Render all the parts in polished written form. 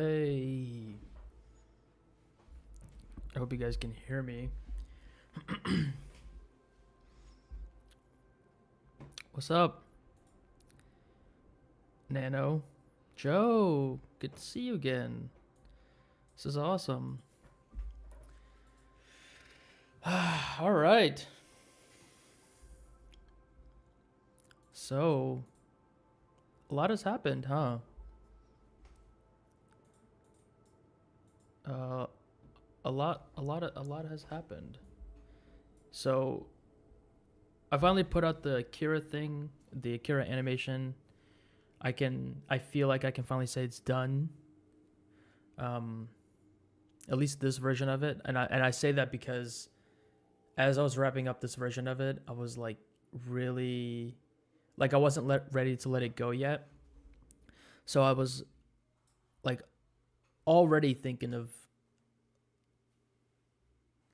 Hey, I hope you guys can hear me. What's up, Nano? Joe, good to see you again. This is awesome. All right. So, a lot has happened, huh? Uh, a lot has happened. So, I finally put out the Akira thing, the Akira animation. I feel like I can finally say it's done. Um, at least this version of it, and I say that because as I was wrapping up this version of it, I was like really like I wasn't ready to let it go yet. So I was like already thinking of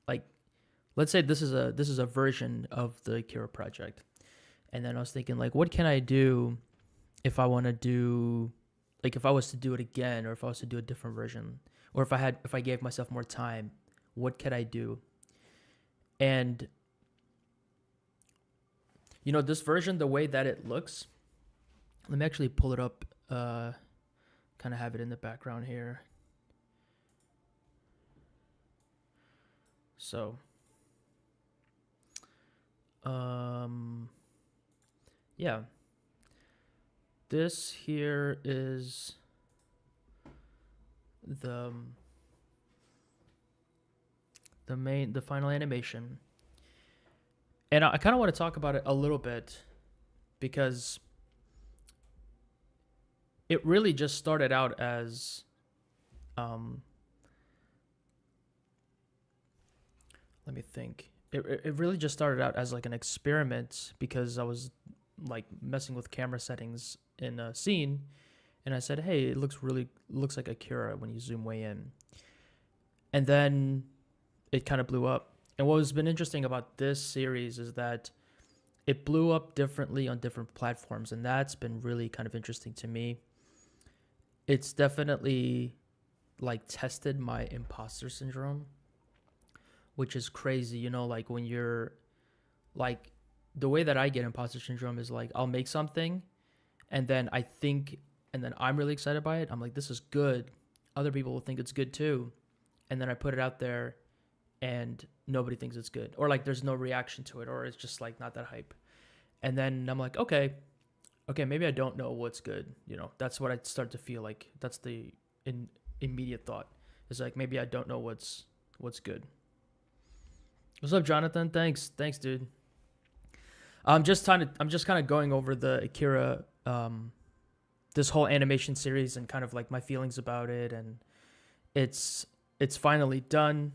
like let's say this is a version of the Akira project. And then I was thinking like what can I do if I want to do like if I was to do it again or if I was to do a different version or if I gave myself more time, what could I do? And this version, the way that it looks, let me actually pull it up, kind of have it in the background here. So, yeah, this here is the the final animation, and I kind of want to talk about it a little bit because it really just started out as um let me think. It really just started out as like an experiment because I was like messing with camera settings in a scene, and I said, "Hey, it looks like Akira when you zoom way in." And then it kind of blew up. And what has been interesting about this series is that it blew up differently on different platforms, and that's been really kind of interesting to me. It's definitely like tested my imposter syndrome, which is crazy. Like when you're like the way that I get imposter syndrome is like I'll make something and then and then I'm really excited by it. I'm like, this is good. Other people will think it's good too. And then I put it out there and nobody thinks it's good. Or like there's no reaction to it, or it's just like not that hype. And then I'm like, okay, maybe I don't know what's good. That's what I start to feel like. That's the immediate thought. Is like maybe I don't know what's good. What's up, Jonathan? Thanks, dude. I'm just kind of going over the Akira, this whole animation series and kind of like my feelings about it, and it's finally done.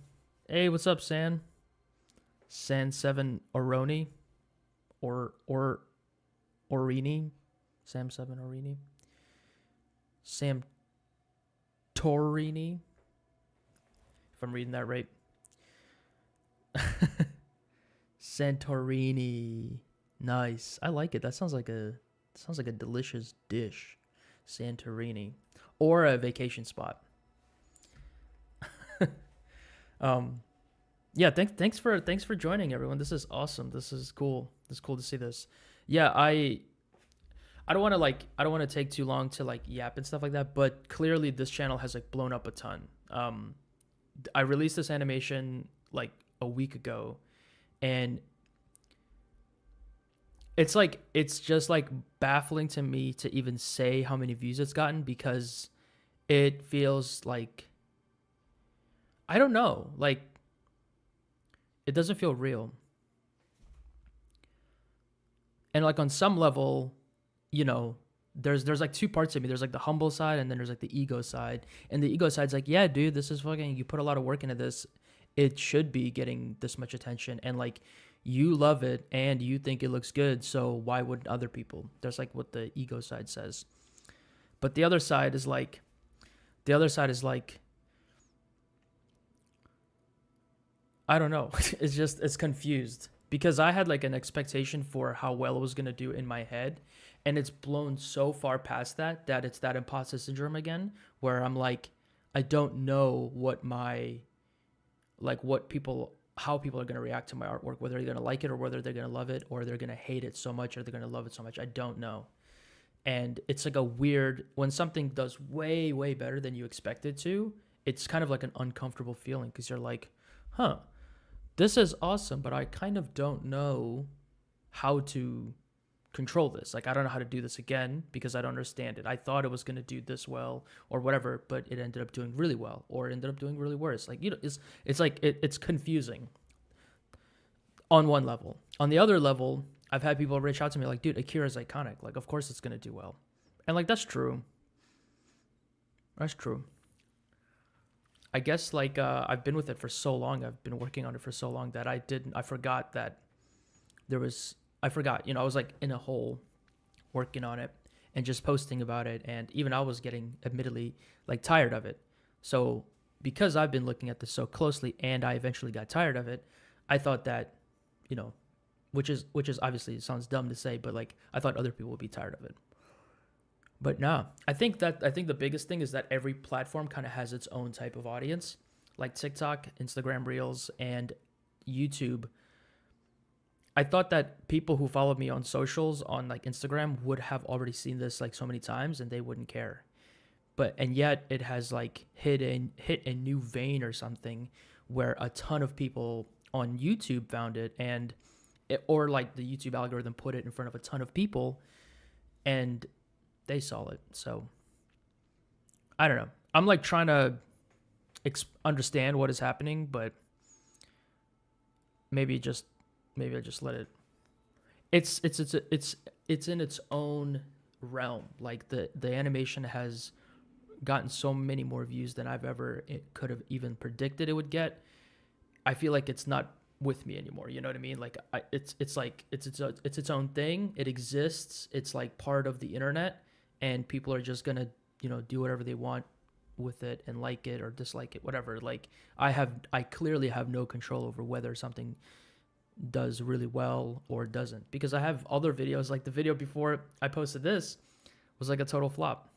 Hey, what's up, San7 Oroni, or Orini, Sam7 Orini, Sam Torini, if I'm reading that right. Santorini. Nice. I like it. That sounds like a delicious dish. Santorini. Or a vacation spot. um yeah, thanks for joining, everyone. This is awesome. This is cool. It's cool to see this. Yeah, I don't want to take too long to like yap and stuff like that, but clearly this channel has like blown up a ton. I released this animation like a week ago, and it's just like baffling to me to even say how many views it's gotten because it feels like I don't know, like it doesn't feel real. And like on some level, there's like two parts of me. There's like the humble side and then there's like the ego side. And the ego side's like, yeah, dude, this is fucking you put a lot of work into this. It should be getting this much attention, and like you love it and you think it looks good, so why wouldn't other people? That's like what the ego side says. But the other side is like I don't know. It's confused because I had like an expectation for how well it was going to do in my head, and it's blown so far past that it's that imposter syndrome again, where I'm like I don't know what my, like, what people, how people are going to react to my artwork, whether they're going to like it or whether they're going to love it or they're going to hate it so much or they're going to love it so much. I don't know. And it's like a weird, when something does way, way better than you expect it to, it's kind of like an uncomfortable feeling because you're like, huh, this is awesome, but I kind of don't know how to control this. Like, I don't know how to do this again because I don't understand it. I thought it was going to do this well or whatever, but it ended up doing really well or it ended up doing really worse. Like, you know, it's like, it's confusing on one level. On the other level, I've had people reach out to me like, dude, Akira's iconic. Like, of course it's going to do well. And like, that's true. That's true. I guess like I've been with it for so long. I've been working on it for so long that I forgot that I forgot, you know, I was like in a hole working on it and just posting about it. And even I was getting admittedly like tired of it. So because I've been looking at this so closely and I eventually got tired of it, I thought that, you know, which is obviously, it sounds dumb to say, but like I thought other people would be tired of it. But no, I think the biggest thing is that every platform kind of has its own type of audience, like TikTok, Instagram Reels, and YouTube. I thought that people who followed me on socials on like Instagram would have already seen this like so many times and they wouldn't care. And yet it has like hit a new vein or something where a ton of people on YouTube found it or like the YouTube algorithm put it in front of a ton of people and they saw it. So I don't know. I'm like trying to understand what is happening, but maybe I just let it. It's in its own realm. Like the animation has gotten so many more views than it could have even predicted it would get. I feel like it's not with me anymore. You know what I mean? Like it's its own thing. It exists. It's like part of the internet, and people are just gonna, you know, do whatever they want with it and like it or dislike it, whatever. Like I clearly have no control over whether something does really well or doesn't, because I have other videos. Like the video before I posted this was like a total flop.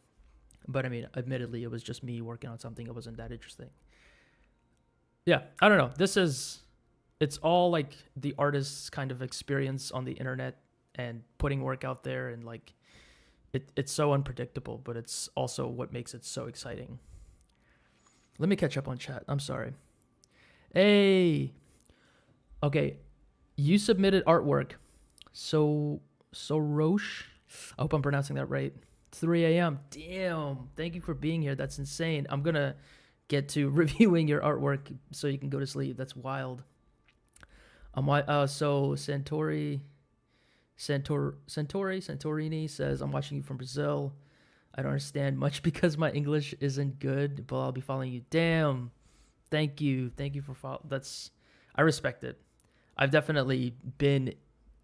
But I mean, admittedly, it was just me working on something. It wasn't that interesting. Yeah, I don't know. It's all like the artist's kind of experience on the internet and putting work out there, and like it's so unpredictable, but it's also what makes it so exciting. Let me catch up on chat. I'm sorry. Hey. Okay. You submitted artwork. So Roche. I hope I'm pronouncing that right. 3 a.m. Damn. Thank you for being here. That's insane. I'm going to get to reviewing your artwork so you can go to sleep. That's wild. So Santorini says, I'm watching you from Brazil. I don't understand much because my English isn't good, but I'll be following you. Damn. Thank you for following. I respect it. I've definitely been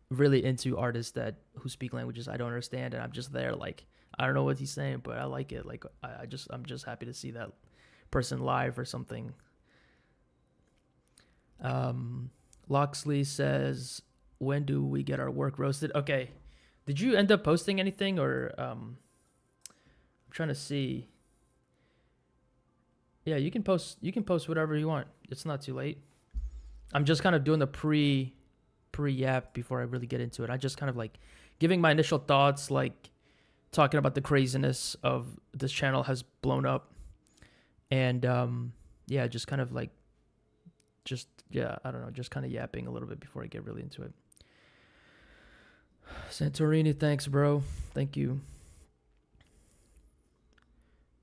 really into artists who speak languages I don't understand, and I'm just there like, I don't know what he's saying, but I like it. Like I'm just happy to see that person live or something. Loxley says, when do we get our work roasted? Okay. Did you end up posting anything, or I'm trying to see. Yeah, you can post whatever you want. It's not too late. I'm just kind of doing the pre-yap before I really get into it. I just kind of like giving my initial thoughts, like talking about the craziness of this channel has blown up. And yeah, just kind of like I don't know, just kind of yapping a little bit before I get really into it. Santorini, thanks, bro. Thank you.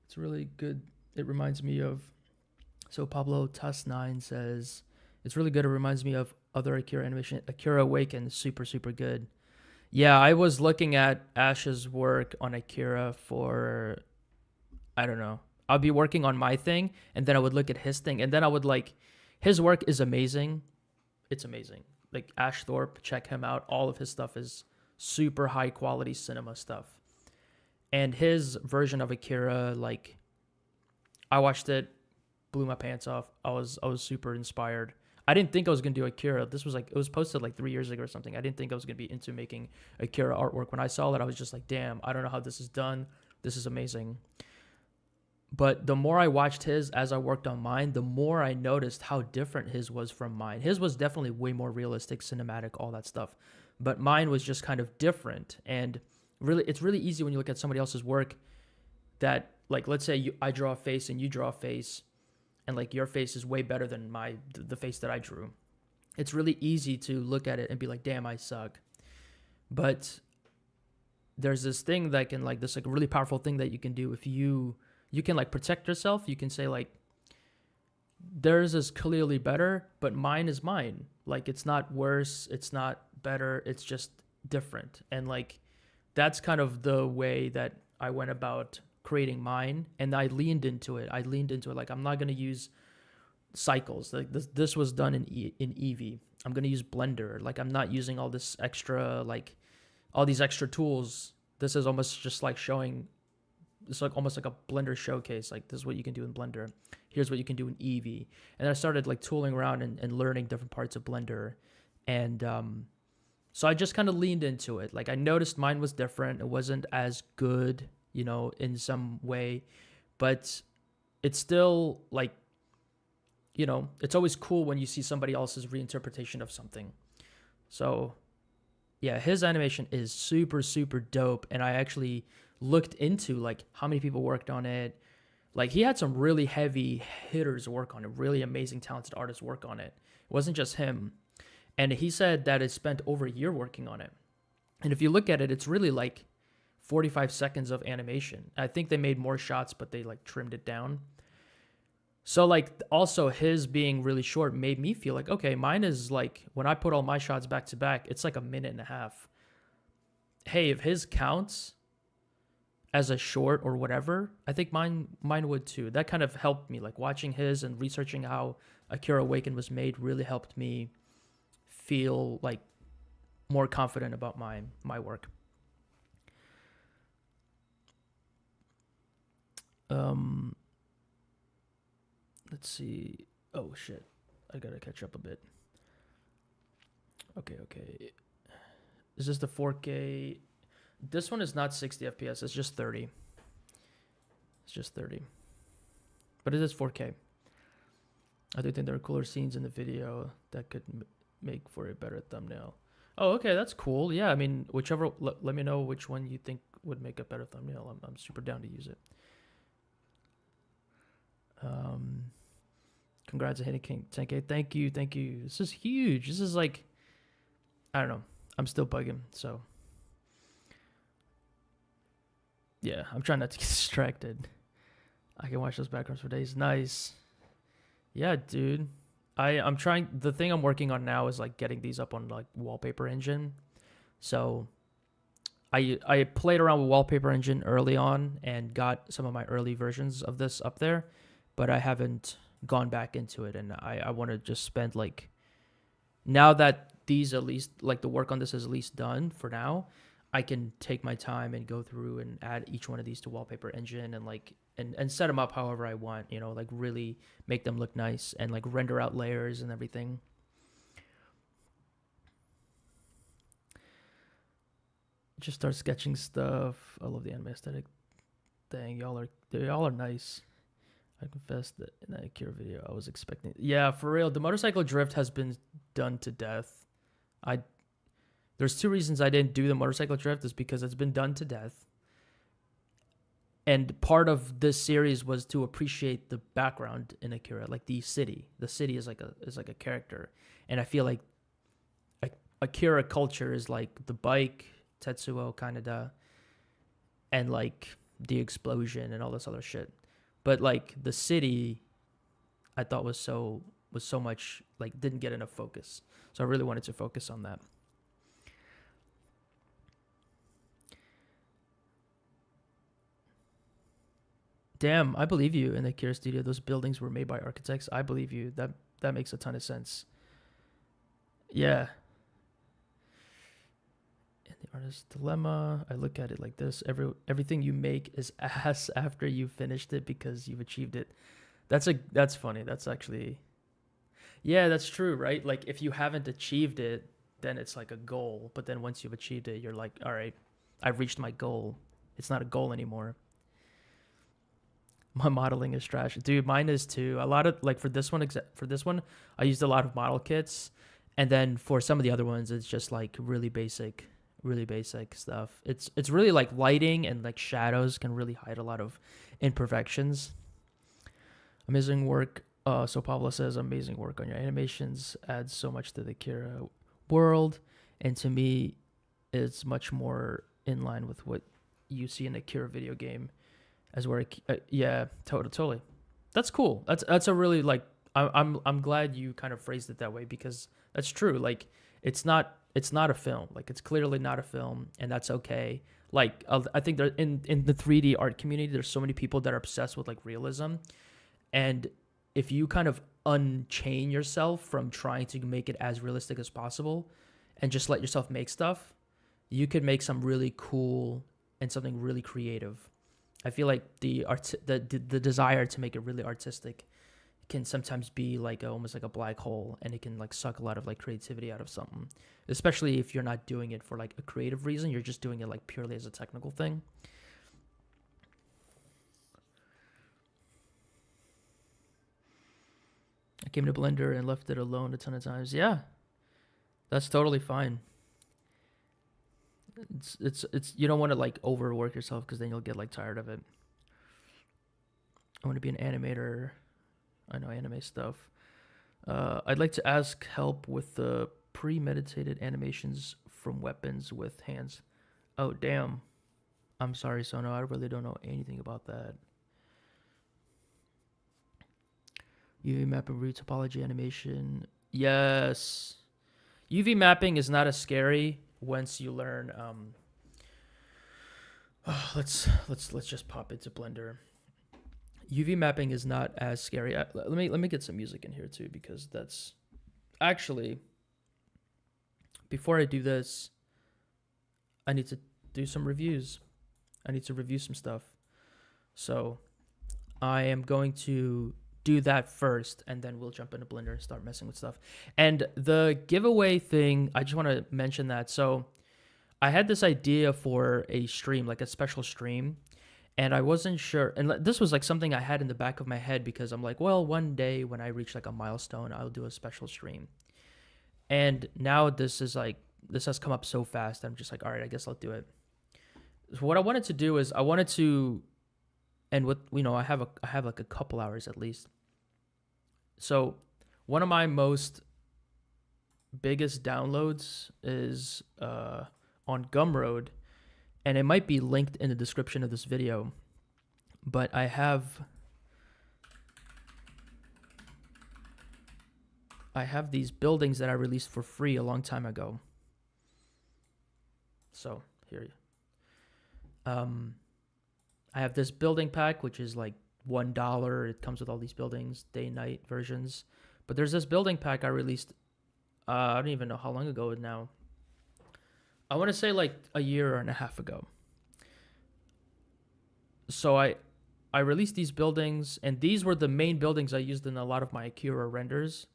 It's really good. It reminds me of, so Pablo Tas9 says, it's really good. It reminds me of other Akira animation. Akira Awakened, super, super good. Yeah, I was looking at Ash's work on Akira for, I don't know. I'll be working on my thing, and then I would look at his thing, and then I would like, his work is amazing. It's amazing. Like Ash Thorpe, check him out. All of his stuff is super high quality cinema stuff. And his version of Akira, like, I watched it, blew my pants off. I was super inspired. I didn't think I was gonna do Akira. This was like, it was posted like 3 years ago or something. I didn't think I was gonna be into making Akira artwork. When I saw that, I was just like, damn, I don't know how this is done. This is amazing. But the more I watched his as I worked on mine, the more I noticed how different his was from mine. His was definitely way more realistic, cinematic, all that stuff. But mine was just kind of different. And really, it's really easy when you look at somebody else's work that, like, let's say I draw a face and you draw a face, and like your face is way better than the face that I drew. It's really easy to look at it and be like, damn, I suck. But there's this thing that can like this like really powerful thing that you can do if you can like protect yourself. You can say like theirs is clearly better, but mine is mine. Like it's not worse, it's not better, it's just different. And like that's kind of the way that I went about creating mine, and I leaned into it. Like I'm not going to use cycles. Like this was done in Eevee. I'm going to use Blender. Like I'm not using all this extra like all these extra tools. This is almost just like showing, it's like almost like a Blender showcase. Like this is what you can do in Blender. Here's what you can do in Eevee. And I started like tooling around and learning different parts of Blender. And so I just kind of leaned into it. Like I noticed mine was different. It wasn't as good, you know, in some way, but it's still like, you know, it's always cool when you see somebody else's reinterpretation of something. So yeah, his animation is super, super dope. And I actually looked into like how many people worked on it. Like he had some really heavy hitters work on it, really amazing, talented artists work on it. It wasn't just him. And he said that it spent over a year working on it. And if you look at it, it's really like 45 seconds of animation. I think they made more shots, but they like trimmed it down. So like also his being really short made me feel like, okay, mine is like when I put all my shots back to back, it's like a minute and a half. Hey, if his counts as a short or whatever, I think mine would too. That kind of helped me. Like watching his and researching how Akira Awaken was made really helped me feel like more confident about my work. Let's see. Oh shit, I gotta catch up a bit. Okay. Is this the 4K? This one is not 60 FPS. It's just 30. It's just 30. But it is 4K. I do think there are cooler scenes in the video that could make for a better thumbnail. Oh, okay, that's cool. Yeah, I mean, whichever. Let me know which one you think would make a better thumbnail. I'm super down to use it. Congrats on hitting King 10K. Thank you. This is huge. This is like, I don't know. I'm still bugging, so yeah, I'm trying not to get distracted. I can watch those backgrounds for days. Nice. Yeah, dude. I'm trying. The thing I'm working on now is like getting these up on like Wallpaper Engine. So I played around with Wallpaper Engine early on and got some of my early versions of this up there, but I haven't gone back into it. And I want to just spend like, now that these at least, like the work on this is at least done for now, I can take my time and go through and add each one of these to Wallpaper Engine and like, and set them up however I want, you know, like really make them look nice and like render out layers and everything. Just start sketching stuff. I love the anime aesthetic. Dang, y'all are nice. I confess that in that Akira video, I was expecting. Yeah, for real, the motorcycle drift has been done to death. There's two reasons I didn't do the motorcycle drift is because it's been done to death. And part of this series was to appreciate the background in Akira, like the city. The city is like a character, and I feel like Akira culture is like the bike, Tetsuo, Kaneda, and like the explosion and all this other shit. But like the city, I thought was so much like didn't get enough focus. So I really wanted to focus on that. Damn, I believe you. In the Akira studio, those buildings were made by architects. I believe you. That makes a ton of sense. Yeah. In the artist's dilemma, I look at it like this: everything you make is ass after you finished it because you've achieved it. That's funny. That's actually, yeah, that's true, right? Like if you haven't achieved it, then it's like a goal. But then once you've achieved it, you're like, all right, I've reached my goal. It's not a goal anymore. My modeling is trash, dude. Mine is too. A lot of like for this one, I used a lot of model kits, and then for some of the other ones, it's just like really basic stuff. It's really like lighting and like shadows can really hide a lot of imperfections. Amazing work. So Pablo says, amazing work on your animations. Adds so much to the Akira world, and to me, it's much more in line with what you see in a Akira video game. As where, yeah, totally. That's cool. That's a really like. I'm glad you kind of phrased it that way because that's true. Like, it's not a film. Like, it's clearly not a film, and that's okay. Like, I think there in the 3D art community, there's so many people that are obsessed with like realism, and if you kind of unchain yourself from trying to make it as realistic as possible, and just let yourself make stuff, you could make some really cool and something really creative. I feel like the desire to make it really artistic can sometimes be like almost like a black hole, and it can like suck a lot of like creativity out of something, especially if you're not doing it for like a creative reason. You're just doing it like purely as a technical thing. I came to Blender and left it alone a ton of times. Yeah, that's totally fine. It's you don't want to like overwork yourself because then you'll get like tired of it. I want to be an animator. I know anime stuff. I'd like to ask help with the premeditated animations from weapons with hands. Oh damn. I'm sorry, Sono. I really don't know anything about that. UV mapping retopology animation. Yes. UV mapping is not as scary once you learn let's just pop into Blender. UV mapping is not as scary. Let me get some music in here too, because that's actually, before I do this, I need to do some reviews. I need to review some stuff. So I am going to do that first, and then we'll jump into Blender and start messing with stuff. And the giveaway thing, I just want to mention that. So I had this idea for a stream, like a special stream, and I wasn't sure. And this was like something I had in the back of my head because I'm like, well, one day when I reach like a milestone, I'll do a special stream. And now this has come up so fast. I'm just like, all right, I guess I'll do it. So what I wanted to do is I wanted to, and what, you know, I have like a couple hours at least. So one of my most biggest downloads is on Gumroad, and it might be linked in the description of this video, but I have these buildings that I released for free a long time ago. So here, I have this building pack, which is like $1. It comes with all these buildings, day and night versions. But there's this building pack I released, I don't even know how long ago now. I want to say like a year and a half ago. So I released these buildings, and these were the main buildings I used in a lot of my Akira renders.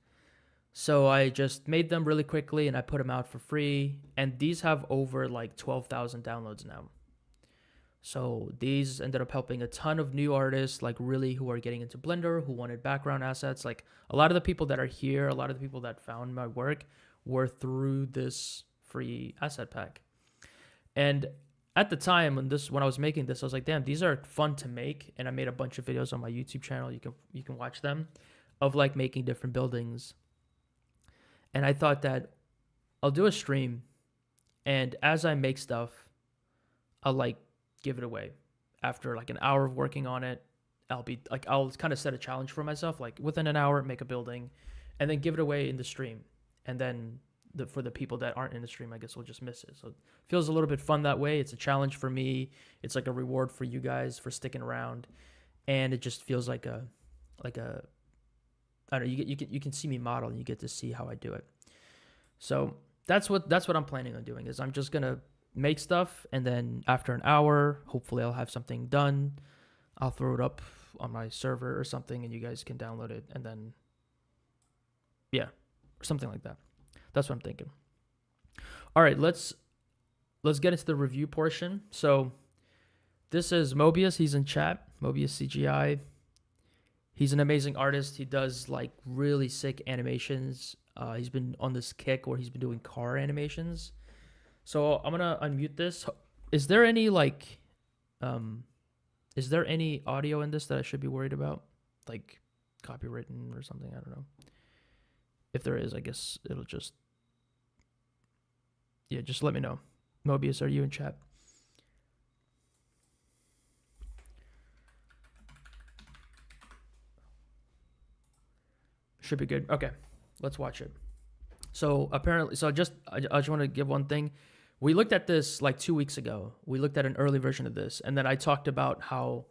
So I just made them really quickly, and I put them out for free. And these have over like 12,000 downloads now. So these ended up helping a ton of new artists, like really who are getting into Blender, who wanted background assets. Like a lot of the people that are here, a lot of the people that found my work were through this free asset pack. And at the time when I was making this, I was like, damn, these are fun to make. And I made a bunch of videos on my YouTube channel. You can watch them, of like making different buildings. And I thought that I'll do a stream, and as I make stuff, I'll like give it away. After like an hour of working on it, I'll kind of set a challenge for myself, like within an hour, make a building, and then give it away in the stream. And then for the people that aren't in the stream, I guess we'll just miss it. So it feels a little bit fun that way. It's a challenge for me. It's like a reward for you guys for sticking around. And it just feels like a I don't know, you can see me model, and you get to see how I do it. So that's what I'm planning on doing, is I'm just gonna make stuff, and then after an hour, hopefully I'll have something done. I'll throw it up on my server or something, and you guys can download it, and then yeah, or something like that. That's what I'm thinking. All right, let's get into the review portion. So this is Mobius. He's in chat. Mobius CGI. He's an amazing artist. He does like really sick animations. He's been on this kick where he's been doing car animations. So I'm gonna unmute this. Is there any like, um, is there any audio in this that I should be worried about, like copywritten or something? I don't know. If there is, I guess it'll just, yeah, just let me know. Mobius, are you in chat? Should be good. Okay, let's watch it. So apparently, I just want to give one thing. We looked at this like 2 weeks ago. We looked at an early version of this, and then I talked about how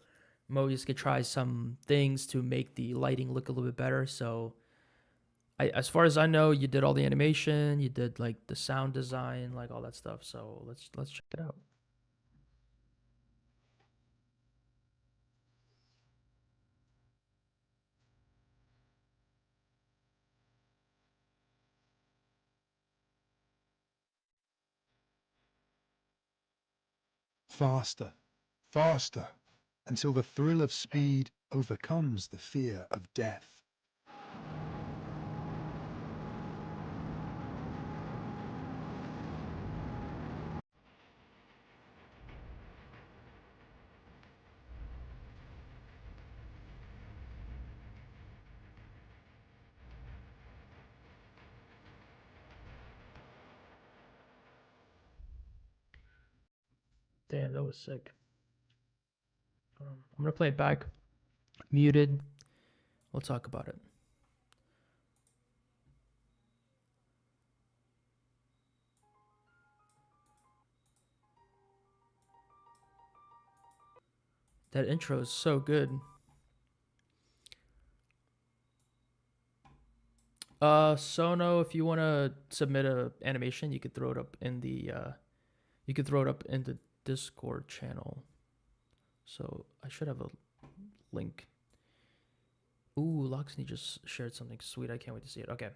Mobius could try some things to make the lighting look a little bit better. So, as far as I know, you did all the animation, you did like the sound design, like all that stuff. So let's check it out. Faster, faster, until the thrill of speed overcomes the fear of death. Damn, that was sick. I'm gonna play it back, muted. We'll talk about it. That intro is so good. Sono, if you want to submit a animation, you could throw it up in the Discord channel. So I should have a link. Ooh, Loxney just shared something sweet. I can't wait to see it. Okay.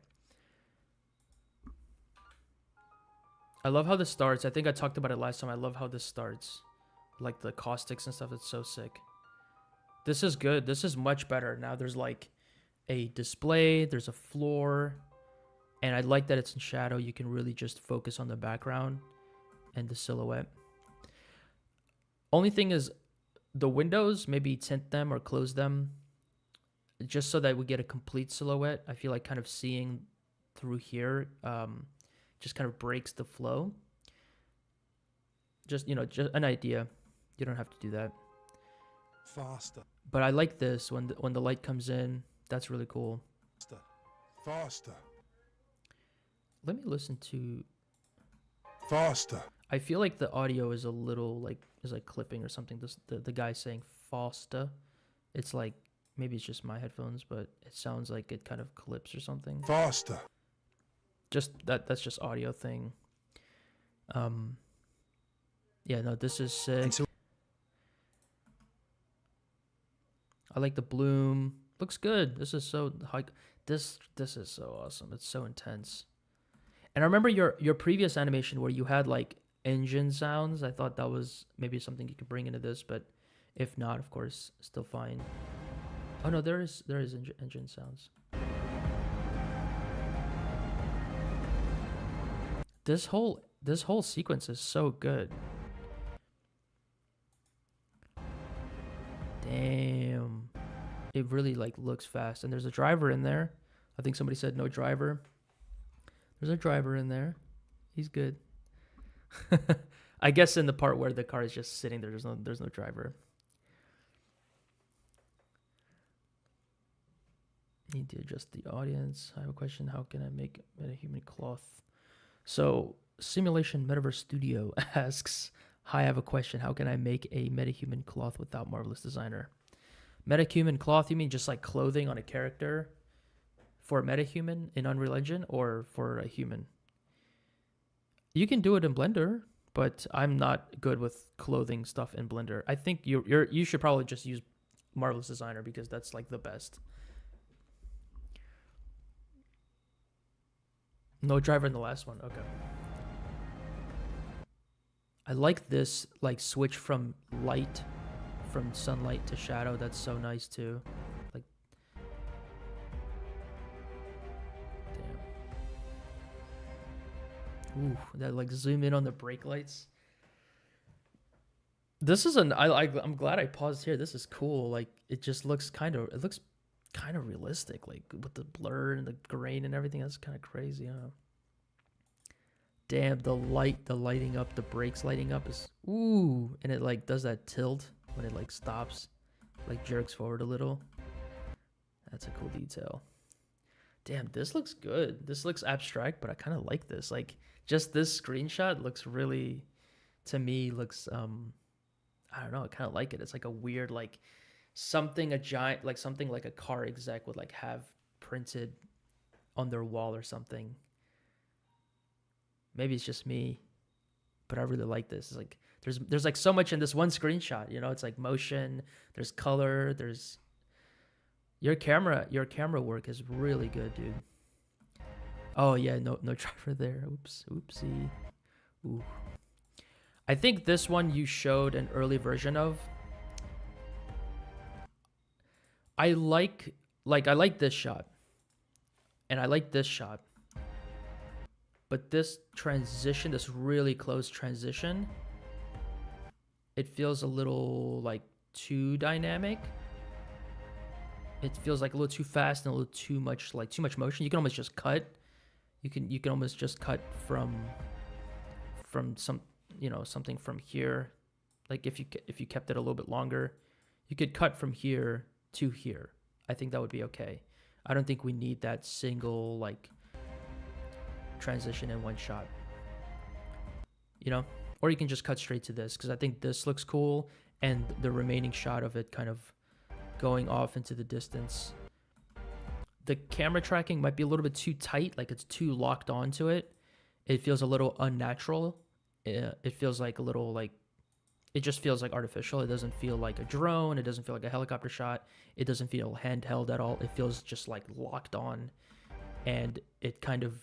I love how this starts. I think I talked about it last time. I love how this starts. Like the caustics and stuff. It's so sick. This is good. This is much better. Now there's like a display. There's a floor. And I like that it's in shadow. You can really just focus on the background and the silhouette. Only thing is the windows, maybe tint them or close them just so that we get a complete silhouette. I feel like kind of seeing through here just kind of breaks the flow. Just, just an idea. You don't have to do that. Faster. But I like this when the light comes in. That's really cool. Faster. Faster. Let me listen to... Faster. I feel like the audio is a little like clipping or something. The guy saying Fosta. It's like maybe it's just my headphones, but it sounds like it kind of clips or something. Faster. Just that's just audio thing. Yeah, no, this is sick. I like the bloom. Looks good. This is so high. This is so awesome. It's so intense. And I remember your previous animation where you had like engine sounds. I thought that was maybe something you could bring into this, but if not, of course, still fine. Oh no, there is engine sounds. This whole sequence is so good. Damn. It really like looks fast, and there's a driver in there. I think somebody said no driver. There's a driver in there. He's good. I guess in the part where the car is just sitting there, there's no driver. Need to adjust the audience. I have a question. How can I make MetaHuman cloth? So Simulation Metaverse Studio asks, hi, I have a question. How can I make a MetaHuman cloth without Marvelous Designer? MetaHuman cloth, you mean just like clothing on a character for a MetaHuman in Unreal Engine or for a human? You can do it in Blender, but I'm not good with clothing stuff in Blender. I think you should probably just use Marvelous Designer because that's like the best. No driver in the last one. Okay. I like this like switch from sunlight to shadow. That's so nice too. Like Ooh, that like zoom in on the brake lights. This is I'm glad I paused here. This is cool. Like it just looks it looks kind of realistic, like with the blur and the grain and everything. That's kind of crazy, huh? Damn, the lighting up, the brakes lighting up is ooh, and it like does that tilt when it like stops, like jerks forward a little. That's a cool detail. Damn, this looks good. This looks abstract, but I kind of like this. Like just this screenshot looks really, to me, looks I don't know. I kind of like it. It's like a weird like something a giant like something like a car exec would like have printed on their wall or something. Maybe it's just me, but I really like this. It's like there's like so much in this one screenshot. You know, it's like motion. There's color. There's your camera work is really good, dude. Oh yeah, no driver there. Oops, oopsie. Ooh. I think this one you showed an early version of. I like this shot, and I like this shot, but this transition, this really close transition, it feels a little like too dynamic. It feels like a little too fast and a little too much motion. You can almost just cut. You can almost just cut from some, you know, something from here. Like if you kept it a little bit longer, you could cut from here to here. I think that would be okay. I don't think we need that single like transition in one shot. You know? Or you can just cut straight to this because I think this looks cool and the remaining shot of it kind of going off into the distance. The camera tracking might be a little bit too tight, like it's too locked onto it. It feels a little unnatural. It feels like a little like it just feels like artificial. It doesn't feel like a drone. It doesn't feel like a helicopter shot. It doesn't feel handheld at all. It feels just like locked on, and it kind of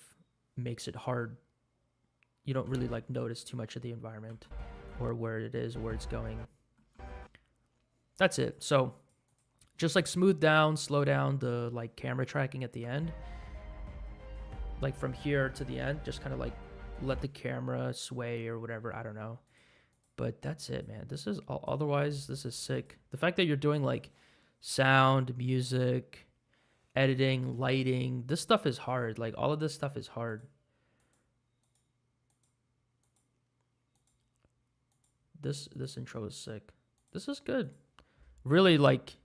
makes it hard. You don't really like notice too much of the environment or where it is, where it's going. That's it. So just like smooth down, slow down the like camera tracking at the end. Like from here to the end, just kind of like let the camera sway or whatever. I don't know. But that's it, man. This is otherwise this is sick. The fact that you're doing like sound, music, editing, lighting, this stuff is hard. Like all of this stuff is hard. This intro is sick. This is good. Really like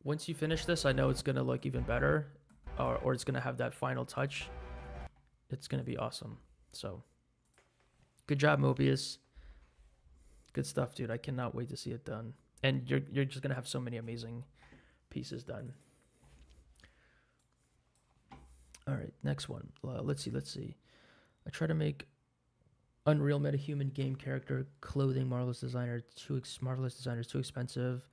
once you finish this, I know it's going to look even better or it's going to have that final touch. It's going to be awesome. So good job, Mobius. Good stuff, dude. I cannot wait to see it done. And you're just going to have so many amazing pieces done. All right, next one. Let's see. I try to make Unreal MetaHuman game character, clothing, marvelous designers too expensive.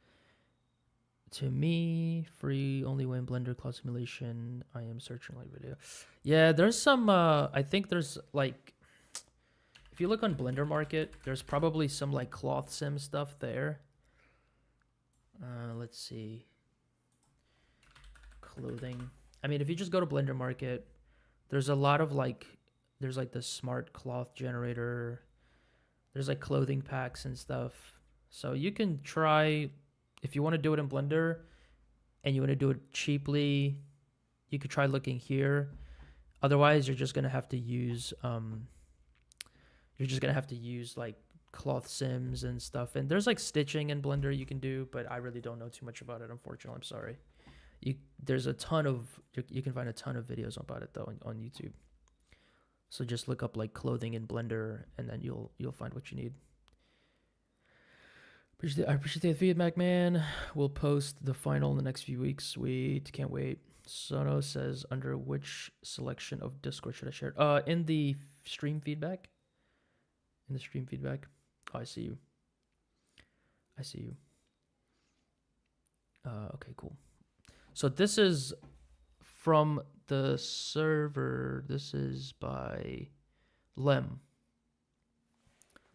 To me, free only way in Blender, cloud simulation. I am searching like video. Yeah, there's some, I think there's like, if you look on Blender Market, there's probably some like cloth sim stuff there. Let's see. Clothing. I mean, if you just go to Blender Market, there's a lot of like, there's like the smart cloth generator. There's like clothing packs and stuff. So you can try, if you want to do it in Blender and you want to do it cheaply, you could try looking here. Otherwise, you're just going to have to use, like cloth sims and stuff. And there's like stitching in Blender you can do, but I really don't know too much about it, unfortunately. I'm sorry. There's a ton of, you can find a ton of videos about it though on YouTube. So just look up like clothing in Blender and then you'll find what you need. I appreciate the feedback, man. We'll post the final in the next few weeks. Sweet. Can't wait. Sono says, under which selection of Discord should I share it? In the stream feedback. In the stream feedback. Oh, I see you. Okay, cool. So this is from the server. This is by Lem.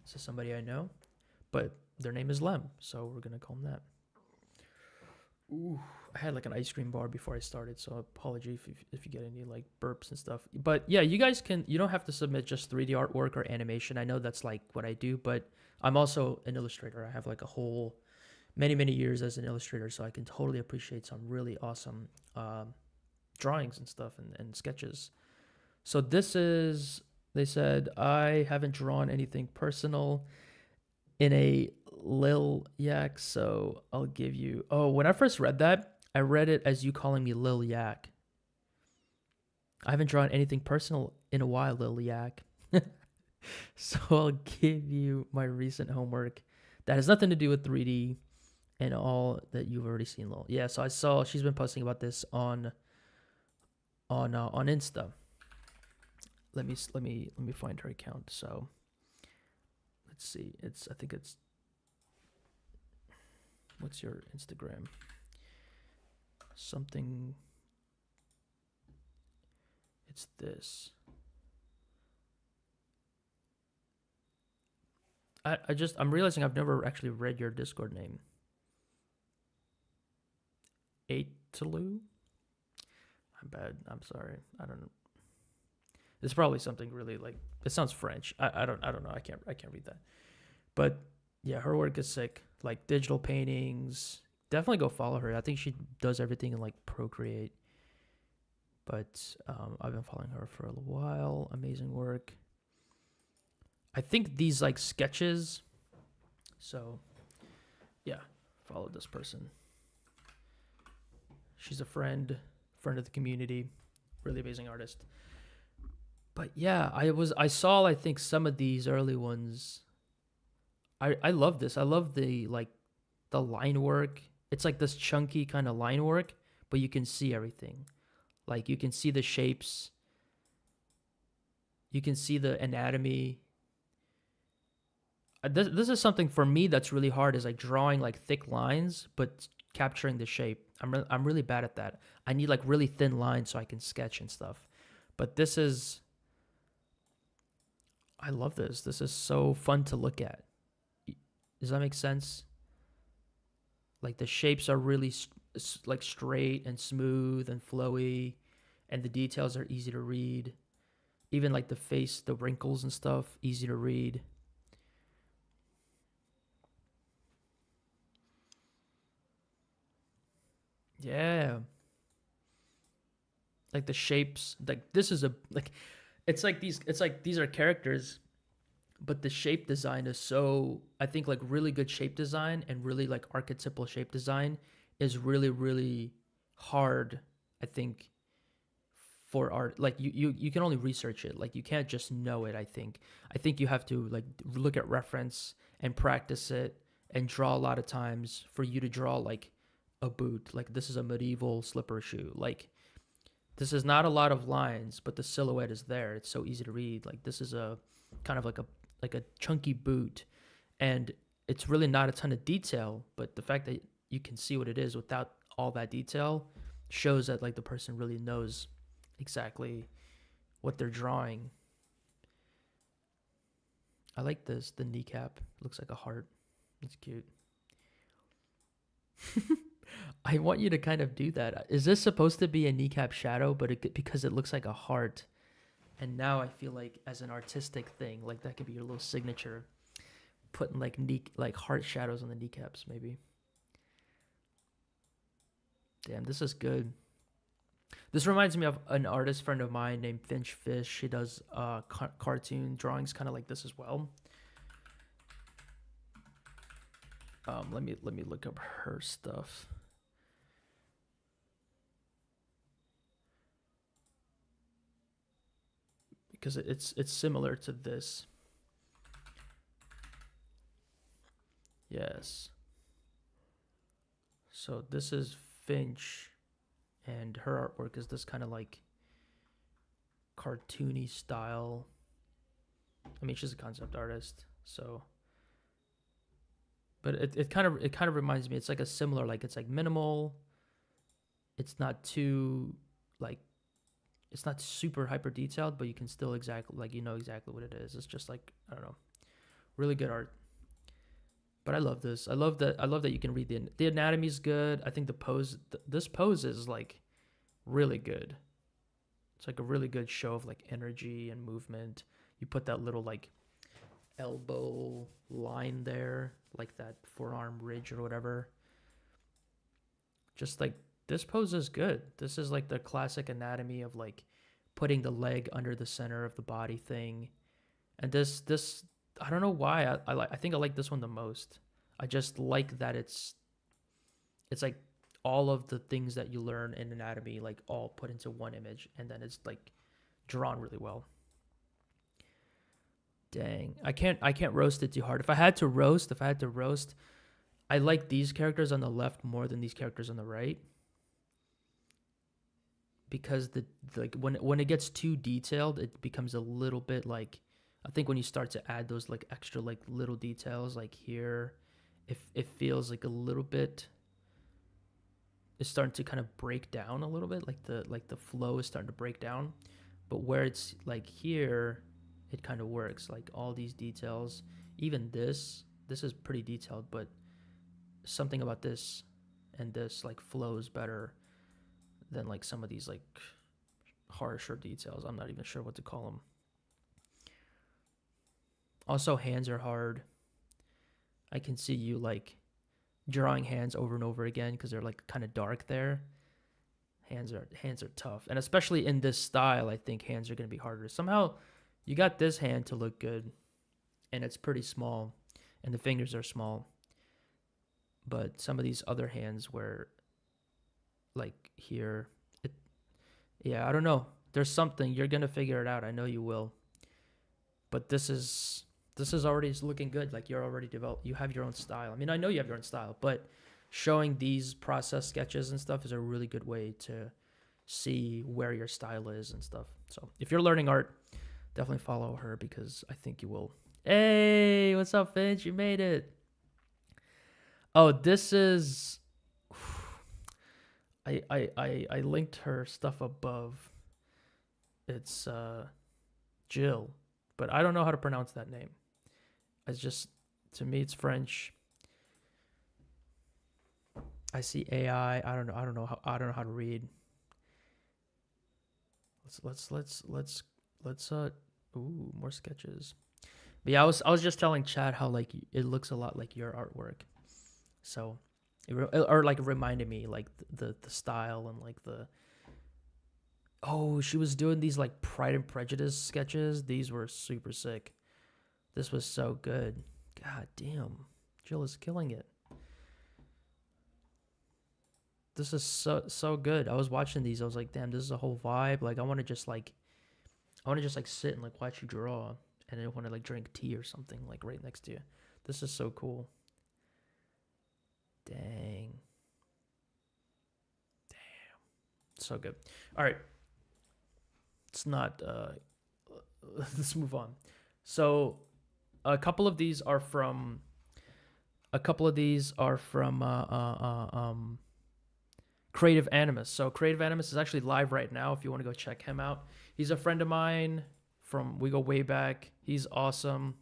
This is somebody I know, but their name is Lem, so we're gonna call him that. Ooh, I had like an ice cream bar before I started, so apology if you get any like burps and stuff. But yeah, you guys can. You don't have to submit just 3D artwork or animation. I know that's like what I do, but I'm also an illustrator. I have like a whole many years as an illustrator, so I can totally appreciate some really awesome drawings and stuff and sketches. So this is. They said I haven't drawn anything personal in a Lil Yak, so I'll give you. Oh, when I first read that, I read it as you calling me Lil Yak. I haven't drawn anything personal in a while, Lil Yak. So I'll give you my recent homework that has nothing to do with 3D and all that you've already seen, Lil. Yeah, so I saw she's been posting about this on Insta. Let me find her account. So let's see. I think it's what's your Instagram? Something. It's this. I'm realizing I've never actually read your Discord name. Aitalu? I'm bad. I'm sorry. I don't know. It's probably something really like it sounds French. I don't know. I can't read that. But yeah, her work is sick. Like digital paintings. Definitely go follow her. I think she does everything in like Procreate. But I've been following her for a while. Amazing work. I think these like sketches. So yeah, follow this person. She's a friend of the community, really amazing artist. But yeah, I saw I think some of these early ones. I love this. I love the like the line work. It's like this chunky kind of line work, but you can see everything. Like you can see the shapes. You can see the anatomy. This is something for me that's really hard is like drawing like thick lines but capturing the shape. I'm really bad at that. I need like really thin lines so I can sketch and stuff. But this is I love this. This is so fun to look at. Does that make sense? Like the shapes are really like straight and smooth and flowy and the details are easy to read. Even like the face, the wrinkles and stuff, easy to read. Yeah. Like the shapes, like this is a like it's like these are characters, but the shape design is so I think like really good shape design and really like archetypal shape design is really hard, I think, for art. Like you can only research it. Like you can't just know it, I think. I think you have to like look at reference and practice it and draw a lot of times for you to draw like a boot. Like this is a medieval slipper shoe. Like this is not a lot of lines, but the silhouette is there. It's so easy to read. Like this is a kind of like a chunky boot, and it's really not a ton of detail. But the fact that you can see what it is without all that detail shows that like the person really knows exactly what they're drawing. I like this. The kneecap looks like a heart. It's cute. I want you to kind of do that. Is this supposed to be a kneecap shadow, but because it looks like a heart? And now I feel like as an artistic thing, like that could be your little signature, putting like like heart shadows on the kneecaps, maybe. Damn, this is good. This reminds me of an artist friend of mine named Finch Fish. She does cartoon drawings, kind of like this as well. Let me look up her stuff. Because it's similar to this. Yes. So this is Finch, and her artwork is this kind of like cartoony style. I mean, she's a concept artist, so. But it kind of reminds me. It's like a similar like it's like minimal. It's not too like it's not super hyper detailed, but you can still exactly like you know exactly what it is. It's just like I don't know, really good art. But I love this. I love that you can read the anatomy's good. I think the pose this pose is like really good. It's like a really good show of like energy and movement. You put that little like elbow line there, like that forearm ridge or whatever. Just like this pose is good. This is like the classic anatomy of like putting the leg under the center of the body thing. And this I don't know why I think I like this one the most. I just like that it's like all of the things that you learn in anatomy like all put into one image, and then it's like drawn really well. Dang. I can't roast it too hard. If I had to roast, I like these characters on the left more than these characters on the right. Because the like when it gets too detailed, it becomes a little bit like I think when you start to add those like extra like little details like here, if it feels like a little bit it's starting to kind of break down a little bit, like the flow is starting to break down. But where it's like here, it kind of works. Like all these details, even this is pretty detailed, but something about this and this like flows better than like some of these like harsher details. I'm not even sure what to call them. Also, hands are hard. I can see you like drawing hands over and over again because they're like kind of dark there. Hands are tough, and especially in this style, I think hands are going to be harder. Somehow, you got this hand to look good, and it's pretty small, and the fingers are small. But some of these other hands where, like here, it, yeah, I don't know. There's something you're gonna figure it out. I know you will. But this is already looking good. Like you're already developed. You have your own style. I mean, I know you have your own style, but showing these process sketches and stuff is a really good way to see where your style is and stuff. So if you're learning art, definitely follow her because I think you will. Hey, what's up, Finch? You made it. Oh, this is. I linked her stuff above. It's Jill, but I don't know how to pronounce that name. It's just to me it's French. I see AI. I don't know. I don't know how to read. Let's ooh, more sketches. But yeah, I was just telling Chad how like it looks a lot like your artwork. So or like it reminded me like the style and like the oh, she was doing these like Pride and Prejudice sketches. These were super sick. This was so good. God damn. Jill is killing it. This is so good. I was watching these. I was like, damn, this is a whole vibe. Like I want to just like sit and like watch you draw, and I want to like drink tea or something like right next to you. This is so cool. Dang. So good. All right. It's not let's move on. So a couple of these are from Creative Animus. So Creative Animus is actually live right now if you want to go check him out. He's a friend of mine from we go way back. He's awesome.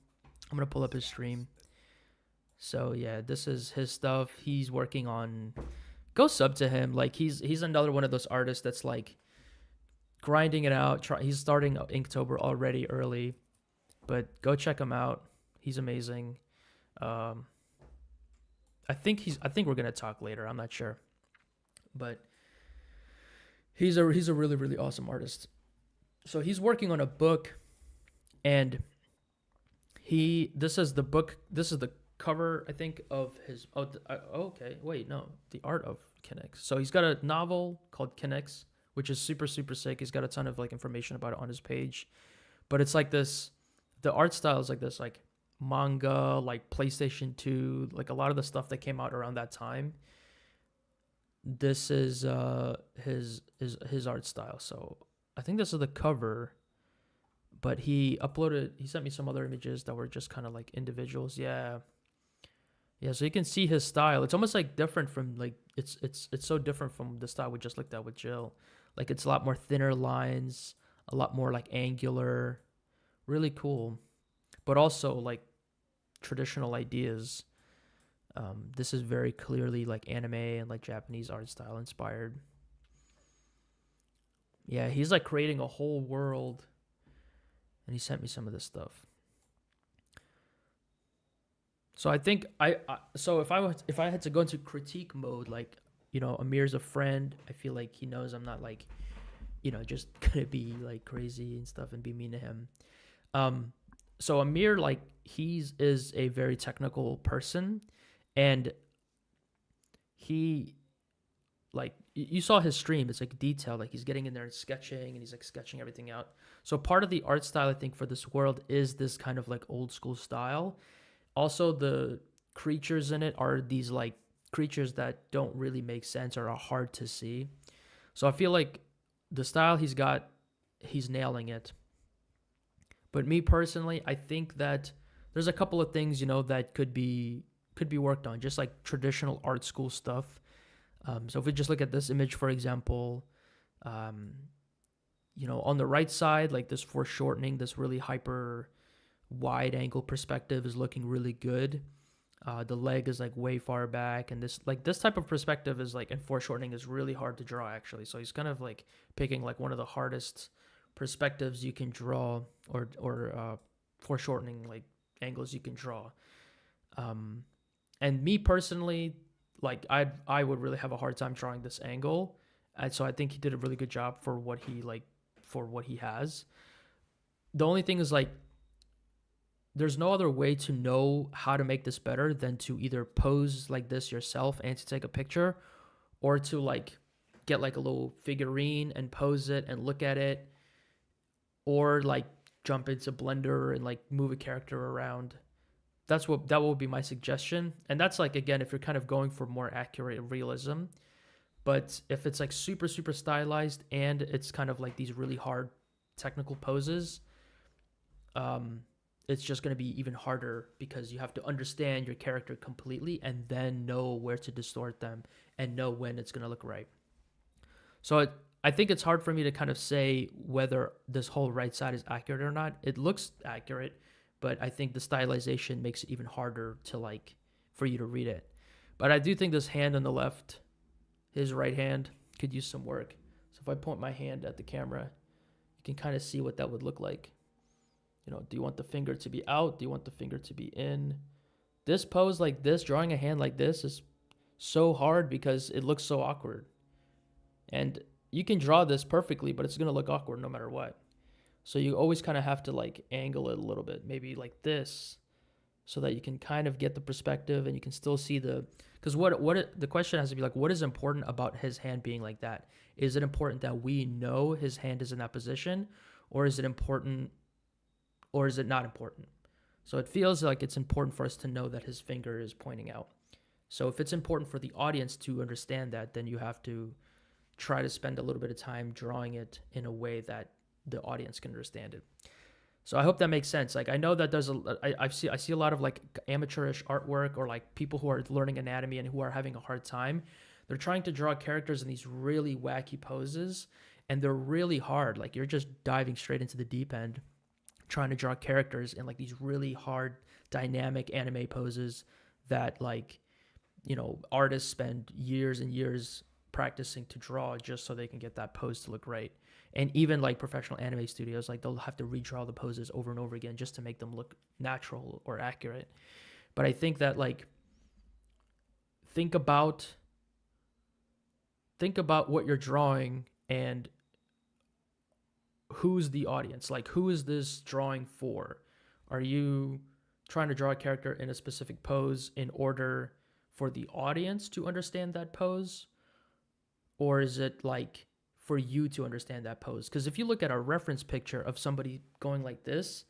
I'm going to pull up his stream. So yeah, this is his stuff. He's working on go sub to him. Like he's another one of those artists that's like grinding it out. He's starting Inktober already early, but go check him out. He's amazing. I think we're gonna talk later. I'm not sure, but he's a really really awesome artist. So he's working on a book, and this is the book. This is the cover I think of his. Okay, wait, no, the art of Kinix. So he's got a novel called Kinix, which is super super sick. He's got a ton of like information about it on his page, but it's like this. The art style is like this, like manga, like PlayStation 2, like a lot of the stuff that came out around that time. This is his art style. So I think this is the cover, but he sent me some other images that were just kind of like individuals. Yeah. So you can see his style. It's almost like different from like it's so different from the style we just looked at with Jill. Like it's a lot more thinner lines, a lot more like angular, really cool, but also like traditional ideas. This is very clearly like anime and like Japanese art style inspired. Yeah, he's like creating a whole world, and he sent me some of this stuff. So I think so if I had to go into critique mode, like, Amir's a friend. I feel like he knows I'm not like, just gonna be like crazy and stuff and be mean to him. Um, so Amir, like, is a very technical person, and he, like, you saw his stream. It's like detailed. Like, he's getting in there and sketching, and he's like sketching everything out. So part of the art style, I think, for this world is this kind of like old school style. Also, the creatures in it are these like creatures that don't really make sense or are hard to see. So I feel like the style he's got, he's nailing it. But me personally, I think that there's a couple of things, that could be worked on, just like traditional art school stuff. So if we just look at this image, for example, um, on the right side, like this foreshortening, this really hyper wide angle perspective is looking really good. The leg is like way far back, and this type of perspective is like, and foreshortening is really hard to draw actually. So he's kind of like picking like one of the hardest perspectives you can draw, or foreshortening like angles you can draw. Um, and me personally, like I would really have a hard time drawing this angle, and so I think he did a really good job for what he has. The only thing is like there's no other way to know how to make this better than to either pose like this yourself and to take a picture, or to like get like a little figurine and pose it and look at it, or like jump into Blender and like move a character around. That will be my suggestion. And that's like, again, if you're kind of going for more accurate realism. But if it's like super super stylized and it's kind of like these really hard technical poses, um, it's just going to be even harder because you have to understand your character completely and then know where to distort them and know when it's going to look right. So I think it's hard for me to kind of say whether this whole right side is accurate or not. It looks accurate, but I think the stylization makes it even harder to like for you to read it. But I do think this hand on the left, his right hand, could use some work. So if I point my hand at the camera, you can kind of see what that would look like. Do you want the finger to be out? Do you want the finger to be in? This pose like this, drawing a hand like this, is so hard because it looks so awkward. And you can draw this perfectly, but it's going to look awkward no matter what. So you always kind of have to like angle it a little bit, maybe like this, so that you can kind of get the perspective and you can still see because the question has to be like, what is important about his hand being like that? Is it important that we know his hand is in that position, or is it important, or is it not important? So it feels like it's important for us to know that his finger is pointing out. So if it's important for the audience to understand that, then you have to try to spend a little bit of time drawing it in a way that the audience can understand it. So I hope that makes sense. Like, I know that I see a lot of like amateurish artwork, or like people who are learning anatomy and who are having a hard time. They're trying to draw characters in these really wacky poses, and they're really hard. Like, you're just diving straight into the deep end, trying to draw characters in like these really hard dynamic anime poses that, like, artists spend years and years practicing to draw just so they can get that pose to look right. And even like professional anime studios, like, they'll have to redraw the poses over and over again just to make them look natural or accurate. But I think that, like, think about what you're drawing and who's the audience. Like, who is this drawing for? Are you trying to draw a character in a specific pose in order for the audience to understand that pose? Or is it like for you to understand that pose? Because if you look at a reference picture of somebody going like this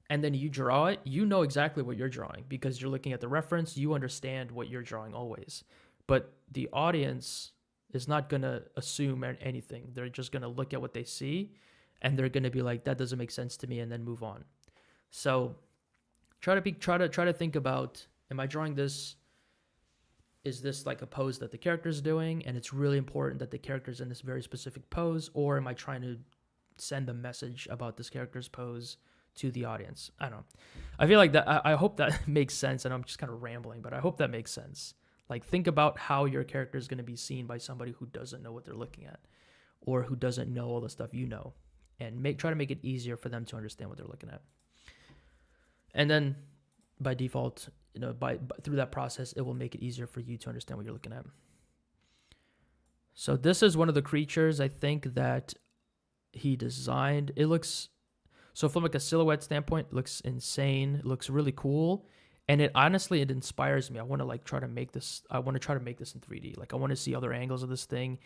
and then you draw it, you know exactly what you're drawing because you're looking at the reference, you understand what you're drawing always. But the audience is not going to assume anything. They're just going to look at what they see and they're going to be like, that doesn't make sense to me, and then move on. So try to think about, am I drawing this? Is this like a pose that the character's doing and it's really important that the character's in this very specific pose, or am I trying to send a message about this character's pose to the audience. I don't know. I feel like that. I hope that makes sense, and I'm just kind of rambling, but I hope that makes sense. Like, think about how your character is going to be seen by somebody who doesn't know what they're looking at, or who doesn't know all the stuff you know, and try to make it easier for them to understand what they're looking at. And then, by default, by through that process, it will make it easier for you to understand what you're looking at. So this is one of the creatures I think that he designed. It looks so from like a silhouette standpoint, it looks insane. It looks really cool, and it honestly it inspires me. I want to like try to make this. I want to try to make this in 3D. Like I want to see other angles of this thing.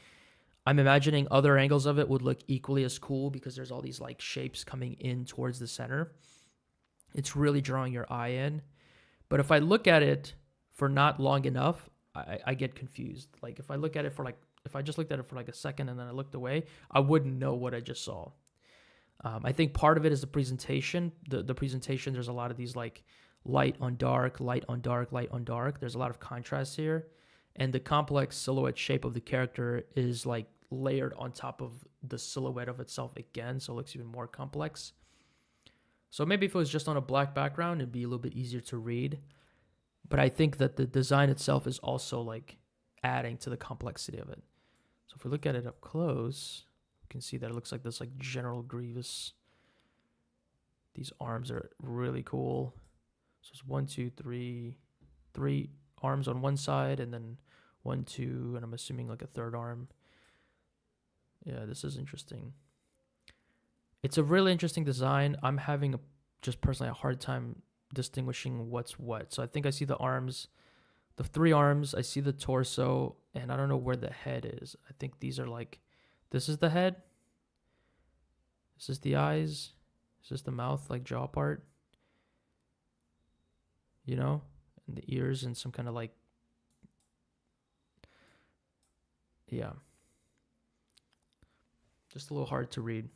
I'm imagining other angles of it would look equally as cool because there's all these like shapes coming in towards the center. It's really drawing your eye in. But if I look at it for not long enough, I get confused. Like if I look at it for like if I just looked at it for like a second and then I looked away, I wouldn't know what I just saw. I think part of it is the presentation. The presentation, there's a lot of these like light on dark, light on dark, light on dark. There's a lot of contrast here. And the complex silhouette shape of the character is like layered on top of the silhouette of itself again, so it looks even more complex. So maybe if it was just on a black background, it'd be a little bit easier to read. But I think that the design itself is also like adding to the complexity of it. So if we look at it up close, we can see that it looks like this like General Grievous. These arms are really cool. So it's 1, 2, 3, 3 arms on one side, and then 1, 2, and I'm assuming like a third arm. Yeah, this is interesting. It's a really interesting design. I'm having just personally a hard time distinguishing what's what. So I think I see the arms, the 3 arms. I see the torso, and I don't know where the head is. I think these are like, this is the head. This is the eyes. This is the mouth, like jaw part. And the ears and some kind of like, yeah. Just a little hard to read.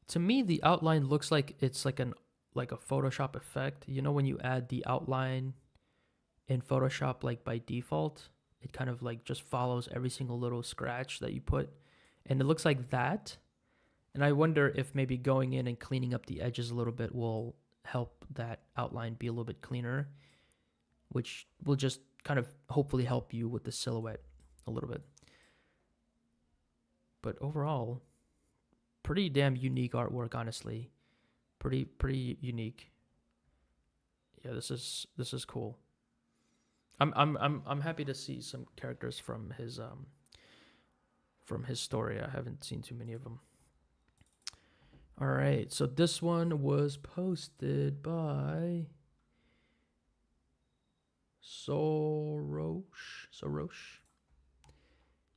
To me, the outline looks like it's like a Photoshop effect. When you add the outline in Photoshop, like by default, it kind of like just follows every single little scratch that you put, and it looks like that. And I wonder if maybe going in and cleaning up the edges a little bit will help that outline be a little bit cleaner, which will just kind of hopefully help you with the silhouette a little bit. But overall, pretty damn unique artwork, honestly. Pretty unique. Yeah, this is cool. I'm happy to see some characters from his story. I haven't seen too many of them. All right, so this one was posted by Sorosh.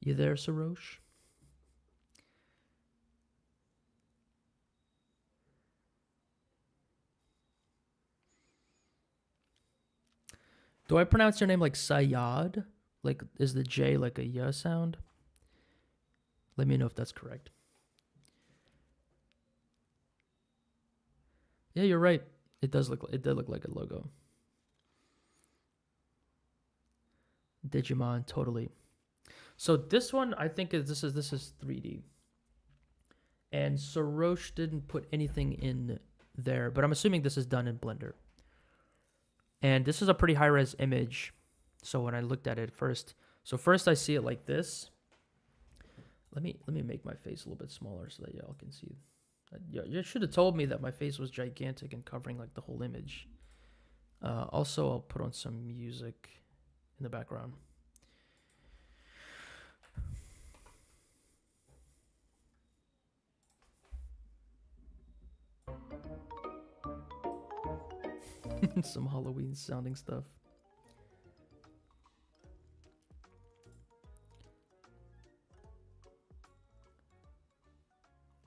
You there, Sorosh? Do I pronounce your name like Sayad? Like, is the J like a Y sound? Let me know if that's correct. Yeah, you're right. It did look like a logo. Digimon, totally. So this one, I think this is 3D. And Sorosh didn't put anything in there, but I'm assuming this is done in Blender. And this is a pretty high-res image. So when I looked at it first I see it like this. Let me make my face a little bit smaller so that y'all can see. You should have told me that my face was gigantic and covering like the whole image. Also, I'll put on some music in the background. Some Halloween sounding stuff.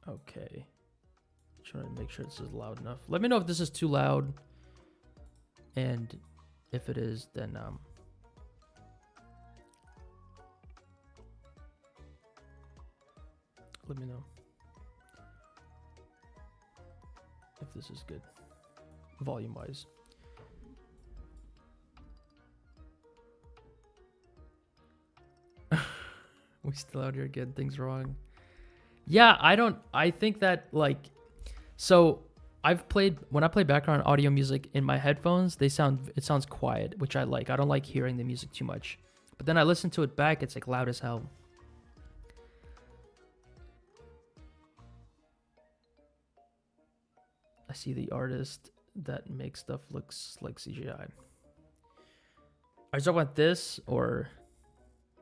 Okay. Trying to make sure this is loud enough. Let me know if this is too loud. And if it is, then let me know if this is good volume wise. We still out here getting things wrong. Yeah, I think that like, so when I play background audio music in my headphones, it sounds quiet, which I like. I don't like hearing the music too much. But then I listen to it back, it's like loud as hell. I see the artist that makes stuff looks like CGI. Are you talking about this or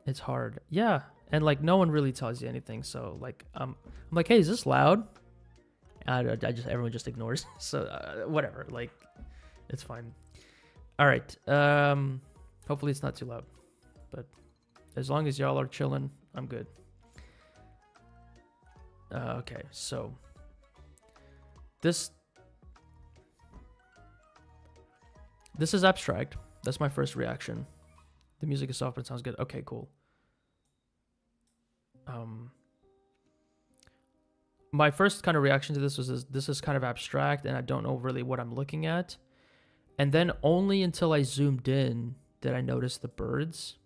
it's hard? Yeah, and like no one really tells you anything, so like I'm like, hey, is this loud? I just everyone just ignores. So whatever, like it's fine. All right. Hopefully it's not too loud, but as long as y'all are chilling, I'm good. Okay, so this is abstract. That's my first reaction. The music is soft, but it sounds good. Okay, cool. My first kind of reaction to this was this is kind of abstract, and I don't know really what I'm looking at. And then only until I zoomed in did I notice the birds.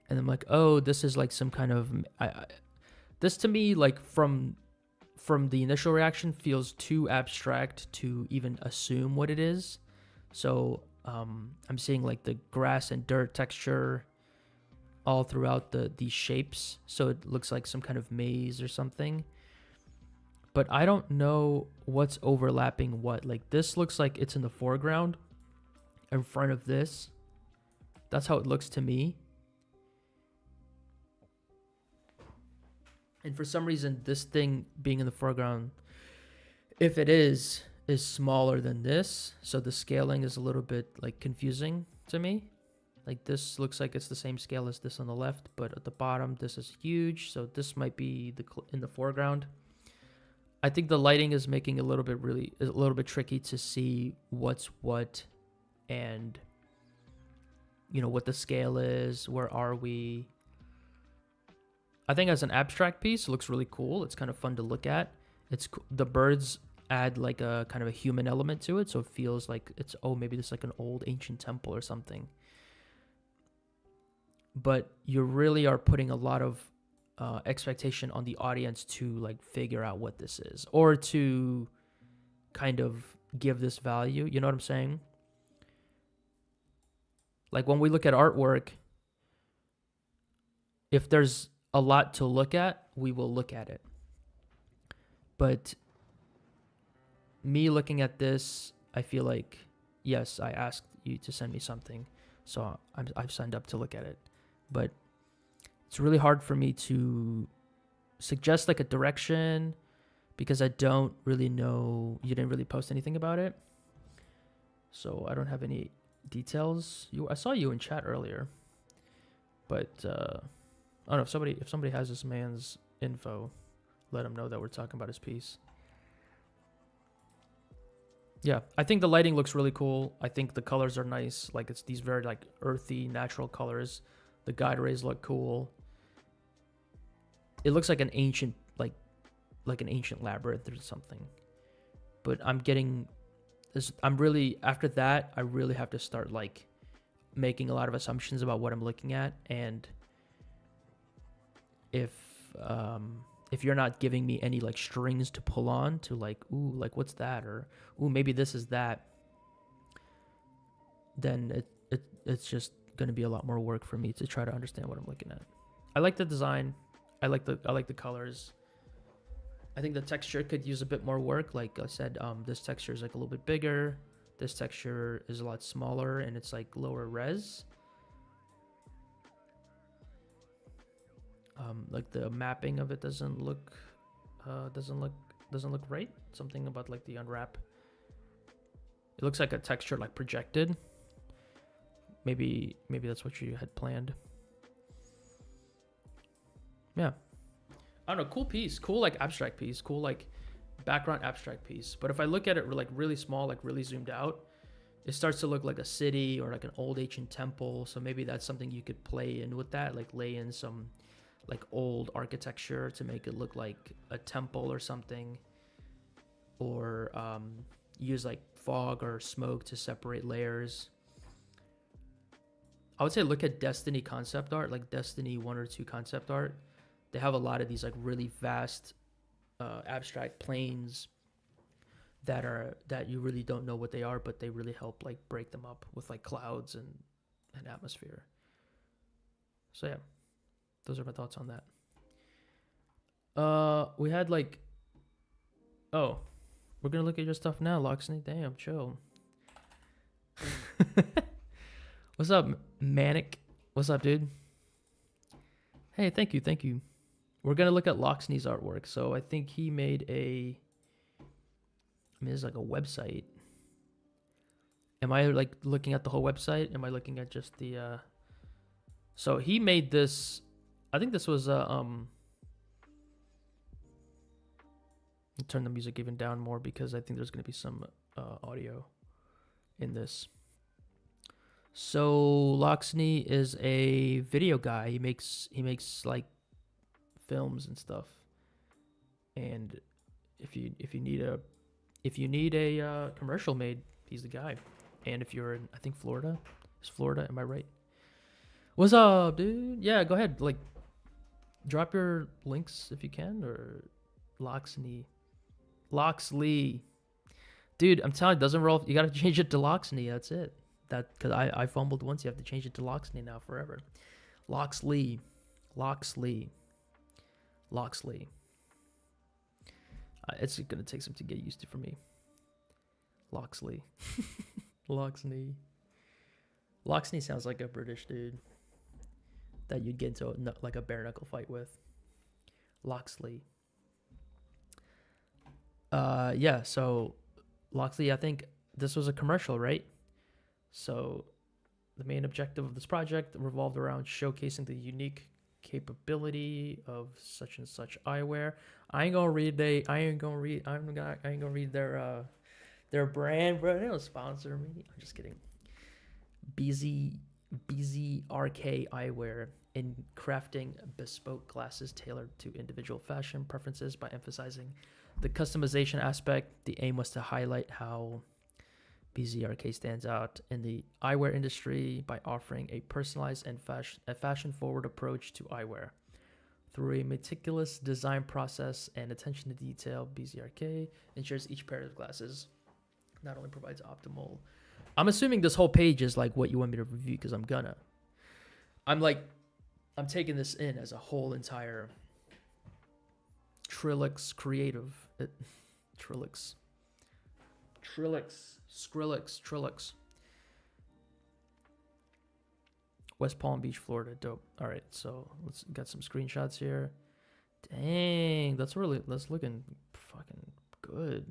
And I'm like, oh, this is like some kind of this to me, like from the initial reaction, feels too abstract to even assume what it is. So I'm seeing like the grass and dirt texture all throughout these shapes, so it looks like some kind of maze or something. But I don't know what's overlapping what. Like this looks like it's in the foreground in front of this. That's how it looks to me. And for some reason, this thing being in the foreground, if it is smaller than this. So the scaling is a little bit like confusing to me. Like this looks like it's the same scale as this on the left, but at the bottom, this is huge. So this might be in the foreground. I think the lighting is making it a little bit tricky to see what's what, and you know what the scale is. Where are we? I think as an abstract piece, it looks really cool. It's kind of fun to look at. The birds add like a kind of a human element to it, so it feels like it's maybe this is like an old ancient temple or something. But you really are putting a lot of expectation on the audience to like figure out what this is, or to kind of give this value. You know what I'm saying? Like when we look at artwork, if there's a lot to look at, we will look at it. But me looking at this, I feel like, yes, I asked you to send me something, so I've signed up to look at it. But it's really hard for me to suggest like a direction because I don't really know. You didn't really post anything about it, so I don't have any details. I saw you in chat earlier, but I don't know if somebody has this man's info, let him know that we're talking about his piece. Yeah, I think the lighting looks really cool. I think the colors are nice. Like it's these very like earthy, natural colors. The guide rays look cool. It looks like an ancient like an ancient labyrinth or something. But I'm really, after that, I really have to start like making a lot of assumptions about what I'm looking at, and if you're not giving me any like strings to pull on to like, ooh, like what's that, or ooh, maybe this is that, then it's just going to be a lot more work for me to try to understand what I'm looking at. I like the design. I like the colors. I think the texture could use a bit more work. Like I said, this texture is like a little bit bigger. This texture is a lot smaller, and it's like lower res. Like the mapping of it doesn't look right. Something about like the unwrap. It looks like a texture like projected. Maybe that's what you had planned. Yeah. I don't know, cool piece. Cool like abstract piece. Cool like background abstract piece. But if I look at it like really small, like really zoomed out, it starts to look like a city or like an old ancient temple. So maybe that's something you could play in with that, like lay in some like old architecture to make it look like a temple or something, or use like fog or smoke to separate layers. I would say look at Destiny concept art, like Destiny 1 or 2 concept art. they have a lot of these like really vast abstract planes that you really don't know what they are, but they really help like break them up with like clouds and atmosphere. So yeah, those are my thoughts on that. We had like, oh, we're gonna look at your stuff now, Loxney. Damn, chill. What's up, Manic? What's up, dude? Hey, thank you, thank you. We're gonna look at Loxney's artwork. So I think he made a. I mean, it's like a website. Am I like looking at the whole website? Am I looking at just the? So he made this. I think this was turn the music even down more because I think there's gonna be some audio in this. So Loxney is a video guy. He makes like films and stuff. And if you need a commercial made, he's the guy. And if you're in, I think Florida, is Florida? Am I right? What's up, dude? Yeah, go ahead. Like, drop your links if you can, or Loxney, dude. I'm telling you, it doesn't roll. You gotta change it to Loxney. That's it. That because I fumbled once. You have to change it to Loxney now forever. Loxley. It's gonna take some to get used to for me. Loxley. Loxney sounds like a British dude that you'd get into like a bare knuckle fight with. Loxley. Yeah. So Loxley, I think this was a commercial, right? So the main objective of this project revolved around showcasing the unique capability of such and such eyewear. I ain't gonna read their brand, bro. They don't sponsor me. I'm just kidding. BZRK Eyewear in crafting bespoke glasses tailored to individual fashion preferences by emphasizing the customization aspect. The aim was to highlight how BZRK stands out in the eyewear industry by offering a personalized and fashion-forward approach to eyewear. Through a meticulous design process and attention to detail, BZRK ensures each pair of glasses not only provides optimal. I'm assuming this whole page is like what you want me to review because I'm taking this in as a whole entire Trilix creative. Trilix. Skrillex. West Palm Beach, Florida. Dope. All right, so let's get some screenshots here. Dang, that's looking fucking good.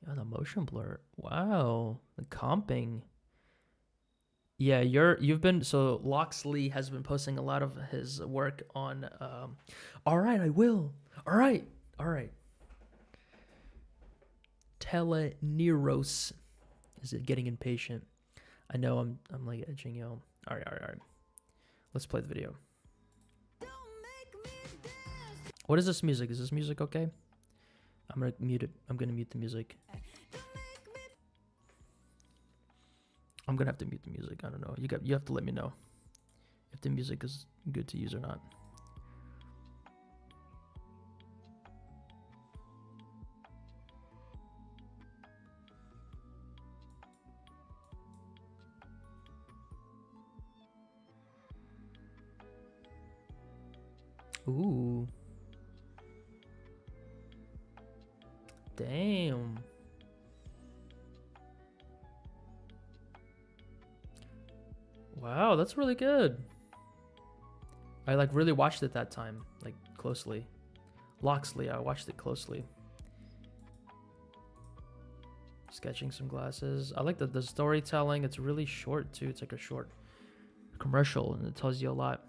Yeah, the motion blur. Wow, the comping. Yeah, you've been so Loxley has been posting a lot of his work on. All right, I will. All right. Teleneros. Is it getting impatient? I know I'm like edging y'all. All right. Let's play the video. What is this music? Is this music okay? I'm gonna mute it. I'm gonna mute the music. I'm gonna have to mute the music. I don't know. You have to let me know if the music is good to use or not. Ooh. Damn. Wow, that's really good. I like really watched it that time, like closely. Loxley, I watched it closely. Sketching some glasses. I like the storytelling. It's really short too. It's like a short commercial and it tells you a lot.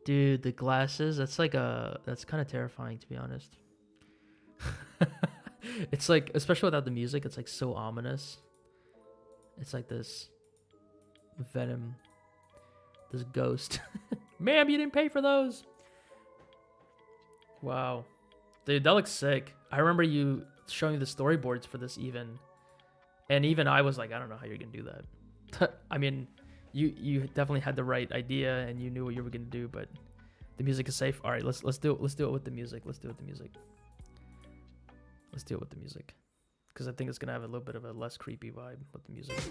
Dude, the glasses, that's kind of terrifying to be honest. It's like, especially without the music, it's like so ominous. It's like this venom, this ghost. Ma'am, you didn't pay for those. Wow. Dude, that looks sick. I remember you showing the storyboards for this even. And even I was like, I don't know how you're going to do that. I mean, You definitely had the right idea and you knew what you were gonna do, but the music is safe. All right, let's do it. Let's do it with the music. Let's do it with the music. Let's do it with the music, because I think it's gonna have a little bit of a less creepy vibe with the music.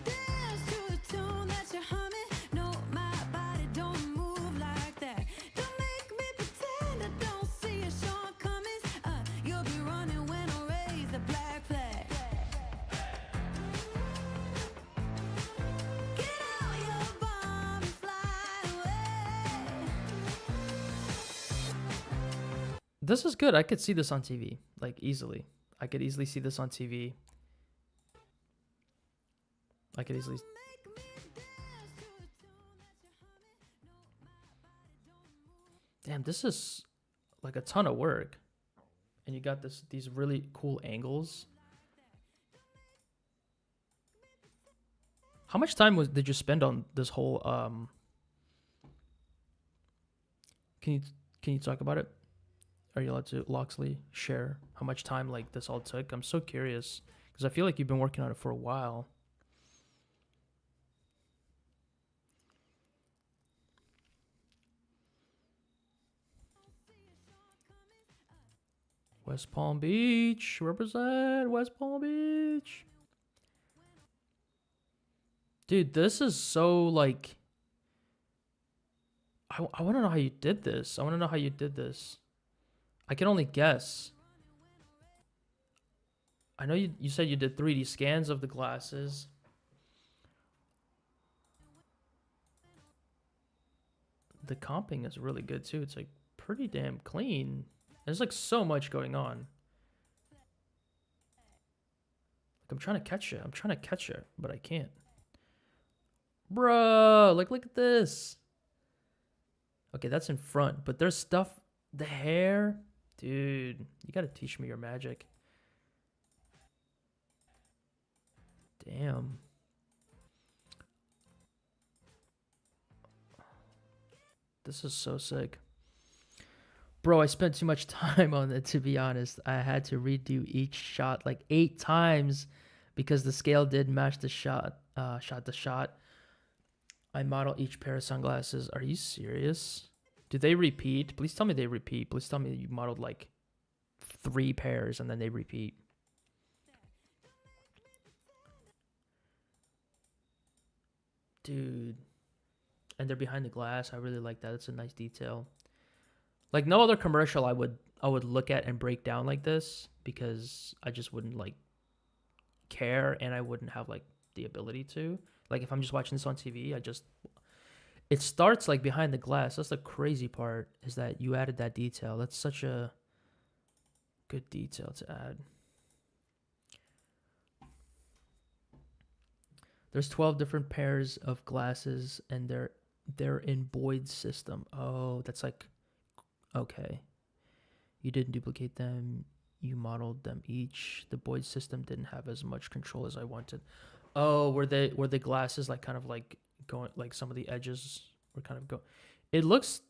This is good. I could see this on TV, like easily. I could easily see this on TV. I could easily. Damn, this is like a ton of work, and you got these really cool angles. How much time did you spend on this whole? Can you can you talk about it? Are you allowed to, Loxley, share how much time like this all took? I'm so curious because I feel like you've been working on it for a while. West Palm Beach, represent West Palm Beach. Dude, this is so like. I want to know how you did this. I want to know how you did this. I can only guess. I know you said you did 3D scans of the glasses. The comping is really good too. It's like pretty damn clean. There's like so much going on. Like I'm trying to catch it. I'm trying to catch it, but I can't. Bro, like look at this. Okay, that's in front, but there's stuff. The hair, dude. You gotta teach me your magic. Damn. This is so sick. Bro, I spent too much time on it, to be honest. I had to redo each shot like 8 times because the scale did match the shot to shot. I model each pair of sunglasses. Are you serious? Do they repeat? Please tell me they repeat. Please tell me you modeled like 3 pairs and then they repeat. Dude. And they're behind the glass. I really like that. It's a nice detail. Like no other commercial I would look at and break down like this because I just wouldn't like care and I wouldn't have like the ability to. Like if I'm just watching this on TV, it starts like behind the glass. That's the crazy part, is that you added that detail. That's such a good detail to add. There's 12 different pairs of glasses and they're in Boyd's system. Oh, that's like okay. You didn't duplicate them. You modeled them each. The Boyd system didn't have as much control as I wanted. Oh, were the glasses like kind of like going, like some of the edges were kind of go. It looks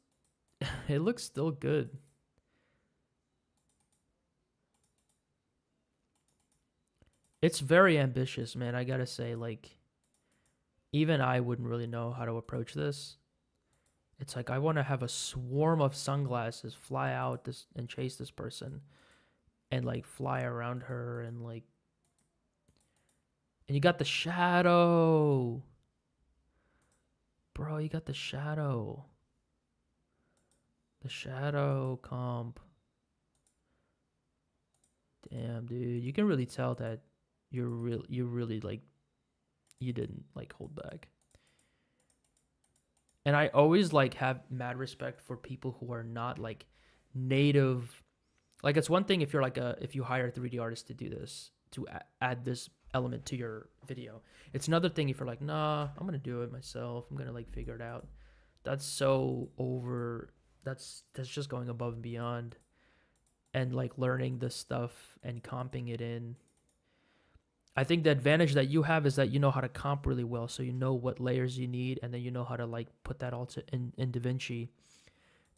still good. It's very ambitious, man. I gotta say, like, even I wouldn't really know how to approach this. It's like I want to have a swarm of sunglasses fly out this and chase this person, and like fly around her and like. And you got the shadow. Bro, you got the shadow. The shadow comp. Damn, dude. You can really tell that you really like, you didn't like hold back. And I always like have mad respect for people who are not like native. Like it's one thing if you're like if you hire a 3D artist to do this, to add this element to your video. It's another thing if you're like, nah, I'm gonna do it myself. I'm gonna like figure it out. That's so over. That's just going above and beyond, and like learning this stuff and comping it in. I think the advantage that you have is that you know how to comp really well, so you know what layers you need, and then you know how to like put that all in DaVinci.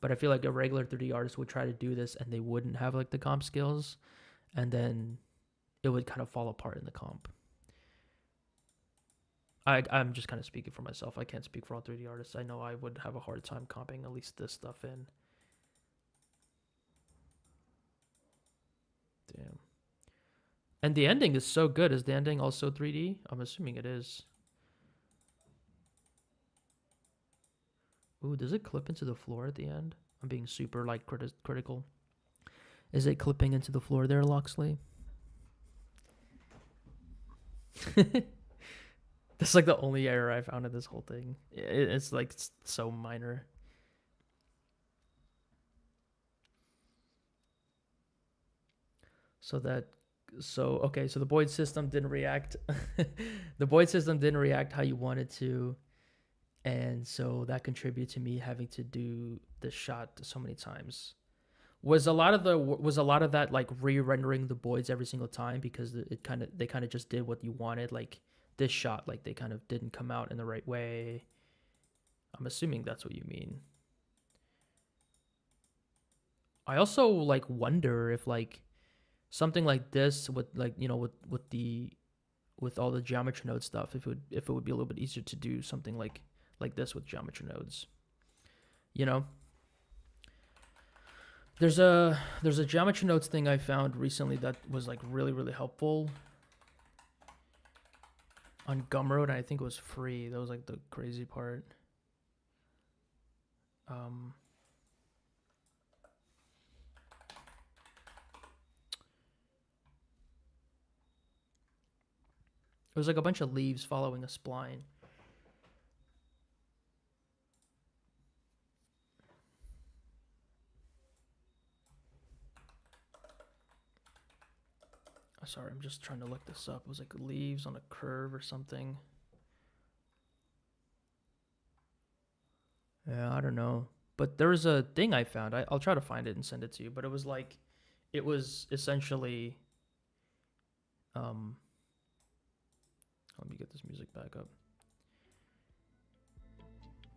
But I feel like a regular 3D artist would try to do this, and they wouldn't have like the comp skills, and then it would kind of fall apart in the comp. I'm just kind of speaking for myself. I can't speak for all 3D artists. I know I would have a hard time comping at least this stuff in. Damn. And the ending is so good. Is the ending also 3D? I'm assuming it is. Ooh, does it clip into the floor at the end? I'm being super like critical. Is it clipping into the floor there, Loxley? That's like the only error I found in this whole thing. It's like so minor. So that so okay, so the Boyd system didn't react. The Boyd system didn't react how you wanted to, and so that contributed to me having to do this shot so many times. Was a lot of that like re-rendering the Boyds every single time because they kind of just did what you wanted, like this shot, like they kind of didn't come out in the right way. I'm assuming that's what you mean. I also like wonder if like something like this with like with all the geometry node stuff, if it would be a little bit easier to do something like this with geometry nodes. You know, there's a geometry nodes thing I found recently that was like really helpful on Gumroad, and I think it was free. That was like the crazy part. Um, it was like a bunch of leaves following a spline. Sorry, I'm just trying to look this up. It was like leaves on a curve or something. Yeah, I don't know. But there was a thing I found. I'll try to find it and send it to you. But it was like, it was essentially, um, let me get this music back up.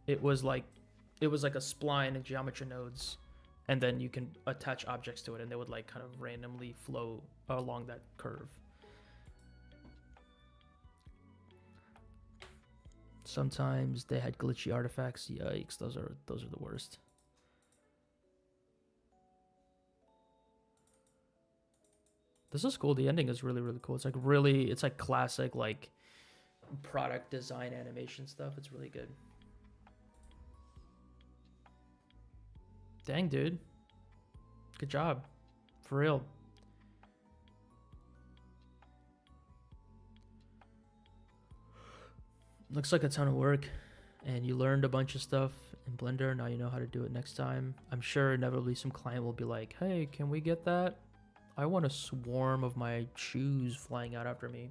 It was like, it was like a spline in geometry nodes, and then you can attach objects to it, and they would like kind of randomly flow along that curve. Sometimes they had glitchy artifacts. Yikes, those are the worst. This is cool. The ending is really cool. It's like classic like product design animation stuff. It's really good. Dang, dude. Good job. For real. Looks like a ton of work. And you learned a bunch of stuff in Blender. Now you know how to do it next time. I'm sure inevitably some client will be like, hey, can we get that? I want a swarm of my shoes flying out after me.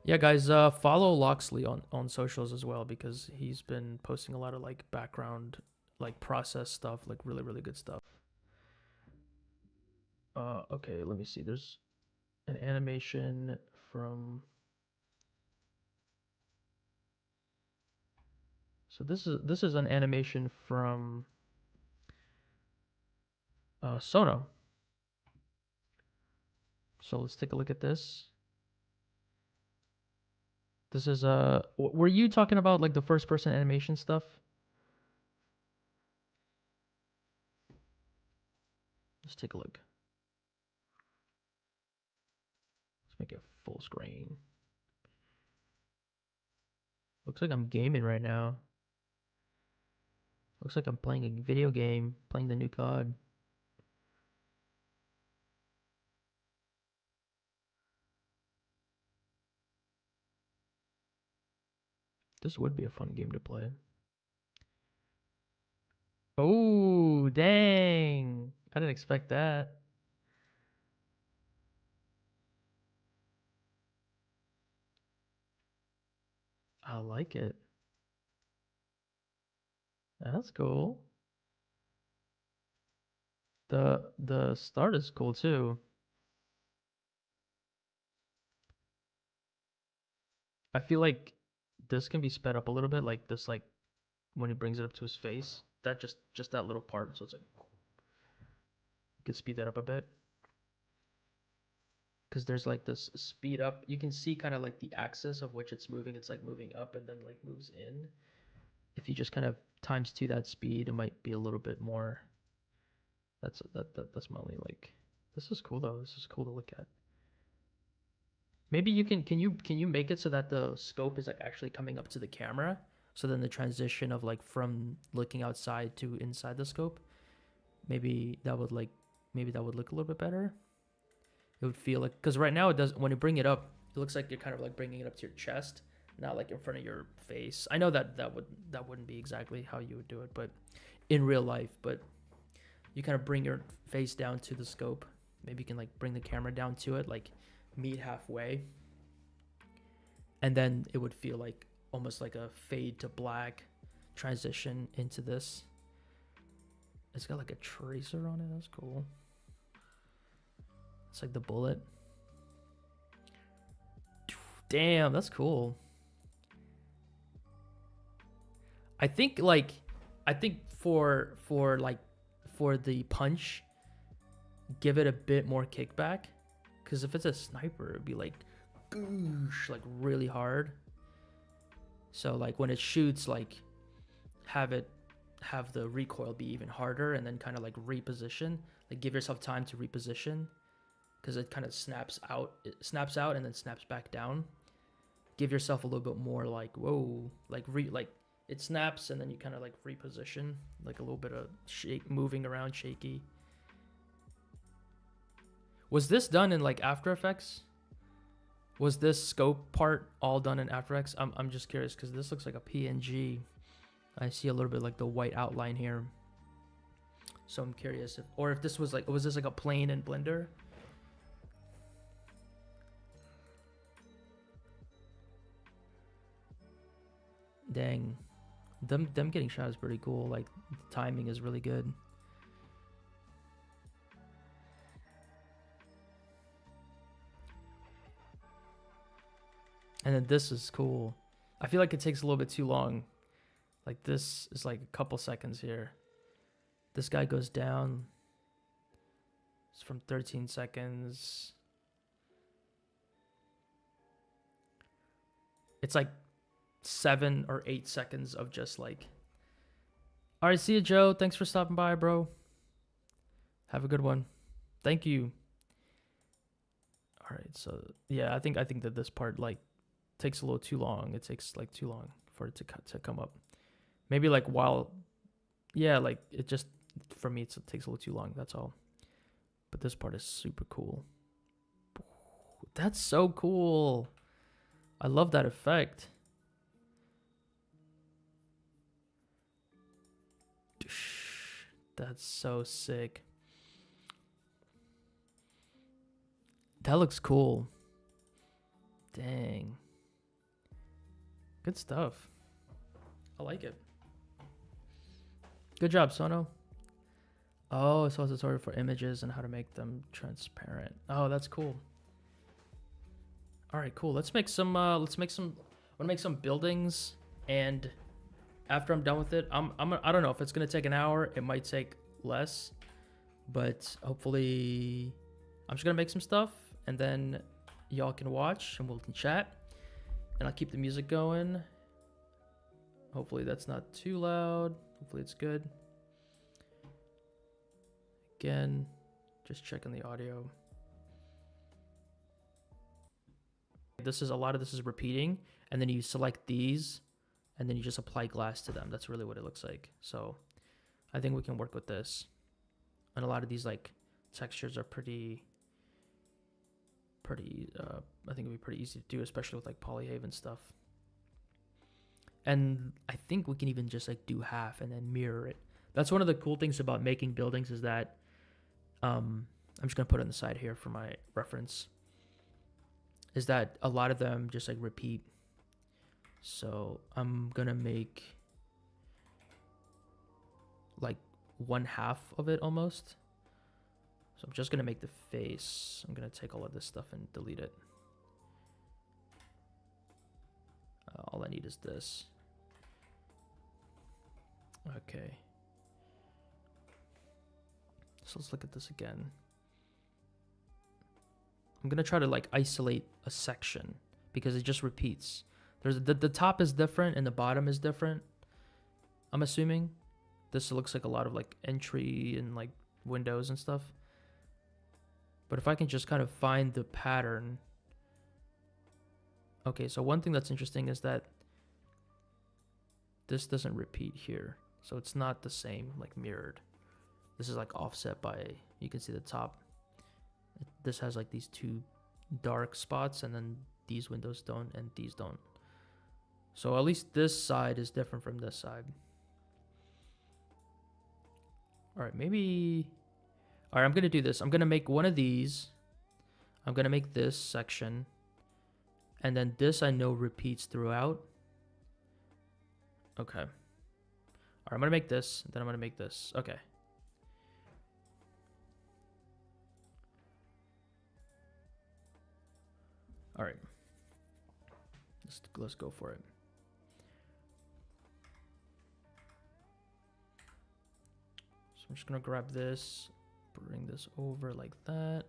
Yeah, guys, follow Loxley on socials as well because he's been posting a lot of like background, like process stuff, like really good stuff. Okay, let me see. There's an animation from. So this is an animation from Sono. So let's take a look at this. This is were you talking about like the first person animation stuff? Let's take a look. Let's make it full screen. Looks like I'm gaming right now. Looks like I'm playing a video game, playing the new COD. This would be a fun game to play. Oh, dang. I didn't expect that. I like it. That's cool. The start is cool too. I feel like this can be sped up a little bit, like this, like when he brings it up to his face. That just that little part. So it's like you could speed that up a bit. because there's like this speed up. You can see kind of like the axis of which it's moving. It's like moving up and then like moves in. If you just kind of times two that speed, it might be a little bit more. That's my only like. This is cool though. This is cool to look at. Maybe you can you make it so that the scope is like actually coming up to the camera? So then the transition of like from looking outside to inside the scope, maybe that would like maybe that would look a little bit better. It would feel like because right now it does when you bring it up, it looks like you're kind of like bringing it up to your chest, not like in front of your face. I know that that wouldn't be exactly how you would do it, but in real life, but you kind of bring your face down to the scope. Maybe you can like bring the camera down to it, like meet halfway, and then it would feel like almost like a fade to black transition into this. It's got like a tracer on it. That's cool. It's like the bullet. Damn, that's cool. I think for the punch, give it a bit more kickback, because if it's a sniper, it'd be like goosh, like really hard. So like when it shoots, like have the recoil be even harder, and then kind of like reposition, like give yourself time to reposition, because it kind of snaps out and then snaps back down. Give yourself a little bit more like whoa, like it snaps and then you kind of like reposition, like a little bit of shake, moving around, shaky. Was this done in like After Effects? Was this scope part all done in After Effects? I'm just curious because this looks like a PNG. I see a little bit like the white outline here. So I'm curious if this was this like a plane in Blender? Dang. Them getting shot is pretty cool. Like the timing is really good. And then this is cool. I feel like it takes a little bit too long. Like this is like a couple seconds here. This guy goes down. It's from 13 seconds. It's like 7 or 8 seconds of just like, all right, see you, Joe. Thanks for stopping by, bro. Have a good one. Thank you. All right, so yeah, I think that this part like takes a little too long. It takes like too long for it to come up. Maybe like while, yeah, like it just for me it takes a little too long. That's all. But this part is super cool. That's so cool. I love that effect. That's so sick. That looks cool. Dang. Good stuff. I like it. Good job, Sono. Oh, so it's a tutorial for images and how to make them transparent. Oh, that's cool. All right, cool. Let's make some. I want to make some buildings, and after I'm done with it, I don't know if it's gonna take an hour. It might take less, but hopefully, I'm just gonna make some stuff, and then y'all can watch and we'll chat, and I'll keep the music going. Hopefully that's not too loud. Hopefully it's good. Again, just checking the audio. A lot of this is repeating, and then you select these, and then you just apply glass to them. That's really what it looks like. So I think we can work with this. And a lot of these like textures are pretty I think it'd be pretty easy to do, especially with like polyhaven stuff. And I think we can even just like do half and then mirror it. That's one of the cool things about making buildings is that I'm just gonna put it on the side here for my reference, is that a lot of them just like repeat. So I'm gonna make like 1/2 of it almost. So I'm just gonna make the face. I'm gonna take all of this stuff and delete it. All I need is this. Okay. So let's look at this again. I'm gonna try to like isolate a section because it just repeats. There's the top is different and the bottom is different. I'm assuming this looks like a lot of like entry and like windows and stuff. But if I can just kind of find the pattern. Okay, so one thing that's interesting is that this doesn't repeat here. So it's not the same, like mirrored. This is like offset by, you can see the top. This has like these two dark spots and then these windows don't and these don't. So at least this side is different from this side. All right, maybe. All right, I'm going to do this. I'm going to make one of these. I'm going to make this section. And then this I know repeats throughout. Okay. All right, I'm going to make this. Then I'm going to make this. Okay. All right. Let's go for it. So I'm just going to grab this, bring this over like that.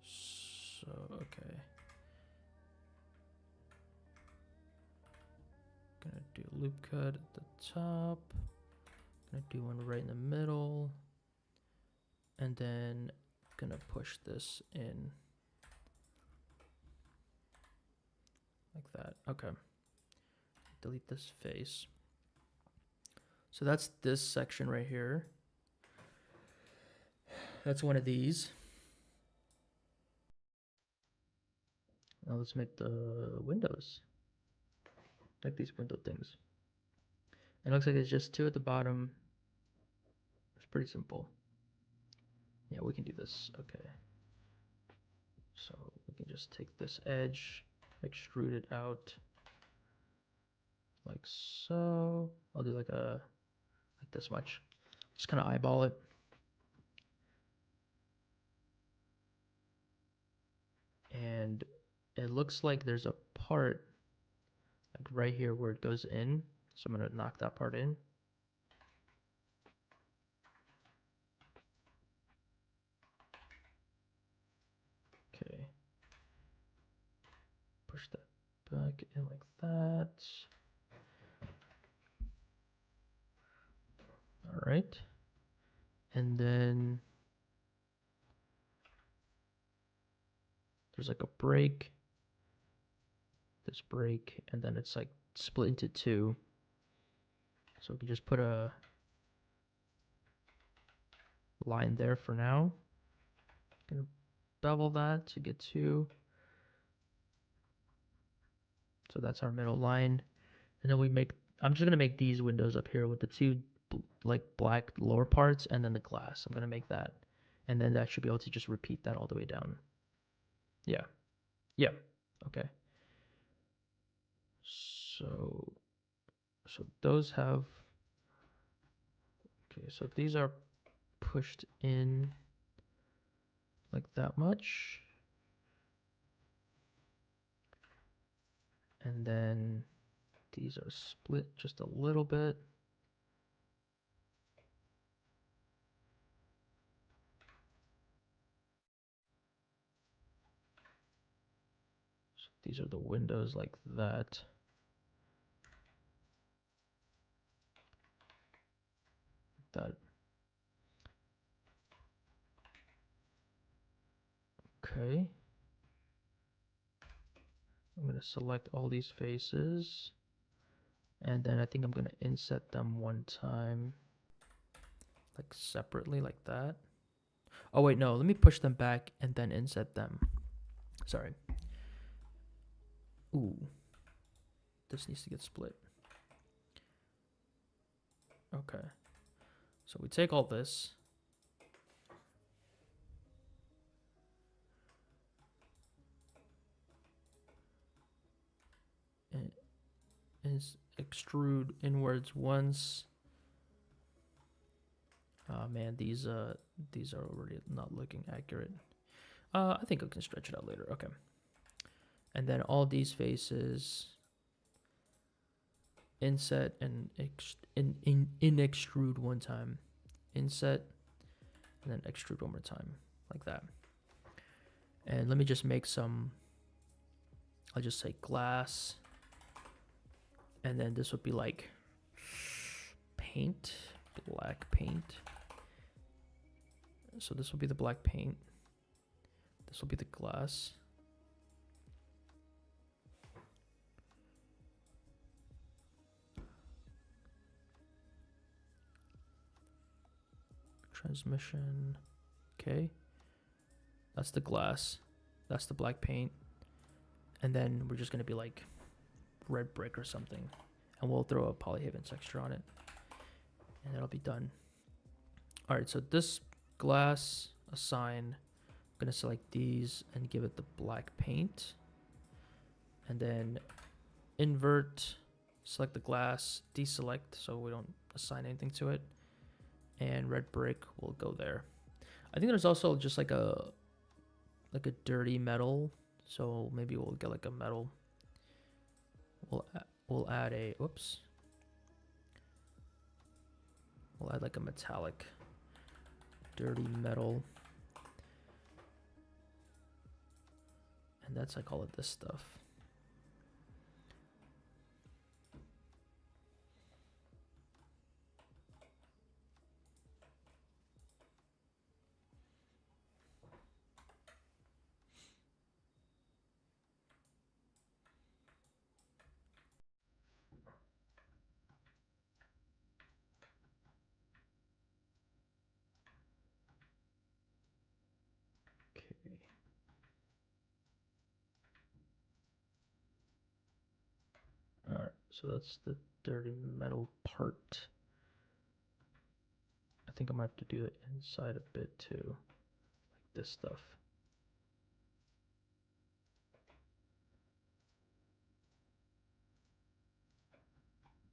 So, okay. Gonna do a loop cut at the top. Gonna do one right in the middle. And then gonna push this in. Like that. Okay. Delete this face. So that's this section right here. That's one of these. Now let's make the windows. Like these window things. It looks like it's just two at the bottom. It's pretty simple. Yeah, we can do this. Okay. So we can just take this edge, extrude it out like so. I'll do like this much. Just kind of eyeball it. And it looks like there's a part like right here where it goes in. So I'm gonna knock that part in. Okay. Push that back in like that. All right. And then there's like a break, this break, and then it's like split into two. So we can just put a line there for now. Gonna bevel that to get to. So that's our middle line. And then we make, I'm just gonna make these windows up here with the two like black lower parts and then the glass. I'm gonna make that. And then that should be able to just repeat that all the way down. Yeah. Yeah. Okay. So those have, okay, so these are pushed in like that much. And then these are split just a little bit. So these are the windows like that. That. Okay. I'm going to select all these faces. And then I think I'm going to inset them one time. Like separately like that. Oh wait, no. Let me push them back and then inset them. Sorry. Ooh. This needs to get split. Okay. So we take all this. And is extrude inwards once. Oh man, these are already not looking accurate. I think I can stretch it out later. Okay. And then all these faces inset and in extrude one time. Inset and then extrude one more time, like that. And let me just make some, I'll just say glass. And then this would be like paint, black paint. So this will be the black paint. This will be the glass. Transmission. Okay. That's the glass. That's the black paint. And then we're just going to be like red brick or something. And we'll throw a polyhaven texture on it. And that'll be done. All right, so this glass, assign, I'm going to select these and give it the black paint. And then invert, select the glass, deselect so we don't assign anything to it. And red brick will go there. I think there's also just like a dirty metal, so maybe we'll get like a metal. We'll add a whoops. We'll add like a metallic dirty metal, and that's like all of this stuff. Alright, so that's the dirty metal part. I think I might have to do the inside a bit too, like this stuff.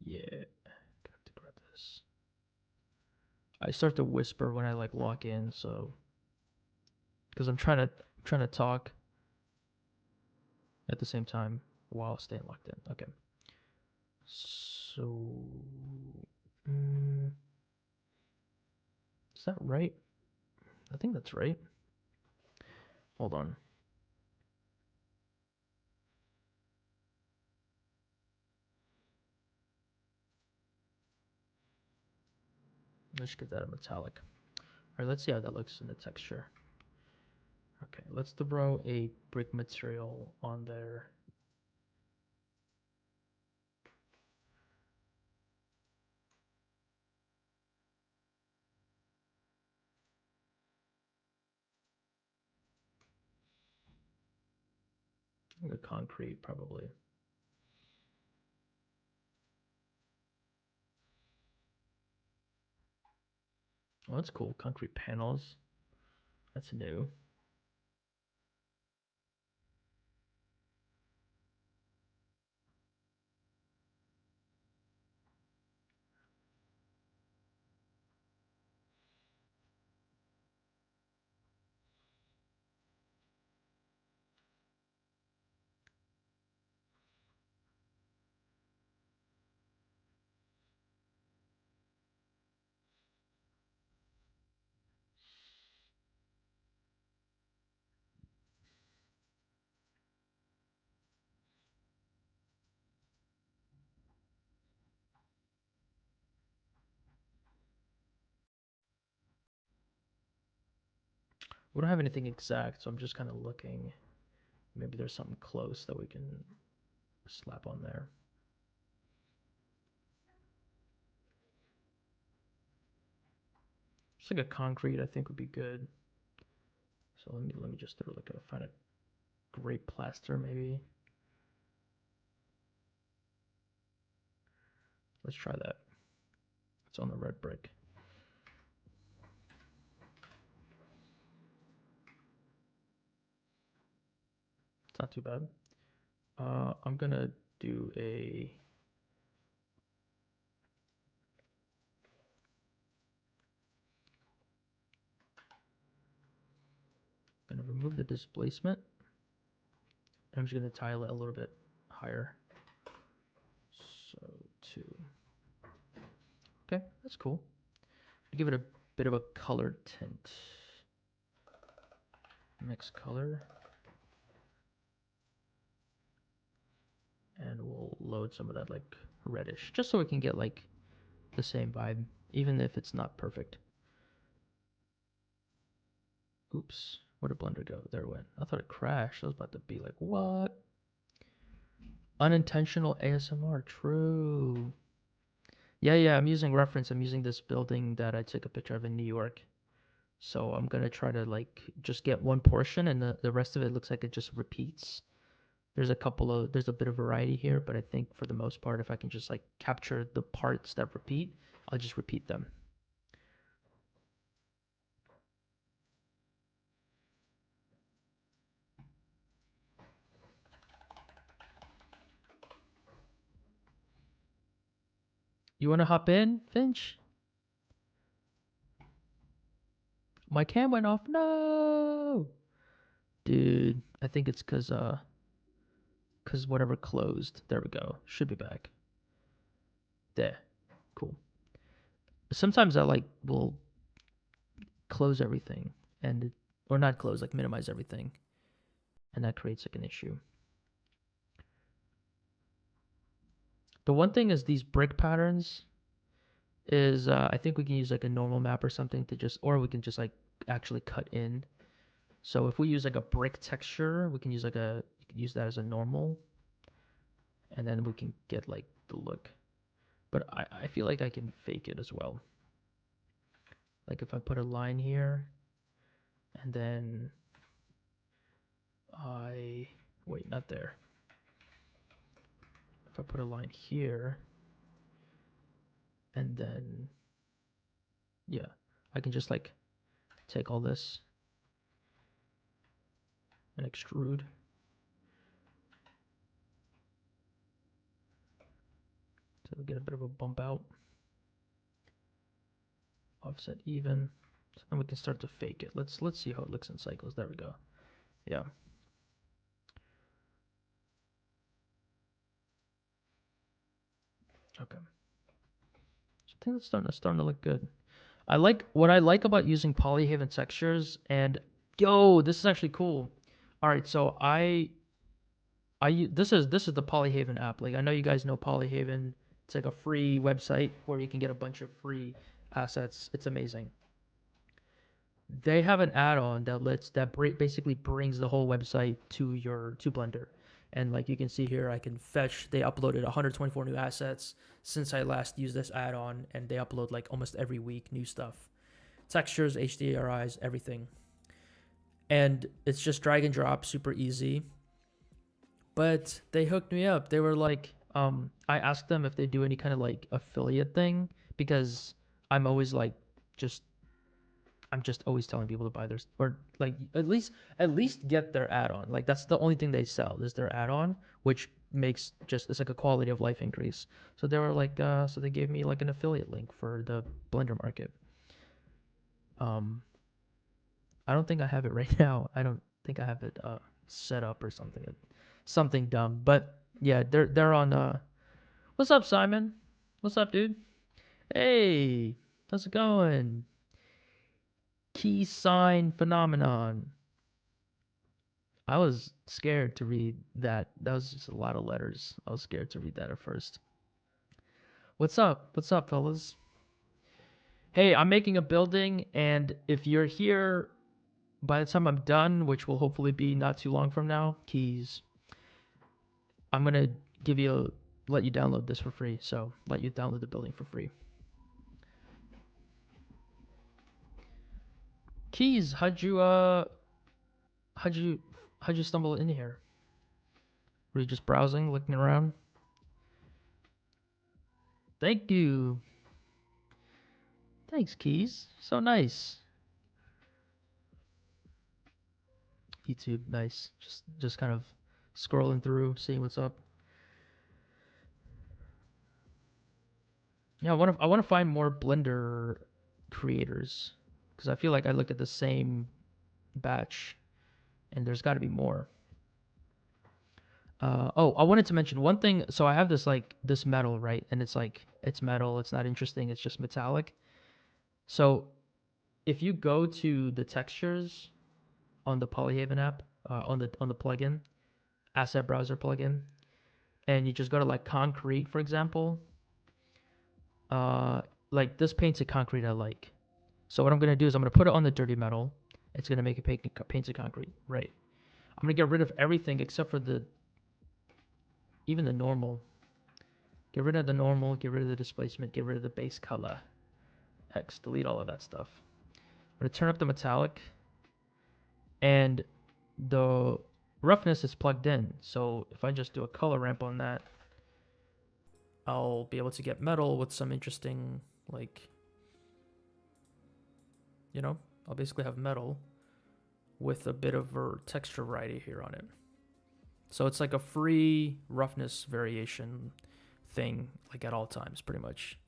Yeah, got to grab this. I start to whisper when I like walk in, so because I'm trying to talk at the same time while staying locked in. Okay. So, is that right? I think that's right. Hold on. Let's get that a metallic. All right, let's see how that looks in the texture. Okay, let's throw a brick material on there. The concrete, probably. Oh, that's cool. Concrete panels. That's new. We don't have anything exact, so I'm just kind of looking. Maybe there's something close that we can slap on there. Just like a concrete, I think would be good. So let me just throw like find a great plaster maybe. Let's try that. It's on the red brick. It's not too bad. I'm gonna do a. Gonna remove the displacement. I'm just gonna tile it a little bit higher. So 2. That's cool. Give it a bit of a color tint. Mix color. And we'll load some of that like reddish, just so we can get like the same vibe, even if it's not perfect. Oops, where did Blender go? There it went. I thought it crashed. I was about to be like, what? Unintentional ASMR, true. Yeah, I'm using reference. I'm using this building that I took a picture of in New York. So I'm gonna try to like just get one portion and the rest of it looks like it just repeats. There's a bit of variety here, but I think for the most part, if I can just like capture the parts that repeat, I'll just repeat them. You wanna hop in, Finch? My cam went off. No, dude. I think it's cause whatever closed. There we go. Should be back. There. Cool. Sometimes I like will close everything or not close, like minimize everything, and that creates like an issue. The one thing is these brick patterns is I think we can use like a normal map or something to just, or we can just like actually cut in. So if we use like a brick texture, we can use use that as a normal, and then we can get like the look. But I feel like I can fake it as well. Like if I put a line here, and then I wait, not there. If I put a line here, and then yeah, I can just like take all this and extrude. So we get a bit of a bump out. Offset even. So then we can start to fake it. Let's see how it looks in cycles. There we go. Yeah. Okay. So I think that's starting to look good. What I like about using Polyhaven textures, and yo, this is actually cool. All right, so this is the Polyhaven app. Like I know you guys know Polyhaven. It's like a free website where you can get a bunch of free assets. It's amazing. They have an add-on that basically brings the whole website to Blender, and like you can see here, I can fetch. They uploaded 124 new assets since I last used this add-on, and they upload like almost every week new stuff, textures, HDRIs, everything, and it's just drag and drop, super easy. But they hooked me up. They were like, I asked them if they do any kind of like affiliate thing because I'm always like just I'm just always telling people to buy their or like at least get their add-on. Like that's the only thing they sell is their add-on, which makes just it's like a quality of life increase. So they were like, so they gave me like an affiliate link for the Blender Market. Um, I don't think I have it right now. I don't think I have it set up or something dumb. But yeah, they're on. What's up, Simon? What's up, dude? Hey, how's it going? Key sign phenomenon. I was scared to read that. That was just a lot of letters. I was scared to read that at first. What's up? What's up, fellas? Hey, I'm making a building, and if you're here by the time I'm done, which will hopefully be not too long from now, keys, I'm gonna let you download this for free. So let you download the building for free. Keys, how'd you how'd you stumble in here? Were you just browsing, looking around? Thank you. Thanks, Keys. So nice. YouTube, nice. Just kind of scrolling through, seeing what's up. Yeah, I want to find more Blender creators because I feel like I looked at the same batch and there's got to be more. Oh, I wanted to mention one thing. So I have this like this metal, right? And it's like it's metal. It's not interesting. It's just metallic. So if you go to the textures on the Polyhaven app, on the plugin, asset browser plugin, and you just go to like concrete, for example, uh, like this paints a concrete I like. So what I'm gonna do is I'm gonna put it on the dirty metal. It's gonna make it painted concrete, right? I'm gonna get rid of everything except for the even the normal. Get rid of the normal. Get rid of the displacement. Get rid of the base color. X. Delete all of that stuff. I'm gonna turn up the metallic, and the roughness is plugged in. So if I just do a color ramp on that, I'll be able to get metal with some interesting, like, you know, I'll basically have metal with a bit of a texture variety here on it. So it's like a free roughness variation thing, like at all times, pretty much.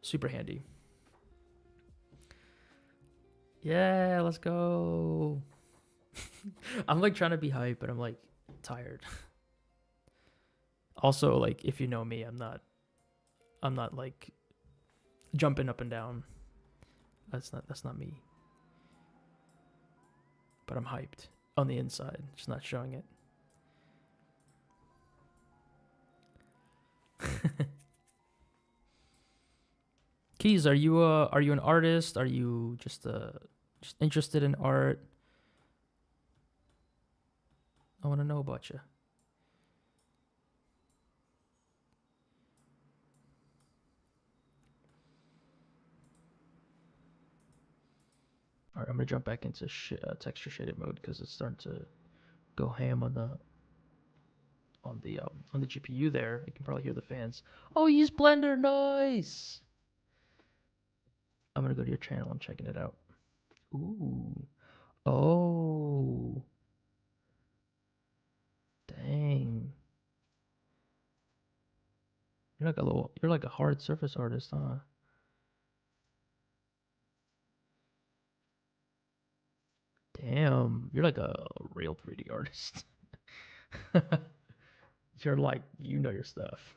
Super handy. Yeah, let's go. I'm like trying to be hype, but I'm like tired. Also, like if you know me, I'm not like jumping up and down. That's not me. But I'm hyped on the inside, just not showing it. Keys, are you an artist? Are you just interested in art? I want to know about you. All right, I'm gonna jump back into texture shaded mode because it's starting to go ham on the GPU there. You can probably hear the fans. Oh, you use Blender, nice. I'm gonna go to your channel. I'm checking it out. Ooh, oh, dang. You're like a hard surface artist, huh? Damn, you're like a real 3D artist. You're like, you know your stuff.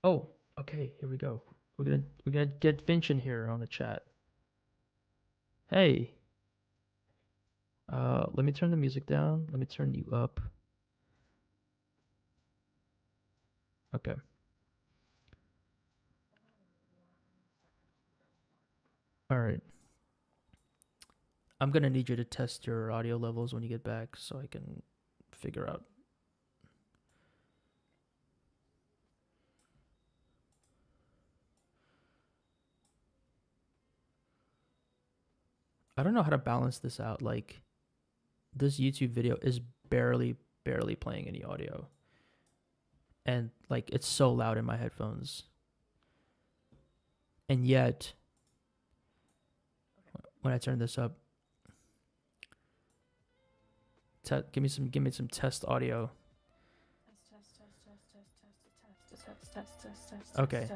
Oh, okay, here we go. We're gonna get Finch in here on the chat. Hey, let me turn the music down. Let me turn you up. Okay. All right. I'm gonna need you to test your audio levels when you get back, so I can figure out. I don't know how to balance this out. Like, this YouTube video is barely playing any audio, and like it's so loud in my headphones. And yet, when I turn this up, give me some test audio. Okay.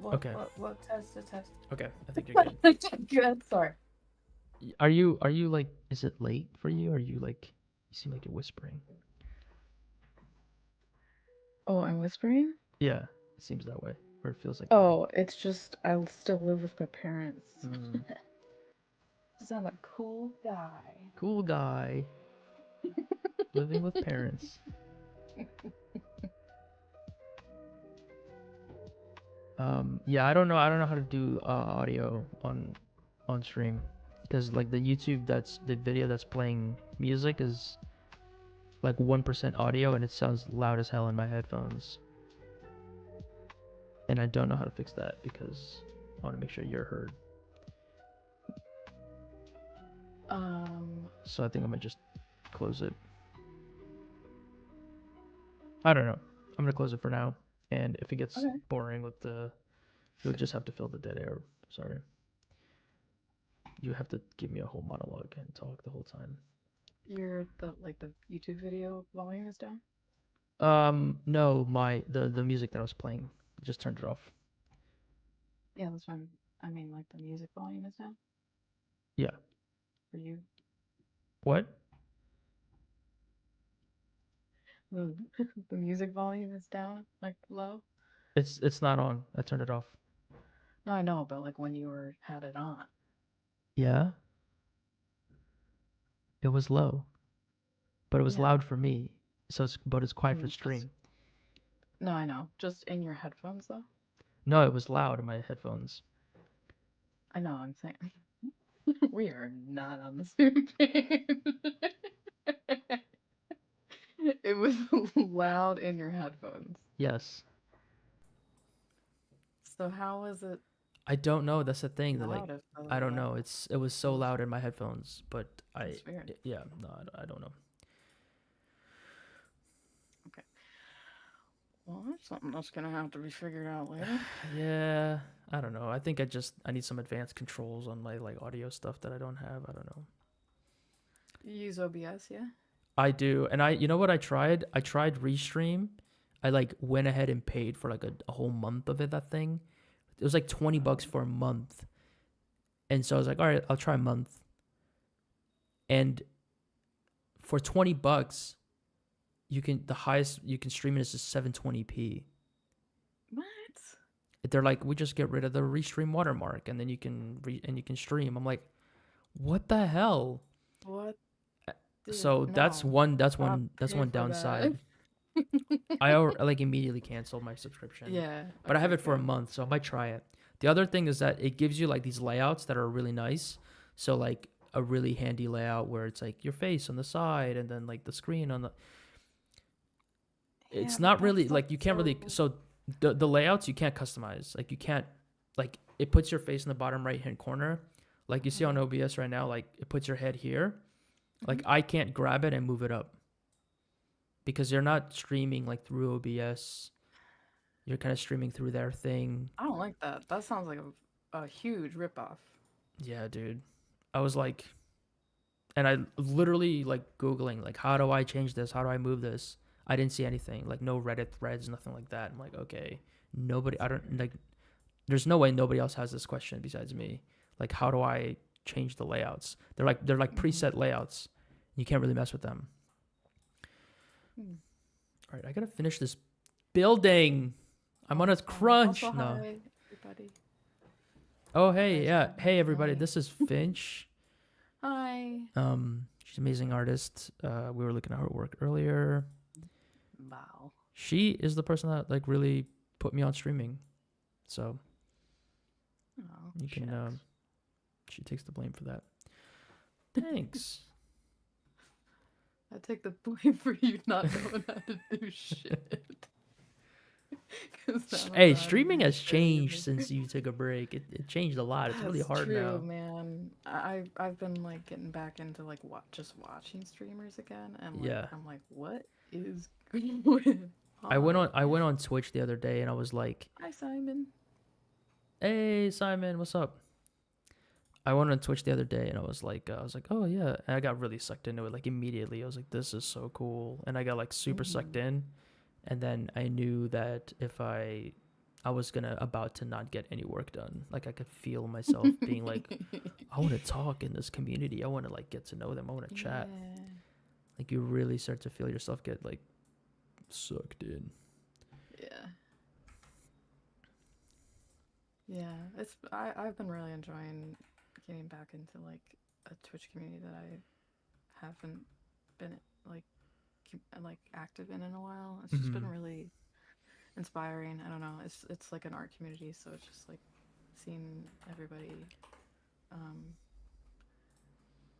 Okay. Okay. I think you're good. Good. Sorry. Are you like? Is it late for you? Are you like? You seem like you're whispering. Oh, I'm whispering? Yeah, it seems that way, or it feels like. Oh, it's just I still live with my parents. Mm, So I'm a cool guy. cool guy living with parents. Yeah, I don't know how to do audio on stream because like the video that's playing music is like 1% audio and it sounds loud as hell in my headphones. And I don't know how to fix that because I want to make sure you're heard. So I think I'm gonna just close it. I don't know. I'm gonna close it for now. And if it gets Okay. boring with you'll just have to fill the dead air. Sorry. You have to give me a whole monologue and talk the whole time. The YouTube video volume is down? No, the music that I was playing, just turned it off. Yeah, that's fine. I mean, like the music volume is down Yeah. for you. What? The, the music volume is down, like low. It's not on. I turned it off. No, I know, but like when you were had it on. Yeah, it was low, but it was Yeah. loud for me. But it's quiet for Just stream. no, I know. Just in your headphones though. No, it was loud in my headphones. I know. I'm saying we are not on the same page. It was loud in your headphones. Yes. So how is it I don't know. That's the thing. That like, loud if I don't know. It was so those? loud in my headphones, but That's weird. yeah, no, I don't know. Okay. Well, that's something that's gonna have to be figured out later. Yeah, I don't know. I think I need some advanced controls on my like audio stuff that I don't have. I don't know. You use OBS, yeah? I do, and you know what I tried? I tried Restream. I like went ahead and paid for like a whole month of it. That thing, it was like $20 for a month, and so I was like, all right, I'll try a month. And for $20, the highest you can stream it is 720p. What? They're like, we just get rid of the Restream watermark, and then you can stream. I'm like, what the hell? What? Dude, So that's no. one Stop that's paying one for that. downside. Like immediately canceled my subscription. Yeah. But I have Okay, it for a good. month, so I might try it. The other thing is that it gives you like these layouts that are really nice. So like a really handy layout where it's like your face on the side and then like the screen on the. Yeah, It's but not really that's like like you can't really. so. So the layouts you can't customize. Like you can't like it puts your face in the bottom right hand corner. Like you see on OBS right now, like it puts your head here. Like I can't grab it and move it up because you're not streaming like through OBS. You're kind of streaming through their thing. I don't like that. That sounds like a huge ripoff. Yeah, dude. I was like, and I literally like Googling, like, how do I change this? How do I move this? I didn't see anything, like no Reddit threads, nothing like that. I'm like, okay, I don't like, there's no way nobody else has this question besides me. Like, how do I change the layouts? They're like preset layouts. You can't really mess with them. Hmm. All right, I gotta finish this building. I'm on a crunch. Also, No. hi, everybody. Oh, You hey, guys yeah. are Hey, everybody. hi. This is Finch. Hi. She's an amazing artist. We were looking at her work earlier. Wow. She is the person that like really put me on streaming. So Oh, you can. shucks. She takes the blame for that. Thanks. I take the blame for you not knowing how to do shit. 'Cause I don't Hey, know how to streaming do has any of changed it. since you took a break. It changed a lot. It's really That's hard true, now. man. I've been like getting back into like just watching streamers again, and like Yeah. I'm like, what is going I went on? on Twitch the other day and I was like, Hi, Simon. "Hey, Simon, what's up?" I went on Twitch the other day and I was like, "Oh yeah," and I got really sucked into it like immediately. I was like, "This is so cool," and I got like super sucked in, and then I knew that if I was about to not get any work done. Like I could feel myself being like, I want to talk in this community. I want to like get to know them. I want to chat. Yeah. Like you really start to feel yourself get like sucked in. Yeah. Yeah. I've been really enjoying getting back into like a Twitch community that I haven't been like active in a while. It's just been really inspiring. I don't know. It's like an art community, so it's just like seeing everybody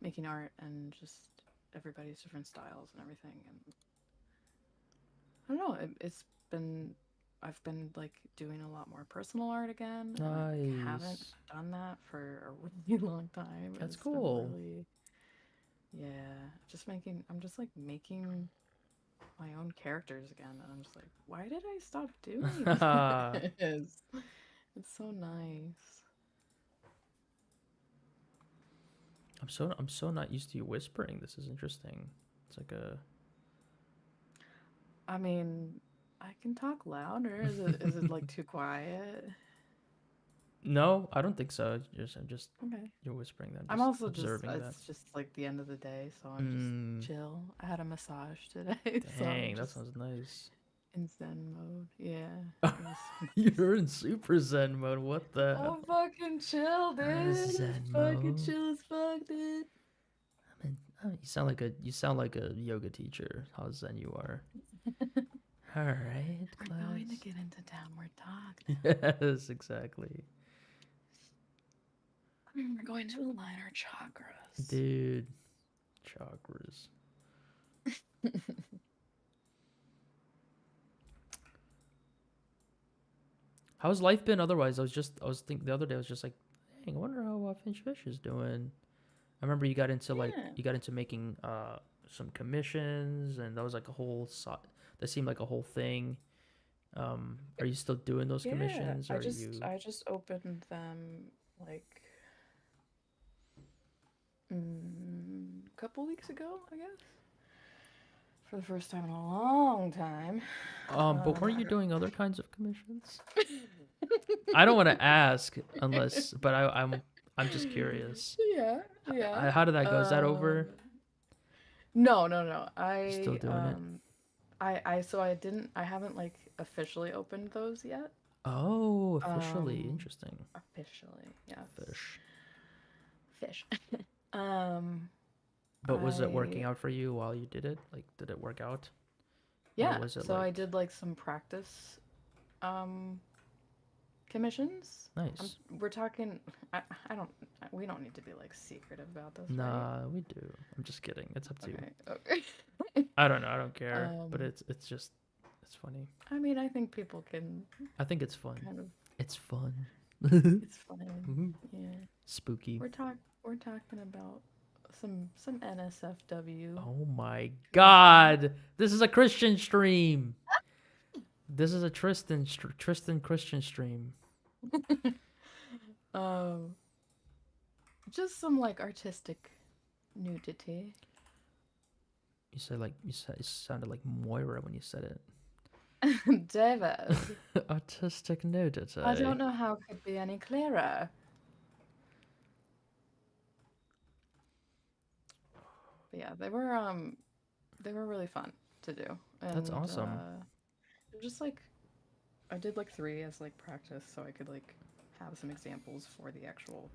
making art and just everybody's different styles and everything. And I don't know. I've been like doing a lot more personal art again. And I haven't Nice. done that for a really long time. That's It's been cool. really, yeah. I'm just like making my own characters again, and I'm just like, why did I stop doing this? It's so nice. I'm so not used to you whispering. This is interesting. It's like a I mean, I can talk louder. Is it like too quiet? No, I don't think so. I'm just Okay. you're whispering that. I'm Just also just observing that. it's just like the end of the day, so I'm Mm, just chill. I had a massage today, so I'm dang, that just sounds nice. in Zen mode. Yeah. It was so nice. You're in super zen mode. What the hell? I'm fucking chill, That is dude. zen Fucking mode. chill as fuck, dude. You sound like a yoga teacher. How zen you are. All right, We're going to class. get into downward dog. Yes, exactly. We're going to align our chakras. Dude, chakras. How's life been otherwise? I was thinking the other day, I was just like, dang, I wonder how Finch Fish is doing. I remember you got into Yeah. making some commissions, and that was like a whole that seemed like a whole thing. Are you still doing those Yeah. commissions, or I are just you? I just opened them like a couple weeks ago, I guess. For the first time in a long time. But weren't you I doing other kinds of commissions? I don't want to ask unless, but I'm just curious. Yeah, yeah. How did that go? Is that over? No, no, no. You still doing it? I haven't like officially opened those yet. Oh, officially. Um, Interesting. Officially, yes. Fish. Fish. Um, But was it working I out for you while you did it? Like, did it work out? Or Yeah, was it so I like, did like some practice um commissions. nice? We're talking I don't we don't need to be like secretive about this, right? Nah, we do. I'm just kidding. It's up to you. Okay. Okay. I don't know. I don't care. But Um, it's just, it's funny. I mean, I think people can I think it's fun. kind of It's fun. it's fun. Mhm. Yeah. Spooky. We're talking about some NSFW. Oh my God. This is a Christian stream. This is a Tristan Christian stream. Um, just some like artistic nudity. It sounded like Moira when you said it. David, Artistic nudity. I don't know how it could be any clearer. But yeah, they were really fun to do. That's And awesome. they're just like I did like 3 as like practice so I could like have some examples for the actual.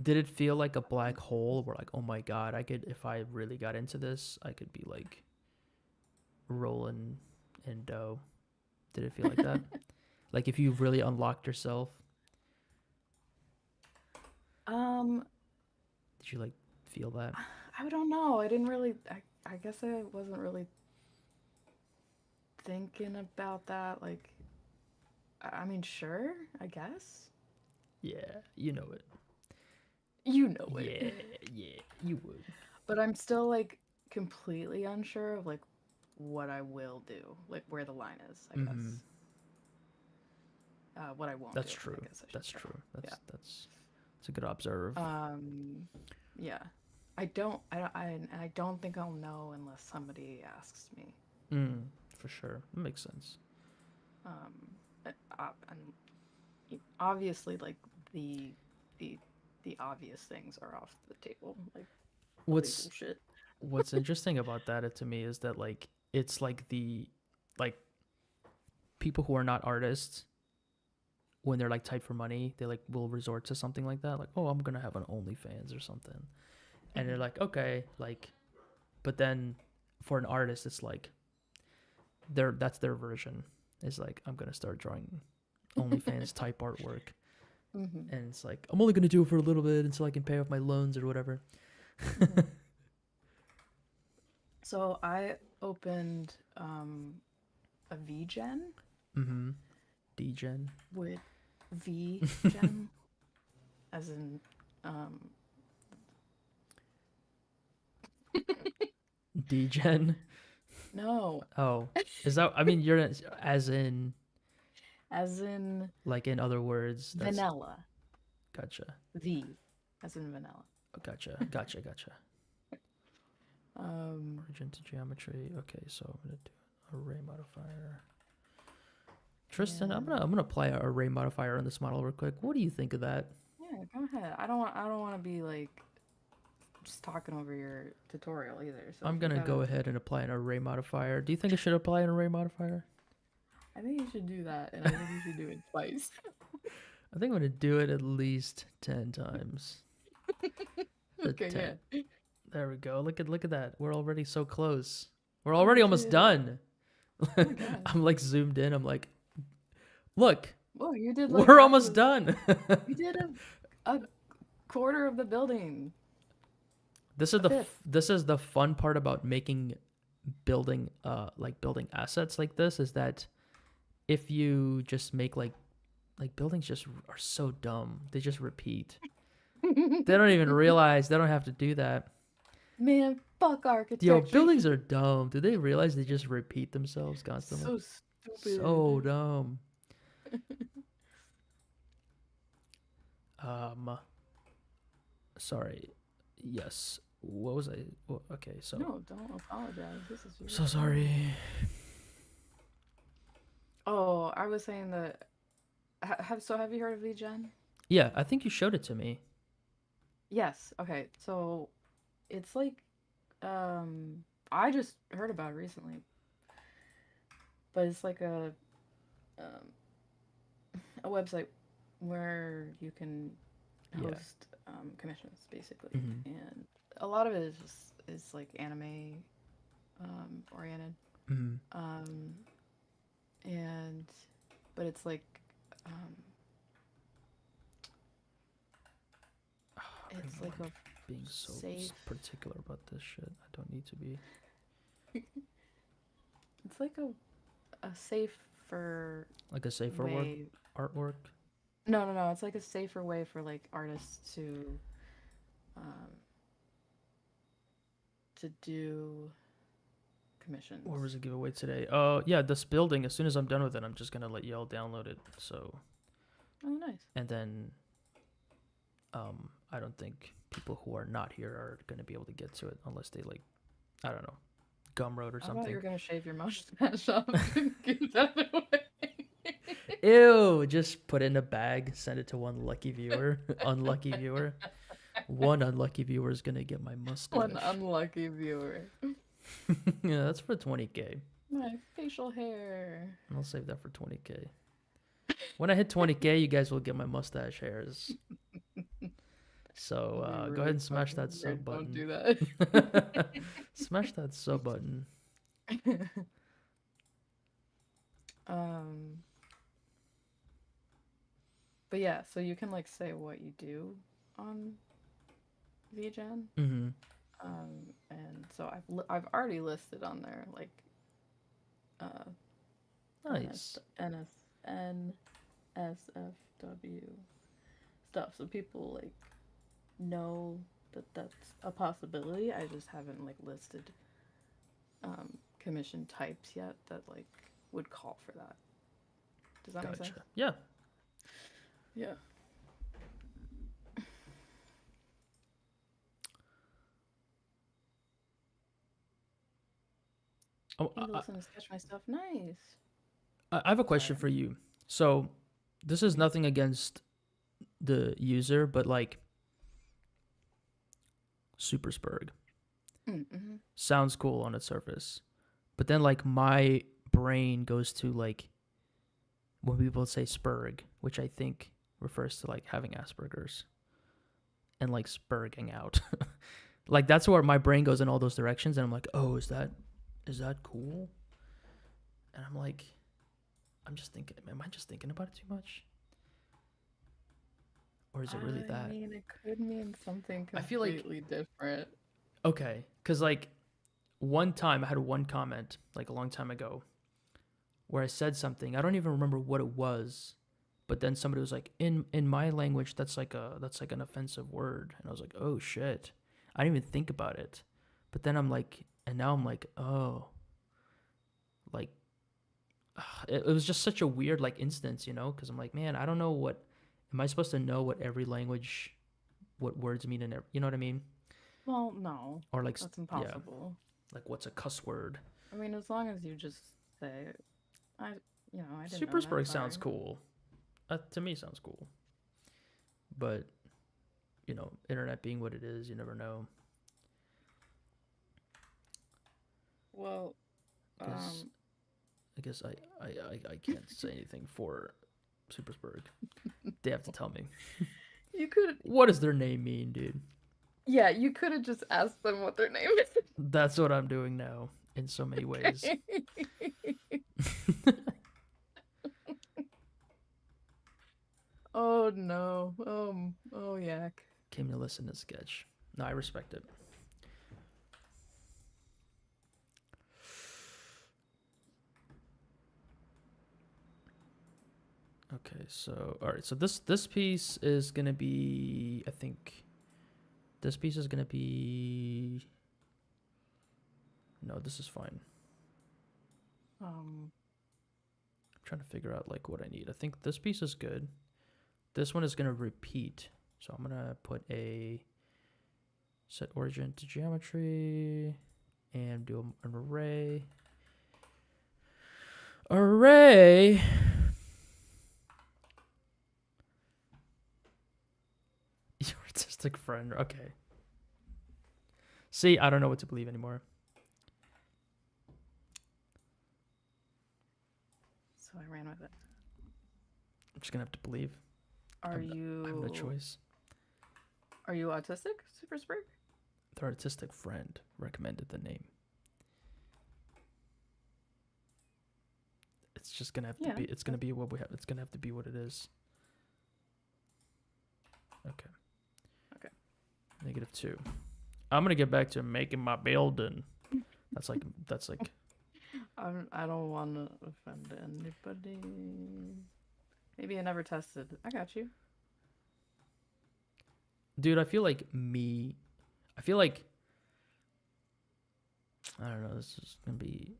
Did it feel like a black hole where like, oh my God, I could, if I really got into this, I could be like rolling in dough? Did it feel like that? Like if you really unlocked yourself, Um, did you like feel that? I don't know. I didn't really I guess I wasn't really thinking about that like I mean, sure, I guess. Yeah, you know it. You know Yeah, it. yeah, you would. But I'm still like completely unsure of like what I will do, like where the line is, I Mm-hmm. guess. What I won't That's do, true. I guess I should That's say. true. Yeah. That's a good observe. Yeah. I don't think I'll know unless somebody asks me. For sure. That makes sense. And obviously, like the the the obvious things are off the table, like What's legal shit. what's interesting about that to me is that like it's like like people who are not artists, when they're like tight for money, they like will resort to something like that, like, oh, I'm gonna have an OnlyFans or something, and they're like, okay, like, but then for an artist, it's like that's their version. Is like, I'm gonna start drawing OnlyFans type artwork, Mm-hmm. and it's like, I'm only gonna do it for a little bit until I can pay off my loans or whatever. So I opened a VGen Mm-hmm. Degen. with VGen as in Degen. no, Oh, is that? I mean, you're as in as in like in other words. That's vanilla. gotcha. V as in vanilla. Gotcha. Um Origin to geometry. Okay, so I'm gonna do array modifier. Tristan, I'm And gonna apply a array modifier on this model real quick. What do you think of that? yeah, go ahead. I don't want to be like just talking over your tutorial either. So I'm if you gonna gotta, go ahead and apply an array modifier. Do you think I should apply an array modifier? I think you should do that, and I think you should do it twice. I think I'm gonna do it at least 10 times. Okay, 10. yeah. There we go. Look at that. We're already so close. We're already almost Shit. done. Oh my god. I'm like zoomed in. I'm like, look, Whoa, you did like we're half almost of- done. You did a quarter of the building. This is A the fifth. this is the fun part about making building building assets like this, is that if you just make like buildings just are so dumb. They just repeat. They don't even realize they don't have to do that. Man, fuck architecture. Yo, buildings are dumb. Do they realize they just repeat themselves constantly? so stupid. So dumb. Sorry. Yes. What was I? Okay, so. No, don't apologize. This is your So sorry. Oh, I was saying that. Have you heard of VGen? Yeah, I think you showed it to me. Yes. Okay. So, it's like, I just heard about it recently, but it's like a website where you can Yeah. host commissions basically, Mhm. and a lot of it is just is like anime oriented, Mhm. and but it's like it's like a Being so safe. particular about this shit. I don't need to be. It's like a safer Like a safer way. artwork. No. It's like a safer way for like artists to do commissions. Or was a giveaway today? Yeah, this building. As soon as I'm done with it, I'm just gonna let y'all download it. So, Oh, nice. and then, I don't think people who are not here are gonna be able to get to it unless they like, I don't know, Gumroad or I thought something. you were gonna shave your mustache off and give that away. Ew! Just put it in a bag, send it to one lucky viewer. Unlucky viewer. One unlucky viewer is gonna get my mustache. One unlucky viewer. Yeah, that's for 20K. My facial hair. I'll save that for 20K. When I hit 20K, you guys will get my mustache hairs. So That'd be go really ahead and smash fucking that sub weird. button. Don't do that. Smash that sub button. But yeah, so you can like say what you do on VGen. Mm-hmm. And so I've already listed on there like Nice. NSFW stuff, so people like know that that's a possibility. I just haven't like listed commission types yet that like would call for that. Does that make sense? Gotcha. Yeah. Yeah. Oh, You need to listen to sketch my stuff. Nice. I have a question Sorry. for you. So, this is nothing against the user, but like, Superspurg Mm-hmm. sounds cool on its surface, but then like my brain goes to like when people say spurg, which I think refers to like having Asperger's and like spurging out. Like that's where my brain goes in all those directions, and I'm like, oh, is that cool? And I'm like, I'm just thinking, am I just thinking about it too much? Or is it really that? I mean, it could mean something I feel like- completely different. Okay, because like one time I had one comment like a long time ago where I said something. I don't even remember what it was, but then somebody was like, in my language, that's like an offensive word, and I was like, oh shit, I didn't even think about it. But then I'm like, and now I'm like, oh, like it was just such a weird like instance, you know? Because I'm like, man, I don't know what. Am I supposed to know what every language, what words mean in you know what I mean? Well, no, Or like that's yeah, impossible. like what's a cuss word? I mean, as long as you just say, I didn't know Super that. Spurg sounds Sorry. cool. To me, sounds cool. But internet being what it is, you never know. Well, I guess um, I guess I can't say anything for Supersburg. They have to tell me. you could, What does their name mean, dude? yeah, you could have just asked them what their name is. That's what I'm doing now in so many ways. Oh no. Oh yak. Came to listen to sketch. No, I respect it. Okay, so all right, so this piece is gonna be, I think, this piece is gonna be. No, this is fine. Um, I'm trying to figure out like what I need. I think this piece is good. This one is gonna repeat, so I'm gonna put a set origin to geometry and do an array. Array. Your artistic friend. Okay. See, I don't know what to believe anymore. so I ran with it. I'm just gonna have to believe. Are I have no choice. Are you autistic, Super Sprig? The artistic friend recommended the name. It's just gonna have to be. It's gonna be what we have. It's gonna have to be what it is. Okay. Okay. -2. I'm gonna get back to making my building. That's like. I don't want to offend anybody. Maybe I never tested. I got you. Dude, I feel like I don't know. This is gonna be.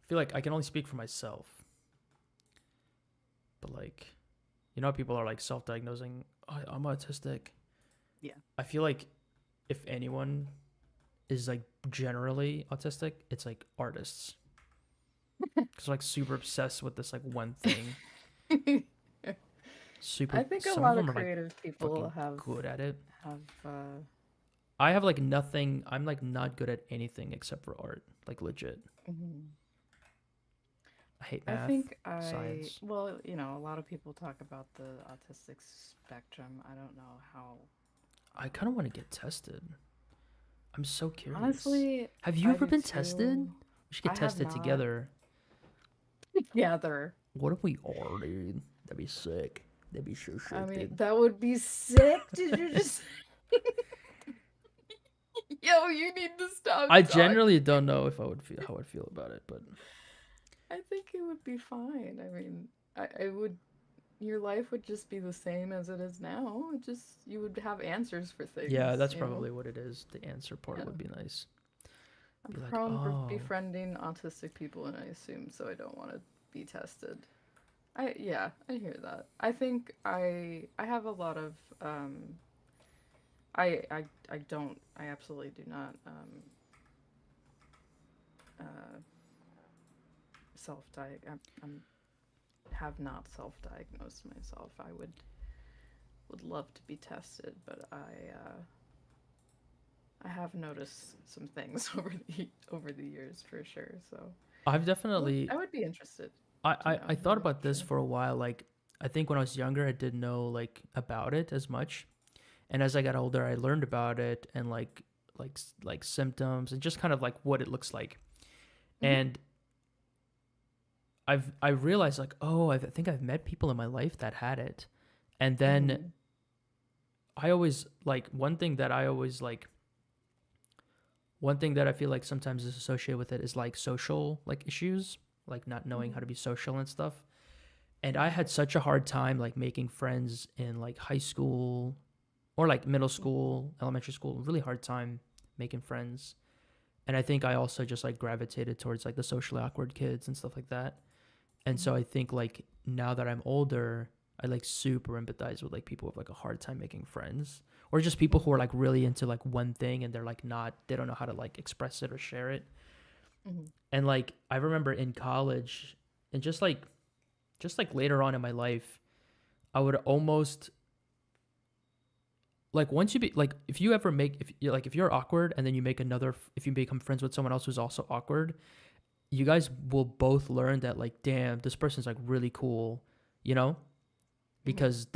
I feel like I can only speak for myself. But like, how people are like self-diagnosing. I'm autistic. Yeah. I feel like if anyone is like generally autistic, it's like artists. Because like super obsessed with this like one thing. Super. I think a some lot of of them are like creative people fucking have good at it. I have like nothing. I'm like not good at anything except for art. Like legit. mhm. I hate math. I think science. well, a lot of people talk about the autistic spectrum. I don't know how. I kind of want to get tested. I'm so curious. Honestly, have you I ever do been too. tested? We should get I have tested not. together. Together. What if we are, dude? That'd be sick. That'd be so sick, I mean, dude. that would be sick. Did you just? Yo, you need to stop. I generally don't know if I would feel how I'd feel about it, but I think it would be fine. I mean, I would. Your life would just be the same as it is now. You would have answers for things. yeah, that's probably what it is. The answer part would be nice. I'm Be like, prone for oh. befriending autistic people, and I assume so. I don't want to be tested. I hear that. I think I have a lot of I absolutely do not I'm have not self-diagnosed myself. I would love to be tested, but I have noticed some things over the years for sure. So I've definitely I would be interested. I thought about this for a while. Like, I think when I was younger, I didn't know like about it as much, and as I got older, I learned about it and like symptoms and just kind of like what it looks like, and I realized like, oh, I think I've met people in my life that had it, and then I always like one thing that I feel like sometimes is associated with it is like social like issues, like not knowing how to be social and stuff. And I had such a hard time like making friends in like high school or like middle school, elementary school, really hard time making friends. And I think I also just like gravitated towards like the socially awkward kids and stuff like that. And so I think like now that I'm older, I like super empathize with like people with like a hard time making friends, or just people who are like really into like one thing and they're like they don't know how to like express it or share it. And like I remember in college and just like just like later on in my life, I would almost like once you be like if you ever make if you're awkward and then you make another if you become friends with someone else who's also awkward, you guys will both learn that like damn this person's like really cool, you know, because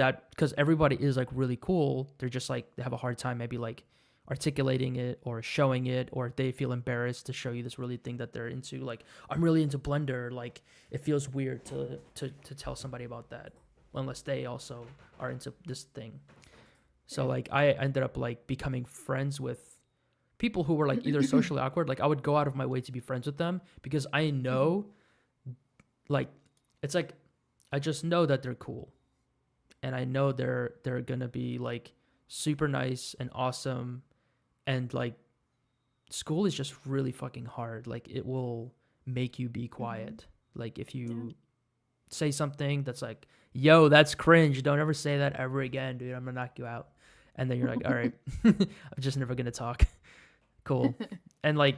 everybody is like really cool. They're just like they have a hard time maybe like articulating it or showing it, or they feel embarrassed to show you this really thing that they're into. Like I'm really into Blender. Like it feels weird to tell somebody about that unless they also are into this thing. So like I ended up like becoming friends with people who were like either socially awkward. Like I would go out of my way to be friends with them because I know like it's like I just know that they're cool. And I know they're gonna be like super nice and awesome, and like school is just really fucking hard. Like it will make you be quiet. Like if you say something that's like, "Yo, that's cringe. Don't ever say that ever again, dude. I'm gonna knock you out." And then you're like, "All right, I'm just never gonna talk." Cool. And like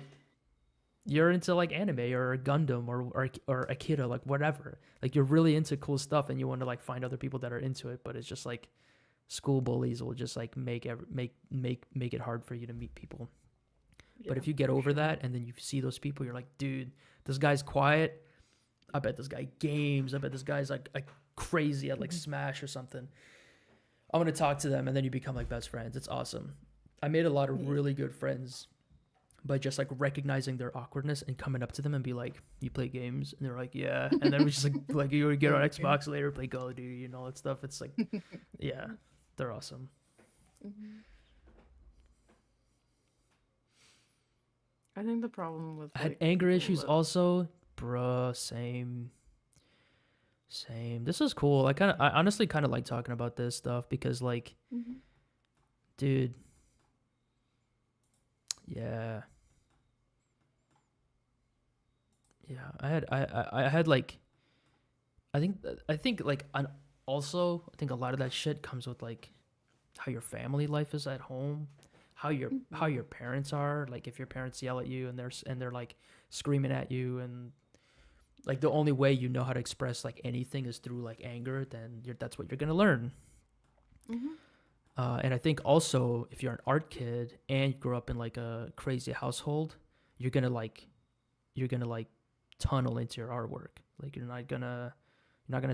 you're into like anime or Gundam or Akira, like whatever. Like you're really into cool stuff and you want to like find other people that are into it, but it's just like school bullies will just like make it hard for you to meet people. Yeah, But if you get for over sure. that and then you see those people, you're like, dude, this guy's quiet. I bet this guy games. I bet this guy's like crazy at like Smash or something. I'm gonna talk to them, and then you become like best friends. It's awesome. I made a lot of really good friends by just like recognizing their awkwardness and coming up to them and be like, "You play games?" And they're like, "Yeah." And then we just like you would get on Xbox later, play Call of Duty and all that stuff. It's like, yeah, they're awesome. I think the problem with I had like anger people issues that- also, bruh. Same. This is cool. I honestly kind of like talking about this stuff because like, dude, yeah. Yeah, I had like I think like also I think a lot of that shit comes with like how your family life is at home, how your parents are, like if your parents yell at you and they're like screaming at you, and like the only way you know how to express like anything is through like anger, then that's what you're going to learn. And I think also if you're an art kid and you grew up in like a crazy household, you're going to like tunnel into your artwork. Like you're not gonna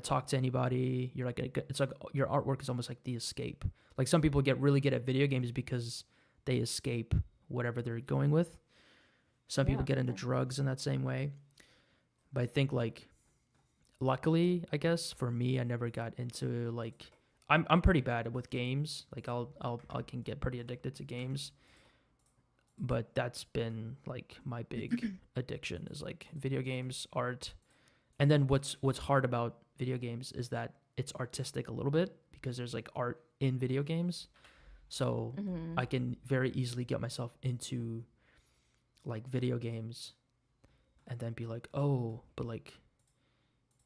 talk to anybody. You're like it's like your artwork is almost like the escape. Like some people get really good at video games because they escape whatever they're going with. Some people get into drugs in that same way. But I think like luckily, I guess for me, I never got into like I'm pretty bad with games. Like I can get pretty addicted to games. But that's been like my big addiction is like video games, art. And then what's hard about video games is that it's artistic a little bit because there's like art in video games. So I can very easily get myself into like video games and then be like, "Oh, but like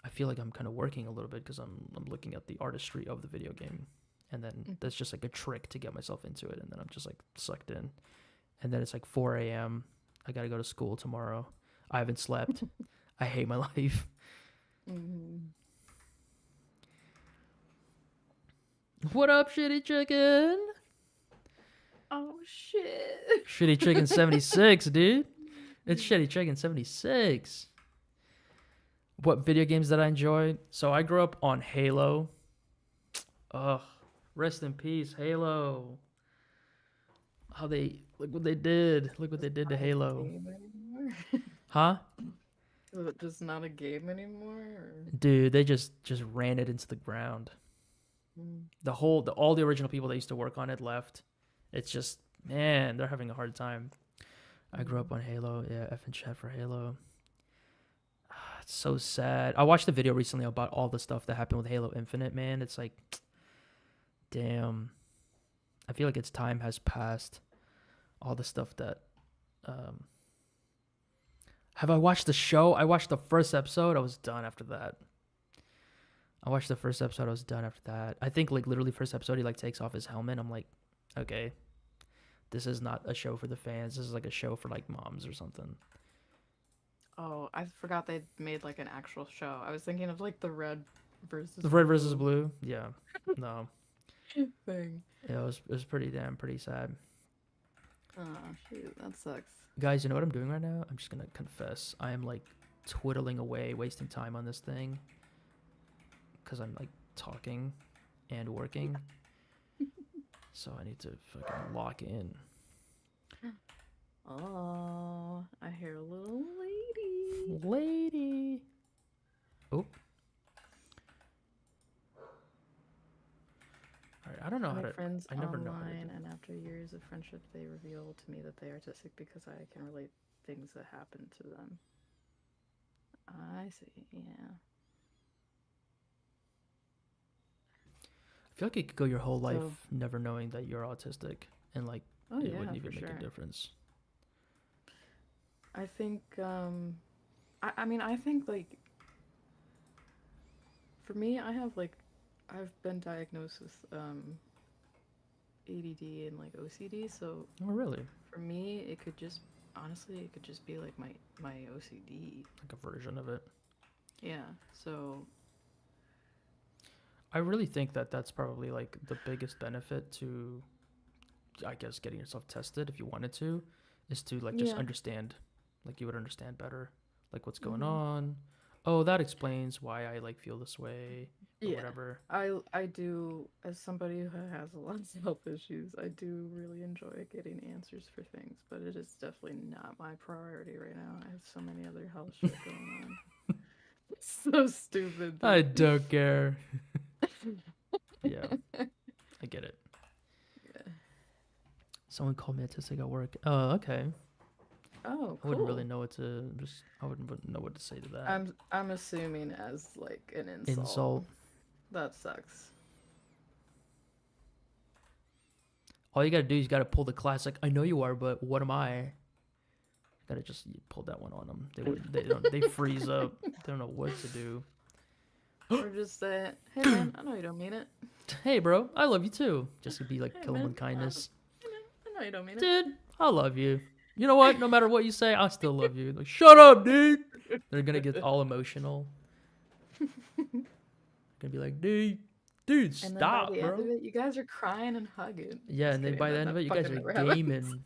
I feel like I'm kind of working a little bit because I'm looking at the artistry of the video game." And then that's just like a trick to get myself into it, and then I'm just like sucked in. And then it's like 4 a.m. I gotta go to school tomorrow. I haven't slept. I hate my life. What up, Shitty Chicken? Oh shit! Shitty Chicken 76, dude. It's Shitty Chicken 76. What video games did I enjoy? So I grew up on Halo. Ugh. Rest in peace, Halo. How they look what they did. Look what they did to Halo. Huh? Is it just not a game anymore? Or? Dude, they just ran it into the ground. All the original people that used to work on it left. It's just, man, they're having a hard time. I grew up on Halo. Yeah, F and chat for Halo. It's so sad. I watched a video recently about all the stuff that happened with Halo Infinite, man. It's like, damn. I feel like its time has passed. All the stuff that have I watched the show? I watched the first episode. I was done after that. I think like literally first episode he like takes off his helmet. I'm like, okay, this is not a show for the fans. This is like a show for like moms or something. Oh, I forgot they made like an actual show. I was thinking of like the red versus The red versus blue blue. Yeah. No. thing. Yeah, it was pretty sad. Oh shoot, that sucks. Guys, you know what I'm doing right now? I'm just gonna confess. I am like twiddling away, wasting time on this thing. Because I'm like talking and working. So I need to fucking lock in. Oh, I hear a little lady. Lady. Oh. Alright, I don't know I how make to. friends I never know how to do online, and after years of friendship, they reveal to me that they are artistic because I can relate things that happen to them. I see, yeah. I feel like you could go your whole life So, never knowing that you're autistic, and like oh it yeah, wouldn't for even make sure. a difference. I think, I mean, I think like for me, I've been diagnosed with ADD and like OCD, so Oh, really? for me, it could just honestly, it could just be like my OCD. Like a version of it. Yeah. So I really think that that's probably like the biggest benefit to, I guess, getting yourself tested if you wanted to, is to like just yeah. understand, like you would understand better, like what's going Hmm. on. Oh, that explains why I like feel this way or Yeah. whatever. I do, as somebody who has a lot of health issues, I do really enjoy getting answers for things, but it is definitely not my priority right now. I have so many other health shit going on. It's so stupid, I dude. don't care. Yeah, I get it. Yeah. Someone called me autistic at work. Oh, okay. Oh, I wouldn't really cool. know what to just. I wouldn't know what to say to that. I'm assuming as like an insult. Insult. That sucks. All you gotta do is you gotta pull the classic. I know you are, but what am I? Gotta just pull that one on them. They freeze up. They don't know what to do. Or just say, hey man, I know you don't mean it. Hey, bro, I love you too. Just to be like Hey kill them man, with kindness. hey man, I know you don't mean Dude, I love you. You know what? No matter what you say, I still love you. Like, shut up, dude. They're gonna get all emotional. Gonna be like, dude, And then by stop, the end of bro. it, you guys are crying and hugging. Yeah, Just and then kidding. by the That end of that it, you guys fucking are never happens. gaming.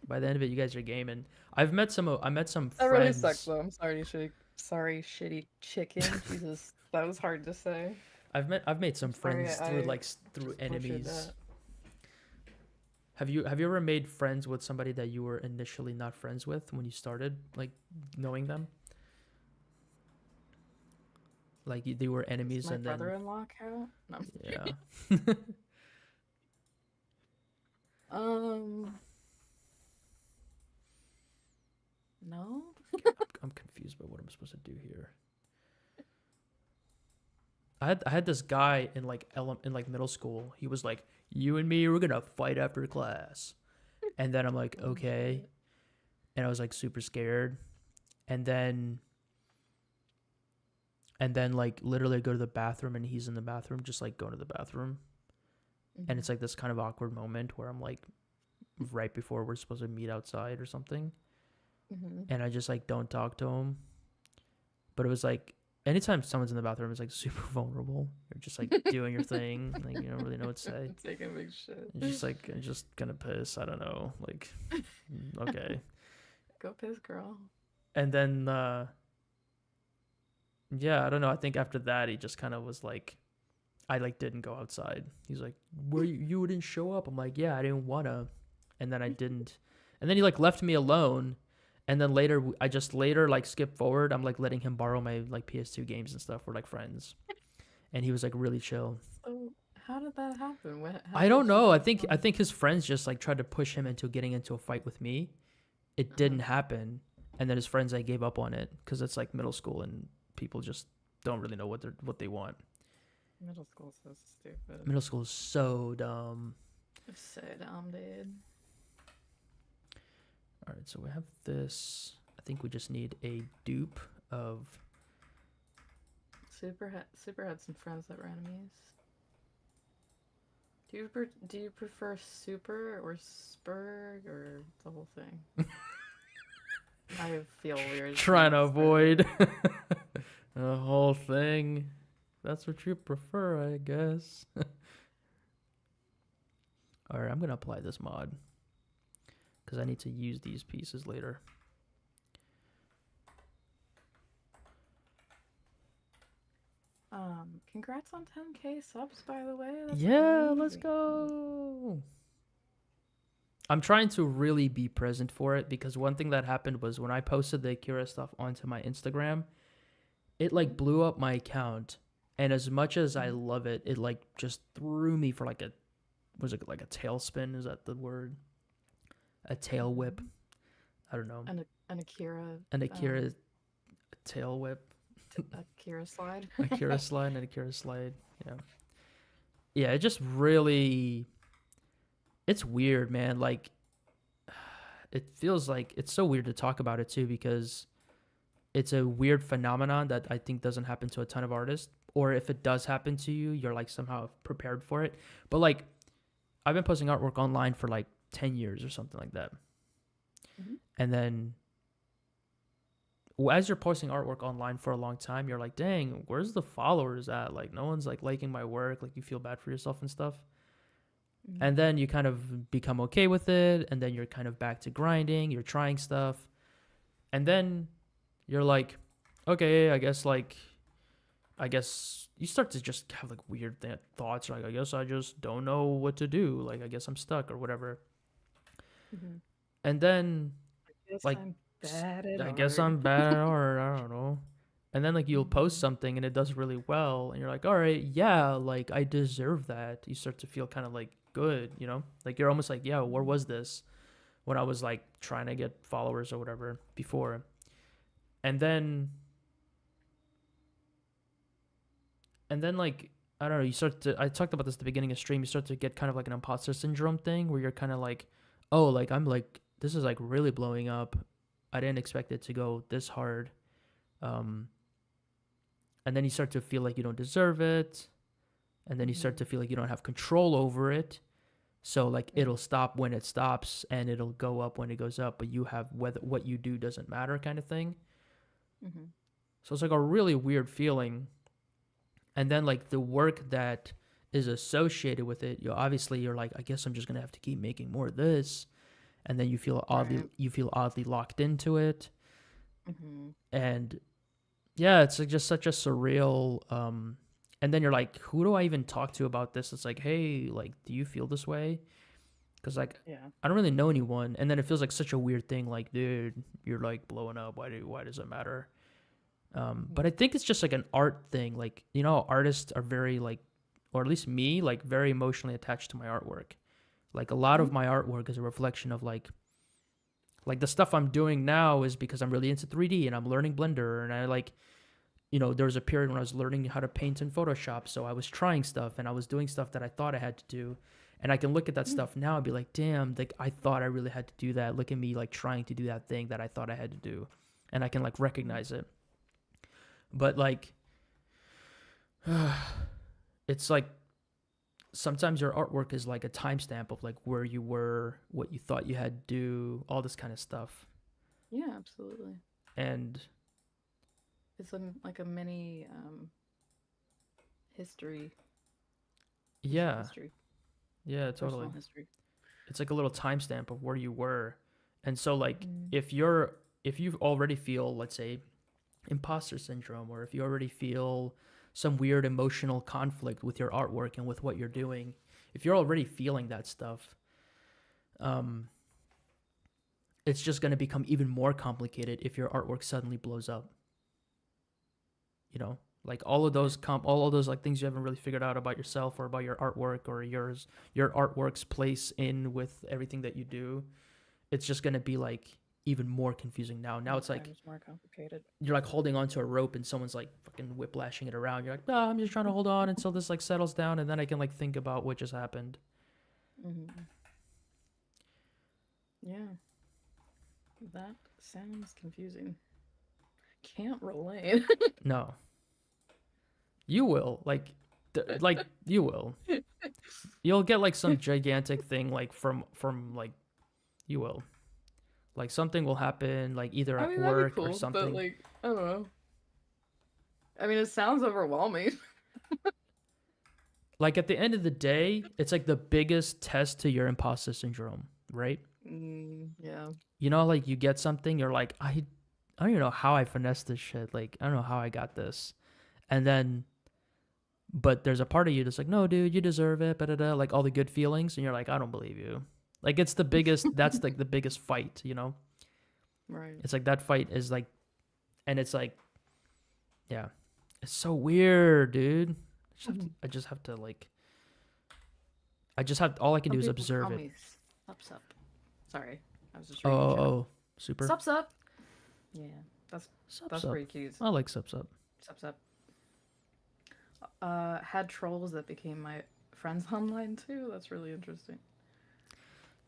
By the end of it, you guys are gaming. I met some That really sucks friends. though. I'm sorry, sorry, shitty chicken. Jesus, that was hard to say. I've made I'm some sorry, friends through I like through just butchered enemies. that. Have you ever made friends with somebody that you were initially not friends with when you started like knowing them? Like they were Does enemies my and then brother-in-law count? No. yeah. Um, no. I'm confused by what I'm supposed to do here. I had this guy in like in like middle school. He was like, "You and me, we're gonna fight after class," and then I'm like, Oh "Okay," shit. and I was like super scared, and then like literally I go to the bathroom and he's in the bathroom, just like going to the bathroom, and Hmm. it's like this kind of awkward moment where I'm like right before we're supposed to meet outside or something, Hmm. and I just like don't talk to him. But it was like anytime someone's in the bathroom, it's like super vulnerable. You're just like doing your thing, like you don't really know what to say. Taking a big shit. It's just like I'm just gonna piss. I don't know, like okay. Go piss, girl. And then yeah, I don't know. I think after that he just kind of was like, I like didn't go outside. He's like, where you didn't show up? I'm like, yeah, I didn't wanna, and then I didn't, and then he like left me alone. And then later, I just later like skip forward. I'm like letting him borrow my like PS2 games and stuff. We're like friends, and he was like really chill. So, how did that happen? How I did don't you know. I guys think I bond? think his friends just like tried to push him into getting into a fight with me. It Uh-huh. didn't happen, and then his friends like gave up on it because it's like middle school and people just don't really know what they want. Middle school so stupid. Middle school is so dumb. It's so dumb, dude. All right, so we have this. I think we just need a dupe of. Super had some friends that were enemies. Do you prefer Super or Spurg or the whole thing? I feel weird Trying to saying avoid the whole thing. That's what you prefer, I guess. All right, I'm gonna apply this mod because I need to use these pieces later. Congrats on 10K subs, by the way. That's Yeah, let's amazing. go. I'm trying to really be present for it because one thing that happened was when I posted the Akira stuff onto my Instagram, it like blew up my account. And as much as I love it, it like just threw me for like a, was it like a tailspin? Is that the word? A tail whip? I don't know. An Akira. An Akira tail whip. Akira slide. Akira slide and Akira slide. Yeah. Yeah, it just really, it's weird, man. Like, it feels like it's so weird to talk about it too because it's a weird phenomenon that I think doesn't happen to a ton of artists. Or if it does happen to you, you're like somehow prepared for it. But like, I've been posting artwork online for like 10 years or something like that. Mm-hmm. And then as you're posting artwork online for a long time, you're like, dang, where's the followers at? Like, no one's like liking my work. Like, you feel bad for yourself and stuff. Mm-hmm. And then you kind of become okay with it. And then you're kind of back to grinding. You're trying stuff. And then you're like, okay, I guess you start to just have like weird thoughts. Like, I guess I just don't know what to do. Like, I guess I'm stuck or whatever. Mm-hmm. And then, like, I'm bad at I guess I'm bad at art. I don't know. And then like you'll post something and it does really well, and you're like, all right, yeah, like I deserve that. You start to feel kind of like good, you know? Like you're almost like, yeah, where was this when I was like trying to get followers or whatever before? And then like I don't know, you start to, I talked about this at the beginning of stream, you start to get kind of like an imposter syndrome thing where you're kind of like, oh, like I'm like, this is like really blowing up. I didn't expect it to go this hard. And then you start to feel like you don't deserve it. And then you start to feel like you don't have control over it. So like it'll stop when it stops and it'll go up when it goes up, but you have whether what you do doesn't matter kind of thing. Mm-hmm. So it's like a really weird feeling. And then like the work that is associated with it, obviously you're like, I guess I'm just gonna have to keep making more of this. And then you feel oddly locked into it. Mm-hmm. And yeah, it's like just such a surreal and then you're like, who do I even talk to about this? It's like, hey, like, do you feel this way? Because like, I don't really know anyone. And then it feels like such a weird thing. Like, dude, you're like blowing up. Why does it matter? But I think it's just like an art thing. Like, you know, artists are very like, or at least me, like very emotionally attached to my artwork. Like a lot of my artwork is a reflection of like the stuff I'm doing now is because I'm really into 3D and I'm learning Blender, and I like, you know, there was a period when I was learning how to paint in Photoshop, so I was trying stuff and I was doing stuff that I thought I had to do, and I can look at that stuff now and be like, damn, like I thought I really had to do that. Look at me like trying to do that thing that I thought I had to do, and I can like recognize it. But like, it's like sometimes your artwork is like a timestamp of like where you were, what you thought you had to do, all this kind of stuff. Yeah, absolutely. And it's like a mini history. Yeah. History. Yeah, totally. Personal history. It's like a little timestamp of where you were. And so like if you already feel, let's say, imposter syndrome, or if you already feel some weird emotional conflict with your artwork and with what you're doing, if you're already feeling that stuff, it's just going to become even more complicated if your artwork suddenly blows up. You know, like all of those like things you haven't really figured out about yourself or about your artwork or your artwork's place in with everything that you do. It's just going to be like even more confusing now. Now it's like more complicated. You're like holding onto a rope and someone's like fucking whiplashing it around. You're like, I'm just trying to hold on until this like settles down, and then I can like think about what just happened. Yeah, that sounds confusing. Can't relate. No, you will like you will. You'll get like some gigantic thing like from like you will. Like something will happen, like either I at mean, that'd be work or cool, but something. like, I don't know. I mean, it sounds overwhelming. Like at the end of the day, it's like the biggest test to your imposter syndrome, right? Yeah. You know, like you get something, you're like, I don't even know how I finessed this shit. Like, I don't know how I got this. And then, but there's a part of you that's like, no, dude, you deserve it, da like all the good feelings. And you're like, I don't believe you. Like, it's the biggest, that's like the biggest fight, you know? Right. It's like that fight is like, and it's like, yeah, it's so weird, dude. I just have to like, all I can do is Some people observe call it. me Sup. Sorry, I was just Oh, reading chat. super. Sup. Yeah, that's Sup. pretty cute. I like sup. Sup. Had trolls that became my friends online too. That's really interesting.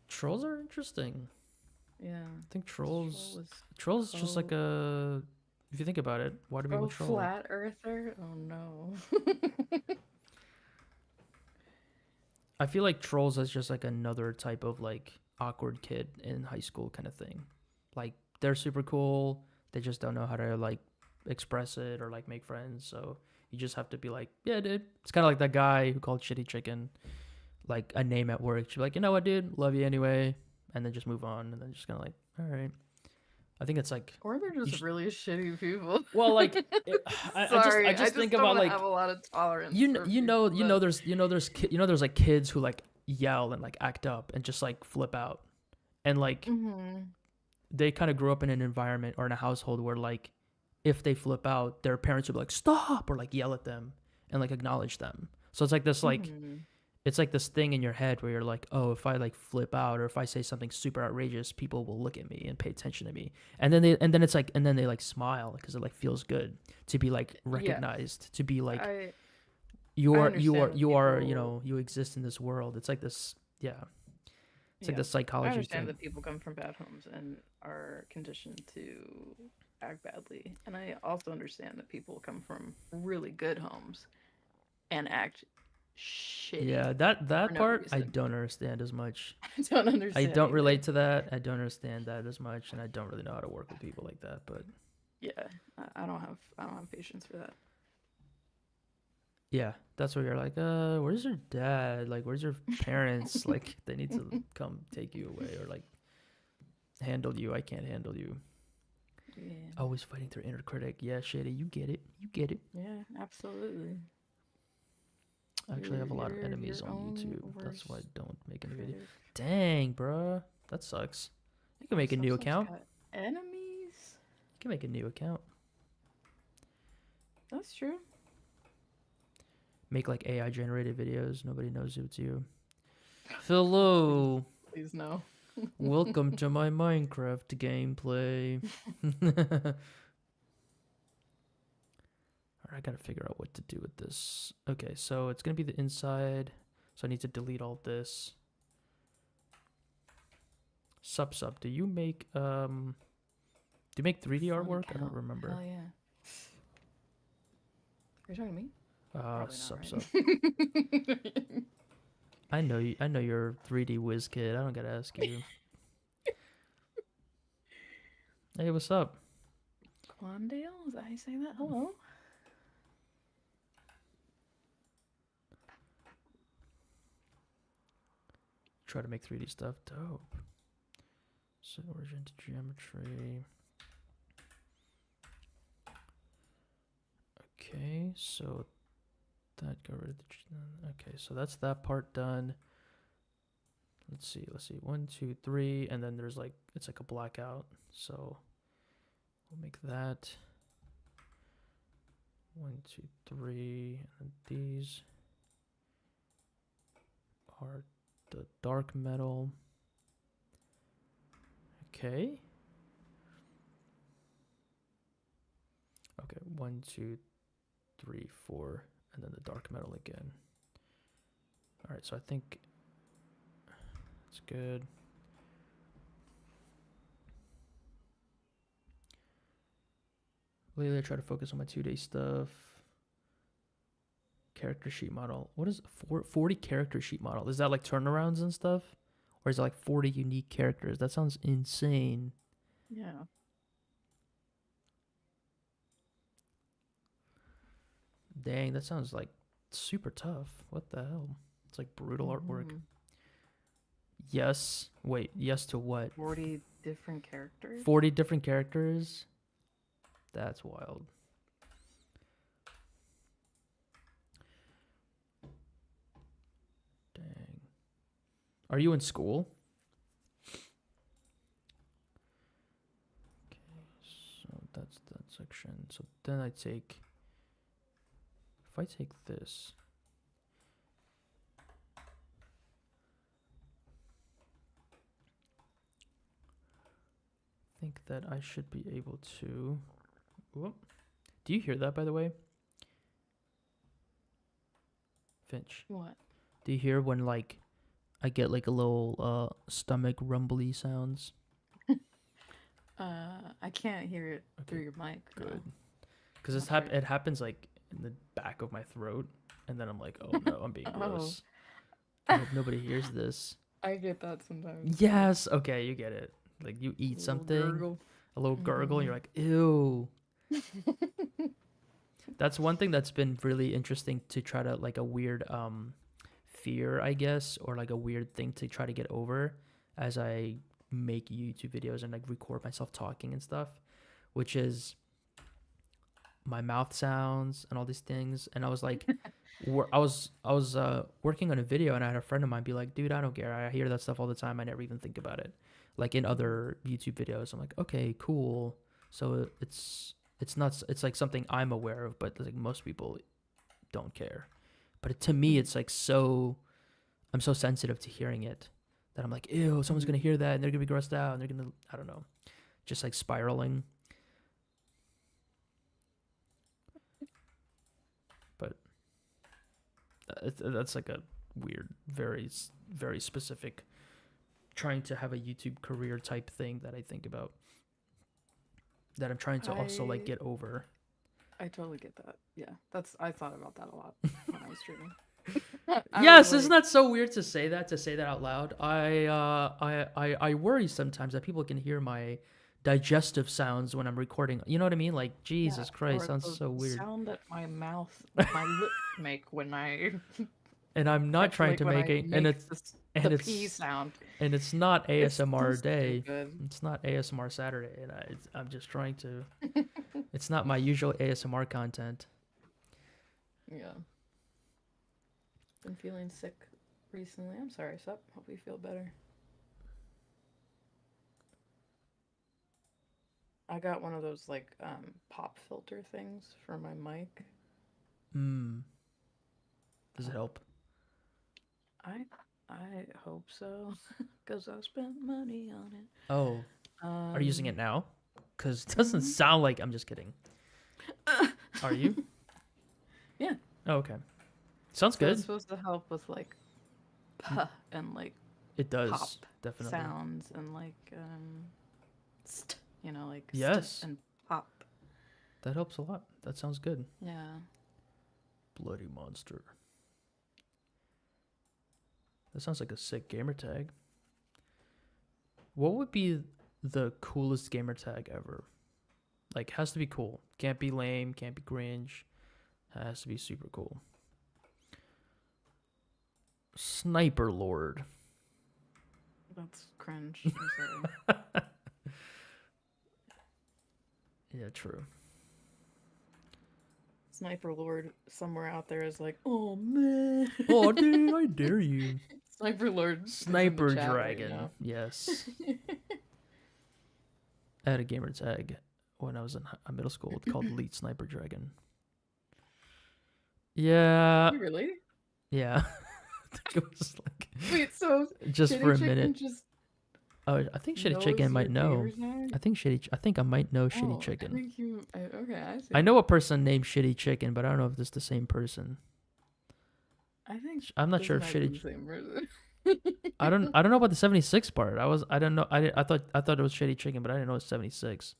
Trolls are interesting. Yeah. I think trolls is just like a, if you think about it, why do people troll? Flat earther? Oh no. I feel like trolls is just like another type of like awkward kid in high school kind of thing. Like they're super cool, they just don't know how to like express it or like make friends. So you just have to be like, yeah, dude. It's kind of like that guy who called Shitty Chicken like a name at work. She'd be like, you know what, dude, love you anyway, and then just move on, and then just kind of like, all right. I think it's like, or they're just really shitty people. well, like, I just think about like, have a lot of tolerance. there's like kids who like yell and like act up and just like flip out, and like they kind of grew up in an environment or in a household where like if they flip out, their parents would be like stop or like yell at them and like acknowledge them. So it's like this like it's like this thing in your head where you're like, oh, if I like flip out or if I say something super outrageous, people will look at me and pay attention to me. And then they like smile because it like feels good to be like recognized, to be like you are, you know, you exist in this world. It's like this, it's like the psychology I understand thing. that people come from bad homes and are conditioned to act badly. And I also understand that people come from really good homes and act shitty. Yeah, that part I don't understand as much. I don't understand. I don't relate to that. I don't understand that as much, and I don't really know how to work with people like that. But yeah, I don't have patience for that. Yeah, that's where you're like, where's your dad? Like, where's your parents? Like, they need to come take you away or like handle you. I can't handle you. Yeah. Always fighting through inner critic. Yeah, Shady, you get it. You get it. Yeah, absolutely. Actually, I have a lot of enemies on YouTube. That's why I don't make any videos. Dang, bruh. That sucks. You can make a new account. Enemies? You can make a new account. That's true. Make like AI generated videos. Nobody knows it's you. Hello. Please no. Welcome to my Minecraft gameplay. Alright, I gotta figure out what to do with this. Okay, so it's gonna be the inside. So I need to delete all this. Sup, do you make 3D artwork? I don't remember. Hell yeah. Are you talking to me? Sup. I know you're 3D whiz kid. I don't gotta ask you. Hey, what's up? Quandale? Is that how you say that? Hello? Try to make 3D stuff. Dope. So origin to geometry. Okay, so that got rid of the. Okay, so that's that part done. Let's see. 1, 2, 3, and then there's like it's like a blackout. So we'll make that 1, 2, 3, and these are the dark metal. Okay. Okay, 1, 2, 3, 4, and then the dark metal again. All right, so I think it's good. Lately, I try to focus on my 2-day stuff. Character sheet model. What is 40 character sheet model? Is that like turnarounds and stuff? Or is it like 40 unique characters? That sounds insane. Yeah. Dang, that sounds like super tough. What the hell? It's like brutal artwork. Mhm. Yes. Wait, yes to what? 40 different characters? 40 different characters? That's wild. Dang. Are you in school? Okay, so that's that section. So then I take. If I take this. I think that I should be able to. Whoop. Do you hear that, by the way? Finch. What? Do you hear when, like, I get, like, a little stomach rumbly sounds? I can't hear it through your mic. no. Good. Because Not sure. it happens, like, in the back of my throat. And then I'm like, oh no, I'm being Oh. gross. I hope nobody hears this. I get that sometimes. Yes. Okay, you get it. Like, you eat Little something, gurgle. a little gurgle, and you're Mhm. like, ew. That's one thing that's been really interesting to try to, like, a weird fear, I guess, or like a weird thing to try to get over as I make YouTube videos and like record myself talking and stuff, which is my mouth sounds and all these things. And I was like, I was working on a video, and I had a friend of mine be like, dude, I don't care, I hear that stuff all the time, I never even think about it, like in other YouTube videos. I'm like, okay, cool. So it's not, it's like something I'm aware of, but like most people don't care. But to me, it's like I'm so sensitive to hearing it that I'm like, ew, someone's gonna hear that and they're gonna be grossed out and they're gonna, I don't know, just like spiraling. But that's like a weird, very specific, trying to have a YouTube career type thing that I think about, that I'm trying to also like I get over. I totally get that. Yeah, I thought about that a lot when I was streaming. Yes, isn't that so weird to say that out loud? I worry sometimes that people can hear my digestive sounds when I'm recording. You know what I mean? Like, Jesus Christ, or sounds the so weird. sound that my lips make when I And I'm not trying to make it, and it's the P sound. and it's not ASMR so day. stupid. It's not ASMR Saturday, and I'm just trying to. It's not my usual ASMR content. Yeah. Been feeling sick recently. I'm sorry, Sup. Hope you feel better. I got one of those like pop filter things for my mic. Does it help? I hope so, cause I spent money on it. Oh, are you using it now? Because it doesn't Mhm. sound like. I'm just kidding. Are you? Yeah. Oh, okay. Sounds So good. it's supposed to help with like puh and like It does, pop definitely. sounds and like like Yes. st and pop. That helps a lot. That sounds good. Yeah. Bloody monster. That sounds like a sick gamer tag. What would be the coolest gamer tag ever? Like, has to be cool. Can't be lame, can't be cringe. Has to be super cool. Sniper Lord. That's cringe. I'm sorry. Yeah, true. Sniper Lord somewhere out there is like, oh man. Oh, dude, I dare you. Sniper Lord. is in the Sniper chat right Dragon. now. Yes. I had a gamer tag when I was in middle school called Elite Sniper Dragon. Yeah. You really? Yeah. I think it was like Wait, so just Shitty for a Chicken minute. just Oh, I think Shitty knows Chicken might your know. gamer tag? I think I might know Shitty Oh, Chicken. I think you. Okay, I see. I know a person named Shitty Chicken, but I don't know if it's the same person. I think I'm not this sure if might be Shitty. the same person. I don't know about the 76 part. I don't know. I thought it was Shitty Chicken, but I didn't know it's 76.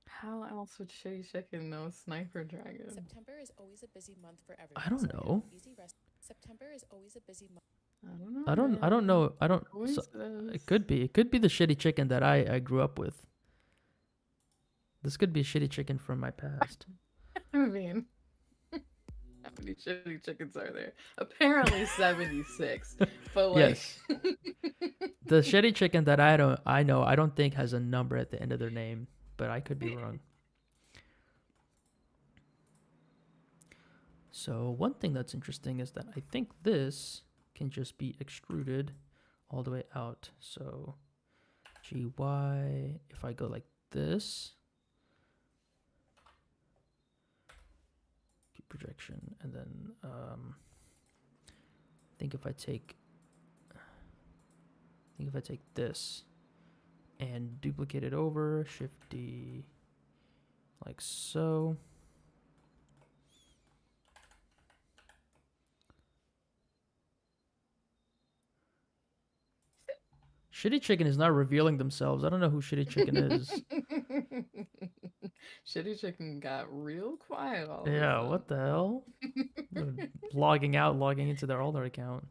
How else would Shitty Chicken know Sniper Dragon? September is always a busy month for everyone. I don't so I have know. an easy September is always a busy month. I don't know. I don't Man. know. I don't. So, Coincidence. it could be. It could be the shitty chicken that I grew up with. This could be shitty chicken from my past. I mean, how many shitty chickens are there? Apparently 76. But like Yes. The shitty chicken that I know I don't think has a number at the end of their name, but I could be wrong. So one thing that's interesting is that I think this can just be extruded all the way out. So GY, if I go like this, keep projection, and then I think if I take this and duplicate it over, Shift D, like so. Shitty Chicken is not revealing themselves. I don't know who Shitty Chicken is. Shitty chicken got real quiet all of Yeah, a what the hell? They're logging out, logging into their older account.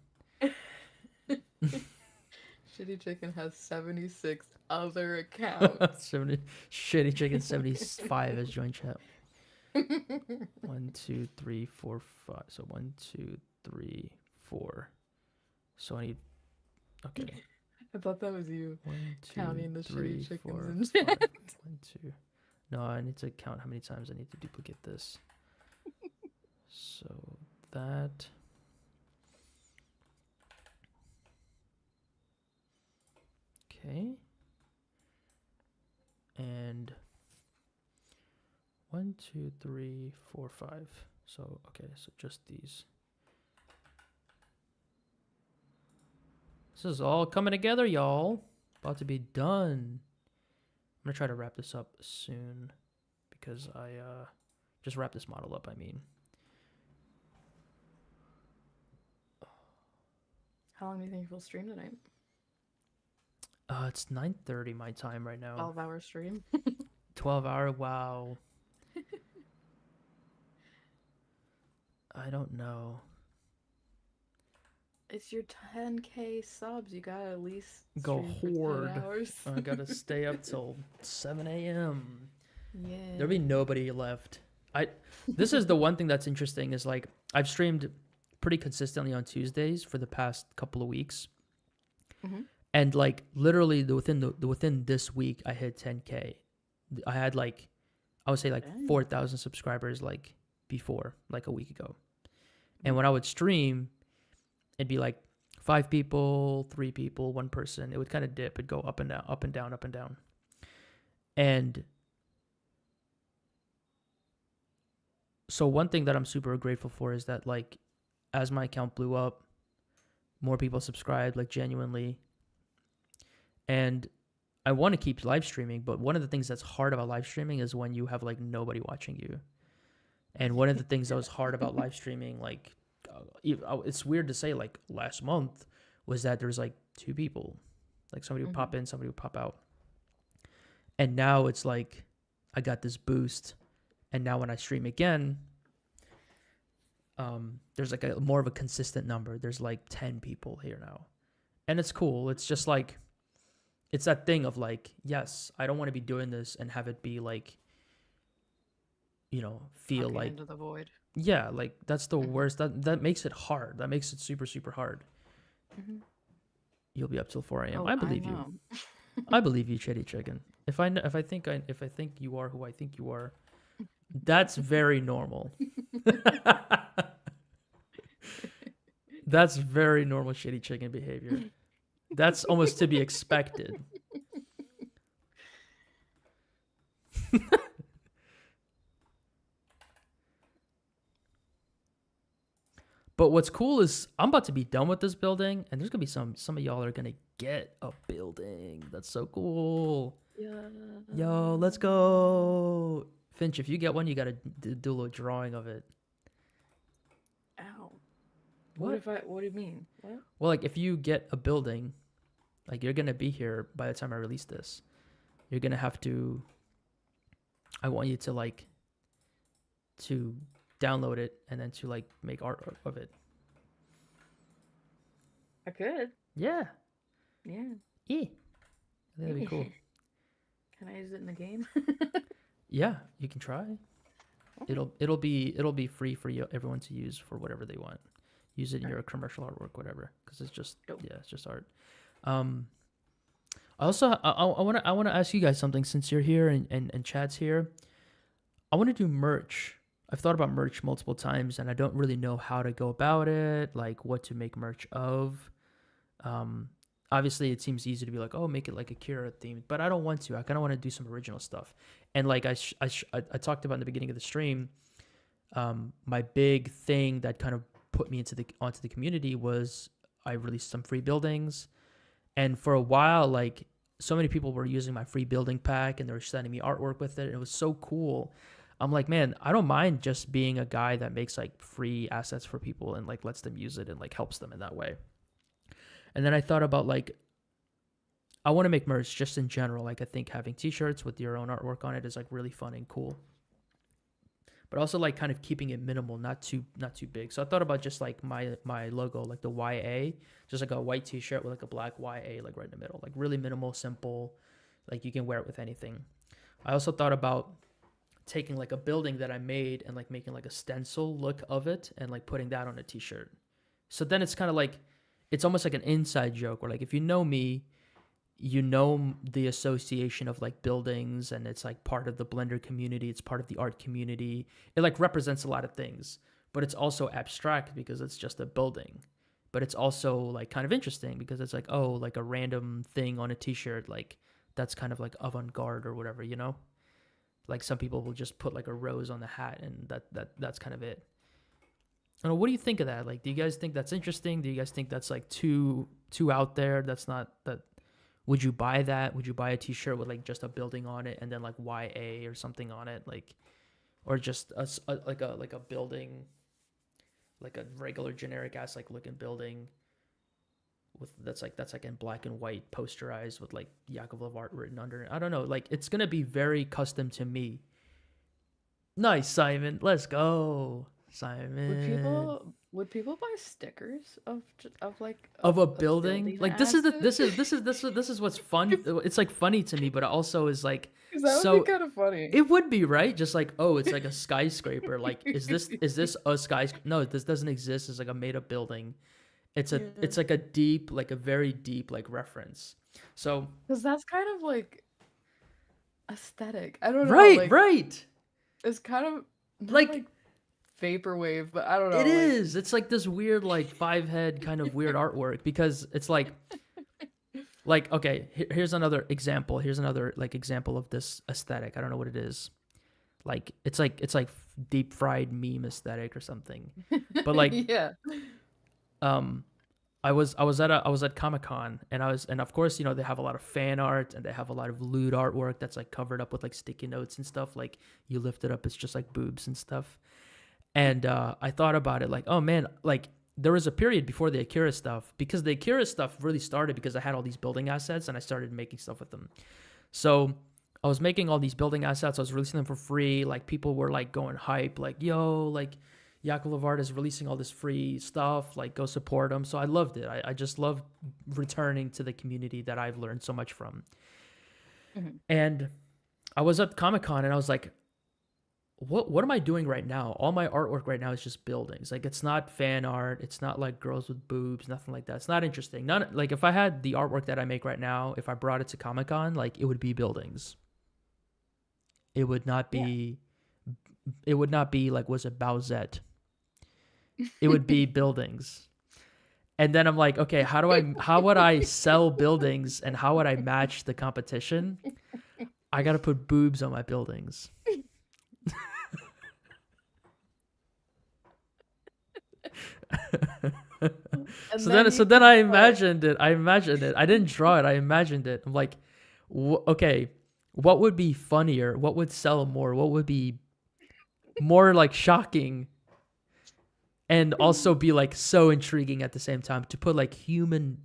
Shitty chicken has 76 other accounts. 70 Shitty Chicken 75 as joint chat. 1, 2, 3, 4, 5. So 1, 2, 3, 4. So I need. Okay. I thought that was you 1, 2, counting the 3, shitty 4, chickens 5. in 1, chat. 2. No, I need to count how many times I need to duplicate this. So that. Okay. And 1, 2, 3, 4, 5. So, okay, so just these. This is all coming together, y'all. About to be done. I'm gonna try to wrap this up soon because I just wrap this model up, I mean. How long do you think you'll stream tonight? It's 9:30 my time right now. 12-hour stream? 12-hour, wow. I don't know. It's your 10K subs. You gotta at least Go stream for 10 hoard. hours. I gotta stay up till 7 a.m. Yeah. There'll be nobody left. This is the one thing that's interesting is like I've streamed pretty consistently on Tuesdays for the past couple of weeks. Mhm. And like literally within this week I hit 10K. I had like I would say like Dang. 4,000 subscribers like before, like a week ago. And Mhm. when I would stream, it'd be like 5 people, 3 people, 1 person. It would kind of dip. It'd go up and down, up and down, up and down. And so one thing that I'm super grateful for is that like as my account blew up, more people subscribed, like genuinely. And I want to keep live streaming, but one of the things that's hard about live streaming is when you have like nobody watching you. And one of the things that was hard about live streaming, like it's weird to say, like last month, was that there's like 2 people, like somebody would pop in, somebody would pop out. And now it's like I got this boost, and now when I stream again, there's like a more of a consistent number. There's like 10 people here now, and it's cool. It's just like it's that thing of like, yes, I don't want to be doing this and have it be like, you know, feel Talking like into the void. yeah, like that's the worst. That makes it hard. That makes it super super hard. Mhm. You'll be up till 4 a.m. Oh, I believe you. know. I believe you, Chitty Chicken. If I think you are who I think you are, that's very normal. That's very normal Shitty Chicken behavior. That's almost to be expected. But what's cool is I'm about to be done with this building, and there's gonna be some of y'all are gonna get a building. That's so cool. Yeah. Yo, let's go. Finch, if you get one, you gotta do a little drawing of it. Ow. What? What do you mean? What? Well, like if you get a building, like you're gonna be here by the time I release this. You're gonna have to. I want you to like. To download it and then to like make art of it. I could. Yeah. Yeah. Yeah. That'd be cool. Can I use it in the game? Yeah, you can try. It'll be free for you everyone to use for whatever they want. Use it in your commercial artwork, whatever, because it's just Dope. yeah, it's just art. Um, I also I want to ask you guys something since you're here and Chad's here. I want to do merch. I've thought about merch multiple times, and I don't really know how to go about it, like what to make merch of. Um, Obviously, it seems easy to be like, oh, make it like Akira themed, but I don't want to. I kind of want to do some original stuff. And like I talked about in the beginning of the stream, my big thing that kind of put me onto the community was I released some free buildings, and for a while, like so many people were using my free building pack, and they were sending me artwork with it. And it was so cool. I'm like, man, I don't mind just being a guy that makes like free assets for people and like lets them use it and like helps them in that way. And then I thought about like I want to make merch just in general. Like I think having t-shirts with your own artwork on it is like really fun and cool. But also like kind of keeping it minimal, not too big. So I thought about just like my logo, like the YA, just like a white t-shirt with like a black YA like right in the middle. Like really minimal, simple, like you can wear it with anything. I also thought about taking like a building that I made and like making like a stencil look of it and like putting that on a t-shirt. So then it's kind of like it's almost like an inside joke where like if you know me, you know the association of like buildings, and it's like part of the Blender community, it's part of the art community. It like represents a lot of things, but it's also abstract because it's just a building. But it's also like kind of interesting because it's like, oh, like a random thing on a t-shirt, like that's kind of like avant-garde or whatever, you know? Like some people will just put like a rose on the hat and that's kind of it. I don't know, what do you think of that? Like, do you guys think that's interesting? Do you guys think that's like too out there? That's not that. Would you buy that? Would you buy a t-shirt with like just a building on it and then like YA or something on it, like, or just like a building, like a regular generic ass like looking building with that's like in black and white posterized with like Yakovlev art written under it. I don't know. Like it's gonna be very custom to me. Nice, Simon. Let's go, Simon. Would people buy stickers of like Of a building, like this asset? is what's fun. It's like funny to me, but it also is like Because that would so. be kind of funny. It would be, right? Just like, oh, it's like a skyscraper. Like, is this a skyscraper? No, this doesn't exist. It's like a made up building. It's like a very deep like reference. So Because that's kind of like aesthetic. I don't know. right, like, right. It's kind of not Like- like vaporwave, but I don't know. It is. It's like this weird like 5-head kind of weird artwork because it's like okay, here's another example. Here's another like example of this aesthetic. I don't know what it is. Like it's like deep fried meme aesthetic or something. But like yeah. I was at Comic-Con and of course, you know, they have a lot of fan art and they have a lot of lewd artwork that's like covered up with like sticky notes and stuff. Like you lift it up, it's just like boobs and stuff. And I thought about it like, oh man, like there was a period before the Akira stuff, because the Akira stuff really started because I had all these building assets and I started making stuff with them. So I was making all these building assets. I was releasing them for free. Like people were like going hype, like, yo, like Yakovlev Art is releasing all this free stuff. Like go support them. So I loved it. I just love returning to the community that I've learned so much from. Mm-hmm. And I was at Comic-Con and I was like, what am I doing right now? All my artwork right now is just buildings. Like it's not fan art. It's not like girls with boobs, nothing like that. It's not interesting. None like if I had the artwork that I make right now, if I brought it to Comic-Con, like it would be buildings. It would not be it would not be like was it Bowsette? It would be buildings. And then I'm like, okay, how would I sell buildings and how would I match the competition? I got to put boobs on my buildings. So then I imagined it. I didn't draw it. I imagined it. I'm like, okay, what would be funnier? What would sell more? What would be more like shocking and also be like so intriguing at the same time, to put like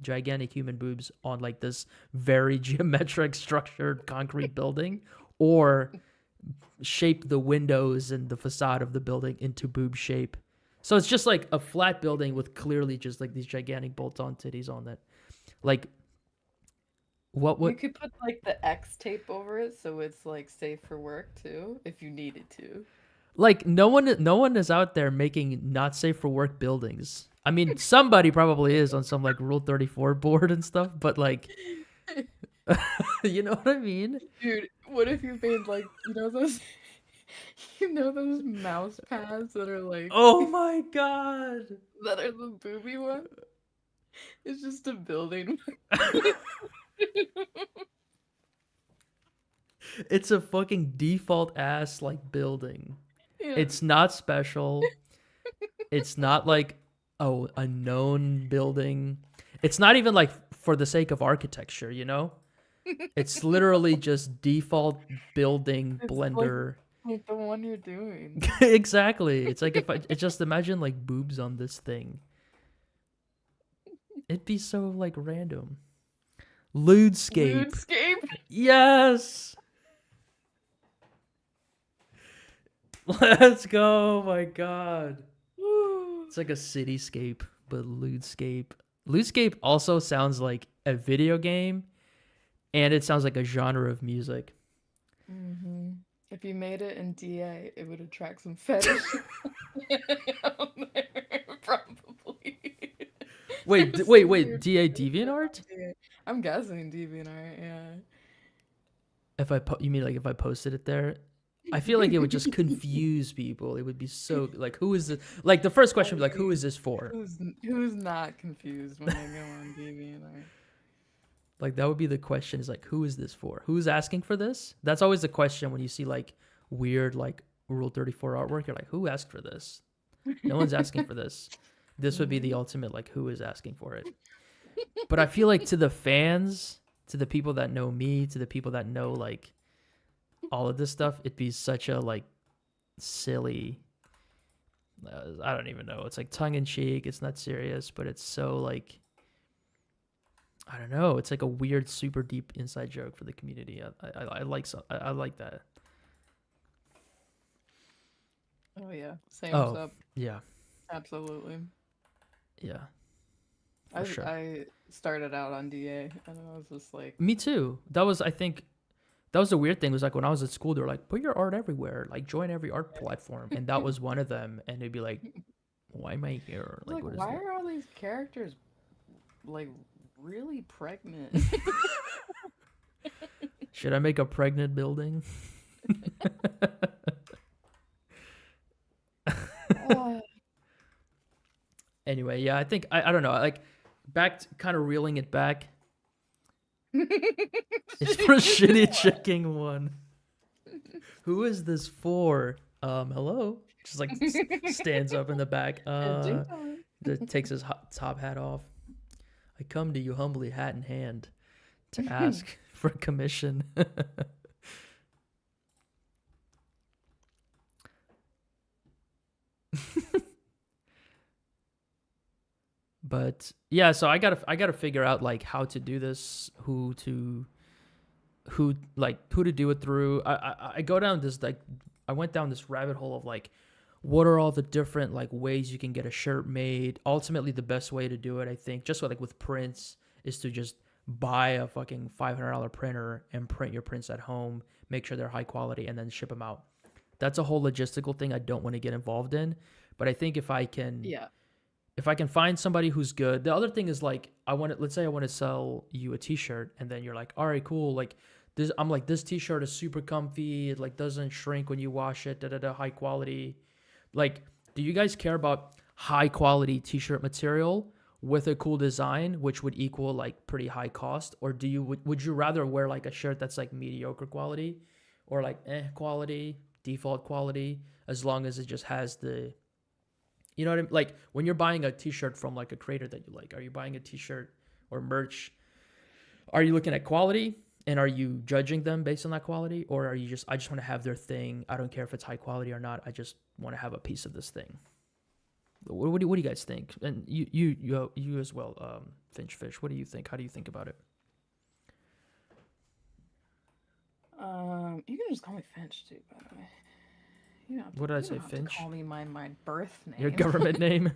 gigantic human boobs on like this very geometric structured concrete building, or shape the windows and the facade of the building into boob shape So it's just like a flat building with clearly just like these gigantic bolt-on titties on it. Like what You would could put like the X tape over it so it's like safe for work too, if you needed to. like no one is out there making not safe for work buildings. I mean, somebody probably is on some like Rule 34 board and stuff, but like you know what I mean? Dude, what if you made like those you know those mouse pads that are like Oh my god. that are the booby ones? It's just a building. It's a fucking default ass like building. Yeah. It's not special. It's not like a known building. It's not even like for the sake of architecture, you know? It's literally just default building It's Blender. like the one you're doing. Exactly. It's like if I just imagine like boobs on this thing. It'd be so like random. Ludescape. Ludescape? Yes. Let's go. Oh my god. It's like a cityscape, but Ludescape. Ludescape also sounds like a video game, and it sounds like a genre of music. Mm-hmm. If you made it in DA, it would attract some fetish out there, probably. Wait, There's wait, some wait. weird DA fetish DeviantArt? on DA. I'm guessing DeviantArt, yeah. If you mean like if I posted it there, I feel like it would just confuse people. It would be so like, who is this? Like the first question would be like, who is this for? Who's not confused when they go on DeviantArt? Like that would be the question. Is like, who is this for? Who's asking for this? That's always the question when you see like weird like Rule 34 artwork. You're like, who asked for this? No one's asking for this. This would be the ultimate like, who is asking for it? But I feel like to the fans, to the people that know me, to the people that know like all of this stuff, it'd be such a like silly. I don't even know. It's like tongue in cheek. It's not serious, but it's so like, I don't know. It's like a weird, super deep inside joke for the community. I like I like that. Oh yeah, same Oh up. yeah, Absolutely. yeah, I for sure. I started out on DA and I was just like, Me too. That was, I think, that was the weird thing. Was like when I was at school, they were like, put your art everywhere, like join every art platform, and that was one of them. And it'd be like, why am I here? Like, what is why that? are all these characters like really pregnant? Should I make a pregnant building? Uh, Anyway, yeah, I think I don't know. Like back to kind of reeling it back. It's for shitty checking one. Who is this for? Hello. Just like stands up in the back. Takes his top hat off. I come to you humbly, hat in hand, to ask for a commission. But yeah, so I gotta figure out like how to do this, who to do it through. I go down this like I went down this rabbit hole of like what are all the different like ways you can get a shirt made. Ultimately, the best way to do it, I think, just like with prints, is to just buy a fucking $500 printer and print your prints at home, make sure they're high quality, and then ship them out. That's a whole logistical thing I don't want to get involved in, but I think yeah. if I can find somebody who's good. The other thing is like let's say I want to sell you a t-shirt, and then you're like, all right, cool. Like this, I'm like, this t-shirt is super comfy. It like doesn't shrink when you wash it, high quality. Like, do you guys care about high quality t-shirt material with a cool design, which would equal like pretty high cost? Or would you rather wear like a shirt that's like mediocre quality or like quality, default quality, as long as it just has the, you know what I mean? Like when you're buying a t-shirt from like a creator that you like, are you buying a t-shirt or merch? Are you looking at quality and are you judging them based on that quality? Or are you just, I just want to have their thing. I don't care if it's high quality or not. I just want to have a piece of this thing. What do you guys think? And you as well, Finch Fish. What do you think? How do you think about it? You can just call me Finch too, by the way. What did I You say, don't have to Finch? call me my birth name. Your government name?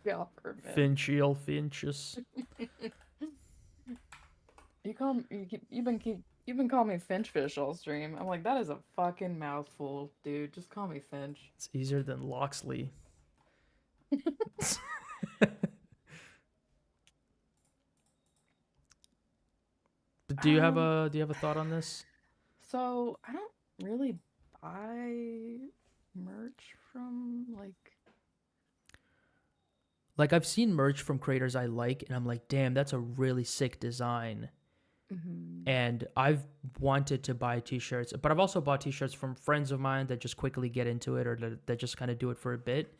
Government. Finchiel, Finches. You've been calling me Finchfish all stream. I'm like, that is a fucking mouthful, dude. Just call me Finch. It's easier than Loxley. But do you have a thought on this? So I don't really buy merch from Like I've seen merch from creators I like, and I'm like, damn, that's a really sick design. And I've wanted to buy t-shirts, but I've also bought t-shirts from friends of mine that just quickly get into it, or that just kind of do it for a bit,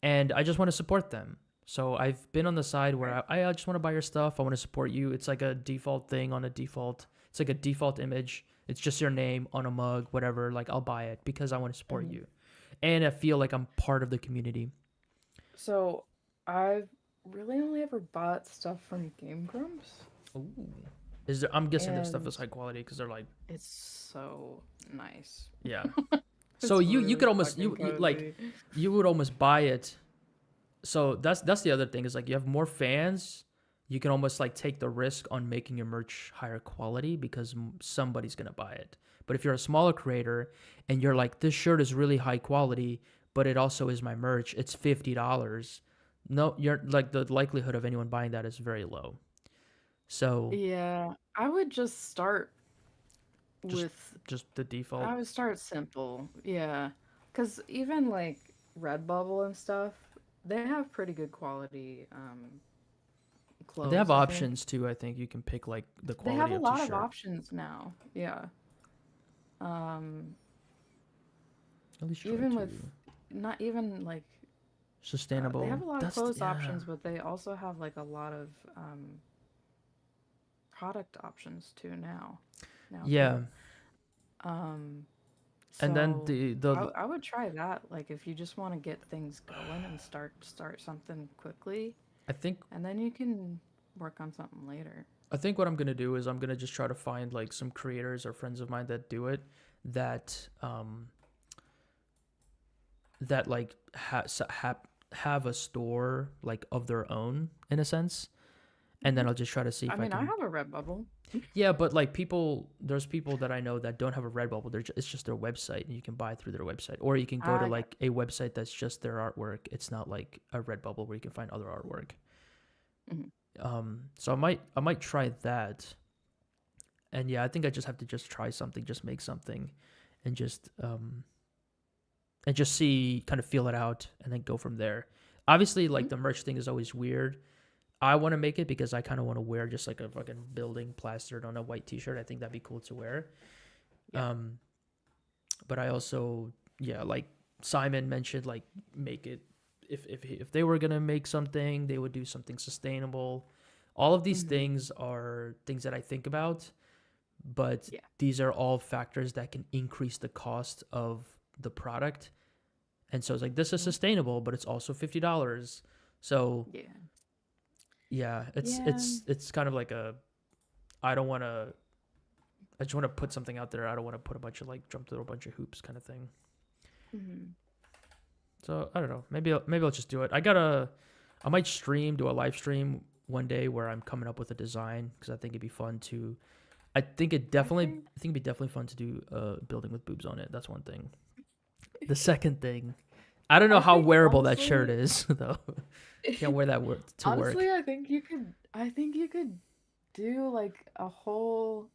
and I just want to support them. So I've been on the side where I just want to buy your stuff. I want to support you. It's like a default thing on a default. It's like a default image. It's just your name on a mug, whatever. Like I'll buy it because I want to support you, and I feel like I'm part of the community. So I've really only ever bought stuff from Game Grumps. Ooh. I'm guessing their stuff And is high quality because they're like, it's so nice. yeah. So It's you really could almost fucking you like cozy. you would almost buy it. So that's the other thing is like you have more fans, you can almost like take the risk on making your merch higher quality because somebody's gonna buy it. But if you're a smaller creator and you're like, this shirt is really high quality, but it also is my merch, it's $50. No, you're like the likelihood of anyone buying that is very low. So Yeah, I would just start just with just the default. I would start simple. Yeah. Cuz even like Redbubble and stuff, they have pretty good quality They have clothes, I think. options too. I think you can pick like the They have quality a of lot of t-shirt. options now. Yeah. Um At least try even to with not even like sustainable. they have a lot of That's clothes yeah. options, but they also have like a lot of product options too now. Yeah. Too. And then So the I would try that. Like if you just want to get things going and start something quickly, I think and then you can work on something later. what I'm gonna do is I'm gonna just try to find like some creators or friends of mine that do it that that like have a store like of their own in a sense, and then I'll just try to see if I I mean, I can. have a Redbubble. Yeah, but like there's people that I know that don't have a Redbubble. It's just their website, and you can buy through their website, or you can go to I like a website that's just their artwork. It's not like a Redbubble where you can find other artwork. Mhm. So I might try that, and yeah, I think I just have to just try something, just make something, and just see, kind of feel it out, and then go from there. Obviously, like the merch thing is always weird. I want to make it because I kind of want to wear just like a fucking building plastered on a white t-shirt. I think that'd be cool to wear. Yeah. But I also, yeah, like Simon mentioned, like make it, if they were gonna make something, they would do something sustainable. All of these things are things that I think about, but Yeah. these are all factors that can increase the cost of the product. And so it's like this is sustainable, but it's also $50. So Yeah. yeah, Yeah. it's kind of like I don't want to. I just want to put something out there. I don't want to put a bunch of like jump through a bunch of hoops kind of thing. So I don't know. Maybe I'll just do it. I might do a live stream one day where I'm coming up with a design because I think it'd be fun to. I think it'd be definitely fun to do a building with boobs on it. That's one thing. The second thing, I don't know how think, wearable that shirt honestly, is though. Can't wear that to work. honestly, I think you could. I think you could do like a whole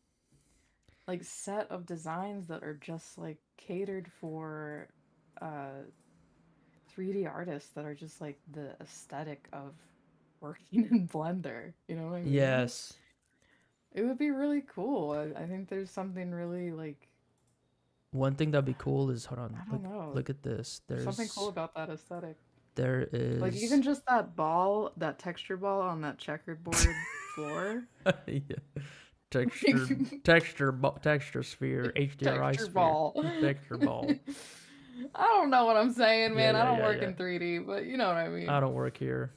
like set of designs that are just like catered for 3D artists that are just like the aesthetic of working in Blender. You know what I mean? Yes. It would be really cool. I think there's something really like One thing that'd be cool is hold on, I don't know. look at this. There's something cool about that aesthetic. There Like is even just that ball, that texture ball on that checkered board floor. yeah. Texture sphere, HDRI Texture sphere, ball. texture ball. I don't know what I'm saying, Yeah, man. I yeah, don't yeah, work yeah. in 3D, but you know what I mean. I don't work here.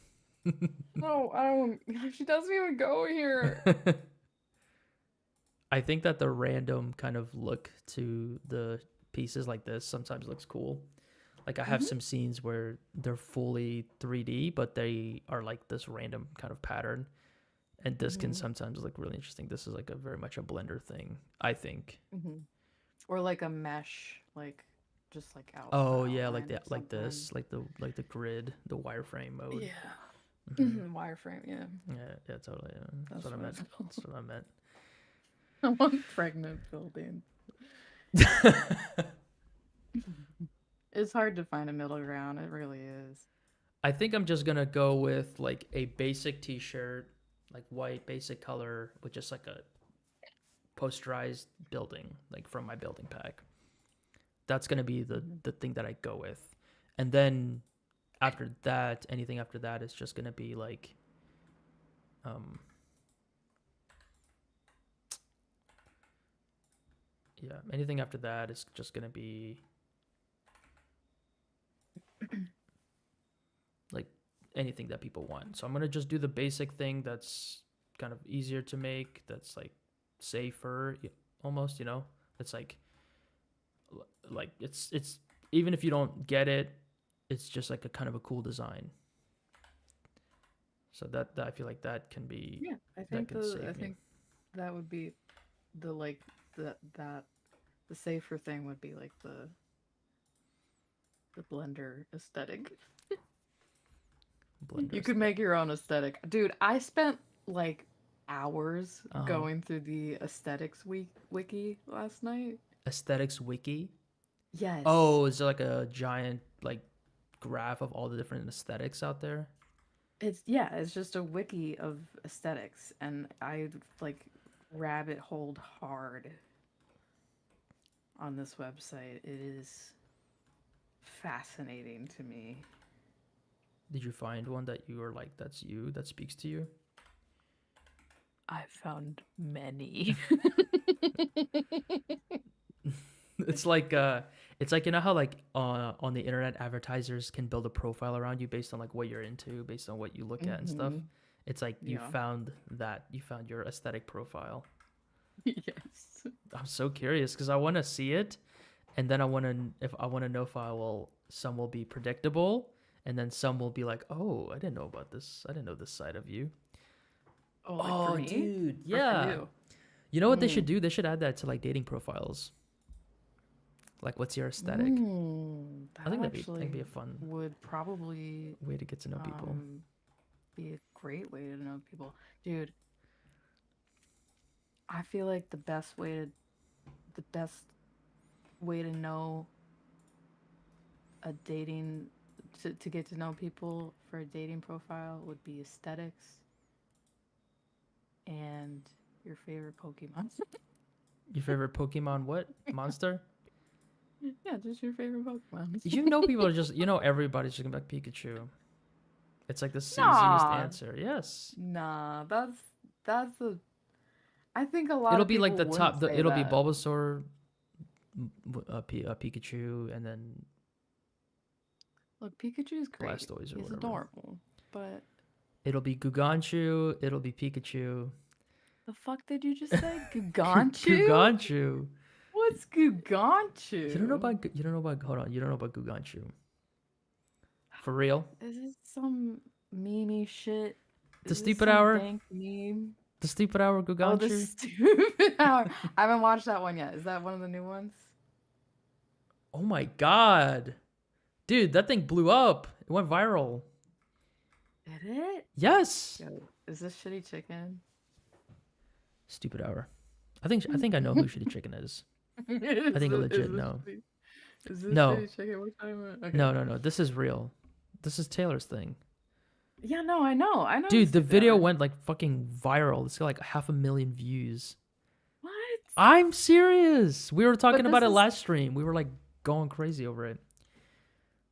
No, I don't. She doesn't even go here. I think that the random kind of look to the pieces like this sometimes looks cool. Like I have Mhm. some scenes where they're fully 3D, but they are like this random kind of pattern. And this can Mhm. sometimes look really interesting. This is like a very much a Blender thing, I think. Mhm. Or like a mesh, like just like out Oh the yeah, like outline that, of like something. this, like the grid, the wireframe mode. Yeah. Hmm. Wireframe, yeah. Yeah, yeah, totally. Yeah. That's That's what I what meant. it's called. That's what I meant. I want pregnant building. It's hard to find a middle ground. It really is. I think I'm just gonna go with like a basic T-shirt, like white, basic color, with just like a posterized building, like from my building pack. That's gonna be Mhm. the thing that I go with, and then after that, anything after that is just gonna be like, um, yeah, anything after that is just gonna be like anything that people want. So I'm gonna just do the basic thing that's kind of easier to make, that's like safer, almost, you know. It's like it's even if you don't get it, it's just like a kind of a cool design. So that I feel like that can be Yeah, that can I save me. think that would be the like that the safer thing would be like the blender aesthetic. Blender You could aesthetic. make your own aesthetic. Dude, I spent like hours Uh-huh. going through the aesthetics wiki last night. Aesthetics wiki. Yes. Oh, is there like a giant like graph of all the different aesthetics out there? It's just a wiki of aesthetics and I like rabbit holed hard on this website. It is fascinating to me. Did you find one that you were like, that's you, that speaks to you? I found many. It's like you know how like on the internet advertisers can build a profile around you based on like what you're into, based on what you look at and stuff. Hmm. It's like Yeah. you found your aesthetic profile. Yes. I'm so curious because I want to see it, and then I want to know if I will some will be predictable, and then some will be like, oh, I didn't know about this. I didn't know this side of you. Oh, like for Oh, me dude, or for yeah. you? You know what they should Mm. do? They should add that to like dating profiles. Like, what's your aesthetic? I That think that'd actually be a fun would probably way to get to know people. be a great way to know people. Dude, I feel like the best way to know a dating to get to know people for a dating profile would be aesthetics and your favorite Pokemon. Your favorite Pokemon? What monster? Yeah, just your favorite Pokemon. You know, people are just everybody's just gonna be like Pikachu. It's like the easiest Nah, answer. Yes, nah, that's a. I think a lot it'll of be like people the wouldn't top. say It'll be that. Bulbasaur, Pikachu, and then Look, Pikachu's great. Blastoise or He's whatever. adorable, but It'll be Guganchu. It'll be Pikachu. the fuck did you just say? Guganchu? Guganchu. What's Guganchu? You don't know about. Hold on. You don't know about Guganchu. For real? Is this some meme shit? The Is this stupid some hour. dank meme? The stupid hour Oh, the Guganchu. stupid hour. I haven't watched that one yet. Is that one of the new ones? Oh my god. Dude, that thing blew up. It went viral. Did it? Yes. Yo, is this Shitty Chicken? Stupid hour. I think I know who Shitty Chicken is. I think I legit know. Is this No. Shitty Chicken we're talking about? Okay. No. This is real. This is Taylor's thing. Yeah, no, I know. I know. Dude, the Stupid video Hour. went like fucking viral. It's got like 500,000 views. What? I'm serious. We were talking this about it is- last stream. We were like going crazy over it.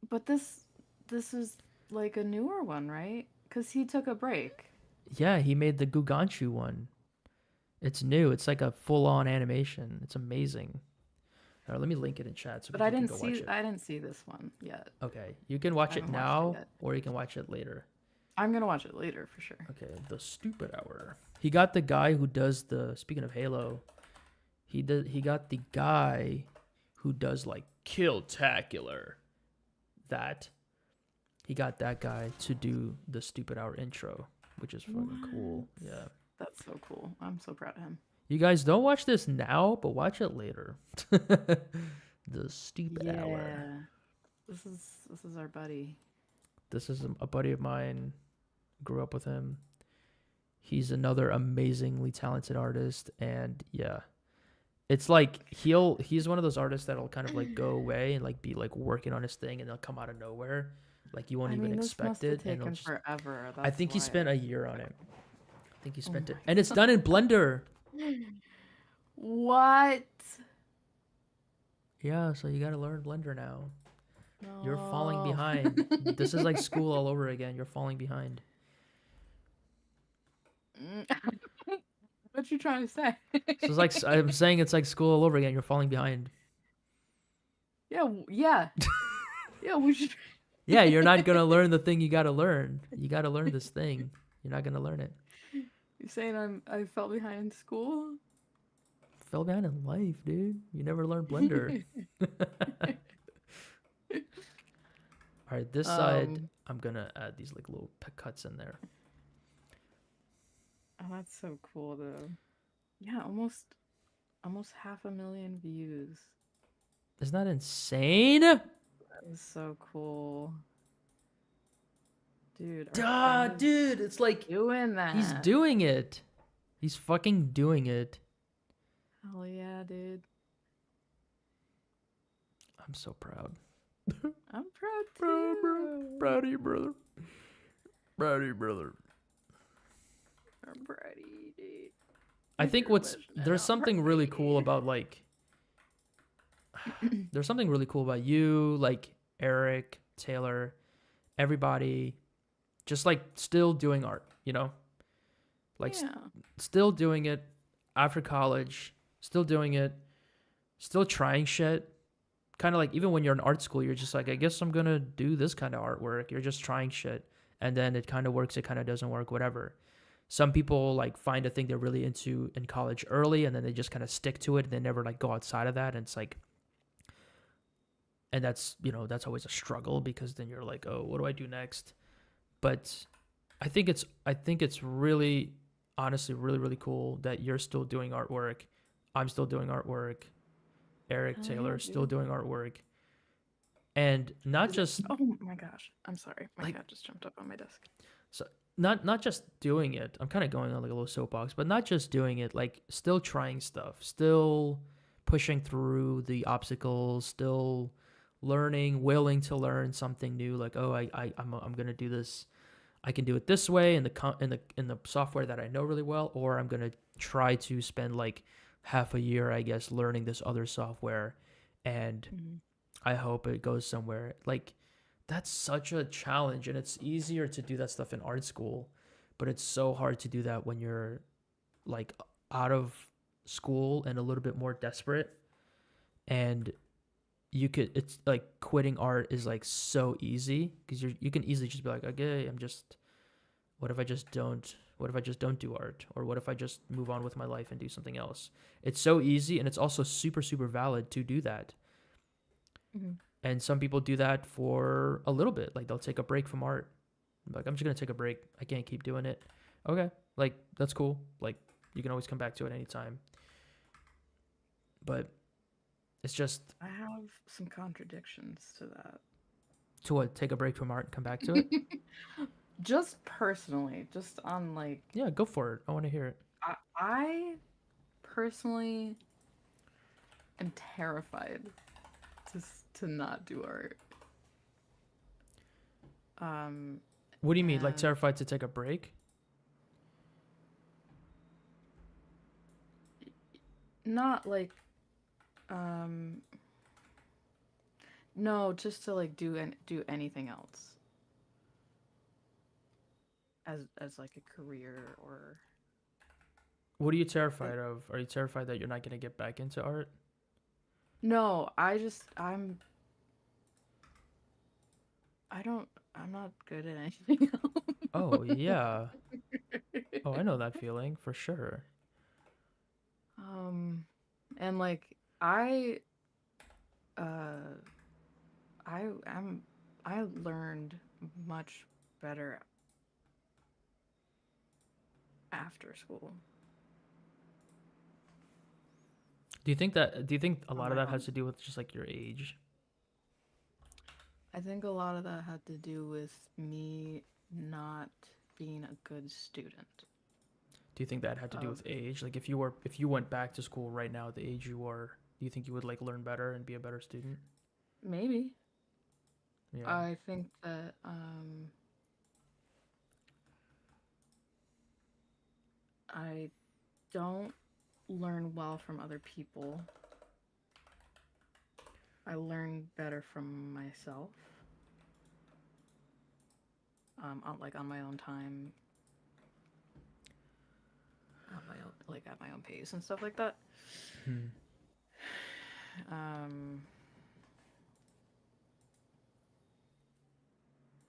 But this is like a newer one, right? Because he took a break. Yeah, he made the Guganchu one. It's new. It's like a full-on animation. It's amazing. All right, let me link it in chat so But people I can didn't go watch see it. I didn't see this one yet. Okay, you can watch I it haven't watched it now, yet. or you can watch it later. I'm gonna watch it later for sure. Okay, the stupid hour. He got the guy who does the. Speaking of Halo, he got the guy who does like Killtacular. That he got that guy to do the stupid hour intro, which is fucking cool. What? Yeah. That's so cool. I'm so proud of him. You guys don't watch this now, but watch it later. The stupid hour. Yeah. This is our buddy. This is a buddy of mine. Grew up with him. He's another amazingly talented artist, and yeah, it's like he's one of those artists that'll kind of like go away and like be like working on his thing, and they'll come out of nowhere, like you won't even this expect must have it, and taken just, forever. I think he That's spent why. a year on it. I think he Oh spent it, my and it's done in Blender. What? Yeah, so you gotta learn Blender now. You're falling No. behind. This is like school all over again. You're falling behind. What you trying to say? So it's like I'm saying, it's like school all over again. You're falling behind. Yeah, yeah. Yeah, we should. Yeah, you're not gonna learn the thing you gotta learn. You gotta learn this thing. You're not gonna learn it. You're saying I fell behind in school? Fell behind in life, dude. You never learned Blender. All right, this side, I'm gonna add these like little cuts in there. Oh, that's so cool though. Yeah, almost 500,000 views. Isn't that insane? That is so cool. Dude, our Duh, friend is dude, it's like doing that. he's doing it. He's fucking doing it. Hell yeah, dude. I'm so proud. I'm proud Proud, too. bro. Proud of you, brother. Proud of you, brother. I'm proud of you, dude. I You're think a what's legend, and there's I'm something proud of really you, cool dude. about like there's something really cool about you, like Eric, Taylor, everybody just like still doing art, you know? Like Yeah. still doing it after college, still doing it, still trying shit. Kind of like even when you're in art school, you're just like, I guess I'm gonna do this kind of artwork. You're just trying shit, and then it kind of works, it kind of doesn't work, whatever. Some people like find a thing they're really into in college early, and then they just kind of stick to it, and they never like go outside of that. And it's like, and that's that's always a struggle because then you're like, oh, what do I do next? But I think it's really, honestly, really really cool that you're still doing artwork. I'm still doing artwork. Eric Hell Taylor yeah, still dude. doing artwork, and not just Oh my gosh. I'm sorry. My like cat just jumped up on my desk. so not just doing it. I'm kind of going on like a little soapbox, but not just doing it, like still trying stuff, still pushing through the obstacles, still learning, willing to learn something new. Like, oh, I'm gonna do this. I can do it this way in the software that I know really well, or I'm gonna try to spend like half a year, I guess, learning this other software, and I hope it goes somewhere. Like, that's such a challenge, and it's easier to do that stuff in art school, but it's so hard to do that when you're like out of school and a little bit more desperate. And it's like quitting art is like so easy because you can easily just be like, okay, what if I just don't do art, or what if I just move on with my life and do something else? It's so easy, and it's also super super valid to do that. And some people do that for a little bit, like they'll take a break from art. Like, I'm just gonna take a break, I can't keep doing it. Okay, like that's cool, like you can always come back to it anytime. But it's just, I have some contradictions to that. to what, take a break from art and come back to it? Just personally, just on like Yeah, go for it, I want to hear it. I personally am terrified to not do art. What do you mean, like And terrified to take a break? not like no, just to like do anything else as like a career or What are you like terrified of? Are you terrified that you're not gonna get back into art? no, I'm not good at anything else. Oh yeah. Oh, I know that feeling for sure. And like I Uh, I am I learned much better after school Do you think a on lot of my that has own. to do with just like your age? I think a lot of that had to do with me not being a good student. Do you think that had to do Of with age? Like if you went back to school right now at the age you were, do you think you would like learn better and be a better student? maybe Yeah. I think that I don't learn well from other people. I learn better from myself. Like on my own time, at my own like at my own pace and stuff like that. Hmm. Um,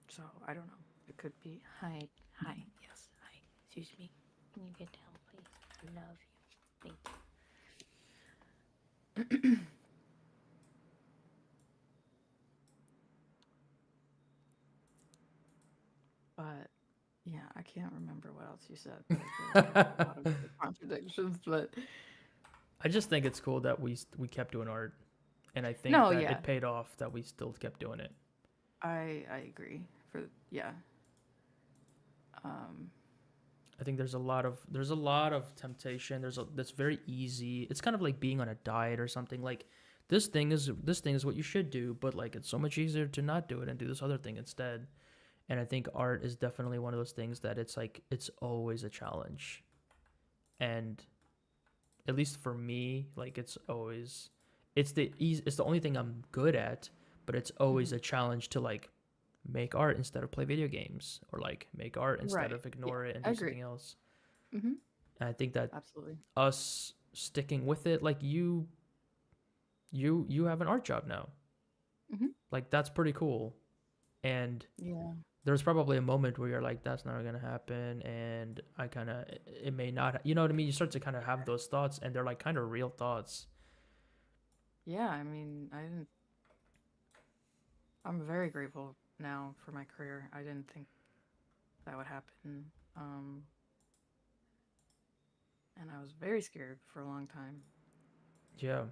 so I don't know. It could be hi, hi, yes, hi. Excuse me. Can you get down, please? I love you. Thank you. But yeah, I can't remember what else you said. But I feel like I have a lot of contradictions. But I just think it's cool that we kept doing art, and I think no, that yeah, it paid off that we still kept doing it. I agree. For yeah, um, I think there's a lot of temptation. That's very easy. It's kind of like being on a diet or something. Like this thing is what you should do, but like it's so much easier to not do it and do this other thing instead. And I think art is definitely one of those things that it's like it's always a challenge. And at least for me, like it's the only thing I'm good at, but it's always mhm. a challenge to like make art instead of play video games or like make art instead Right. of Yeah, ignore it and I do agree. something else. Hmm. And I think that Absolutely. us sticking with it, like you have an art job now. Hmm. Like that's pretty cool. And Yeah. there's probably a moment where you're like, that's not gonna happen, and I kind of it may not. You know what I mean? You start to kind of have those thoughts, and they're like kind of real thoughts. Yeah. I mean, I didn't. I'm very grateful now for my career. I didn't think that would happen. Um, and I was very scared for a long time. Yeah,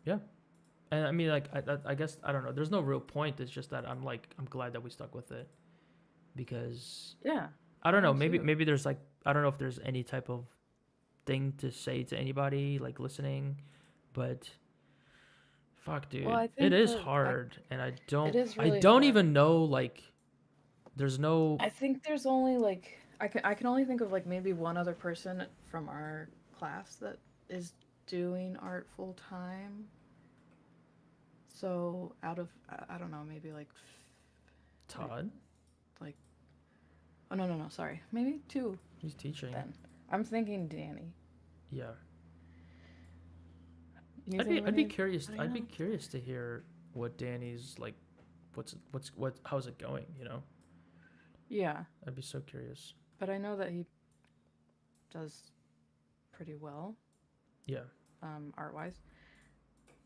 yeah. And I mean, like, I guess I don't know. There's no real point. It's just that I'm glad that we stuck with it because Yeah, I I don't know. am too. Maybe there's like I don't know if there's any type of thing to say to anybody like listening, but fuck, Well, dude, I it think is that hard, and it is I really don't hard. even know like there's no I think there's only like I can only think of like maybe one other person from our class that is doing art full time. So out of I don't know, maybe like wait, Todd. like oh no, sorry. Maybe two He's teaching. then. I'm thinking Danny. Yeah, Can you think of anybody I'd be else? curious to hear what Danny's like. How's it going? You know, Yeah, I'd be so curious. but I know that he does pretty well, Yeah, art wise.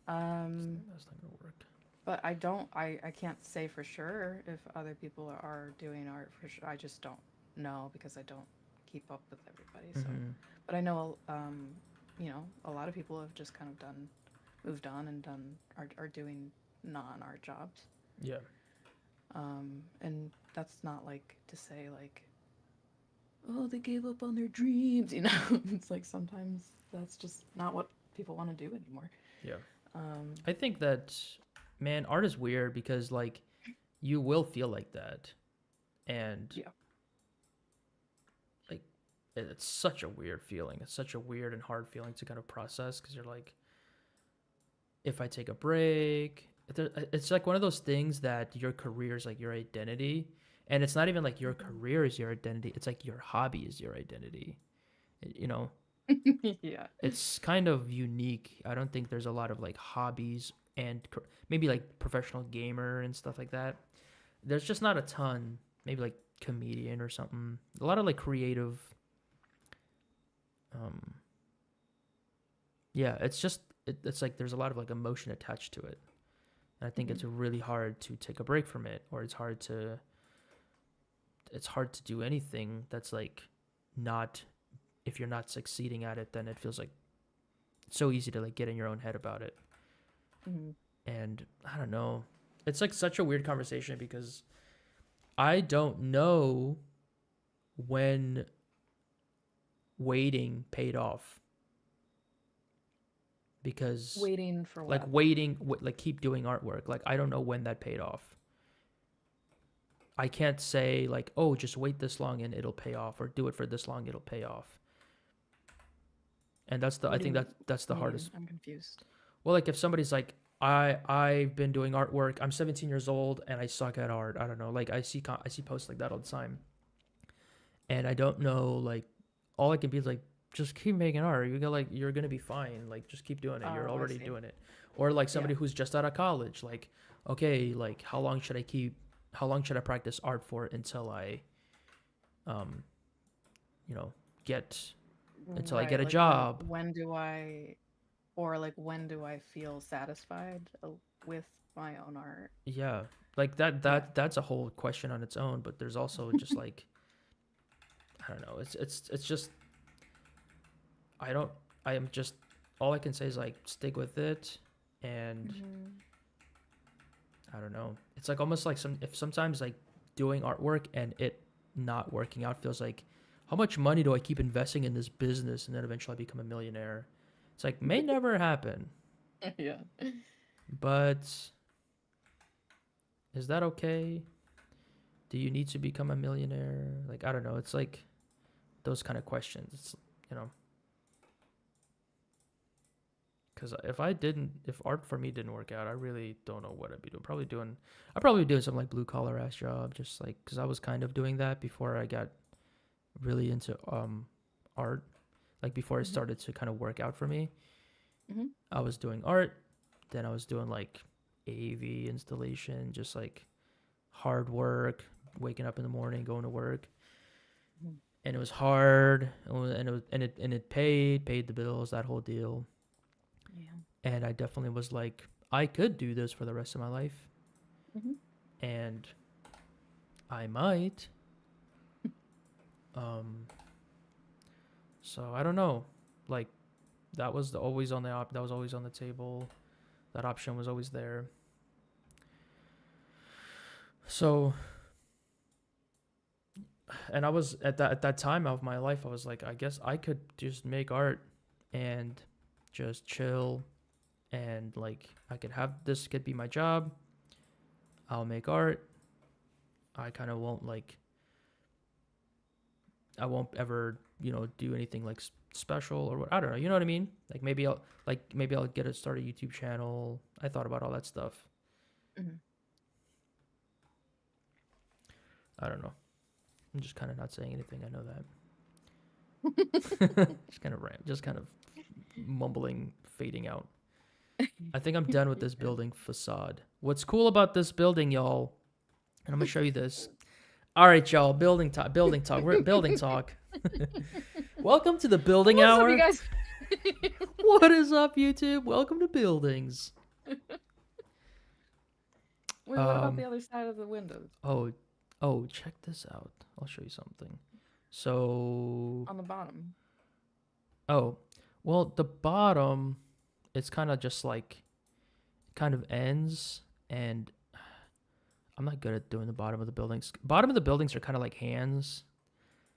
Um, that's not gonna work. but I can't say for sure if other people are doing art for sure. I just don't know because I don't keep up with everybody. So, Mm-hmm. but I know, a lot of people have just kind of moved on and are doing non-art jobs. Yeah, And that's not like to say like, oh, they gave up on their dreams, you know? It's like sometimes that's just not what people want to do anymore. yeah. Um, I think that man, art is weird because like you will feel like that, and yeah. like it's such a weird feeling. It's such a weird and hard feeling to kind of process because you're like, if I take a break, it's like one of those things that your career is like your identity, and it's not even like your Mhm. career is your identity. It's like your hobby is your identity. You know, Yeah. it's kind of unique. I don't think there's a lot of like hobbies and maybe like professional gamer and stuff like that. There's just not a ton. Maybe like comedian or something. A lot of like creative um yeah, it's just it's like there's a lot of like emotion attached to it. And I think it's Mhm. really hard to take a break from it, or it's hard to do anything that's like not, if you're not succeeding at it, then it feels like so easy to like get in your own head about it. Mhm. And I don't know. It's like such a weird conversation because I don't know when waiting paid off, because Waiting for like what? like keep doing artwork, like I don't know when that paid off. I can't say like, oh, just wait this long and it'll pay off, or do it for this long, it'll pay off. And I What do think you that's the mean? hardest. I'm confused. Well, like if somebody's like, I've been doing artwork, I'm 17 years old and I suck at art. I don't know. Like I see posts like that all the time. And I don't know, like all I can be is like, just keep making art. You're gonna be fine. Like just keep doing it. You're Oh, I already see. doing it. Or like Yeah. somebody who's just out of college, like, okay, like how long should I practice art for until I um, you know, get until I get Right. a Like job. when do I feel satisfied with my own art? Yeah. Like Yeah. that's a whole question on its own, but there's also just like I don't know. It's just I don't I am just all I can say is like stick with it, and Hmm. I don't know. It's like almost like sometimes like doing artwork and it not working out feels like, how much money do I keep investing in this business and then eventually I become a millionaire? It's like may never happen. Yeah. But is that okay? Do you need to become a millionaire? Like I don't know. It's like those kind of questions. It's, you know, because if art for me didn't work out, I really don't know what I'd be doing. I'd probably be doing some like blue collar ass job, just like because I was kind of doing that before I got really into art. Like before it Hmm. started to kind of work out for me, Hmm. I was doing art. Then I was doing like AV installation, just like hard work, waking up in the morning, going to work, and it was hard, and it paid the bills, that whole deal. Yeah. And I definitely was like, I could do this for the rest of my life, Hmm. and I might. Um, so I don't know. Like that was always on the table. That option was always there. So, and I was at that time of my life, I was like, I guess I could just make art and just chill, and like I could have this could be my job. I'll make art. I kind of won't like I won't ever, do anything like special or what. I don't know. You know what I mean? Maybe I'll get a start a YouTube channel. I thought about all that stuff. Hmm. I don't know. I'm just kind of not saying anything. I know that. Just kind of mumbling, fading out. I think I'm done with You're this good. building facade. What's cool about this building, y'all? And I'm gonna show you this. All right, y'all. Building talk. Building talk. We're at building talk. Welcome to the building What's up, you hour. guys? What is up, YouTube? Welcome to buildings. Wait, what about the Um. other side of the windows? Oh. Check this out. I'll show you something. So. On the bottom. Oh. Well, the bottom. It's kind of just like. Kind of ends, and I'm not good at doing the bottom of the buildings. Bottom of the buildings are kind of like hands.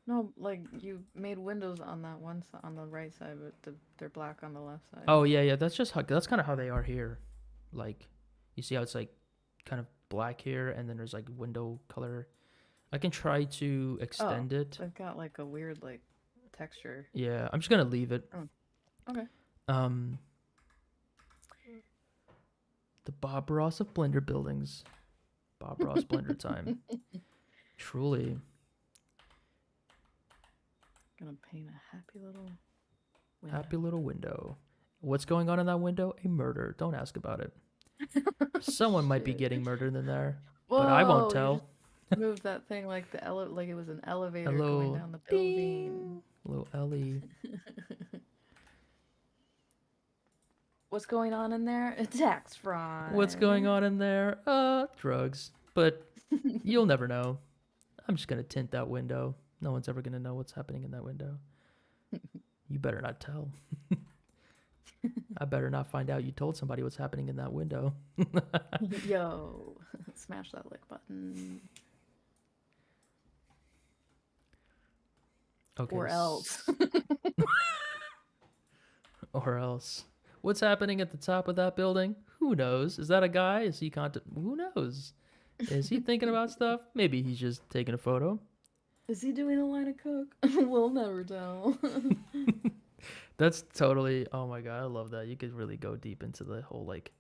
No, like you made windows on that one side, on the right side, but they're black on the left side. Oh yeah. That's kind of how they are here. Like, you see how it's like kind of black here, and then there's like window color. I can try to Oh, extend it. they've got like a weird like texture. Yeah, I'm just gonna leave it. Oh, okay. Um, the Bob Ross of Blender buildings. Bob Ross Blender time. Truly. Gonna paint a happy little window. Happy little window. What's going on in that window? A murder. Don't ask about it. Someone might be Shit. getting murdered in there, Whoa, but I won't you tell. just moved that thing like like it was an elevator going Hello. down the building. Ding. Hello, Ellie. What's going on in there? A tax fraud. What's going on in there? Drugs. But you'll never know. I'm just gonna tint that window. No one's ever gonna know what's happening in that window. You better not tell. I better not find out you told somebody what's happening in that window. Yo, smash that like button. Okay. Or else. Or else. What's happening at the top of that building? Who knows? Is that a guy? Is he Who knows? Is he thinking about stuff? Maybe he's just taking a photo. Is he doing a line of coke? We'll never tell. That's totally. Oh my god, I love that. You could really go deep into the whole like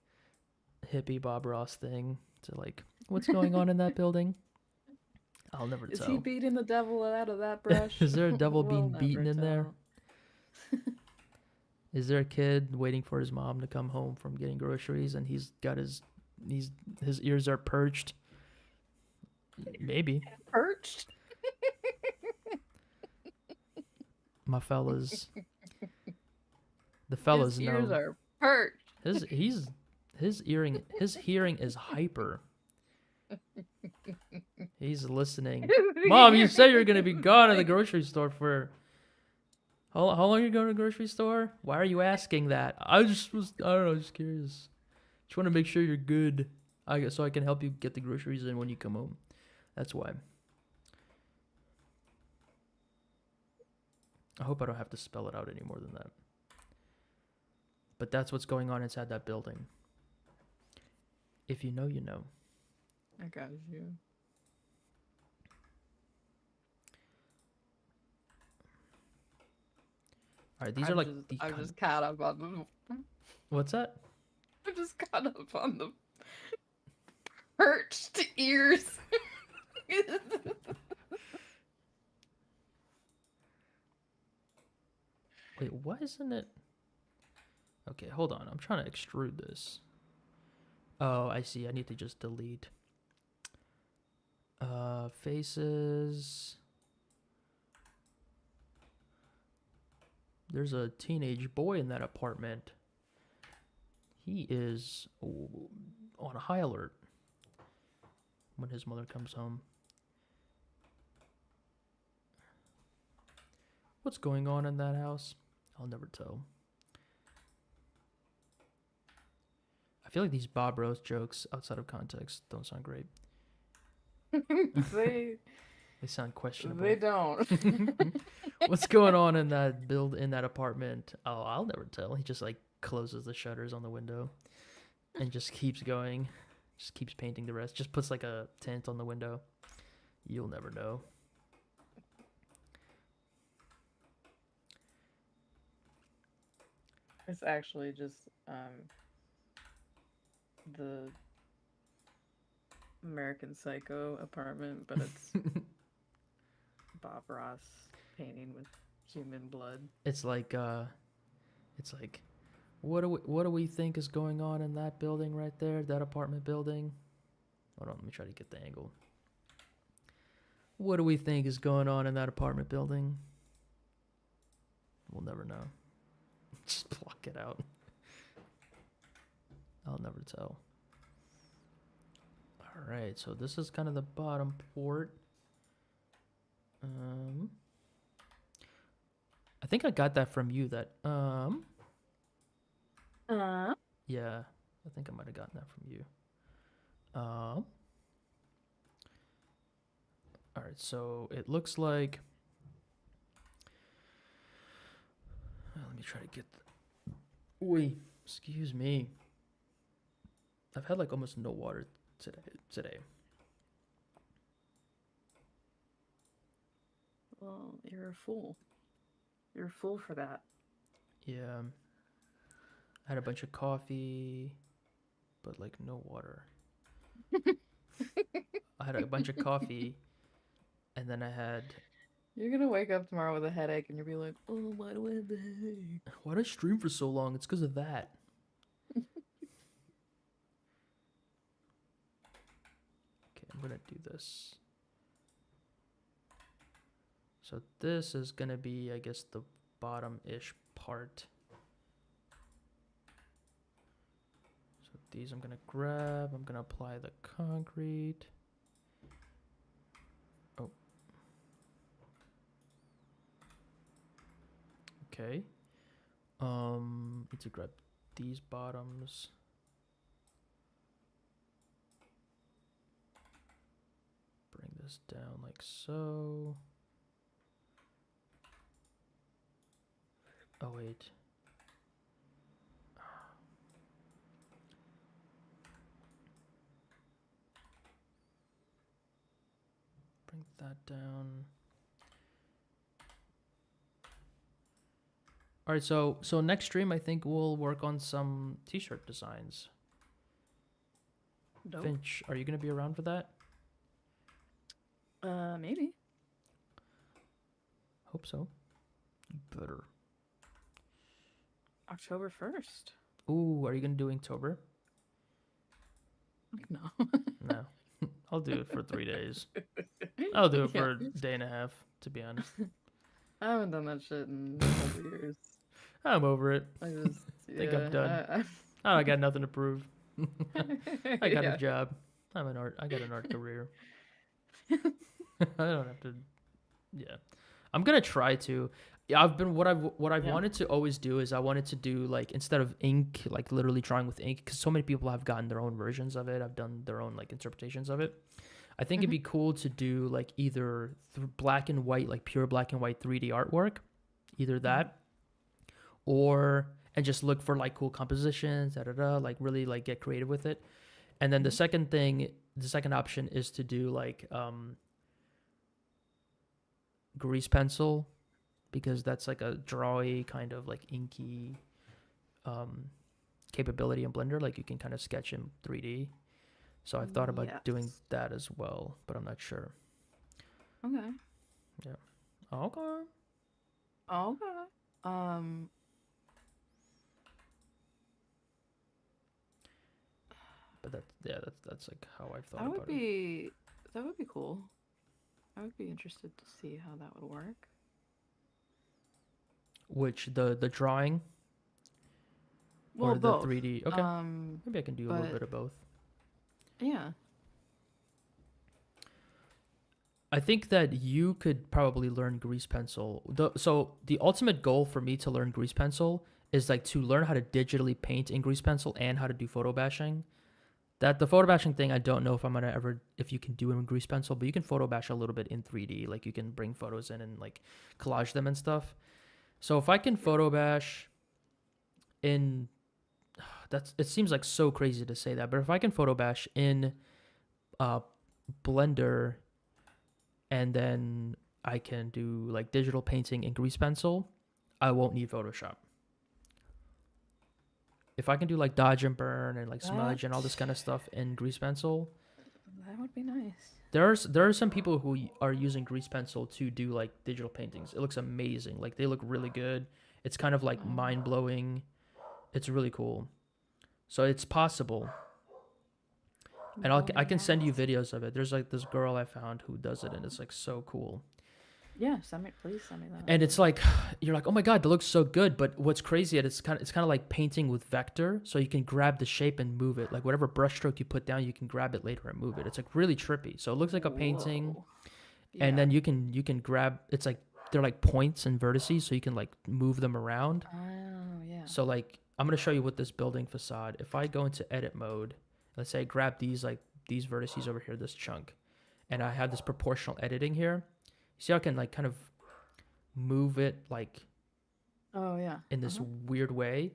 hippie Bob Ross thing. To like, what's going on in that building? I'll never Is tell. he beating the devil out of that brush? Is there a devil We'll being never beaten in there? tell. Is there a kid waiting for his mom to come home from getting groceries and he's got his ears are perched? Maybe. Perched? My fellas. The fellas His ears know. are perched. His hearing is hyper. He's listening. Mom, you said you're gonna be gone at the grocery store for how long are you going to the grocery store? Why are you asking that? I don't know, just curious. Just want to make sure you're good. So I can help you get the groceries in when you come home. That's why. I hope I don't have to spell it out any more than that. But that's what's going on inside that building. If you know, you know. I got you. All right, these are like the I'm just caught up on the. What's that? I'm just caught up on the perched ears. Wait, why isn't it? Okay, hold on. I'm trying to extrude this. Oh, I see. I need to just delete. Faces. There's a teenage boy in that apartment. He is on high alert when his mother comes home. What's going on in that house? I'll never tell. I feel like these Bob Rose jokes outside of context don't sound great. They sound questionable. They don't. What's going on in that apartment? Oh, I'll never tell. He just like closes the shutters on the window and just keeps going. Just keeps painting the rest. Just puts like a tint on the window. You'll never know. It's actually just the American Psycho apartment, but it's Bob Ross painting with human blood. It's like what do we think is going on in that building right there, that apartment building? Hold on, let me try to get the angle. What do we think is going on in that apartment building? We'll never know. Just block it out. I'll never tell. All right, so this is kind of the bottom port. I think I got that from you. Yeah, I think I might have gotten that from you. All right, so it looks like. Let me try to get. Wait, excuse me. I've had like almost no water today. Well, you're a fool. You're a fool for that. Yeah. I had a bunch of coffee, but like no water. I had a bunch of coffee, and then I had. You're gonna wake up tomorrow with a headache, and you'll be like, "Oh, why do I have the headache? Why did I stream for so long? It's because of that." Okay, I'm gonna do this. So this is gonna be, I guess, the bottom-ish part. these I'm gonna grab. I'm gonna apply the concrete. Oh. Okay. Need to grab these bottoms. Bring this down like so. Oh wait. Bring that down. All right, so next stream I think we'll work on some t-shirt designs. Dope. Finch, are you gonna be around for that? Maybe. Hope so. You better. October 1st. Ooh, are you gonna do Inktober? No. No. I'll do it for 3 days. I'll do it for a day and a half, to be honest. I haven't done that shit in a couple years. I'm over it. I just Think I'm done. I got nothing to prove. I got a job. I got an art career. I don't have to. Yeah, I'm gonna try to. Yeah, what I've Yeah. wanted to always do is I wanted to do like instead of ink, like literally drawing with ink, because so many people have gotten their own versions of it. I've done their own like interpretations of it. I think it'd be cool to do like either black and white, like pure black and white 3D artwork, either that, or and just look for like cool compositions, like really like get creative with it. And then the second option is to do like grease pencil, because that's like a drawy kind of like inky capability in Blender. Like you can kind of sketch in 3D. So I've thought about doing that as well, but I'm not sure. Okay. Yeah. Okay. Okay. But that's like how I've thought That would about it. be cool. I would be interested to see how that would work. Which the drawing Well, or the both. 3D? Okay. Maybe I can do a little bit of both. Yeah. I think that you could probably learn grease pencil. So the ultimate goal for me to learn grease pencil is like to learn how to digitally paint in grease pencil and how to do photo bashing. That the photo bashing thing, I don't know if you can do it in grease pencil, but you can photo bash a little bit in 3D. Like you can bring photos in and like collage them and stuff. So if I can photo bash in, it seems like so crazy to say that, but if I can photo bash in Blender, and then I can do like digital painting in grease pencil, I won't need Photoshop. If I can do like dodge and burn and like smudge and all this kind of stuff in grease pencil, that would be nice. there are some people who are using grease pencil to do like digital paintings. It looks amazing. Like they look really good. It's kind of like mind blowing. It's really cool. So it's possible. And I can send you videos of it. There's like this girl I found who does it, and it's like so cool. Yeah, please send me that. And it's like you're like, oh my god, that looks so good. But what's crazy is it's kind of like painting with vector, so you can grab the shape and move it. Like whatever brushstroke you put down, you can grab it later and move it. It's like really trippy. So it looks like a painting, and then you can grab. It's like they're like points and vertices, so you can like move them around. Oh yeah. So like I'm gonna show you what this building facade. If I go into edit mode, let's say I grab these vertices over here, this chunk, and I have this proportional editing here. You see how I can like kind of move it like in this weird way?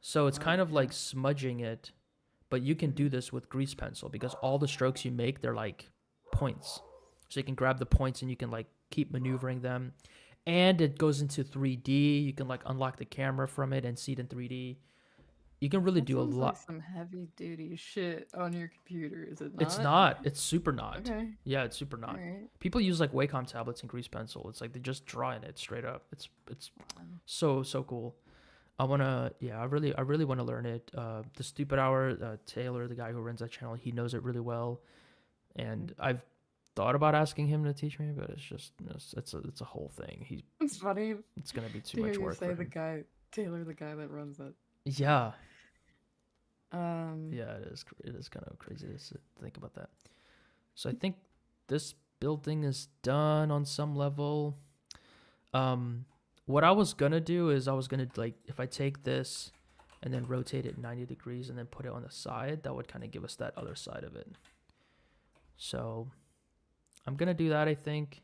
So it's kind of like smudging it, but you can do this with grease pencil because all the strokes you make, they're like points. So you can grab the points and you can like keep maneuvering them. And it goes into 3D. You can like unlock the camera from it and see it in 3D. You can really do a lot. Like some heavy duty shit on your computer, is it not? It's not. It's super not. Okay. Yeah, it's super not. Right. People use like Wacom tablets and grease pencil. It's like they just draw in it straight up. It's so cool. I really want to learn it. The Stupid Hour, Taylor, the guy who runs that channel, he knows it really well, and I've thought about asking him to teach me, but it's just it's a whole thing. It's funny. It's gonna be too To much hear you work say for the him. guy Taylor, the guy that runs that. Yeah. Yeah, it is. It is kind of crazy to think about that. So I think this building is done on some level. What I was gonna do is I was gonna like if I take this and then rotate it 90 degrees and then put it on the side, that would kind of give us that other side of it. So I'm gonna do that, I think,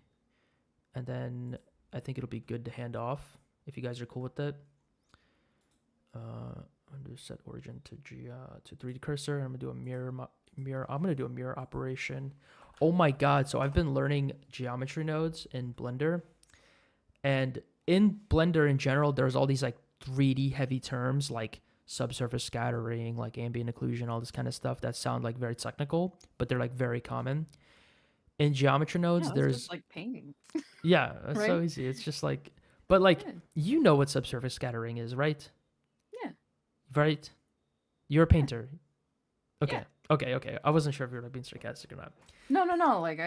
and then I think it'll be good to hand off if you guys are cool with it. I'm gonna set origin to 3D cursor. I'm gonna do a mirror. I'm gonna do a mirror operation. Oh my god! So I've been learning geometry nodes in Blender, and in Blender in general, there's all these like 3D heavy terms like subsurface scattering, like ambient occlusion, all this kind of stuff that sound like very technical, but they're like very common. In geometry nodes, Yeah, that's there's just like painting. yeah, it's so Right? easy. It's just like, but like Yeah. you know what subsurface scattering is, right? Yeah. Right? You're a painter. Okay. Yeah. Okay. I wasn't sure if you were being sarcastic or not. No. Like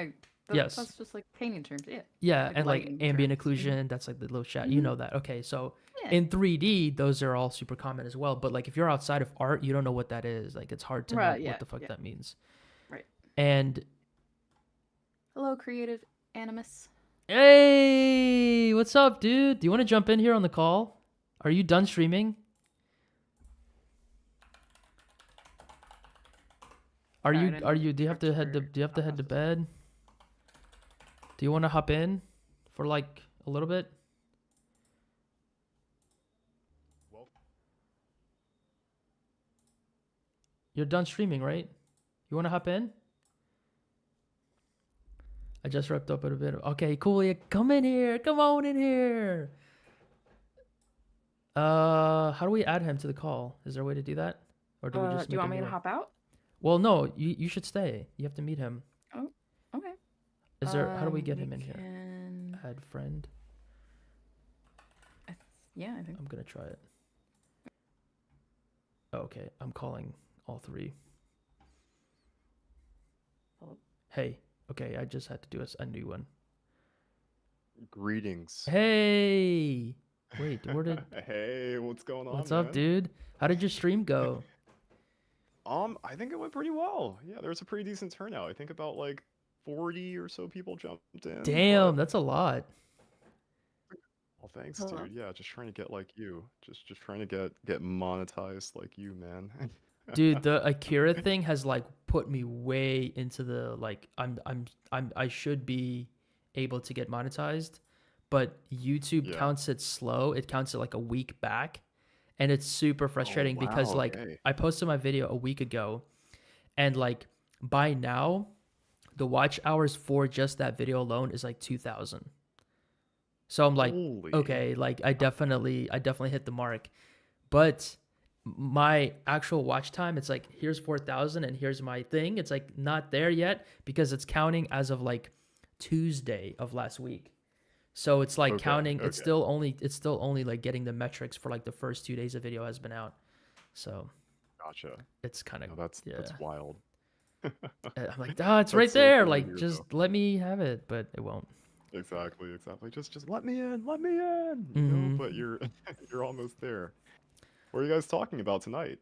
Yes. that's just like painting terms. Yeah. Yeah, Like and like lighting ambient terms. occlusion, that's like the little chat. You Mhm. know that. Okay, so Yeah. in 3D, those are all super common as well. But like if you're outside of art, you don't know what that is. Like it's hard to know Right. Yeah. what the fuck Yeah. that means. Right. And Hello, creative animus. hey, what's up, dude? Do you want to jump in here on the call? Are you done streaming? Are Sorry, I you didn't are you do you have check to head to your do you have to head to messages. bed? Do you want to hop in for like a little bit? Well, You're done streaming, right? You want to hop in? I just wrapped up a bit. Okay, cool. Yeah, come in here. Come on in here. How do we add him to the call? Is there a way to do that, or do we just Do you make a want me new to one? hop out? Well, no. You should stay. You have to meet him. Oh, okay. Is there? How do we get We him in here? can... Add friend. Yeah, I think. I'm gonna try it. Oh, okay, I'm calling all three. Hello? Hey. Okay, I just had to do a new one. Greetings. Hey. Wait, where did? Hey, what's going on, What's up, man? dude? How did your stream go? I think it went pretty well. Yeah, there was a pretty decent turnout. I think about like 40 or so people jumped in. Damn, But that's a lot. well, thanks, Hello. dude. Yeah, just trying to get like you. Just trying to get monetized like you, man. Dude, the Akira thing has like put me way into the like I should be able to get monetized, but YouTube Yeah. counts it slow. It counts it like a week back, and it's super frustrating because wow, like okay. I posted my video a week ago, and like by now, the watch hours for just that video alone is like 2,000. So I'm like, Holy. okay, like I definitely hit the mark. But my actual watch time, it's like here's 4,000 and here's my thing. It's like not there yet because it's counting as of like Tuesday of last week. So it's like Okay, counting. okay. It's still only like getting the metrics for like the first 2 days of video has been out. So Gotcha. it's kind of No, that's wild. I'm like, oh, it's That's right so there. cool to Like hear, just though. let me have it, but it won't. Exactly. Just let me in, let me in. You know, Mhm. but you're you're almost there. What are you guys talking about tonight?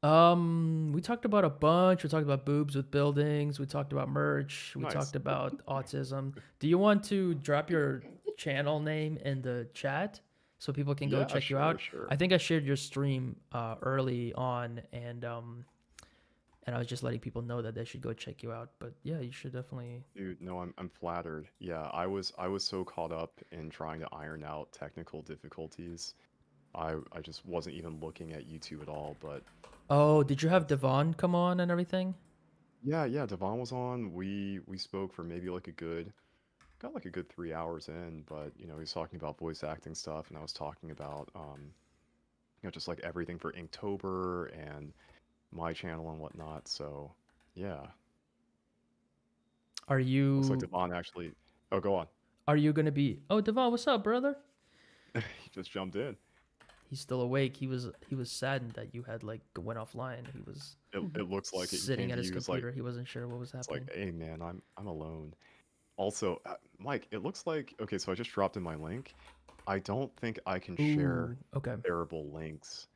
We talked about a bunch. We talked about boobs with buildings. We talked about merch. We Nice. talked about autism. Do you want to drop your channel name in the chat so people can go Yeah, check you sure, out? sure. I think I shared your stream early on, and I was just letting people know that they should go check you out. But yeah, you should definitely. Dude, no, I'm flattered. Yeah, I was so caught up in trying to iron out technical difficulties. I just wasn't even looking at YouTube at all, but Oh, did you have that's Devon come on and everything? yeah, Devon was on. We spoke for maybe like a good got like a good 3 hours in, but you know, he was talking about voice acting stuff and I was talking about you know, just like everything for Inktober and my channel and whatnot. So yeah. Are Looks like you Devon actually oh go on. gonna be? Oh, Devon, what's up, brother? He just jumped in. He's still awake. He was saddened that you had like went offline. He was It looks like it. He sitting came at to his you. He was like, computer. He wasn't sure what was it's like, happening. hey man, I'm alone. Also, Mike, it looks like okay. So I just dropped in my link. I don't think I can share Ooh, okay. shareable links.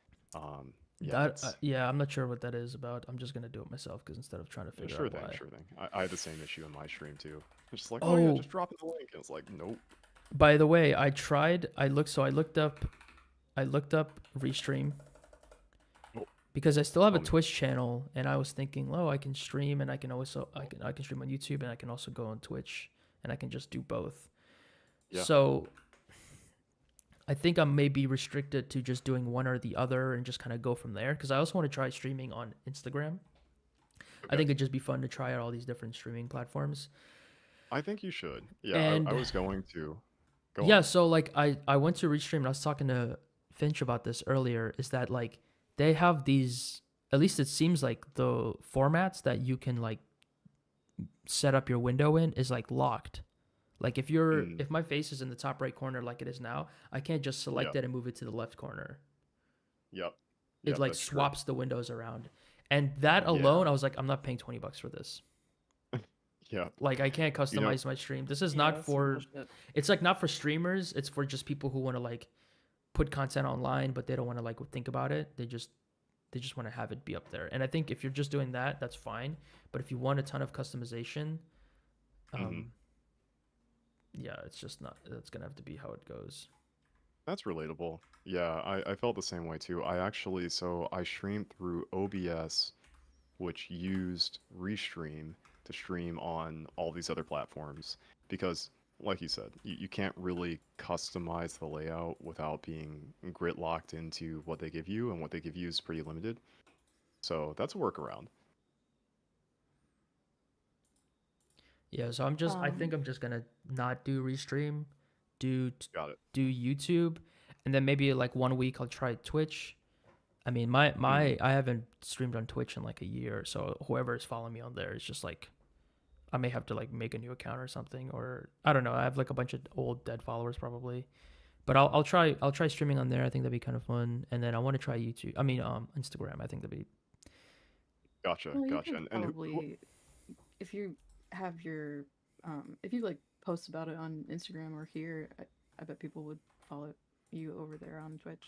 That It's yeah, I'm not sure what that is about. I'm just gonna do it myself because instead of trying to figure sure out thing, why. sure thing. I had the same issue in my stream too. It's just like, oh yeah, Oh, just drop in the link. And it's like, nope. by the way, I tried. I looked up. I looked up Restream Oh, because I still have a tell me. Twitch channel, and I was thinking, oh, I can stream, and I can also I can stream on YouTube, and I can also go on Twitch, and I can just do both. Yeah. So I think I may be restricted to just doing one or the other, and just kind of go from there. Because I also want to try streaming on Instagram. I Okay. think it'd just be fun to try out all these different streaming platforms. I think you should. Yeah, I And was going to. Go yeah, on. so like I went to Restream, and I was talking to Finch about this earlier. Is that like they have these? At least it seems like the formats that you can like set up your window in is like locked. Like Mm, if my face is in the top right corner like it is now, I can't just select yep. it and move it to the left corner. Yep. It Yep. like That's true. swaps the windows around. And that Yeah. alone, I was like, I'm not paying $20 for this. Yeah. Like I can't You know. customize my stream. This is Yeah, not that's some for bullshit. it's like not for streamers. It's for just people who want to like put content online, but they don't want to like think about it. They just want to have it be up there. And I think if you're just doing that, that's fine. But if you want a ton of customization, Hmm. um, yeah, it's just not. That's gonna have to be how it goes. That's relatable. Yeah, I felt the same way too. I streamed through OBS, which used Restream to stream on all these other platforms because, like you said, you can't really customize the layout without being grid locked into what they give you, and what they give you is pretty limited. So that's a workaround. Yeah, so I think I'm just gonna not do restream, do Got it. do YouTube, and then maybe like one week I'll try Twitch. I mean, Hmm. I haven't streamed on Twitch in like a year, so whoever is following me on there is just like I may have to like make a new account or something, or I don't know. I have like a bunch of old dead followers probably, but I'll try streaming on there. I think that'd be kind of fun, and then I want to try YouTube. I mean, Instagram. I think that'd be Gotcha. Well, you Gotcha. could And who? probably, if you have your, if you like post about it on Instagram or here, I bet people would follow you over there on Twitch.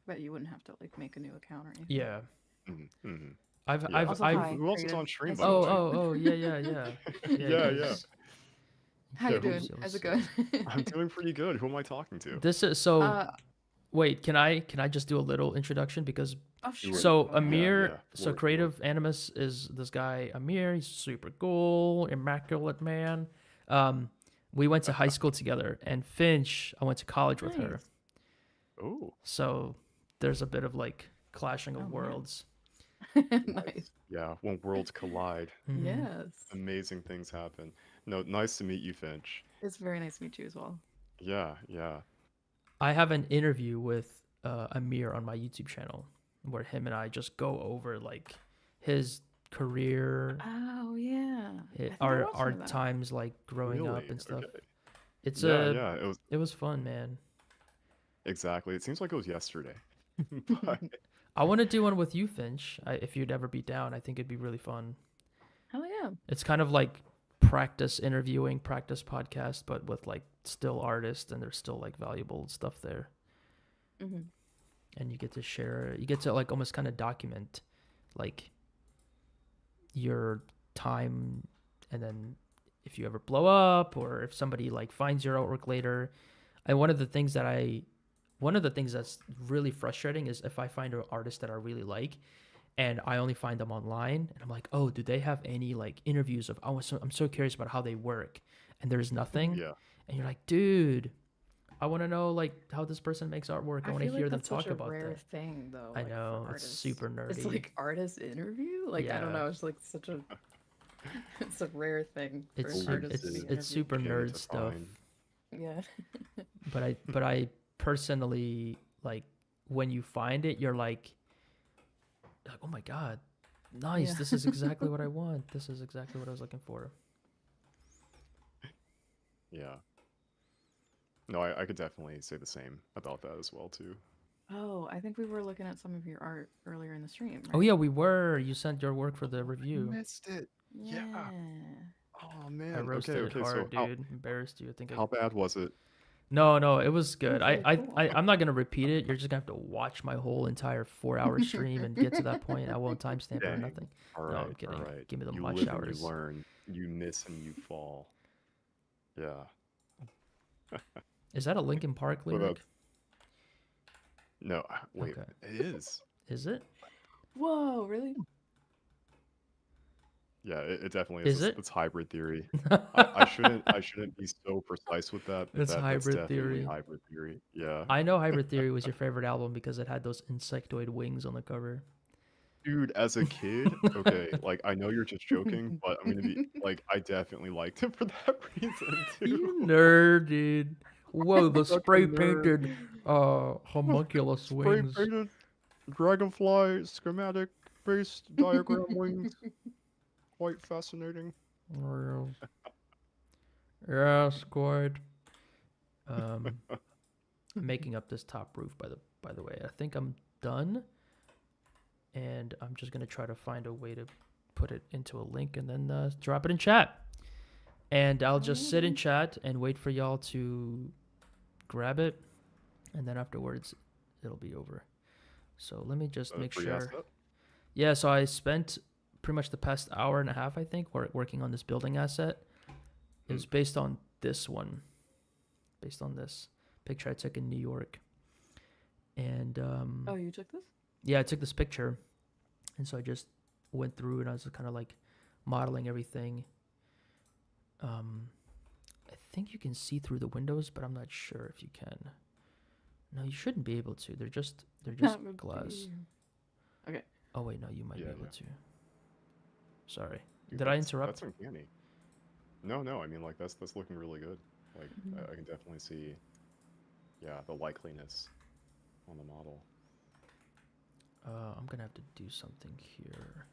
I bet you wouldn't have to like make a new account or anything. yeah. Hmm. Yeah. Also, I've hi, Who else is creative. on stream, Nice by to the oh meet way? you. oh oh yeah yeah Yeah, yeah. because How Yeah, you doing? How's it going? I'm doing pretty good. Who am I talking to? this is so. uh, Wait, can I just do a little introduction because oh Do it. sure, so go ahead. Yeah, Amir, yeah. so Floor, Creative Animus is this guy Amir. He's super cool, immaculate man. Um, we went to high school together, and Finch, I went to college with her. Nice. Oh, So there's a bit of like clashing Oh of man. worlds. Nice. yeah. When worlds collide, Mhm. Yes. amazing things happen. No, nice to meet you, Finch. It's very nice to meet you as well. Yeah, yeah. I have an interview with Amir on my YouTube channel where him and I just go over like his career, Oh yeah. I think I our watched some of that. times like growing up Really? and stuff. Okay. It's Yeah, yeah. it was fun, man. Exactly. It seems like it was yesterday. But I want to do one with you, Finch. If you'd ever be down, I think it'd be really fun. Hell yeah. It's kind of like practice interviewing, practice podcast, but with like still artists and there's still like valuable stuff there. Hmm. And you get to like almost kind of document like your time, and then if you ever blow up or if somebody like finds your artwork later. And one of the things that's really frustrating is if I find an artist that I really like and I only find them online and I'm like, oh, do they have any like interviews of, I'm so curious about how they work, and there's nothing. yeah, And you're like, dude, I want to know like how this person makes artwork. I want to feel hear like them that's such talk a about rare that. thing though. I Like, for know, it's artists. super nerdy. It's like artist interview. Like I don't Yeah. know. It's like such a. It's a rare thing for It's an artist to be it's interviewed. super Getting nerd to stuff. find. Yeah. But I personally like when you find it, you're like, oh my god, nice. Yeah. This is exactly what I want. This is exactly what I was looking for. Yeah. No, I could definitely say the same about that as well too. Oh, I think we were looking at some of your art earlier in the stream. Oh right? yeah, we were. You sent your work for the I review. missed it. Yeah. Yeah. Oh I man. roasted Okay, it okay. hard, So dude. Embarrassed you. I think how bad was it? No, it was good. That's really cool. I'm not gonna repeat it. You're just gonna have to watch my whole entire 4 hour stream and get to that point. I won't timestamp it or Dang. nothing. All No, I'm right, all kidding. right. Give me the You watch live and you hours. learn. You miss and you fall. Yeah. Is that a Linkin Park So lyric? that's no. Wait, Okay. it is. Is it? Whoa, really? Yeah, it definitely is. Is it? It's hybrid theory. I shouldn't be so precise with that, but It's that's hybrid definitely theory. hybrid theory. Yeah. I know Hybrid Theory was your favorite album because it had those insectoid wings on the cover. Dude, as a kid, okay, like I know you're just joking, but I'm gonna be like, I definitely liked it for that reason You too. nerd, dude. Whoa, the Such a spray nerd. painted homunculus Spray wings. painted dragonfly schematic based diagram wings. Quite fascinating. Yes, yes, quite. I'm making up this top roof by the way. I think I'm done, and I'm just gonna try to find a way to put it into a link and then drop it in chat. And I'll just sit in chat and wait for y'all to grab it, and then afterwards it'll be over. So let me just make Free sure. asset? Yeah, so I spent pretty much the past hour and a half, I think, working on this building asset. It was based on this one, based on this picture I took in New York. And Oh, you took this? yeah, I took this picture, and so I just went through and I was kind of like modeling everything. I think you can see through the windows, but I'm not sure if you can. No, you shouldn't be able to. They're just That would glass. be- Okay. Oh wait, no, you might Yeah, be able yeah. to. Sorry. Dude, Did I that's interrupt? uncanny. No, I mean like that's looking really good. Like Mhm. I can definitely see, yeah, the likeliness on the model. I'm gonna have to do something here.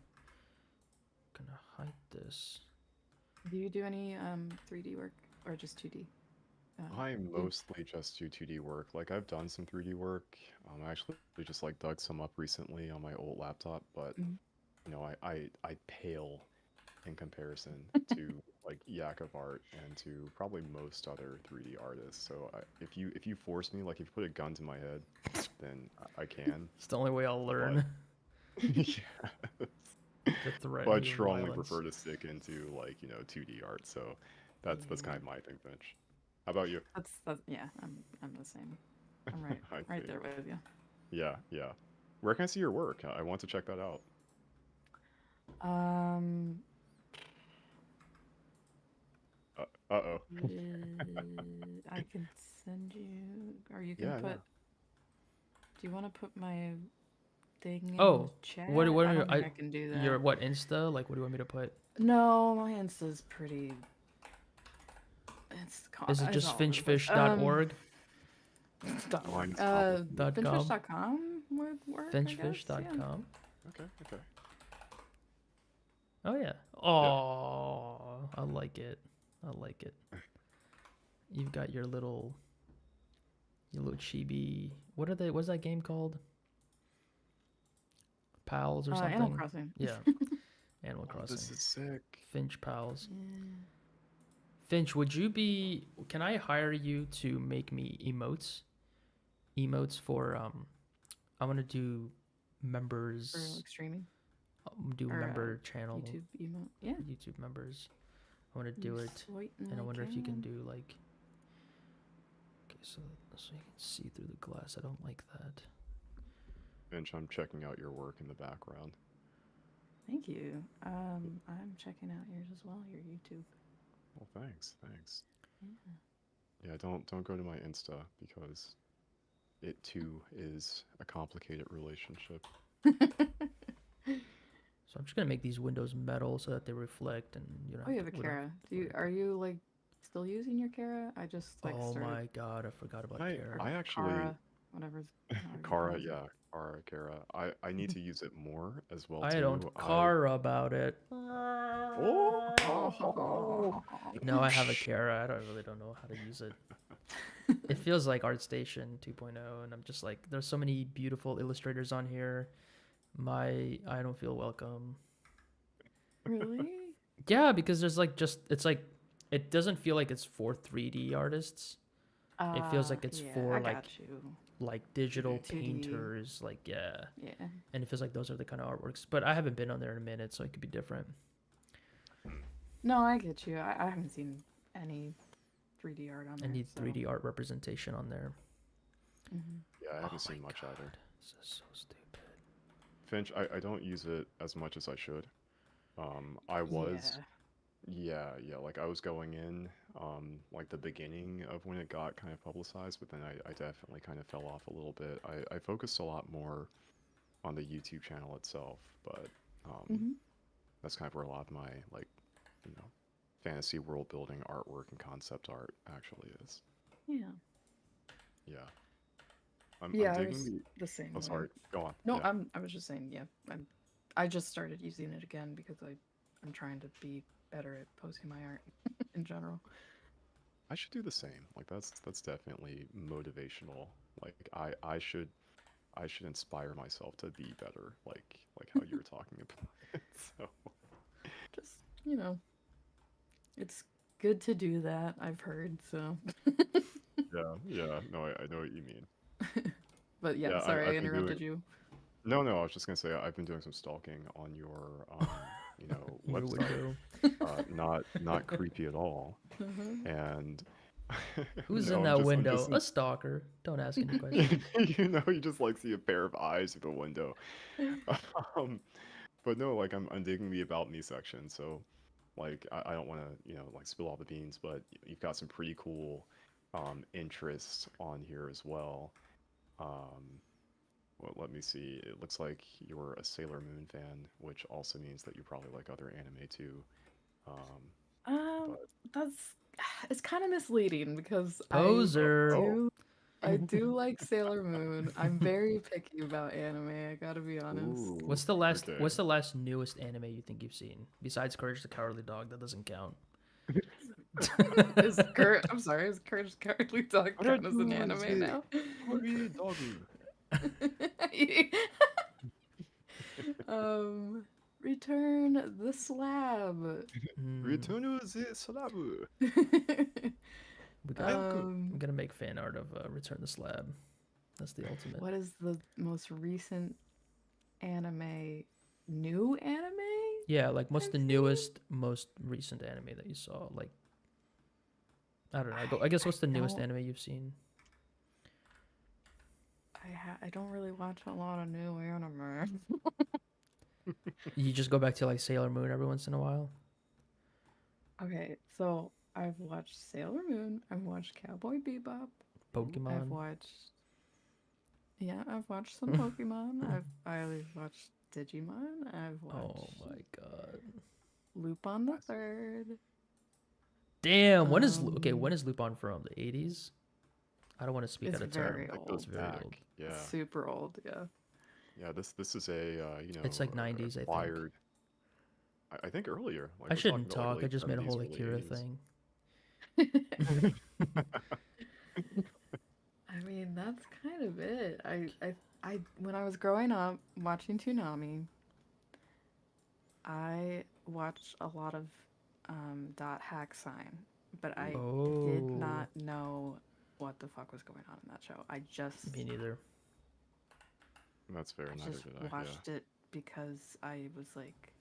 Gonna hide this. Do you do any 3D work or just 2D? I mostly just do 2D work. Like I've done some 3D work. I actually just like dug some up recently on my old laptop, but Mhm. you know, I pale in comparison to like Yak of Art and to probably most other 3D artists. So if you force me, like if you put a gun to my head, then I can. It's the only way I'll learn. Yes. To threaten But I'd you with strongly violence. prefer to stick into like, you know, 2D art. So that's kind of my thing, Finch. How about you? That's yeah. I'm the same. I'm right I right see. there with you. Yeah. Where can I see your work? I want to check that out. Um. Uh-oh. I can send you, or you can Yeah, put. yeah. Do you want to put my thing in Oh, the chat? what do I you- don't think I can do that. Your what Insta? Like, what do you want me to put? No, my Insta's pretty. Is it it's just all over the place. finchfish.org? Mine's probably- .com? Finchfish.com would work. I guess, yeah. Finchfish.com? Okay. Oh yeah. Oh, I like it. I like it. You've got your little chibi. What are they? What's that game called? Pals or something? Animal Crossing. Yeah. Animal Oh, Crossing. this is sick. Finch Pals. Yeah. Finch, would you be? Can I hire you to make me emotes? Emotes for I want to do members. For like streaming. Do or, member channel. YouTube emote. Yeah. YouTube members. I want to do it, and I wonder if you can do like. Okay, so you can see through the glass. I don't like that. Finch, I'm checking out your work in the background. Thank you. I'm checking out yours as well. Your YouTube. Well, thanks. Yeah. Yeah, don't go to my Insta because it too is a complicated relationship. So I'm just gonna make these windows metal so that they reflect, and you know. Oh, you have a Kara. Are you like still using your Kara? I just like Oh started. my god, I forgot about I Kara. actually Kara, whatever's. Kara, yeah, Kara. I need to use it more as well I too. don't care about it. Oh. No, I have a Kara. I really don't know how to use it. It feels like ArtStation 2.0, and I'm just like, there's so many beautiful illustrators on here. I don't feel welcome. Really? Yeah, because there's like it doesn't feel like it's for 3D artists. It feels like it's Yeah, for I got you. like digital 2D. painters, like yeah. Yeah. And it feels like those are the kind of artworks. But I haven't been on there in a minute, so it could be different. No, I get you. I haven't seen any 3D art on I there. need So. 3D art representation on there. Mhm. Yeah, I haven't Oh my seen much God, either. This is so stupid. Finch, I don't use it as much as I should. I was, Yeah. yeah, like I was going in, like the beginning of when it got kind of publicized, but then I definitely kind of fell off a little bit. I focused a lot more on the YouTube channel itself, but Mhm. that's kind of where a lot of my like, you know, fantasy world building artwork and concept art actually is. Yeah. Yeah. I'm Yeah, I digging was the. the same Oh, way. sorry. Go on. No, Yeah. I was just saying, yeah. I just started using it again because I'm trying to be better at posting my art in general. I should do the same. Like that's definitely motivational. Like I should inspire myself to be better. Like how you were talking about it. So Just, it's good to do that, I've heard, so. yeah. No, I know what you mean. But yeah, Yeah, sorry I I've been doing. interrupted you. No. I was just gonna say I've been doing some stalking on your Your website. window. Not creepy at all. Uh-huh. And Who's no, in I'm that just I'm window? just A stalker. Don't ask any questions. you just like see a pair of eyes through the window. Um, but no, like I'm digging the about me section, so like I don't want to like spill all the beans, but you've got some pretty cool interests on here as well. Um, well, let me see. It looks like you're a Sailor Moon fan, which also means that you probably like other anime too. Um, Um, but that's it's kind of misleading because Poser. oh, I do like Sailor Moon. I'm very picky about anime, I gotta be honest. ooh, okay. What's the last newest anime you think you've seen? Besides Courage the Cowardly Dog, that doesn't count. Is Courage the Cowardly Dog count as an anime now? Hori Dogu. Return the Slab. Hmm. Return the Slabu. We got. Welcome. I'm gonna make fan art of Return the Slab. That's the ultimate. What is the most recent anime? New anime? Yeah, like what's I've the seen? newest, most recent anime that you saw? Like, I don't know. I guess what's the newest don't- anime you've seen? I don't really watch a lot of new anime. You just go back to like Sailor Moon every once in a while. Okay, so I've watched Sailor Moon. I've watched Cowboy Bebop. Pokemon. I've watched some Pokemon. I've watched Digimon. I've Oh watched my god. Lupin the Third. Damn. When is Um, when is Lupin from? The 80s? I don't want to speak It's out of turn. very That old. goes It's very back. old. Yeah. Super old, yeah. Yeah, this is a It's like 90s, I think. acquired. I think earlier. Like I we're talking shouldn't about like talk. I late just made a 70s, whole early Akira 80s. thing. I mean, that's kind of it. I when I was growing up watching Toonami, I watched a lot of Dot Hack Sign, but I did Oh. not know what the fuck was going on in that show. Me neither. That's fair. I Neither just did I. Yeah. watched it because I was like,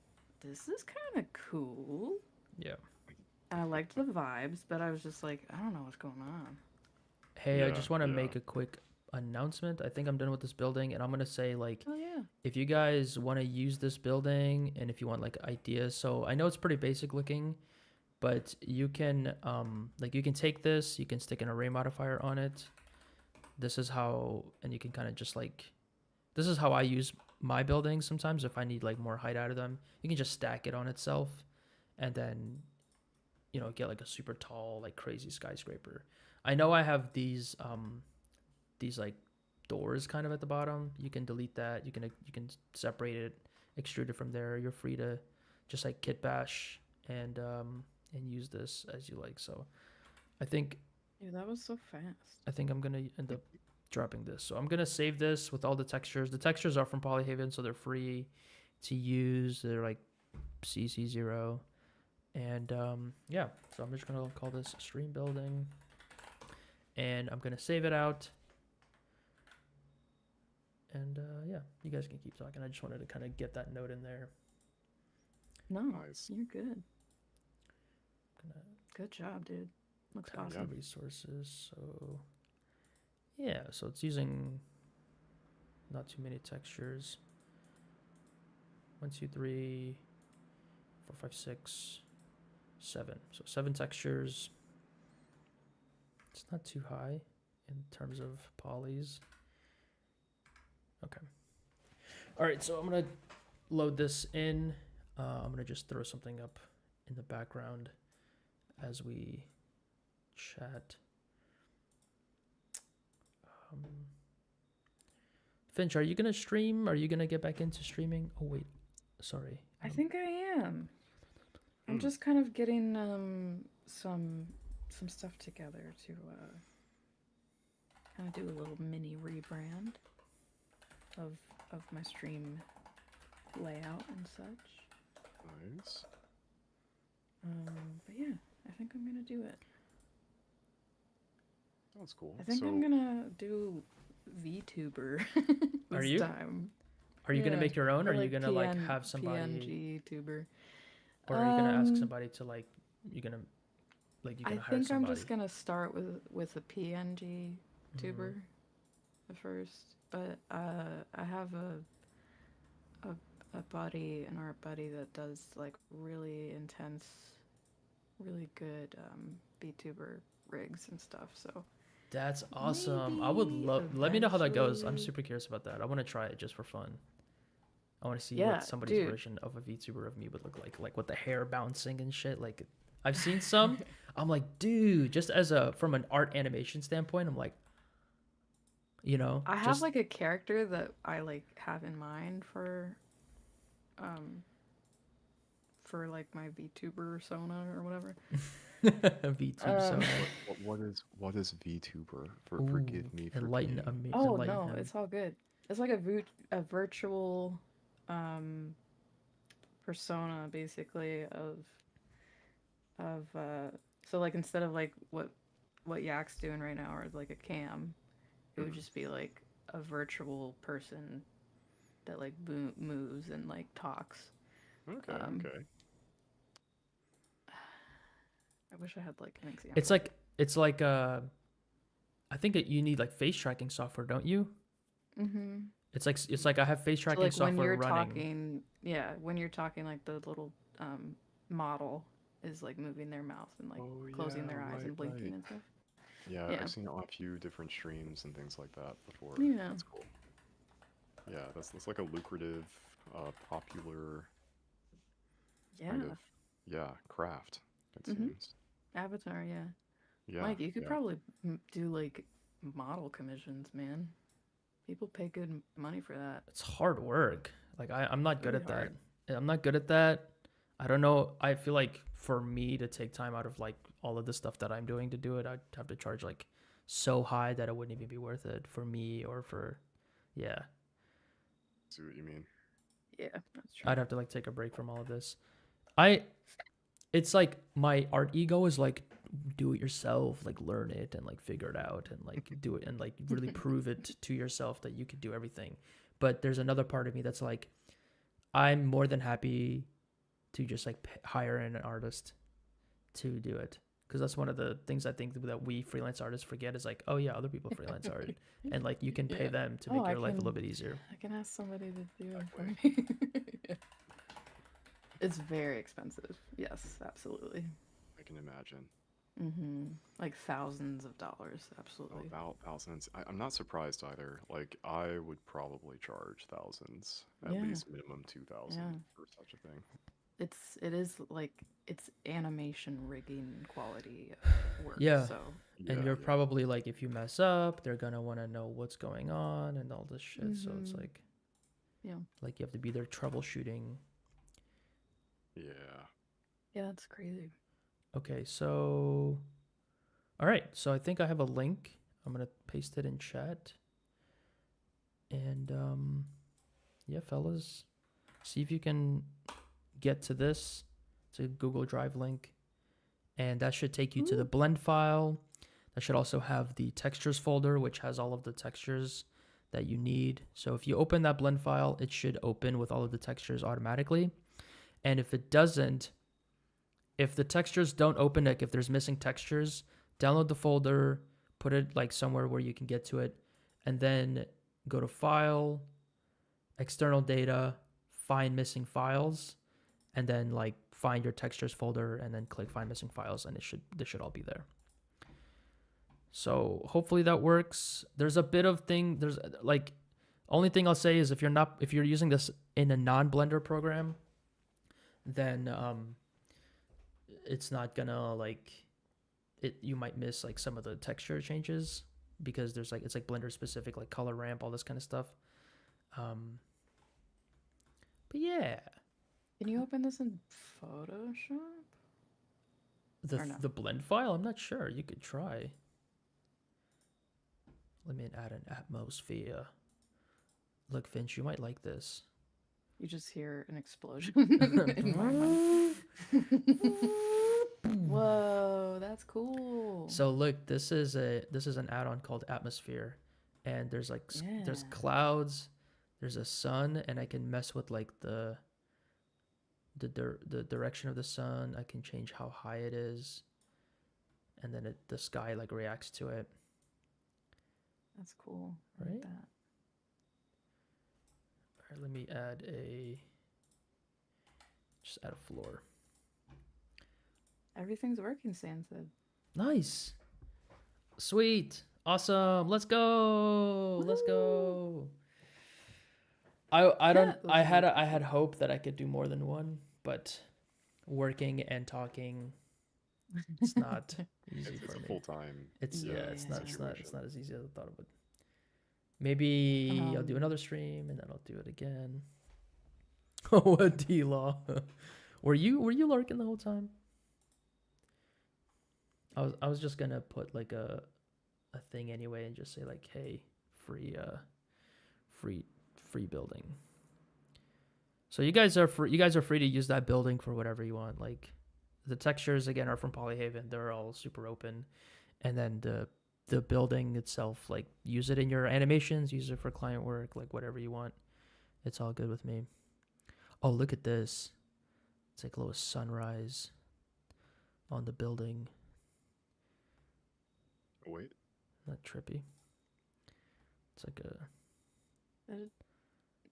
this is kind of cool. Yeah. And I liked the vibes, but I was just like, I don't know what's going on. Hey, I Yeah, just want to yeah. make a quick announcement. I think I'm done with this building, and I'm gonna say like, Oh yeah. if you guys want to use this building, and if you want like ideas, so I know it's pretty basic looking, but you can you can take this, you can stick an array modifier on it. This is how, and you can kind of just like, this is how I use my buildings sometimes if I need like more height out of them. You can just stack it on itself, and then get like a super tall like crazy skyscraper. I know I have these like doors kind of at the bottom. You can delete that. You can separate it, extrude it from there. You're free to just like kit bash and use this as you like. So I think Yeah, that was so fast. I'm gonna end up dropping this. So I'm gonna save this with all the textures. The textures are from Polyhaven, so they're free to use. They're like CC0. And yeah, so I'm just gonna call this stream building. and I'm gonna save it out. And yeah, you guys can keep talking. I just wanted to kind of get that note in there. No, Nice. you're good. Gonna Good job, dude. Looks tap awesome. the resources. So yeah, so it's using not too many textures. 1, 2, 3, 4, 5, 6, 7. So 7 textures. It's not too high in terms of polys. Okay. All right, so I'm gonna load this in. I'm gonna just throw something up in the background as we chat. Finch, are you gonna stream? Are you gonna get back into streaming? Oh wait, sorry. I think I am. I'm just kind of getting some stuff together to kind of do a little mini rebrand of my stream layout and such. Nice. But yeah, I think I'm gonna do it. That's cool. I think so, I'm gonna do VTuber Are this you? time. Are you gonna Yeah, make your own, or or are you gonna like PN have somebody, PNG tuber? or are you gonna ask somebody to like? You're gonna like you I gonna hire think somebody? I'm just gonna start with a PNG tuber at first, but I have a buddy, an art buddy that does like really intense, really good VTuber rigs and stuff. So That's awesome. I would maybe love. Let me know how that goes. I'm eventually- super curious about that. I want to try it just for fun. I want to see Yeah, what somebody's dude. version of a VTuber of me would look like with the hair bouncing and shit. Like, I've seen some. I'm like, dude, just as a from an art animation standpoint, I'm like, you know, I have just like a character that I like have in mind for like my VTuber persona or whatever. VTuber. So what is VTuber? Ooh, Forgive me for enlighten being... me. Oh enlighten no, him. it's all good. It's like a virtual persona basically of so like instead of like what Yak's doing right now or like a cam, it would just be like a virtual person that like moves and like talks. Okay, Um, okay. I wish I had like an example. It's like I think you need like face tracking software, don't you? Mm-hmm. It's like I have face So tracking like when software you're running. talking, when you're talking, like the little model is like moving their mouth and like Oh, closing yeah, their eyes right, and blinking right. and stuff. Yeah, Yeah. I've seen it on a few different streams and things like that before. Yeah. That's cool. Yeah, that's like a lucrative, popular Yeah. kind of, yeah, craft, it Mhm. seems. Avatar, yeah. Yeah, Mike, you could yeah. probably do like model commissions, man. People pay good money for that. It's hard work. Like I'm not good Really at hard. that. I'm not good at that. I don't know. I feel like for me to take time out of like all of the stuff that I'm doing to do it, I'd have to charge like so high that it wouldn't even be worth it for me or for, yeah. See what you mean. Yeah, that's true. I'd have to like take a break from all of this. It's like my art ego is like do it yourself, like learn it and like figure it out and like do it and like really prove it to yourself that you can do everything. But there's another part of me that's like I'm more than happy to just like hire an artist to do it, because that's one of the things I think that we freelance artists forget is like, oh yeah, other people freelance art and like you can pay Yeah. them to Oh, make I your life a little can- bit easier. I can ask somebody to do it for Exactly. me. Yeah. It's very expensive. Yes, absolutely. I can imagine. Mm-hmm. Like thousands of dollars. Absolutely. About thousands. I'm not surprised either. Like, I would probably charge thousands, at Yeah. least minimum 2,000 Yeah. for such a thing. It is like it's animation rigging quality work. Yeah. So And Yeah, you're yeah. probably like, if you mess up, they're gonna want to know what's going on and all this shit. So it's Mhm. like, Yeah. like you have to be there troubleshooting. Yeah. Yeah, that's crazy. Okay, so, all right. So I think I have a link. I'm gonna paste it in chat. And yeah, fellas, see if you can get to this. It's a Google Drive link, and that should take you to the blend file. That should also have the textures folder, which has all of the textures that you need. So if you open that blend file, it should open with all of the textures automatically. And if it doesn't, if the textures don't open, like if there's missing textures, download the folder, put it like somewhere where you can get to it, and then go to File, External Data, find missing files, and then like find your textures folder, and then click Find Missing Files, and they should all be there. So hopefully that works. There's a bit of thing. There's like, only thing I'll say is if you're using this in a non-Blender program, then it's not gonna like it. You might miss like some of the texture changes because there's like it's like Blender specific, like color ramp, all this kind of stuff. But yeah, Can you open this in Photoshop? Or no? the blend file. I'm not sure. You could try. Let me add an atmosphere. Look, Finch, you might like this. You just hear an explosion in my mind. Whoa, that's cool. So look, this is an add-on called Atmosphere, and there's like there's Yeah. clouds, there's a sun, and I can mess with like the direction of the sun. I can change how high it is, and then the sky like reacts to it. That's cool. I like Right? that. All right, let me just add a floor. Everything's working, Sam said. Nice. Sweet. Awesome. Let's go. Let's go. I don't Yeah, I those had are I had hope that I could do more than one, but working and talking, it's not easy It's for a me. full time. It's it's not situation. as easy as I thought it would. Maybe I'll do Um, another stream and then I'll do it again. Oh, a D-Law. Were you lurking the whole time? I was just gonna put like a thing anyway and just say like, hey, free free building. So you guys are free to use that building for whatever you want. Like the textures again are from Polyhaven. They're all super open. And then the building itself, like use it in your animations, use it for client work, like whatever you want. It's all good with me. Oh, look at this. It's like a little sunrise on the building. Wait, Not trippy. It's like a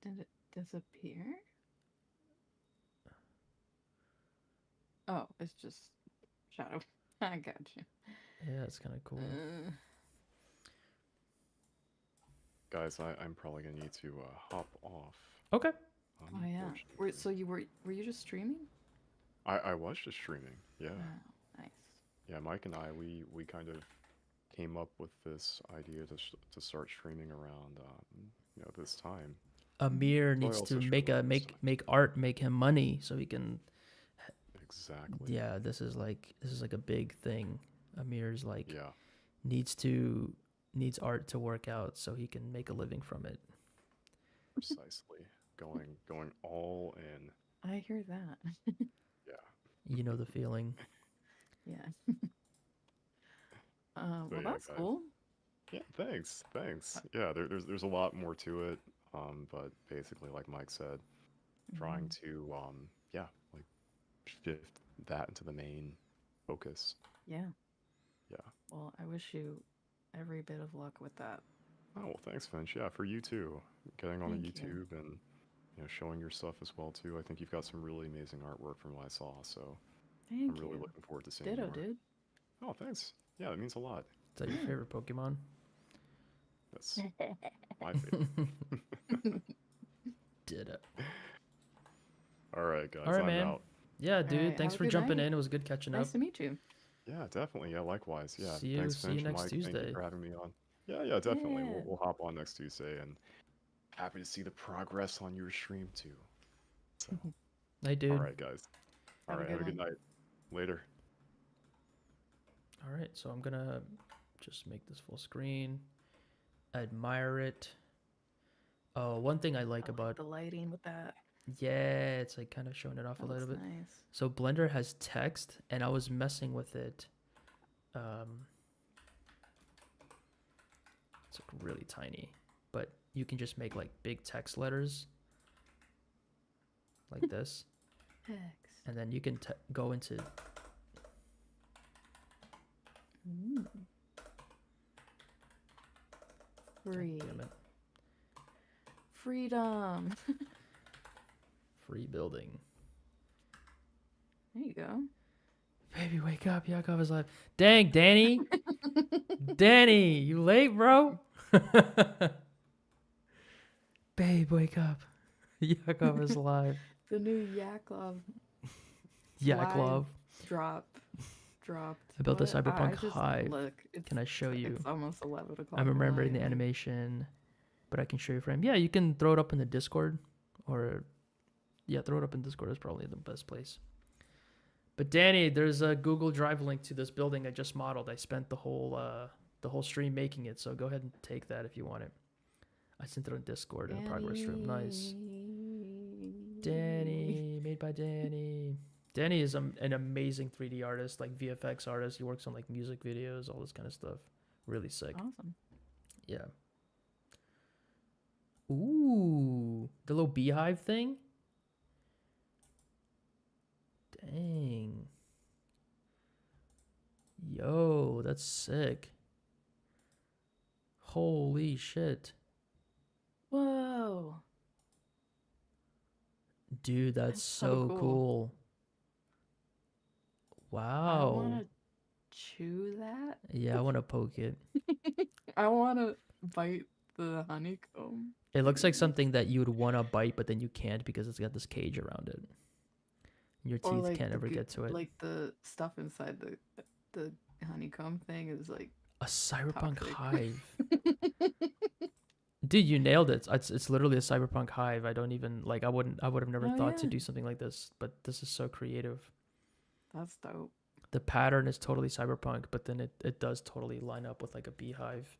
Did it disappear? Oh, it's just shadow. I got you. yeah, it's kind of cool. guys, I'm probably gonna need to hop off. Okay. Oh yeah. So were you just streaming? I was just streaming. Yeah, Oh, nice. yeah. Mike and I, we kind of came up with this idea to start streaming around this time. Amir So I needs also to stream on this time. make art, make him money so he can. Exactly. Yeah, this is like a big thing. Amir's like Yeah. needs art to work out so he can make a living from it. Precisely. Going all in. I hear that. Yeah. You know the feeling. Yeah. So Well, yeah, that's guys. cool. Yeah. Thanks. Yeah. There's a lot more to it. But basically, like Mike said, trying Mhm. to like shift that into the main focus. Yeah. Yeah. Well, I wish you every bit of luck with that. Oh well, thanks, Finch. Yeah, for you too. Getting on the Thank you. YouTube and showing your stuff as well too. I think you've got some really amazing artwork from what I saw. So I'm Thank really you. looking forward to seeing Ditto, more. dude. Oh, thanks. Yeah, that means a lot. Is that your favorite Pokemon? That's my favorite. Ditto. All right, guys. All right, I'm man. out. Yeah, dude. Alright, Thanks have a for good jumping night. in. It was good catching up. Nice to meet you. Yeah, definitely. Yeah, likewise. Yeah. See you- Thanks, see you Finch, next Mike. Thank Tuesday. you for having me on. Yeah, definitely. Yeah. We'll hop on next Tuesday and happy to see the progress on your stream too. So, Hey, dude. all right, guys. All Have a right, good have a good one. night. Later. All right, so I'm gonna just make this full screen. Admire it. Oh, one thing I like I about the lighting with that. yeah, it's like kind of showing it off That a little looks bit. nice. So Blender has text, and I was messing with it. Um, It's like really tiny, but you can just make like big text letters like this, Hex. and then you can go into Ooh. Free. damn it, Freedom. free building. There you go. Baby, wake up! Yakov is alive. Dang, Danny, Danny, you late, bro? Babe, wake up! Yakov is alive. The new Yaklov Yaklov. dropped. I built a What? cyberpunk just hive. Look, it's, Can I show you? It's almost 11 o'clock. I'm at remembering the night. animation, but I can show you frame. Yeah, you can throw it up in the Discord, or yeah, throw it up in Discord is probably the best place. But Danny, there's a Google Drive link to this building I just modeled. I spent the whole stream making it, so go ahead and take that if you want it. I sent it on Discord in the progress room. Nice. Danny, made by Danny. Danny is an amazing 3D artist, like VFX artist. He works on like music videos, all this kind of stuff. Really sick. Awesome. Yeah. Ooh, the little beehive thing. Dang. Yo, that's sick. Holy shit. Whoa. Dude, that's That's so so cool. cool. I Wow. want to chew that. Yeah, I want to poke it. I want to bite the honeycomb. It looks like something that you would want to bite, but then you can't because it's got this cage around it. Your Or teeth like can't the ever get to it. Like the stuff inside the honeycomb thing is like A cyberpunk toxic. hive. Dude, you nailed it. It's literally a cyberpunk hive. I don't even like I would have never Oh, thought to yeah. do something like this, but this is so creative. That's dope. The pattern is totally cyberpunk, but then it does totally line up with like a beehive.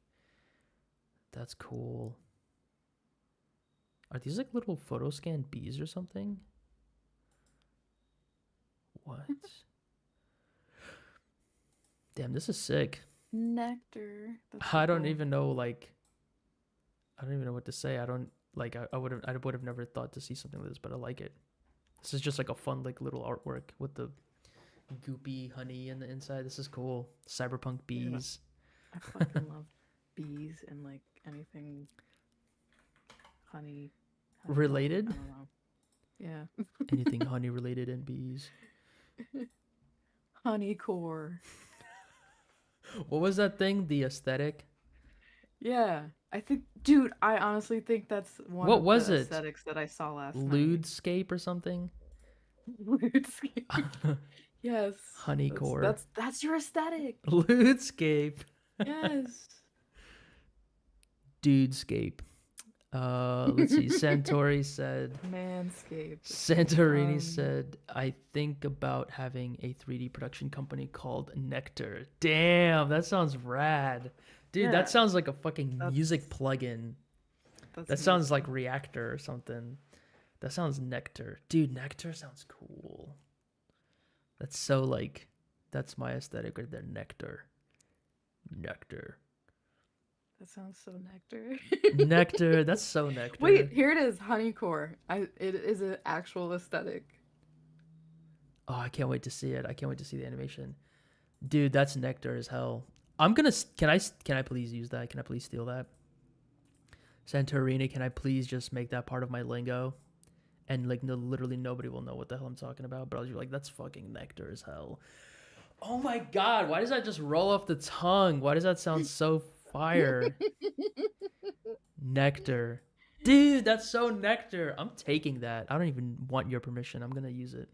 That's cool. Are these like little photo scan bees or something? What? Damn, this is sick. Nectar. That's so I don't cool. even know like I don't even know what to say. I don't like I would have never thought to see something like this, but I like it. This is just like a fun like little artwork with the goopy honey in the inside. This is cool. Cyberpunk Yeah. bees. I fucking love bees and like anything honey Related? I don't know. Yeah. Anything honey related and bees. Honey core. What was that thing? The aesthetic? Yeah. I think, dude, I honestly think that's one What of was the it? aesthetics that I saw last night. Ludescape or something? Ludescape. Yes. Honey core. That's your aesthetic. Ludescape. Yes. Dudescape. Let's see. Santorini Manscaped. said, I think about having a 3D production company called Nectar. Damn, that sounds rad. Dude, Yeah. that sounds like a fucking That's- music plugin. That's That sounds amazing. like Reactor or something. That sounds Nectar. Dude, Nectar sounds cool. That's so like, that's my aesthetic right there. Nectar. Nectar. That sounds so nectar. Nectar. That's so Nectar. Wait, here it is. Honeycore. It is an actual aesthetic. Oh, I can't wait to see it. I can't wait to see the animation. Dude, that's Nectar as hell. I'm gonna. Can I please use that? Can I please steal that? Santorini, can I please just make that part of my lingo? And like, no, literally nobody will know what the hell I'm talking about. But I'll just be like, that's fucking Nectar as hell. Oh my god, why does that just roll off the tongue? Why does that sound so fire? Nectar. Dude, that's so Nectar. I'm taking that. I don't even want your permission. I'm gonna use it.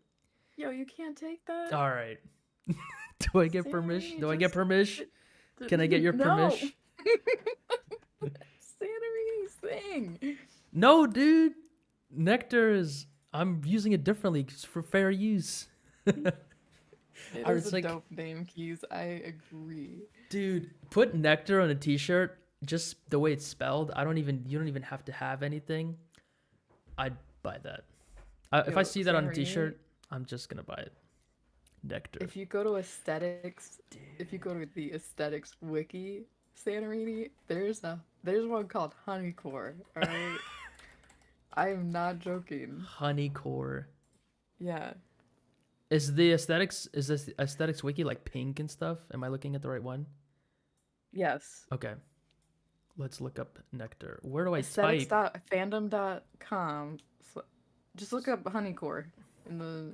Yo, you can't take that. All right. Do I get permission? Santorini, Do I get just- permission? Can I get your No. permission? Santorini's thing. No, dude. Nectar is. I'm using it differently 'cause for fair use. It Or is it's a like- dope name, Keys. I agree. Dude, put Nectar on a T-shirt. Just the way it's spelled. You don't even have to have anything. I'd buy that. If I Yo, see that on a Santorini- T-shirt, I'm just gonna buy it. Nectar. If you go to aesthetics, if you go to the aesthetics wiki, Santorini, there's one called Honeycore. All right, I am not joking. Honeycore. Yeah, Is this aesthetics wiki like pink and stuff? Am I looking at the right one? yes. Okay. Let's look up nectar. Where do I type? Aesthetics.fandom.com. Just look up Honeycore in the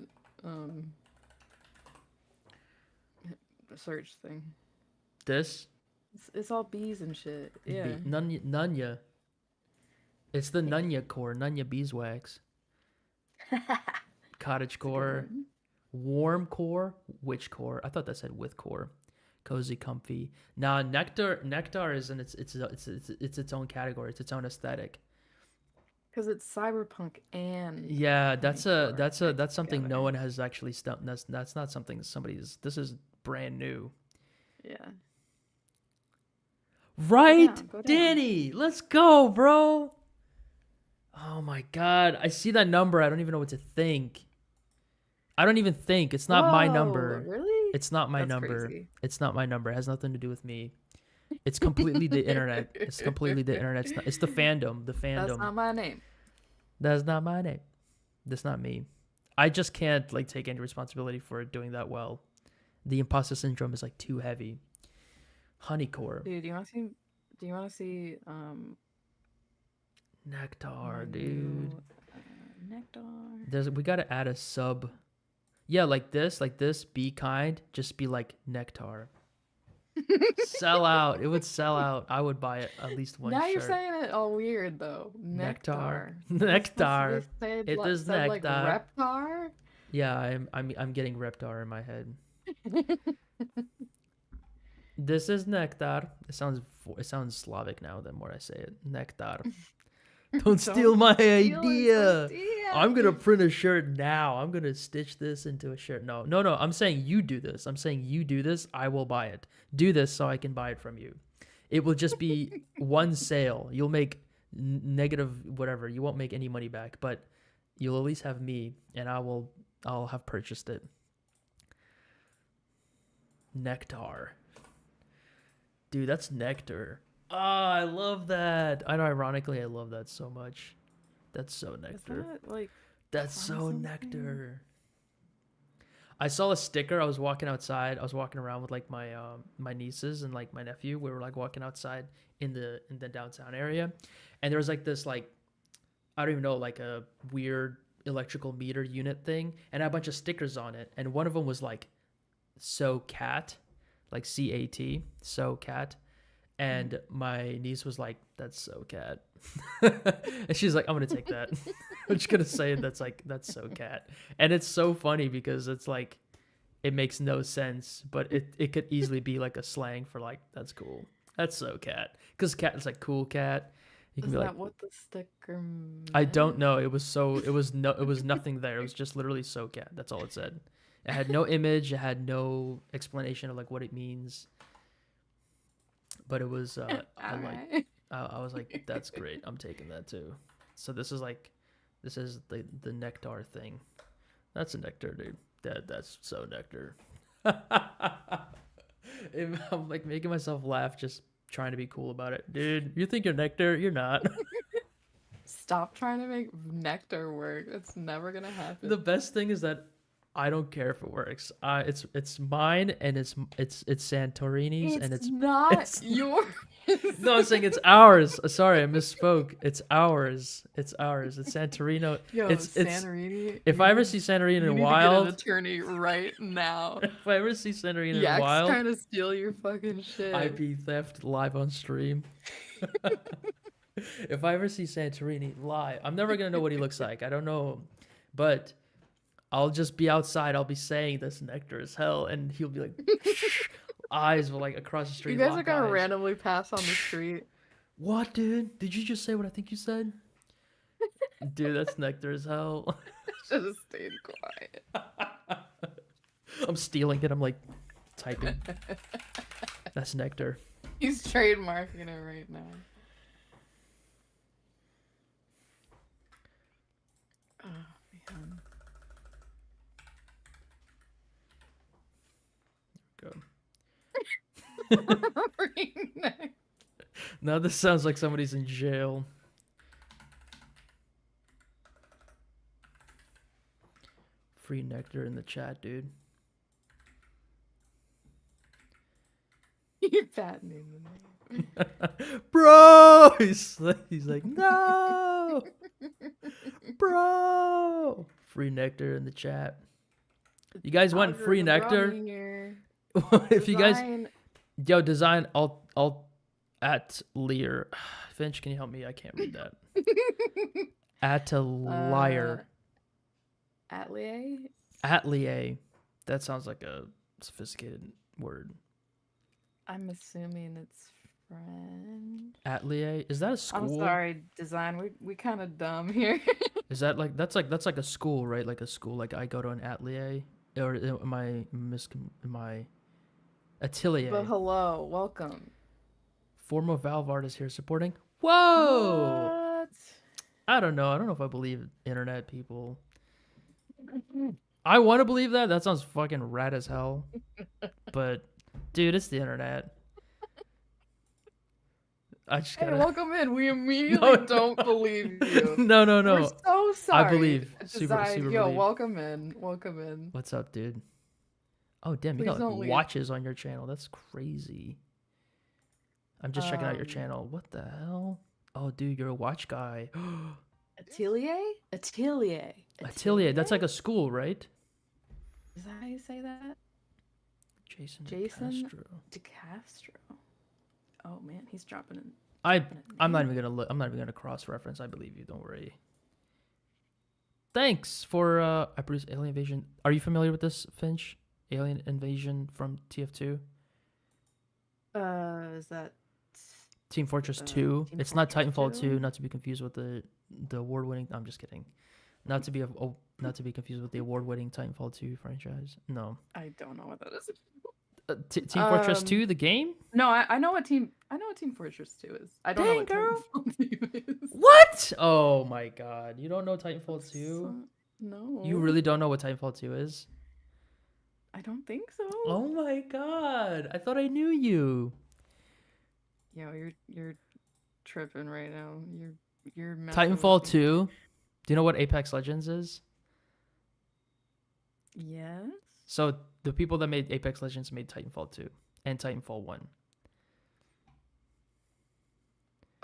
search thing. This? It's all bees and shit. Yeah. Nunya. It's the Nunya core, Nunya beeswax. Cottage core, warm core, witch core. I thought that said with core. Cozy, comfy. Nah, nectar is in it's its own category. It's its own aesthetic. Because it's cyberpunk and Yeah, that's Honeycore something no together. one has actually done. That's not something somebody's. This is brand new. Yeah. Right, Go down. Danny, let's go, bro. Oh my god, I see that number. I don't even know what to think. I don't even think. It's not my number. Really? It's not my That's number. crazy. It's not my number. It has nothing to do with me. It's completely the internet. It's completely the internet. It's the fandom. The fandom. That's not my name. That's not my name. That's not me. I just can't like take any responsibility for doing that well. The imposter syndrome is like too heavy. Honeycore. Dude, do you want to see Nectar, my dude. new, nectar? We gotta add a sub. Yeah, like this. Be kind. Just be like nectar. Sell out. It would sell out. I would buy it at least one Now shirt. you're saying it all weird though. Nectar. Nectar. It is said like nectar. Reptar. Yeah, I'm getting Reptar in my head. This is nectar. It sounds Slavic now the more I say it. Nectar. Don't steal my idea. I'm gonna print a shirt now. I'm gonna stitch this into a shirt. No. I'm saying you do this. I will buy it. Do this so I can buy it from you. It will just be one sale. You'll make negative whatever. You won't make any money back, but you'll at least have me, and I'll have purchased it. Nectar. Dude, that's nectar. Ah, I love that. I know, ironically, I love that so much. That's so nectar. Is that like That's so something? nectar. I saw a sticker. I was walking outside. I was walking around with like my my nieces and like my nephew. We were like walking outside in the downtown area, and there was like this like I don't even know like a weird electrical meter unit thing, and I had a bunch of stickers on it. And one of them was like "So Cat," like CAT, So Cat. And my niece was like, "That's so cat," and she's like, "I'm gonna take that." I'm just gonna say that's so cat, and it's so funny because it's like, it makes no sense, but it could easily be like a slang for like that's cool, that's so cat, because cat is like cool cat. You can Is be that like, what the sticker meant? I don't know. It was nothing there. It was just literally so cat. That's all it said. It had no image. It had no explanation of like what it means. But it was I was like, that's great. I'm taking that too. So this is the nectar thing. That's a nectar, dude. That's so nectar. I'm like making myself laugh just trying to be cool about it. Dude, you think you're nectar? You're not. Stop trying to make nectar work. It's never gonna happen. The best thing is that I don't care if it works. It's mine, and it's Santorini's, and it's not yours. No, I'm saying it's ours. Sorry, I misspoke. It's ours. It's ours. It's Santorino. Yo, it's Santorini. If I ever see Santorini you in need wild, to get an attorney right now. if I ever see Santorini in Yak's wild, trying to steal your fucking shit. IP theft live on stream. If I ever see Santorini live, I'm never gonna know what he looks like. I don't know, but I'll just be outside. I'll be saying this nectar is hell, and he'll be like, eyes will like across the street. You guys are lock gonna eyes. randomly pass on the street. What, dude? Did you just say what I think you said? Dude, that's nectar as hell. Should have stayed quiet. I'm stealing it. I'm like typing. That's nectar. He's trademarking it right now. Oh man. Go. Bring nectar. Now this sounds like somebody's in jail. Free nectar in the chat, dude. You're fattening the name. Bro, he's like, no, bro. Free nectar in the chat. You guys want free nectar? Here. If you guys, Design- yo, design, I'll at Lear. Finch, can you help me? I can't read that. At a liar. Atelier? Atelier. That sounds like a sophisticated word. I'm assuming it's French. Atelier. Is that a school? I'm sorry, design. We kind of dumb here. Is that like that's like a school, right? Like a school. Like I go to an atelier, or am I atelier? But hello, welcome. Former Valve artist here supporting. Whoa! What? I don't know. I don't know if I believe internet people. I want to believe that. That sounds fucking rad as hell. But dude, it's the internet. I just Hey, gotta. welcome in. We immediately No, don't believe you. No. We're so sorry. I believe. Design. Super Yo, believe. welcome in. Welcome in. What's up, dude? Oh damn, you Please got don't like, leave. watches on your channel. That's crazy. I'm just checking out your Um, channel. What the hell? Oh, dude, you're a watch guy. Atelier? Atelier. Atelier. That's like a school, right? Is that how you say that? Jason Jason? Castro. DeCastro. Oh man, he's dropping in. I'm not even gonna look. I'm not even gonna cross reference. I believe you. Don't worry. Thanks for I produced Alien Invasion. Are you familiar with this, Finch? Alien Invasion from TF2. Is that Team Fortress 2. Team It's not Fortress Titanfall 2, 2? not to be confused with the award-winning. I'm just kidding. Not to be not to be confused with the award-winning Titanfall 2 franchise. No. I don't know what that is. Team Fortress 2, the game? No, I know what Team Fortress 2 is. I don't know what Dang, girl. Titanfall 2 is. What? Oh my god. You don't know Titanfall 2? So- no. You really don't know what Titanfall 2 is? I don't think so. Oh my god. I thought I knew you. Yo, you're tripping right now. You're messing with Titanfall me. 2. Do you know what Apex Legends is? Yes. So the people that made Apex Legends made Titanfall 2 and Titanfall 1.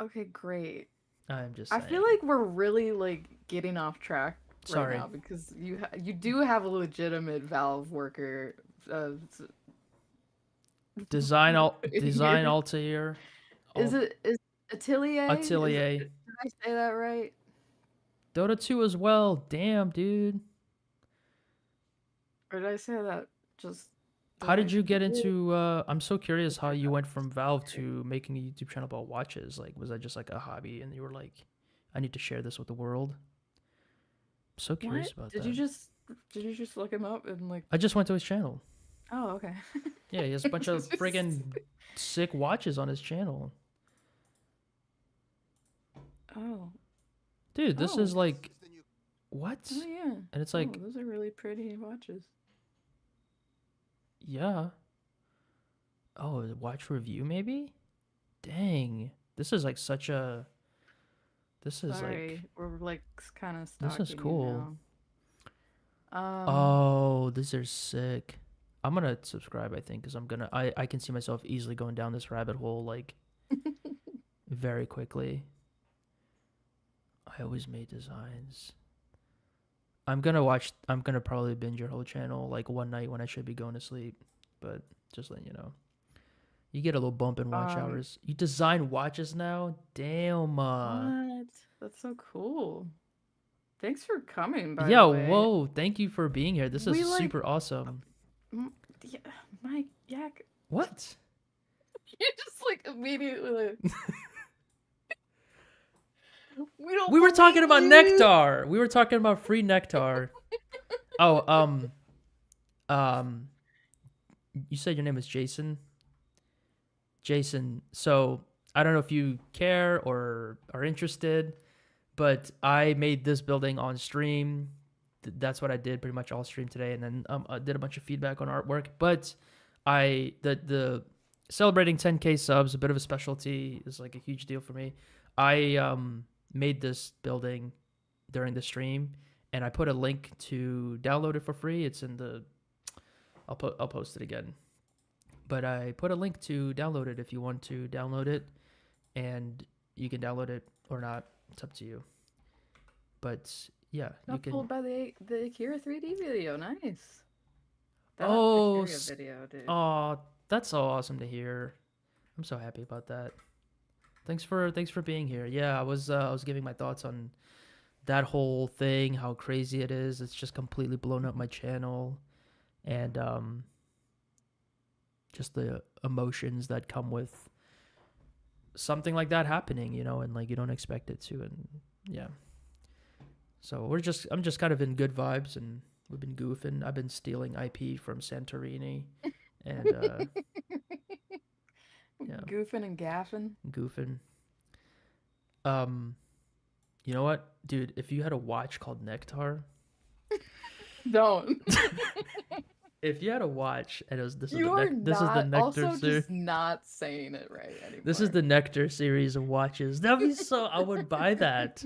Okay, great. I'm just I saying. feel like we're really like getting off track Sorry. right now because you do have a legitimate Valve worker. Design Here. Altair. Is Atelier? Atelier. Did I say that right? Dota 2 as well. Damn, dude. Or did I say that just? How did you get into I'm so curious how you went from Valve to making a YouTube channel about watches. Like was that just like a hobby and you were like, I need to share this with the world? I'm so curious about Did that. you just look him up and like? I just went to his channel. Oh, okay. Yeah, he has a bunch of Just- friggin' sick watches on his channel. Oh. Dude, this Oh. is like what? Oh yeah. And it's like, Oh, those are really pretty watches. yeah. Oh, a watch review maybe? Dang. This is like such a this is Sorry, like we're like kind of This is stalking you cool. now. oh, these are sick. I'm gonna subscribe, I think, because I can see myself easily going down this rabbit hole like very quickly. I always made designs. I'm gonna probably binge your whole channel like one night when I should be going to sleep. But just letting you know. You get a little bump in watch hours. You design watches now? Damn. What? That's so cool. Thanks for coming, by Yeah, the way. whoa. Thank you for being here. This is We, like- super awesome. Yeah, Mike, Yak. What? You just like immediately like. We were talking about believe you. nectar. We were talking about free nectar. Oh, you said your name was Jason. Jason. So I don't know if you care or are interested, but I made this building on stream. That's what I did pretty much all stream today, and then I did a bunch of feedback on artwork. But the celebrating 10K subs, a bit of a specialty, is like a huge deal for me. I made this building during the stream, and I put a link to download it for free. It's in the I'll post it again. But I put a link to download it if you want to download it, and you can download it or not. It's up to you. But yeah, you Got can. pulled by the Akira 3D video. Nice. That Oh, Akira video, dude. Oh, that's so awesome to hear. I'm so happy about that. Thanks for being here. Yeah, I was giving my thoughts on that whole thing, how crazy it is. It's just completely blown up my channel, and just the emotions that come with something like that happening, and like you don't expect it to, and yeah. So I'm just kind of in good vibes, and we've been goofing. I've been stealing IP from Santorini, and yeah, Goofing and gaffing. goofing. You know what, dude? If you had a watch called Nectar, Don't. if you had a watch and this is You are this is the not Nectar also series. just not saying it right anymore. This is the Nectar series of watches. That'd be so. I would buy that.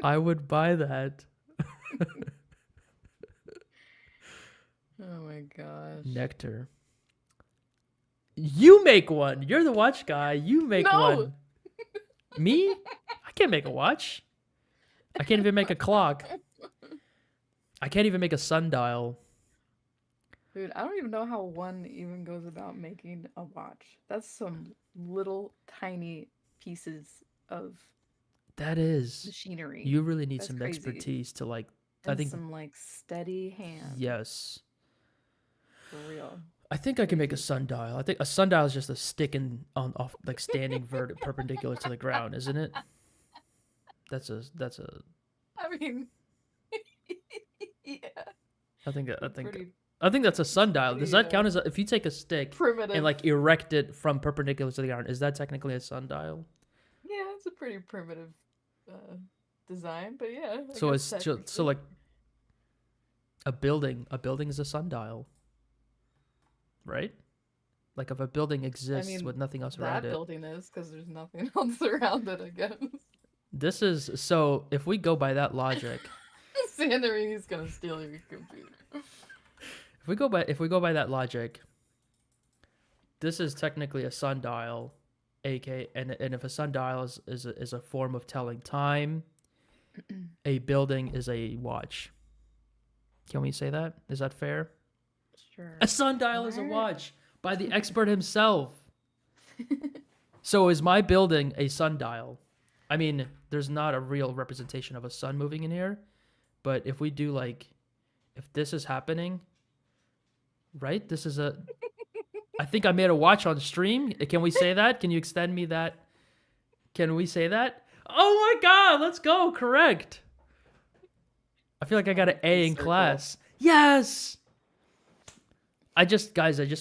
I would buy that. Oh my gosh. Nectar. You make one. You're the watch guy. You make No. one. Me? I can't make a watch. I can't even make a clock. I can't even make a sundial. Dude, I don't even know how one even goes about making a watch. That's some little tiny pieces of That is. machinery. You really need That's some crazy. expertise to like. and I think. some like steady hand. Yes. For real. I think I can make a sundial. I think a sundial is just a stick off like standing perpendicular to the ground, isn't it? That's a. I mean, yeah. I think Pretty that's a sundial. Does that Yeah. count as if you take a stick primitive. and like erect it from perpendicular to the ground? Is that technically a sundial? Yeah, it's a pretty primitive design, but yeah. I So guess it's so technically. like a building. A building is a sundial, right? Like if a building exists mean, with nothing else that around it. building is because there's nothing else around it, I guess. This is so. If we go by that logic, Santorini's gonna steal your computer. if we go by that logic, this is technically a sundial, and if a sundial is a form of telling time, a building is a watch. Can we say that? Is that fair? Sure. A sundial is a Where- watch by the expert himself. So is my building a sundial? I mean, there's not a real representation of a sun moving in here, but if we do like, if this is happening, right? This is a. I think I made a watch on stream. Can we say that? Can you extend me that? Can we say that? Oh my god, let's go. Correct. I feel like I got an A in Circle. class. Yes. I just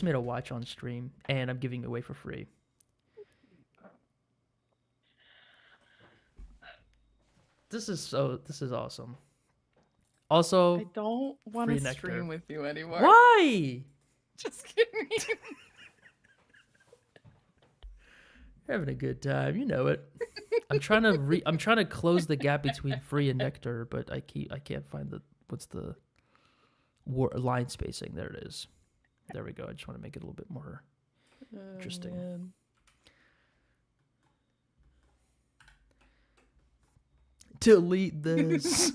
made a watch on stream and I'm giving it away for free. This is awesome. Also, I don't want free to nectar. stream with you anymore. why? Just kidding. You're having a good time, you know it. I'm trying to close the gap between free and nectar, but I can't find what's the line spacing. There it is. There we go. I just want to make it a little bit more interesting. Man. Delete this.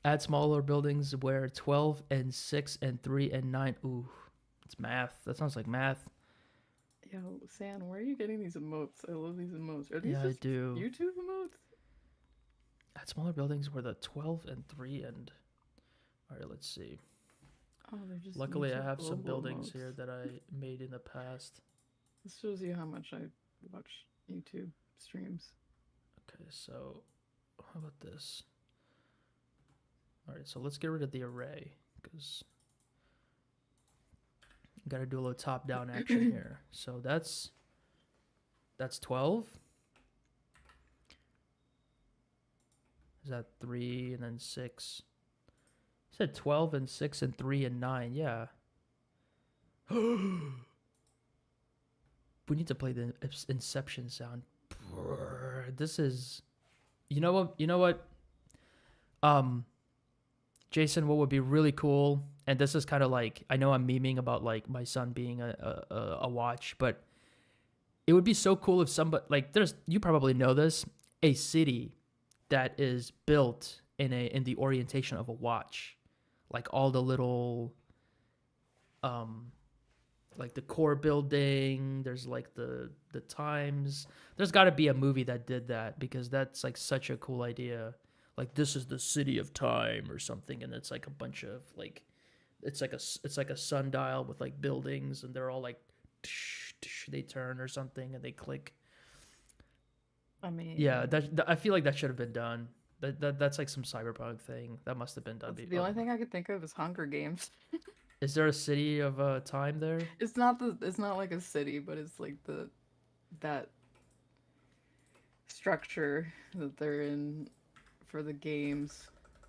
Add smaller buildings where 12 and 6 and 3 and 9. Ooh, it's math. That sounds like math. Yo, San, where are you getting these emotes? I love these emotes. Are these Yeah, I just do. YouTube emotes? Add smaller buildings where the 12 and 3 and. All right, let's see. Oh, they're just. Luckily, I YouTube have some global buildings emotes. here that I made in the past. This shows you how much I watch YouTube streams. Okay, so how about this? All right, so let's get rid of the array because got to do a little top-down action here. So that's 12. Is that 3 and then 6? You said 12 and 6 and 3 and 9. Yeah. We need to play the Inception sound. This is, you know what? You know what? Um, Jason, what would be really cool, and this is kind of like, I know I'm memeing about like my son being a watch, but it would be so cool if somebody like there's you probably know this, a city that is built in the orientation of a watch, like all the little um like the core building, there's like the times. There's got to be a movie that did that because that's like such a cool idea. Like this is the city of time or something, and it's like a bunch of like it's like a sundial with like buildings, and they're all like they turn or something and they click. I mean, Yeah, I feel like that should have been done. That's like some cyberpunk thing that must have been done. the only thing I could think of is Hunger Games. Is there a city of time there? It's not like a city, but it's like that structure that they're in for the games.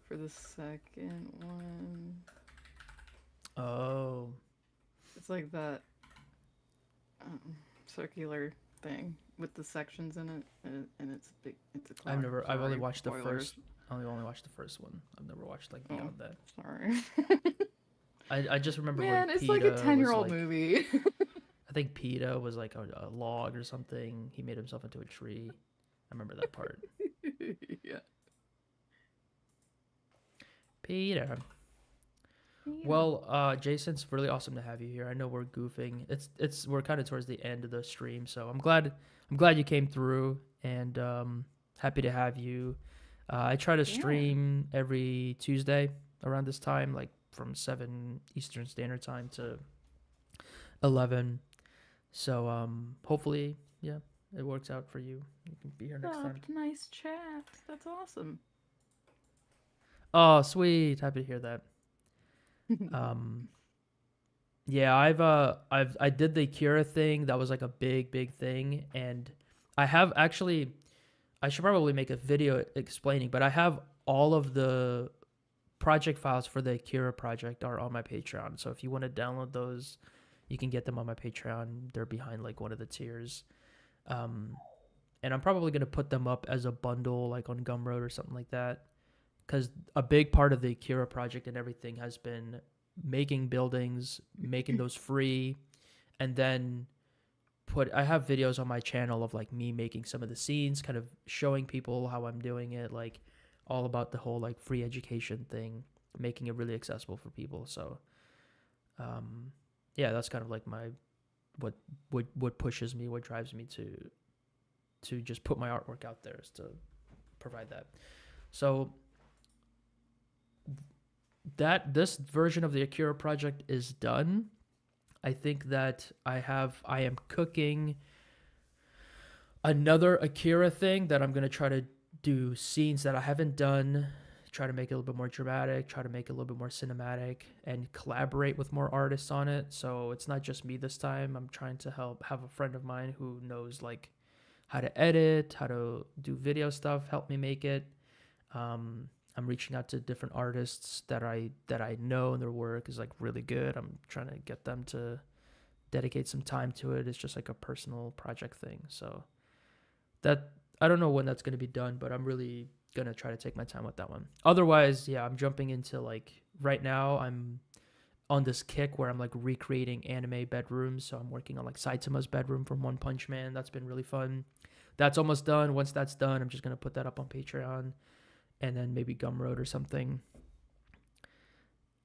For the second one, Oh, it's like that circular thing with the sections in it, and it's big. It's a clock. I've only Sorry, watched the spoilers. first. I only watched the first one. I've never watched like beyond that. Sorry. I just remember Man, when it's like a PETA was 10-year-old like, movie. I think PETA was like a log or something. He made himself into a tree. I remember that part. Yeah. PETA. Well, Jason, it's really awesome to have you here. I know we're goofing. We're kind of towards the end of the stream, so I'm glad you came through, and happy to have you. I try to stream every Tuesday around this time, like from 7 Eastern Standard Time to 11. So hopefully, yeah, it works out for you. You can be here next time. Nice chat. That's awesome. Oh, sweet. Happy to hear that. Yeah, I did the Akira thing. That was like a big thing, and I have actually, I should probably make a video explaining, but I have all of the project files for the Akira project are on my Patreon. So if you want to download those, you can get them on my Patreon. They're behind like one of the tiers. And I'm probably going to put them up as a bundle like on Gumroad or something like that. Because a big part of the Akira project and everything has been making buildings, making those free, and then I have videos on my channel of like me making some of the scenes, kind of showing people how I'm doing it, like all about the whole like free education thing, making it really accessible for people. So, yeah, that's kind of like what pushes me, what drives me to just put my artwork out there is to provide that. So this version of the Akira project is done. I think that I am cooking another Akira thing that I'm going to try to do scenes that I haven't done, try to make it a little bit more dramatic, try to make it a little bit more cinematic, and collaborate with more artists on it. So it's not just me this time. I'm trying to have a friend of mine who knows like how to edit, how to do video stuff, help me make it. I'm reaching out to different artists that I know and their work is like really good. I'm trying to get them to dedicate some time to it. It's just like a personal project thing. So that I don't know when that's going to be done, but I'm really going to try to take my time with that one. Otherwise, yeah, I'm jumping into like right now I'm on this kick where I'm like recreating anime bedrooms. So I'm working on like Saitama's bedroom from One Punch Man. That's been really fun. That's almost done. Once that's done, I'm just going to put that up on Patreon. And then maybe Gumroad or something.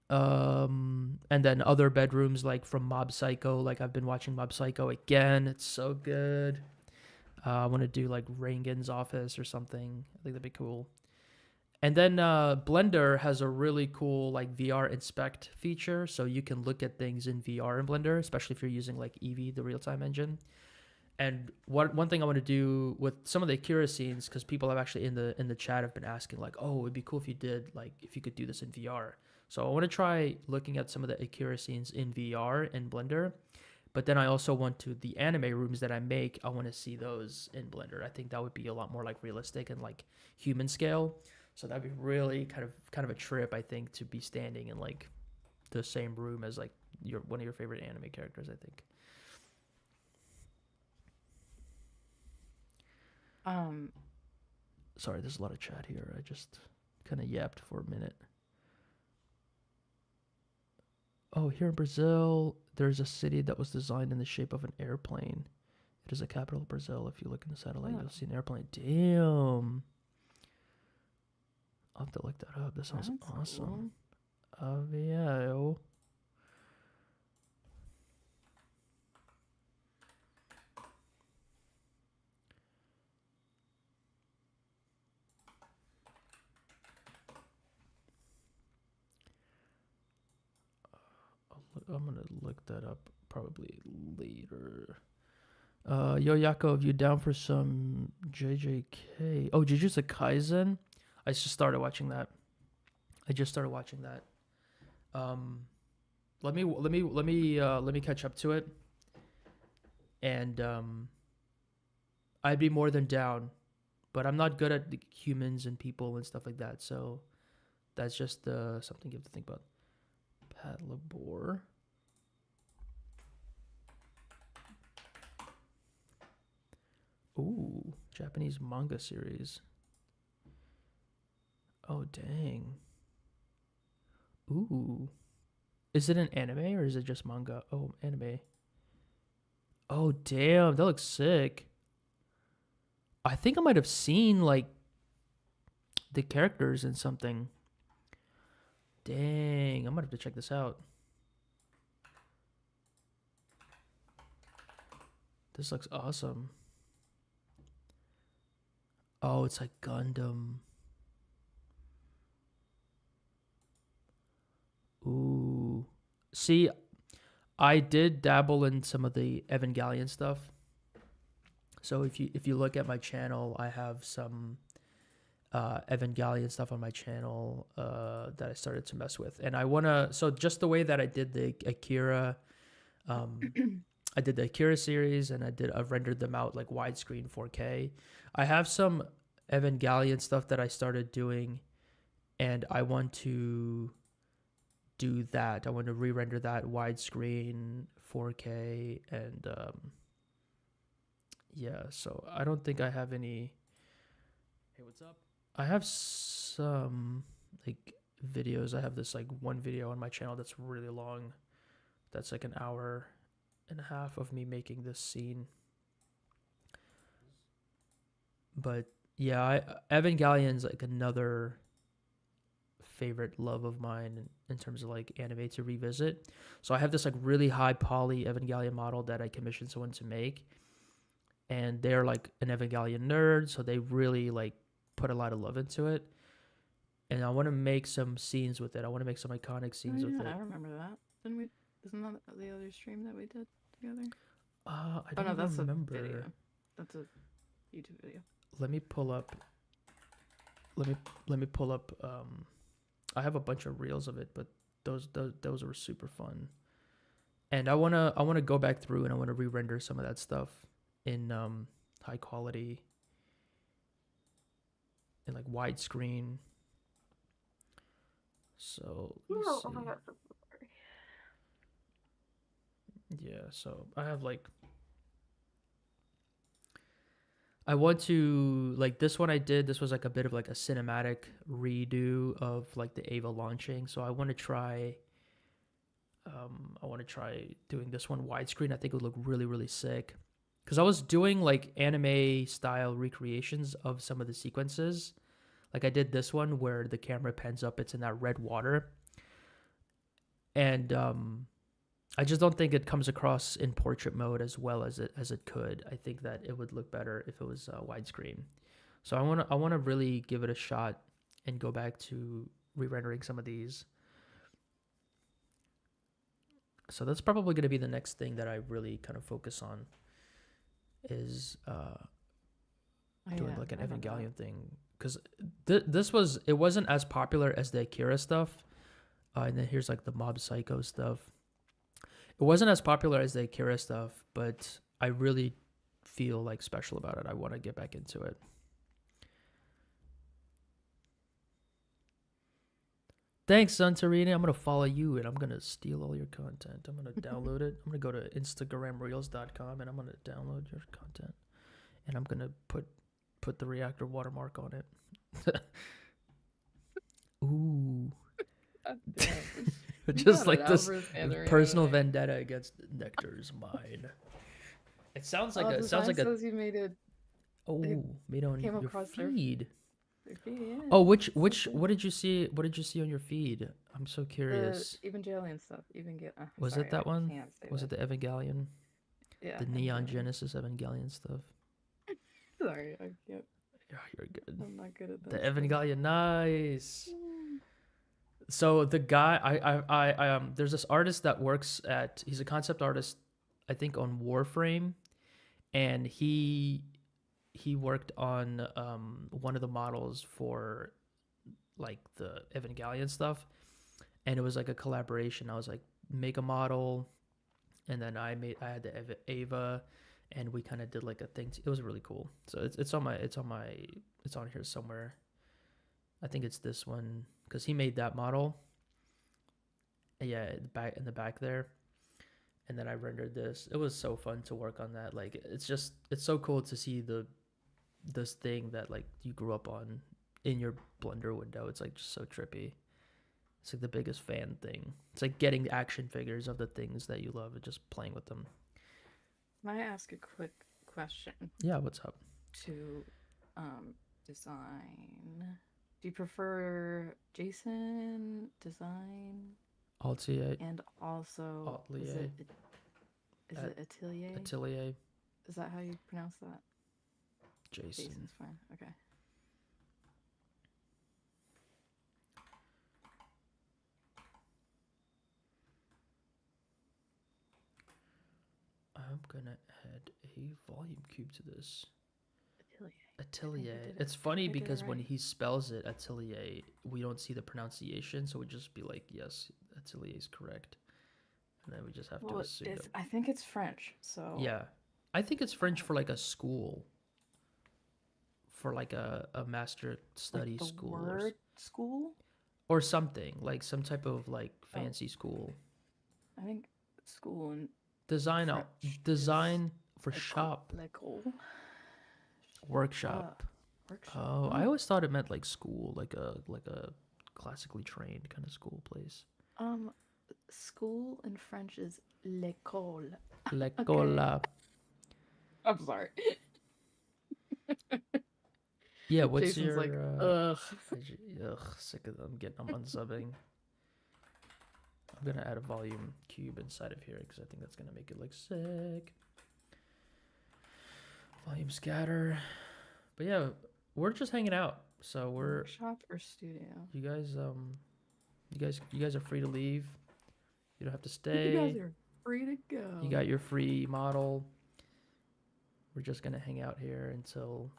And then other bedrooms like from Mob Psycho. Like I've been watching Mob Psycho again. It's so good. I want to do like Rangan's office or something. I think that'd be cool. And then Blender has a really cool like VR inspect feature. So you can look at things in VR in Blender, especially if you're using like Eevee, the real-time engine. And one thing I want to do with some of the Akira scenes, because people have actually in the chat have been asking like, oh, it'd be cool if you could do this in VR. So I want to try looking at some of the Akira scenes in VR in Blender. But then I also want the anime rooms that I make, I want to see those in Blender. I think that would be a lot more like realistic and like human scale. So that'd be really kind of a trip, I think, to be standing in like the same room as like one of your favorite anime characters, I think. Sorry, there's a lot of chat here. I just kind of yapped for a minute. Oh, here in Brazil, there's a city that was designed in the shape of an airplane. It is the capital of Brazil. If you look in the satellite, you'll see an airplane. Damn. I'll have to look that up. That sounds awesome. Cool. Yeah. I'm gonna look that up probably later. Yo Yako, if you down for some JJK? Oh, Jujutsu Kaisen. I just started watching that. Let me catch up to it, and I'd be more than down, but I'm not good at the humans and people and stuff like that. So that's just something you have to think about. Paddleboard. Ooh, Japanese manga series. Oh, dang. Ooh. Is it an anime or is it just manga? Oh, anime. Oh, damn. That looks sick. I think I might have seen, like, the characters in something. Dang. I'm going to have to check this out. This looks awesome. Oh, it's like Gundam. Ooh. See, I did dabble in some of the Evangelion stuff. So if you look at my channel, I have some Evangelion stuff on my channel that I started to mess with. And I wanna, so just the way that I did the Akira I did the Akira series, and I've rendered them out like widescreen 4K. I have some Evangelion stuff that I started doing, and I want to do that. I want to re-render that widescreen 4K, and yeah. So I don't think I have any. Hey, what's up? I have some like videos. I have this like one video on my channel that's really long. That's like an hour and a half of me making this scene. But yeah, Evangelion's like another favorite love of mine in terms of like anime to revisit. So I have this like really high poly Evangelion model that I commissioned someone to make, and they're like an Evangelion nerd, so they really like put a lot of love into it. And I want to make some scenes with it. I want to make some iconic scenes with it. I remember that. Didn't we? Isn't that the other stream that we did together? I don't that's remember. a video. That's a YouTube video. Let me pull up. Let me pull up. I have a bunch of reels of it, but those were super fun. And I wanna go back through and I wanna re-render some of that stuff in high quality, in like widescreen. So let's see. Oh my god, so sorry. Yeah, so I have like, I want to, like this one I did, this was like a bit of like a cinematic redo of like the Ava launching. So I want to try doing this one widescreen. I think it would look really, really sick. Because I was doing like anime style recreations of some of the sequences. Like I did this one where the camera pans up, it's in that red water. And I just don't think it comes across in portrait mode as well as it could. I think that it would look better if it was widescreen. So I want to really give it a shot and go back to re-rendering some of these. So that's probably going to be the next thing that I really kind of focus on, is doing like an Evangelion thing. Because it wasn't as popular as the Akira stuff. And then here's like the Mob Psycho stuff. It wasn't as popular as the Akira stuff, but I really feel like special about it. I want to get back into it. Thanks, Santorini. I'm gonna follow you and I'm gonna steal all your content. I'm gonna download it. I'm gonna go to instagramreels.com and I'm gonna download your content. And I'm gonna put the reactor watermark on it. Ooh. God damn. You Just got like it, this Alvarez Mandarin personal over there. vendetta against Nectar's mine. It sounds like Oh, it the sounds sign like a says you made it. oh made on came your across their feed. Yeah. Oh, So which cool. what did you see? What did you see on your feed? I'm so The curious. Evangelion stuff. Was Sorry, it that I one? can't say Was that. it the Evangelion? Yeah. The Neon Evangelion. Genesis Evangelion stuff? Sorry, I can't. Yeah, you're good. I'm not good at that. The stuff. Evangelion, nice. Mm. So the guy, there's this artist that works at. He's a concept artist, I think, on Warframe, and he worked on one of the models for like the Evangelion stuff, and it was like a collaboration. I was like, make a model, and then I had the Ava, and we kind of did like a thing. It was really cool. So it's on here somewhere. I think it's this one because he made that model. Yeah, in the back there, and then I rendered this. It was so fun to work on that. Like it's so cool to see this thing that like you grew up on in your Blender window. It's like just so trippy. It's like the biggest fan thing. It's like getting action figures of the things that you love and just playing with them. Can I ask a quick question Yeah, what's up? to design? Do you prefer Jason design Altier, and also is Atelier, it Atelier? Atelier, Is that how you pronounce that? Jason. Jason's fine. Okay. I'm gonna add a volume cube to this. Atelier. Atelier. did it. It's funny I did it because when right. he spells it Atelier, we don't see the pronunciation, so we just be like, yes, Atelier is correct, and then we just have to Well, assume. I think it's French, so Yeah, I think it's French for like a school, for like a master study like the school word school. or something like some type of like Oh. fancy school. I think school and Design French design for is shop l'école. workshop. Workshop. Oh, I always thought it meant like school, like a classically trained kind of school place. School in French is l'école. L'école. I'm sorry. Yeah, what's Jason's your like, ugh. sick of them getting I'm unsubbing. I'm gonna add a volume cube inside of here because I think that's gonna make it look sick. Volume scatter. But yeah, we're just hanging out. So we're Workshop or studio? you guys are free to leave. You don't have to You stay. guys are free to go. You got your free model. We're just gonna hang out here until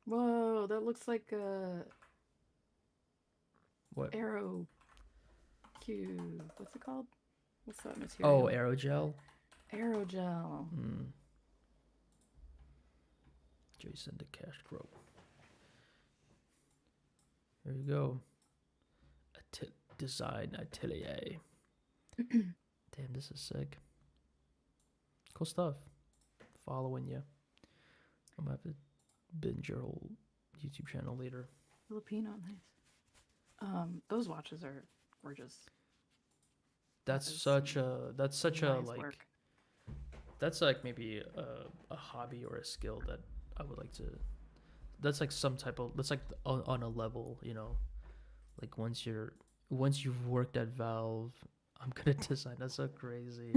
Whoa, that looks like a what? arrow cube. What's it called? What's that material? Oh, aerogel. Aerogel. Jason to Castro. There you go. Design atelier. Damn, this is sick. Cool stuff. Following you. I'm gonna have to binge your whole YouTube channel later. Filipino, nice. Those watches were just That's is such a nice like work. that's like maybe a hobby or a skill that I would like to. That's like some type of that's like on a level, you know, like once you've worked at Valve, I'm gonna design. That's so crazy.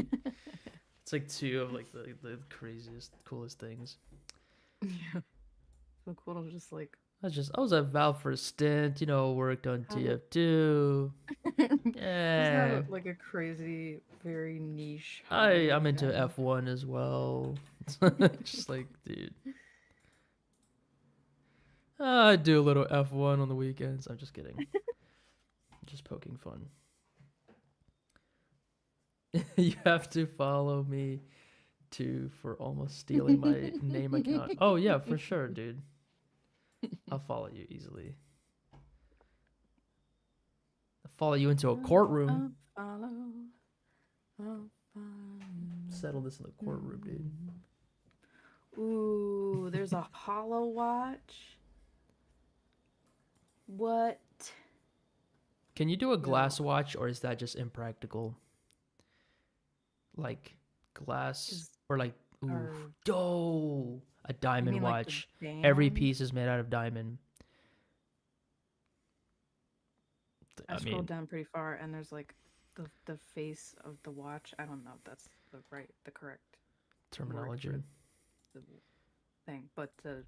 It's like two of like the craziest, coolest things. Yeah. So cool to just like I was at Valve for a stint, you know, worked on Have it- TF2. just Yeah. have like a crazy, very niche. I'm into hobby. F1 as well. Just like, dude. I do a little F1 on the weekends. I'm just kidding. Just poking fun. You have to follow me too for almost stealing my name account. Oh yeah, for sure, dude. I'll follow you easily. follow you into a courtroom. Follow. I'll follow. Settle this in the courtroom, dude. Ooh, there's a hollow watch. What? Can you do a glass No. watch, or is that just impractical? Like glass, Is or like, ooh, or oh, a you diamond mean like the watch. Every band? piece is made out of diamond. I I scrolled mean, down pretty far, and there's like the face of the watch. I don't know if that's the correct word terminology. for the thing, but the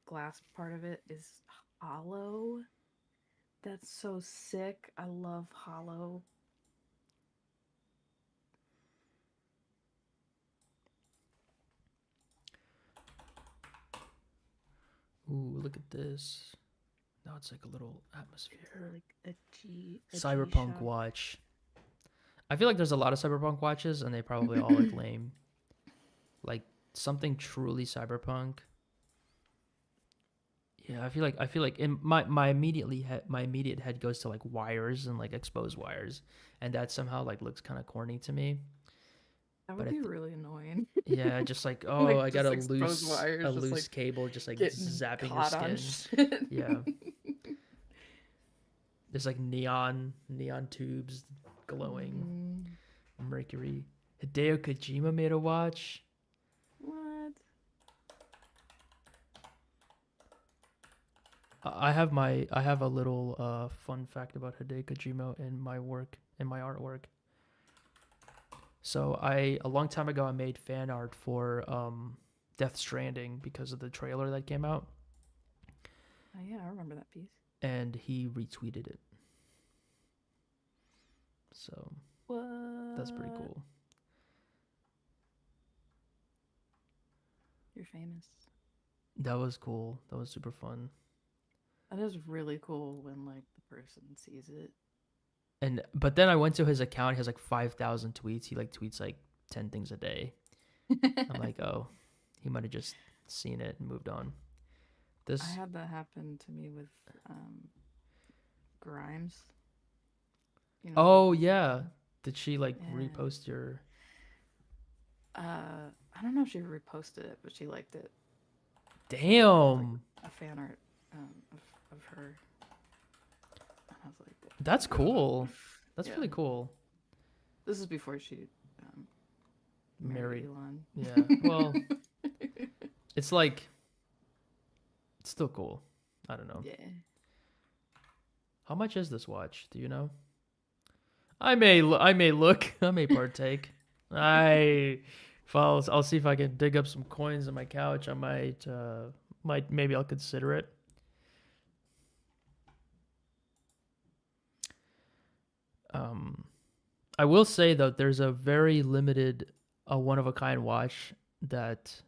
glass part of it is hollow. That's so sick. I love hollow. Ooh, look at this. Now it's like a little Is atmosphere. it like a G Cyberpunk Shock? watch. I feel like there's a lot of cyberpunk watches, and they probably all like lame. Like something truly cyberpunk. Yeah, I feel like in my immediate head goes to like wires and like exposed wires, and that somehow like looks kind of corny to me. That But would be really annoying. yeah, just like, oh, Like I got just exposed a wires, just loose like cable just like getting zapping your caught on skin. shit. Yeah, there's like neon tubes glowing. Mm, Mercury. Hideo Kojima made a watch. what? I have a little fun fact about Hideo Kojima in my artwork. So a long time ago I made fan art for Death Stranding because of the trailer that came out, Oh yeah, I remember that piece. and he retweeted it. So What? that's pretty cool. You're famous. That was cool. That was super fun. That is really cool when like the person sees it. But then I went to his account. He has like 5,000 tweets. He like tweets like 10 things a day. I'm like, oh, he might have just seen it and moved on. I This, had that happen to me with Grimes. You know, oh yeah, did she like Yeah. repost your? I don't know if she reposted it, but she liked it. Damn, A fan art of her. And I was like, that's cool. That's Yeah. really cool. this is before she Married. married Elon. Yeah. Well, it's like, it's still cool. I don't know. Yeah. How much is this watch? Do you know? I may look. I may partake. I'll see if I can dig up some coins on my couch. I maybe I'll consider it. I will say though, there's a very limited, one of a kind watch that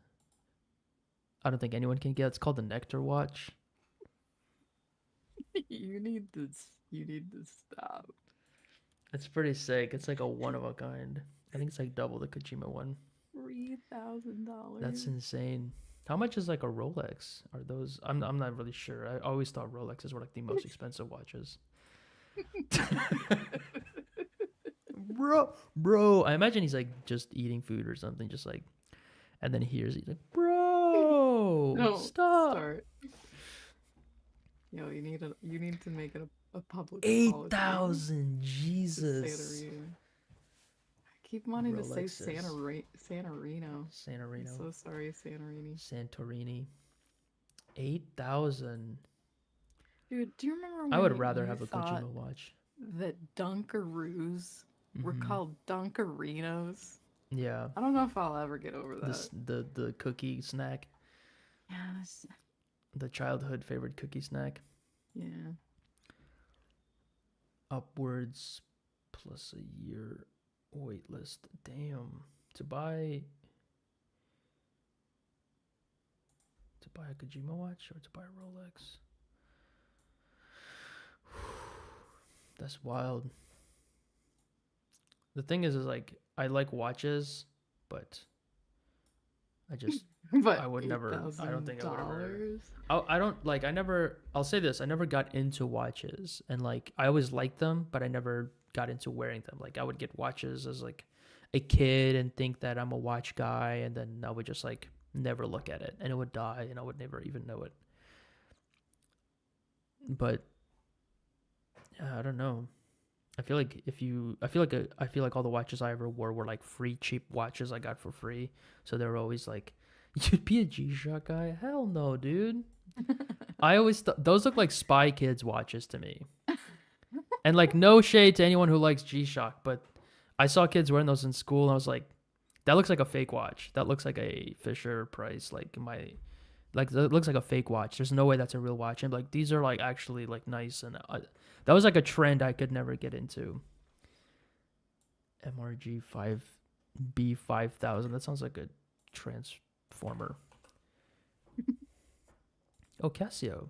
I don't think anyone can get. It's called the Nectar watch. You need to stop. It's pretty sick. It's like a one of a kind. I think it's like double the Kojima one. $3,000. That's insane. How much is like a Rolex? Are those? I'm not really sure. I always thought Rolexes were like the most expensive watches. Bro, I imagine he's like just eating food or something, just like, and then he's like, bro, No, stop. start. Yo, you need to make it a public apology 8,000, to Jesus. Santa Rita. I keep wanting to say Rolexes. San Reno. San I'm Marino, so sorry, Santorini. Santorini. 8,000. Dude, do you remember when I would rather you have a thought Kojima watch. that Dunkaroos were Mhm. called Dunkarinos? Yeah, I don't know if I'll ever get over that. this the cookie snack, Yes. the childhood favorite cookie snack. Yeah. Upwards plus a year wait list. Damn. To buy a Kojima watch or to buy a Rolex? That's wild. The thing is like I like watches, but I just But I would never. I don't think I would ever. $8,000. I don't like. I never. I'll say this. I never got into watches, and like I always liked them, but I never got into wearing them. Like I would get watches as like a kid and think that I'm a watch guy, and then I would just like never look at it, and it would die, and I would never even know it. But yeah, I don't know. I feel like I feel like all the watches I ever wore were like free cheap watches I got for free. So they were always like, "You'd be a G-Shock guy? Hell no, dude." I always those look like Spy Kids watches to me. And like no shade to anyone who likes G-Shock, but I saw kids wearing those in school and I was like, that looks like a fake watch. That looks like a Fisher Price like that looks like a fake watch. There's no way that's a real watch. And like these are like actually like nice and that was like a trend I could never get into. MRG 5B 5000. That sounds like a transformer. Oh, Casio.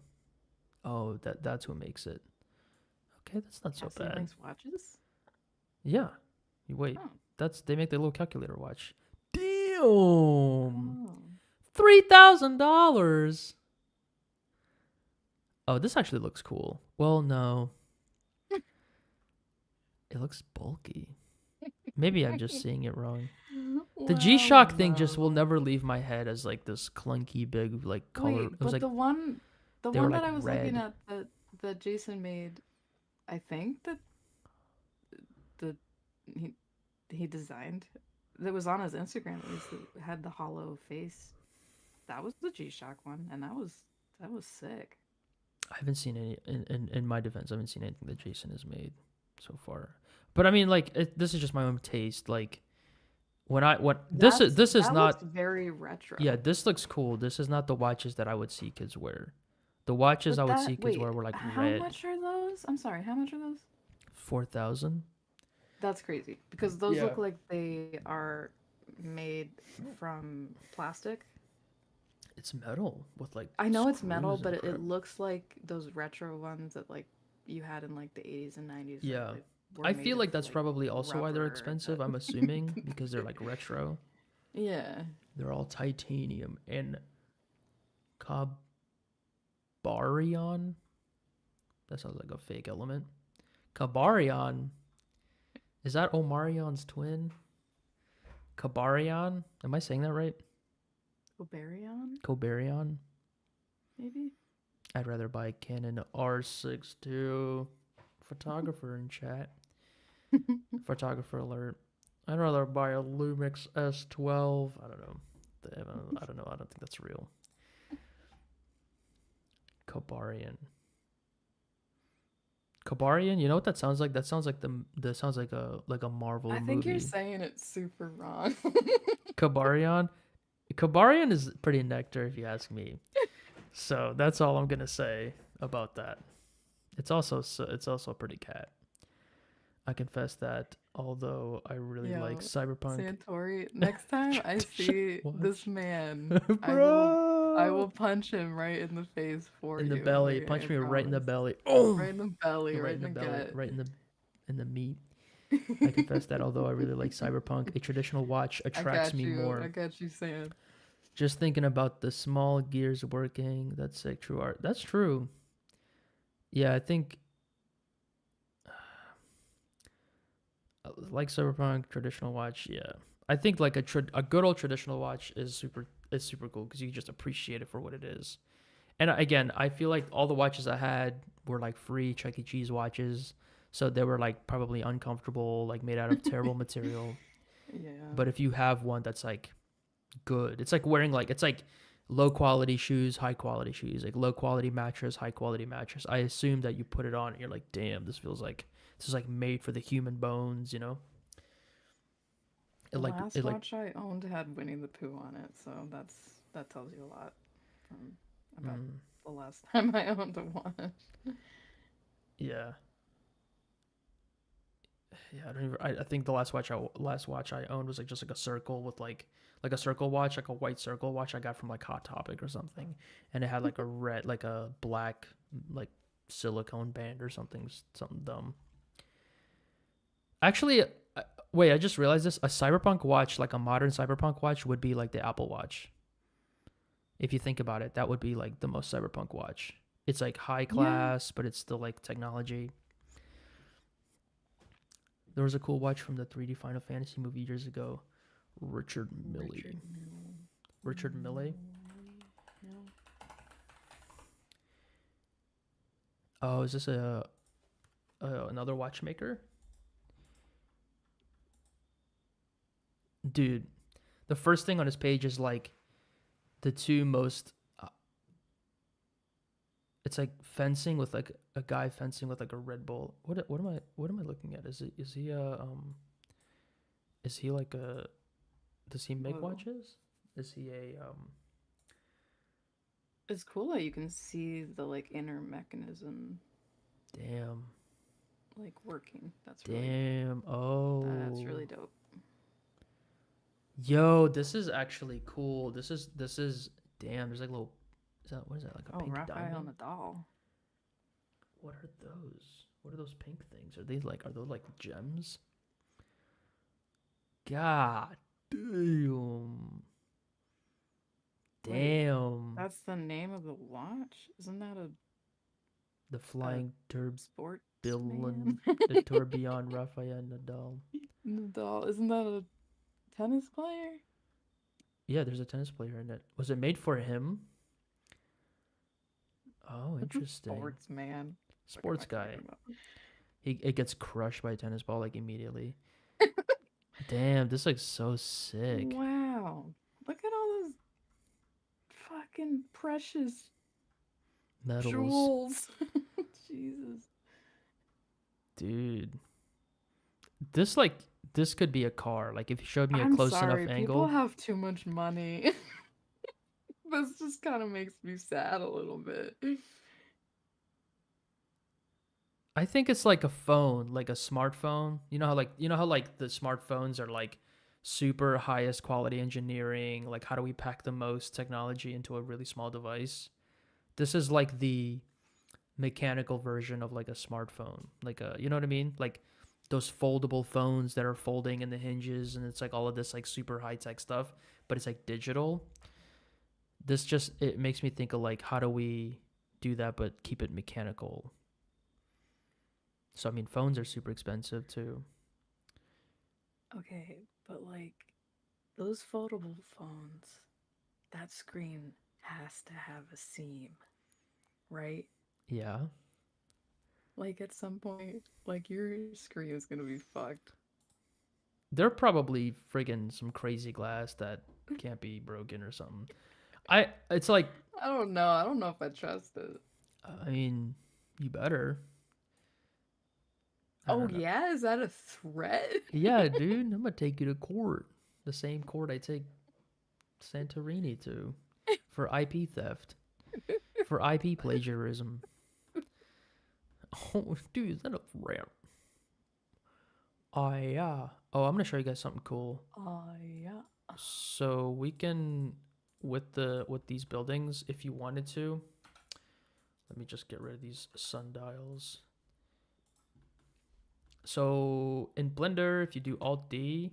Oh, that's who makes it. Okay, that's not so Cassie bad. likes watches. Yeah. You wait. Oh. They make the little calculator watch. Damn. Oh. $3,000. Oh, this actually looks cool. Well, no. It looks bulky. Maybe I'm just seeing it wrong. The G-Shock thing just will never leave my head as like this clunky big like color. Wait, It was but like the one they that were, like, I was looking red. at that Jason made, I think the he designed, that was on his Instagram at least, that had the hollow face. That was the G-Shock one, and that was sick. I haven't seen any in my defense. I haven't seen anything that Jason has made so far. But I mean, like this is just my own taste. Like this is that not looks very retro. yeah. This looks cool. This is not the watches that I would see kids wear. The watches But I would see kids wear were like how red. much are those? I'm sorry, how much are those? 4,000. That's crazy because those Yeah. look like they are made from plastic. It's metal with like. I know it's metal, screws and but it crap. looks like those retro ones that like you had in like the 80s and 90s. that, Yeah. like, were I made feel of, like that's probably also why they're rubber, expensive. but- I'm assuming because they're like retro. Yeah. They're all titanium and Kabarion. That sounds like a fake element. Kabarion. Is that Omarion's twin? Kabarion? Am I saying that right? Oberion, Kobarion? maybe? I'd rather buy a Canon R6 II. Photographer in chat. Photographer alert. I'd rather buy a Lumix S12. I don't know. I don't know. I don't think that's real. Kabarion. Kabarion, you know what that sounds like? That sounds like that sounds like a Marvel I movie. think you're saying it super wrong. Kabarion. Kabarion is pretty nectar if you ask me. So that's all I'm gonna say about that. It's also pretty cat. I confess that. Although I really like Yo, Cyberpunk. Santori, next time I see What? this man, I Bro, will punch him right in the face for in you. the belly. okay? Punch I me right in the promise. belly. Oh, Right in the belly, right in the belly, gut. right in the meat. I confess that although I really like Cyberpunk, a traditional watch attracts me more. I got you, Sam. Just thinking about the small gears working. That's sick. True art. That's true. Yeah, I think like Cyberpunk traditional watch. Yeah, I think like a good old traditional watch is super cool because you just appreciate it for what it is. And again, I feel like all the watches I had were like free Chuck E. Cheese watches, so they were like probably uncomfortable, like made out of terrible material. Yeah. But if you have one that's like good, it's like wearing like it's like low quality shoes, high quality shoes, like low quality mattress, high quality mattress. I assume that you put it on and you're like, damn, this is like made for the human bones, you know? The last watch I owned had Winnie the Pooh on it, so that tells you a lot about the last time I owned a watch. Yeah. Yeah, I think the last watch I owned was like just like a circle with like a circle watch, like a white circle watch I got from like Hot Topic or something, and it had like a red, like a black, like silicone band or something dumb. Actually, Wait, I just realized this. A cyberpunk watch, like a modern cyberpunk watch, would be like the Apple Watch. If you think about it, that would be like the most cyberpunk watch. It's like high Yeah. class, but it's still like technology. There was a cool watch from the 3D Final Fantasy movie years ago. Richard Milley. Richard Milley. No. Oh, is this another watchmaker? Dude, the first thing on his page is like the two most. It's like fencing with like a guy fencing with like a Red Bull. What am I looking at? Is he like a does he make Whoa. watches? Is he a It's cool that you can see the like inner mechanism damn like working. That's oh really dope. yo, this is actually cool. This is damn, there's like little what is that, like a Oh, pink Raphael diamond? Nadal. What are those? What are those pink things? Are those like gems? God damn. Wait, Damn. that's the name of the watch? Isn't that a The flying sports tourbillon, man? the tourbillon Rafael Nadal. Nadal. Isn't that a tennis player? Yeah, there's a tennis player in it. Was it made for him? Oh, interesting. Sports man. Sports What am I guy. talking about? It gets crushed by a tennis ball like immediately. Damn, this looks so sick. Wow. Look at all those fucking precious Metals. jewels. Jesus. Dude. This could be a car. Like if you showed me a I'm close sorry, enough people angle. have too much money. This just kind of makes me sad a little bit. I think it's like a phone, like a smartphone. You know how like the smartphones are like super highest quality engineering, like how do we pack the most technology into a really small device? This is like the mechanical version of like a smartphone. Like you know what I mean? Like those foldable phones that are folding in the hinges and it's like all of this like super high tech stuff, but it's like digital. It makes me think of like how do we do that but keep it mechanical? So I mean phones are super expensive too. Okay, but like those foldable phones, that screen has to have a seam, right? Yeah. Like at some point, like your screen is gonna be fucked. They're probably friggin' some crazy glass that can't be broken or something. It's like I don't know. I don't know if I trust it. I mean, you better. I Oh don't know. yeah, is that a threat? Yeah, dude, I'm gonna take you to court. The same court I take Santorini to for IP theft, for IP plagiarism. Oh, dude, is that a ramp? Oh yeah. Oh, I'm gonna show you guys something cool. Yeah. So we can with these buildings, if you wanted to. Let me just get rid of these sundials. So in Blender, if you do Alt D,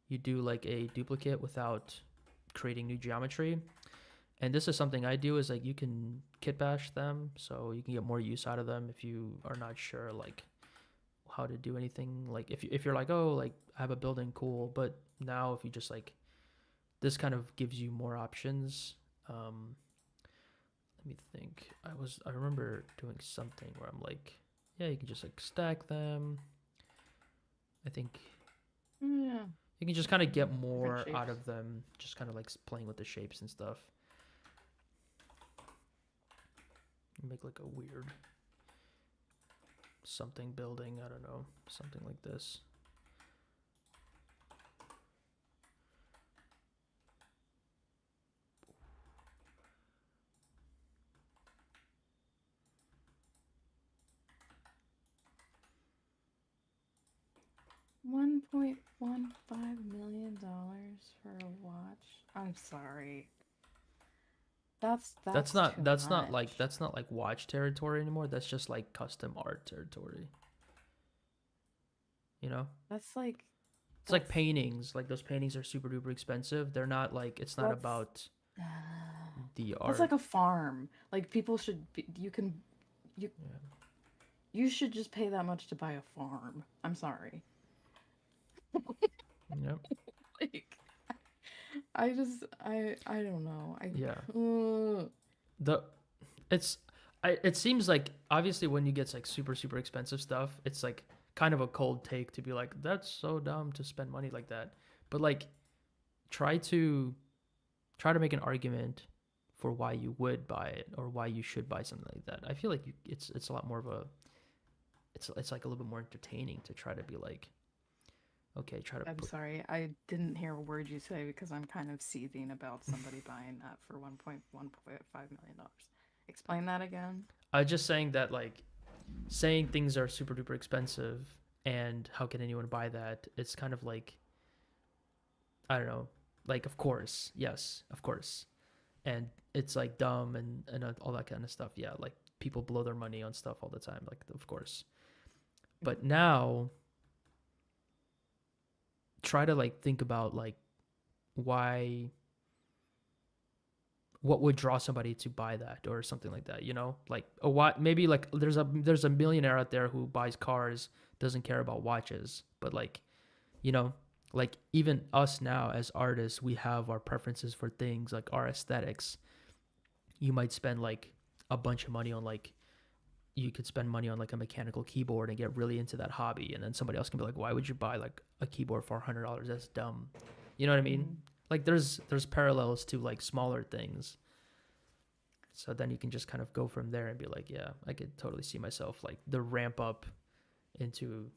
you do like a duplicate without creating new geometry. And this is something I do is like you can kit bash them so you can get more use out of them if you are not sure like how to do anything. Like if you're like, oh, like I have a building, cool, but now if you just like this kind of gives you more options. Let me think. I remember doing something where I'm like, yeah, you can just like stack them. I think Yeah. you can just kind of get more Different out shapes. of them, just kind of like playing with the shapes and stuff. Make like a weird something building, I don't know, something like this. $1.15 million for a watch. I'm sorry. That's That's too not much. that's not like watch territory anymore. That's just like custom art territory. You know? That's like It's like That's paintings. Like those paintings are super duper expensive. They're not like it's not that's about the that's art. like a farm. Like people should be, you Yeah. you should just pay that much to buy a farm. I'm sorry. Yep. Like I don't know. Yeah. Uh, The it's it seems like obviously when you get like super super expensive stuff, it's like kind of a cold take to be like that's so dumb to spend money like that. But like try to make an argument for why you would buy it or why you should buy something like that. I feel like it's a lot more of a it's like a little bit more entertaining to try to be like okay, try to I'm put sorry. I didn't hear a word you say because I'm kind of seething about somebody buying that for $1.5 million. Explain that again. I was just saying that like saying things are super duper expensive and how can anyone buy that? It's kind of like I don't know, like of course, yes, of course, and it's like dumb and all that kind of stuff. Yeah, like people blow their money on stuff all the time, like of course. But now try to like think about like why what would draw somebody to buy that or something like that, you know, like a what maybe like there's a millionaire out there who buys cars, doesn't care about watches, but like you know, like even us now as artists, we have our preferences for things like our aesthetics. You might spend like a bunch of money on like you could spend money on like a mechanical keyboard and get really into that hobby, and then somebody else can be like, why would you buy like a keyboard for $100? That's dumb. You know what I mean? Mhm. Like there's parallels to like smaller things. So then you can just kind of go from there and be like, yeah, I could totally see myself like the ramp up into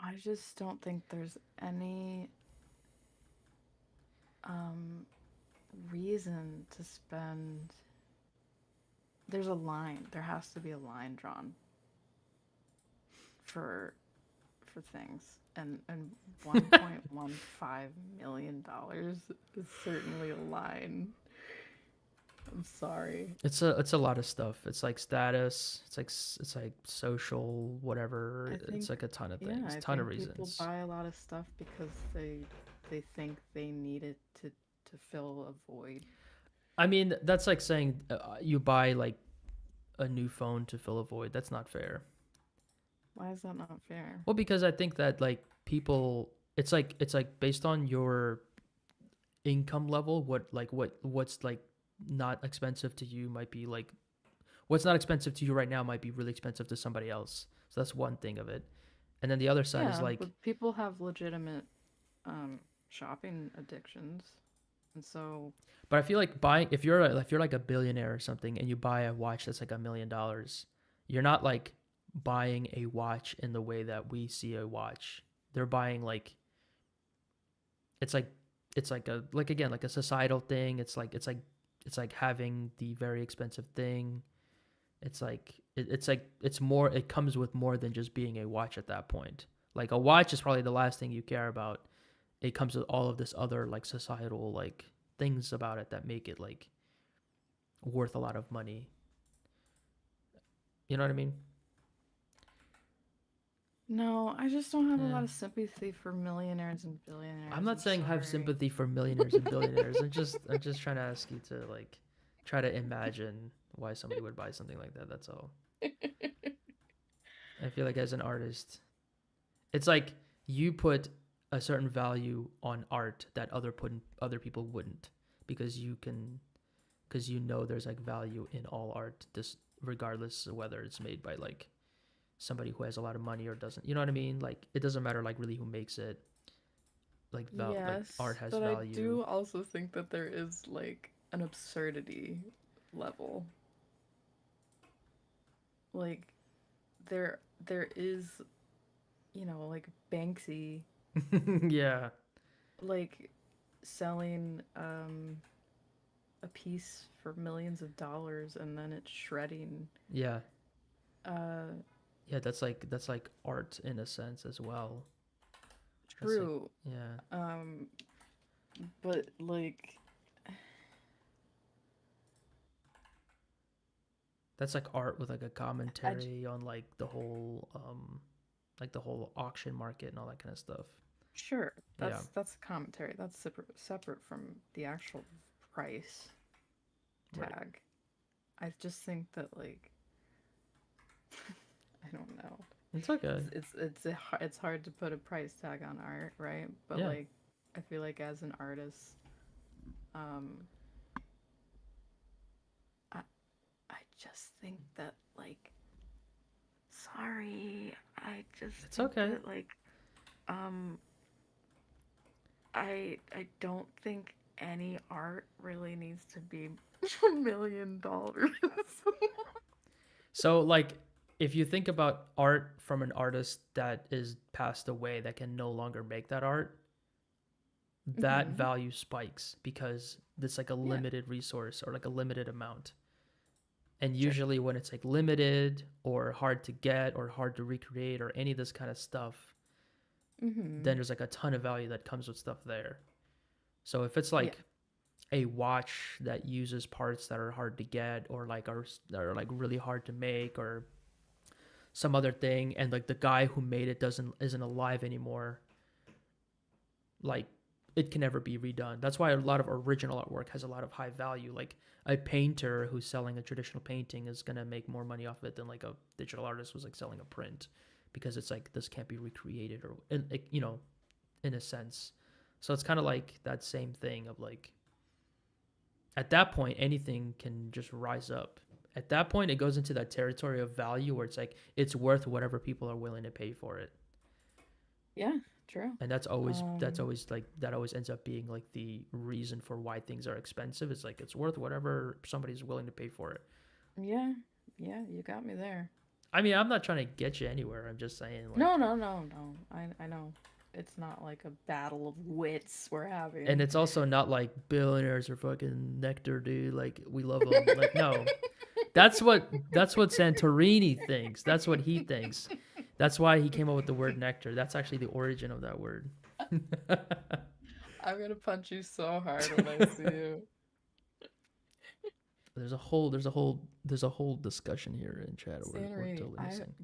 I just don't think there's any um reason to spend. There's a line. There has to be a line drawn for things, and $1.15 million is certainly a line. I'm sorry. it's a lot of stuff. It's like status. It's like social whatever. I It's think, like a ton of yeah, things, I ton of think people reasons. buy a lot of stuff because they think they need it to fill a void. I mean, that's like saying you buy like a new phone to fill a void. That's not fair. Why is that not fair? Well, because I think that like people, it's like based on your income level, what's like not expensive to you might be like what's not expensive to you right now might be really expensive to somebody else. So that's one thing of it. And then the other side is Yeah, like, but people have legitimate shopping addictions, and so but I feel like buying if you're like a billionaire or something and you buy a watch that's like $1 million, you're not like buying a watch in the way that we see a watch. They're buying like it's like it's like a like again like a societal thing. It's like having the very expensive thing. It's like it's more it comes with more than just being a watch at that point. Like a watch is probably the last thing you care about. It comes with all of this other like societal like things about it that make it like worth a lot of money. You know what I mean? no, I just don't have a Yeah. lot of sympathy for millionaires and billionaires. I'm not I'm saying have sorry. sympathy for millionaires and billionaires. I'm just trying to ask you to like try to imagine why somebody would buy something like that. That's all. I feel like as an artist, it's like you put a certain value on art that other people wouldn't because you know there's like value in all art this regardless of whether it's made by like somebody who has a lot of money or doesn't. You know what I mean? Like it doesn't matter like really who makes it. Like art Yes, has but I value. do also think that there is like an absurdity level. Like there is, like Banksy, Yeah. like selling a piece for millions of dollars and then it's shredding. Yeah. Uh Yeah, that's like art in a sense as well. That's like True. yeah. Um but like That's like art with like a I j- commentary on like the whole auction market and all that kind of stuff. Sure, Yeah. that's commentary. That's separate from the actual price Right. tag. I just think that like I don't know. It's okay. It's hard to put a price tag on art, right? But Yeah. like I feel like as an artist, um, I I just think that like sorry, I just It's think okay. that like um I don't think any art really needs to be $1 million. So like if you think about art from an artist that is passed away that can no longer make that art, that Mm-hmm. value spikes because it's like a Yeah, limited resource or like a limited amount. And sure. usually when it's like limited or hard to get or hard to recreate or any of this kind of stuff, Mm-hmm. then there's like a ton of value that comes with stuff there. So if it's Yeah. like a watch that uses parts that are hard to get or like are like really hard to make or some other thing and like the guy who made it isn't alive anymore, like it can never be redone. That's why a lot of original artwork has a lot of high value. Like a painter who's selling a traditional painting is gonna make more money off of it than like a digital artist who's like selling a print, because it's like this can't be recreated or you know, in a sense. So it's kind of like that same thing of like at that point anything can just rise up. At that point it goes into that territory of value where it's like it's worth whatever people are willing to pay for it. Yeah, true. And that's Um, always like that always ends up being like the reason for why things are expensive. It's like it's worth whatever somebody's willing to pay for it. yeah, yeah, you got me there. I mean, I'm not trying to get you anywhere. I'm just saying No, like, no, no, no. I know. It's not like a battle of wits we're and having. it's also not like billionaires are fucking nectar, dude. Like we love them. Like no, that's what Santorini thinks. That's what he thinks. That's why he came up with the word nectar. That's actually the origin of that word. I'm gonna punch you so hard when I see you. there's a whole discussion here in chat. We're Santorini, totally missing.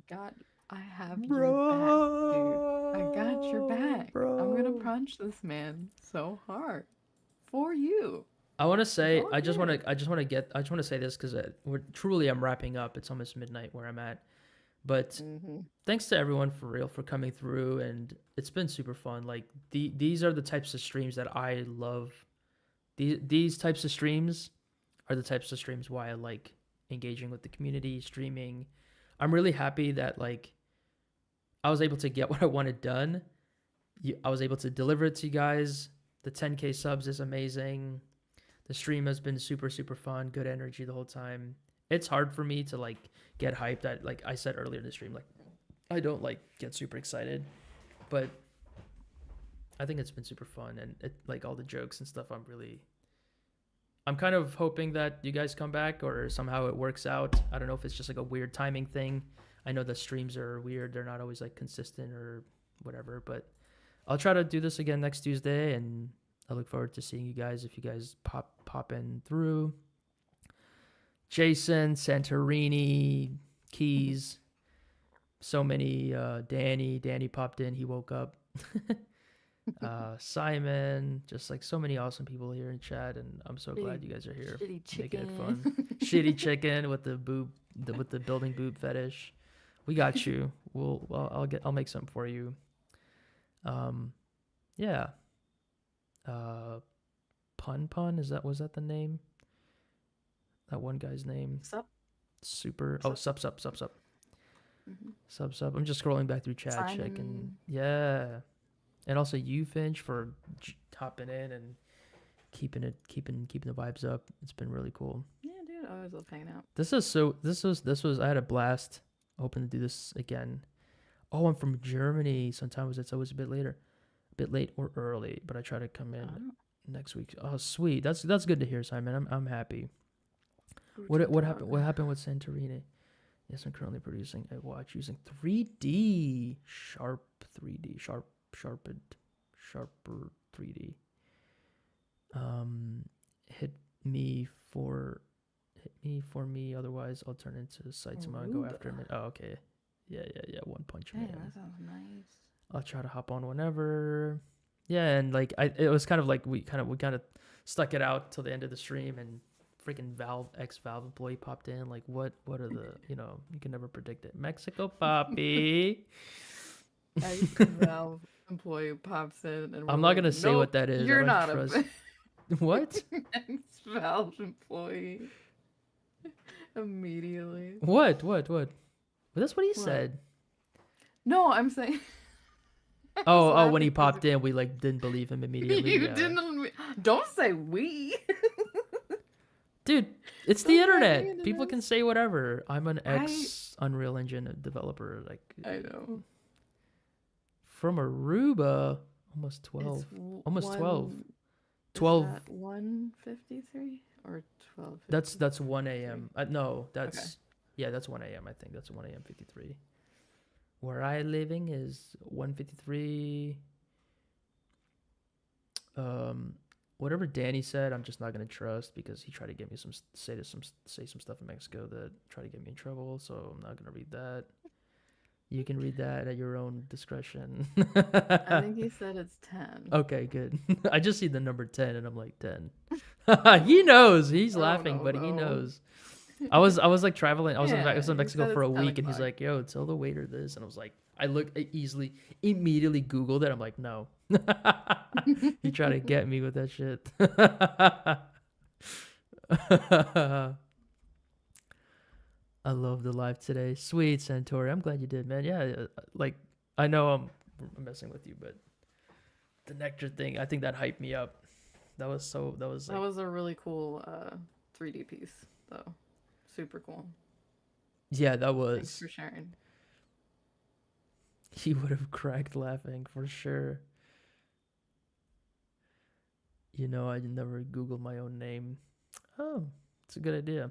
I have your back, dude. I got your Bro, back. I'm gonna bro. punch this man so hard for you. I want to It's say all I just want good. to I just want to get I just want to say this because I'm wrapping up. It's almost midnight where I'm at. But Mm-hmm. thanks to everyone for real for coming through, and it's been super fun. Like these are the types of streams that I love. These types of streams are the types of streams why I like engaging with the community, streaming. I'm really happy that like I was able to get what I wanted done. I was able to deliver it to you guys. The 10K subs is amazing. The stream has been super super fun, good energy the whole time. It's hard for me to like get hyped. At like I said earlier in the stream, like I don't like get super excited, but I think it's been super fun and it like all the jokes and stuff. I'm kind of hoping that you guys come back or somehow it works out. I don't know if it's just like a weird timing thing. I know the streams are weird; they're not always like consistent or whatever, but I'll try to do this again next Tuesday, and I look forward to seeing you guys if you guys pop in through. Jason, Santorini, Keys, so many. Danny popped in. He woke up. Simon, just like so many awesome people here in chat, and I'm so Shitty, glad you guys are here, shitty making it chicken. fun. Shitty chicken with the boob, with the building boob fetish. We got you. I'll make some for you. Yeah. Uh, Pun was that the name? That one guy's name. Sup? Super. Oh, Sup? sup. Mm-hmm. Sub. I'm just scrolling back through chat, checking. Simon. Yeah, and also you, Finch, for hopping in and keeping the vibes up. It's been really cool. Yeah, dude. I always love hanging out. This was I had a blast. Hoping to do this again. Oh, I'm from Germany. Sometimes it's always a bit late or early, but I try to come in Oh, next week. Oh, sweet. That's good to hear, Simon. I'm happy. Guten What Tag. happened? What happened with Santorini? Yes, I'm currently producing a watch using 3D sharper 3D. Hit me for me. Otherwise, I'll turn into sites. I'm gonna go after him. Aruba. Oh, okay. Yeah. One Punch Hey, Man. that sounds nice. I'll try to hop on whenever. Yeah, and like it was kind of like we kind of stuck it out till the end of the stream, and freaking Valve employee popped in. Like, what are the, you can never predict it. Mexico Poppy. Valve employee pops in, and we're I'm not like, gonna say nope, what that is. I you're don't not trust. a What? Valve employee. Immediately. What? Well, that's what he What? said. No, I'm saying. I was Oh, when he laughing 'cause popped in, we like didn't believe him immediately. You Yeah. didn't. Don't say we. Dude, it's the Don't drag me internet. into People this. can say whatever. I'm an I- ex Unreal Engine developer, like I know. from Aruba, almost 12. Almost 12. 12. 1:53 or 12? That's 1 a.m. No, that's yeah, that's 1 a.m. I think that's 1 a.m. 53. Where I living is 1:53. Whatever Danny said, I'm just not gonna trust because he tried to get me say some stuff in Mexico that tried to get me in trouble. So I'm not gonna read that. You can read that at your own discretion. I think he said it's 10. Okay, good. I just see the number 10 and I'm like 10. He knows. He's Oh, laughing, no, but he no. knows. I was like traveling. I was Yeah, in he Mexico said for a it's 10 week, and he's o'clock. like, "Yo, tell the waiter this," and I was like, I immediately Googled it. I'm like, no. He tried to get me with that shit. I love the live today. Sweet Centauri. I'm glad you did, man. Yeah, like I know I'm messing with you, but the nectar thing, I think that hyped me up. That was like, That was a really cool 3D piece, though. Super cool. yeah, that Thanks was. for sharing. He would have cracked laughing for sure. I never Googled my own name. Oh, it's a good idea.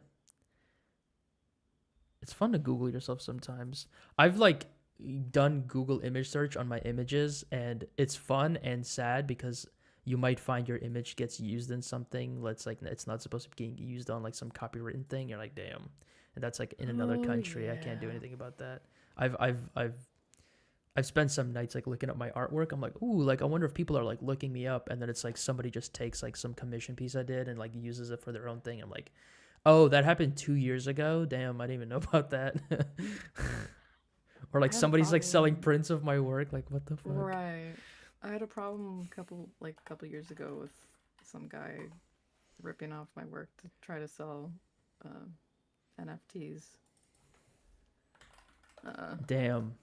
It's fun to Google yourself sometimes. I've like done Google image search on my images, and it's fun and sad because you might find your image gets used in something that's like it's not supposed to be getting used on like some copywritten thing. You're like, damn, and that's like in another Oh, country. I can't do yeah. anything about that. I've spent some nights like looking at my artwork. I'm like, ooh, like I wonder if people are like looking me up, and then it's like somebody just takes like some commission piece I did and like uses it for their own thing. I'm like, oh, that happened 2 years ago. Damn, I didn't even know about that. Or like I had a somebody's like selling problem. prints of my work. Like, what the fuck? Right. I had a problem a couple years ago with some guy ripping off my work to try to sell NFTs. Damn,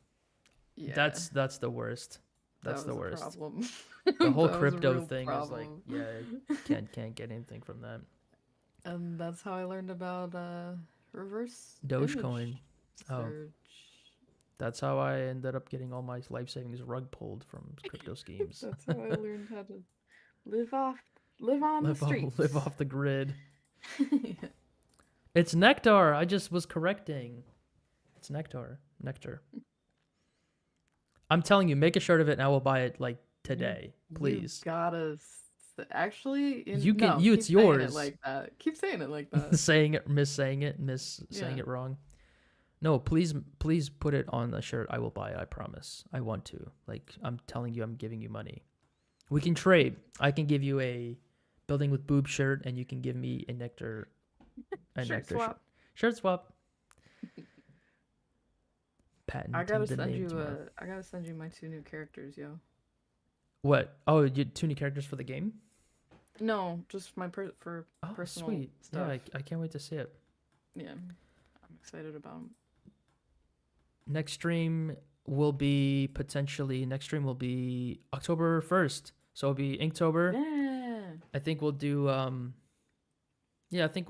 Yeah, that's the worst. that That's the was a worst. problem. The whole That was a crypto real thing is like, problem. yeah, can't get anything from that. And that's how I learned about reverse Dogecoin. image Oh. search. That's how I ended up getting all my life savings rug pulled from crypto schemes. That's how I learned how to live on the streets. Live off the grid. Yeah. It's nectar. I just was correcting. It's nectar. Nectar. I'm telling you, make a shirt of it and I will buy it like today. Please. You gotta actually. You can- no, you- keep it's saying yours. It like that. Keep saying it like that. saying it saying Yeah. it wrong. No, please put it on a shirt. I will buy it. I promise. I want to. Like I'm telling you, I'm giving you money. We can trade. I can give you a building with boob shirt, and you can give me a nectar. Shirt swap. Shirt swap. Patent. I gotta the send name you tomorrow. I gotta send you my 2 new characters, yo. What? Oh, you 2 new characters for the game? No, just my for Oh, personal sweet. stuff. Yeah, I can't wait to see it. Yeah, I'm excited about 'em. Next stream will be October 1st. So it'll be Inktober. Yeah. I think we'll do yeah, I think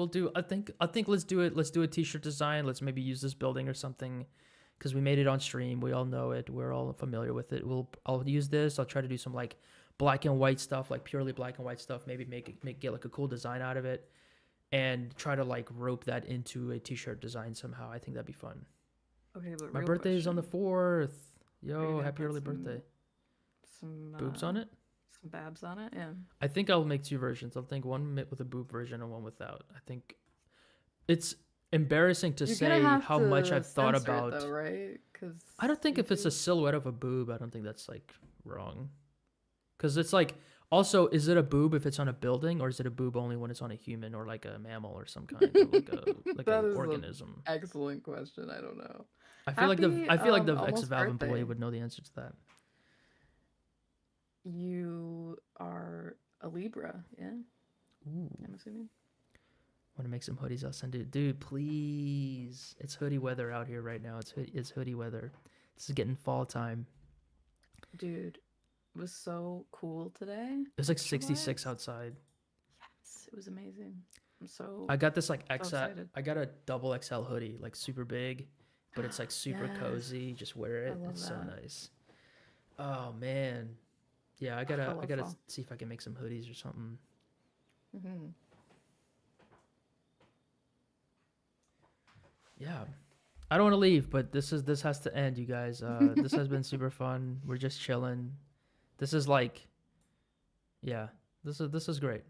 let's do it. Let's do a t-shirt design. Let's maybe use this building or something because we made it on stream. We all know it. We're all familiar with it. I'll use this. I'll try to do some like black and white stuff, like purely black and white stuff, maybe get like a cool design out of it and try to like rope that into a t-shirt design somehow. I think that'd be fun. Okay, but My real birthday is on the question. 4th. Are you Yo, gonna happy put early some- birthday. Some Boobs on it? Some babs on it. Yeah. I think I'll make 2 versions. I'll think one with a boob version and one without. I think it's embarrassing to You're gonna say have how much to I've thought censor it about. though, right? Because I don't think if it's a silhouette of a boob, I don't think that's like wrong. Because it's like, also, is it a boob if it's on a building, or is it a boob only when it's on a human or like a mammal or some kind, or like a That is an organism? excellent question. I don't know. I Happy feel like the ex almost Valve employee birthday. would know the answer to that. You are a Libra, yeah? Ooh, I'm assuming. want to make some hoodies? I'll send it, dude. Please, it's hoodie weather out here right now. It's hoodie weather. This is getting fall time. Dude, it was so cool today. It was like 66 Temperature-wise. outside. Yes, it was amazing. I'm so I got this like so XL. excited. I got a double XL hoodie, like super big, but it's like super Yes, cozy. Just wear I it. love It's so that. nice. Oh man, yeah. I I love gotta fall. see if I can make some hoodies or something. Hmm. Yeah, I don't want to leave, but this has to end, you guys. This has been super fun. We're just chilling. This is like, yeah, this is great.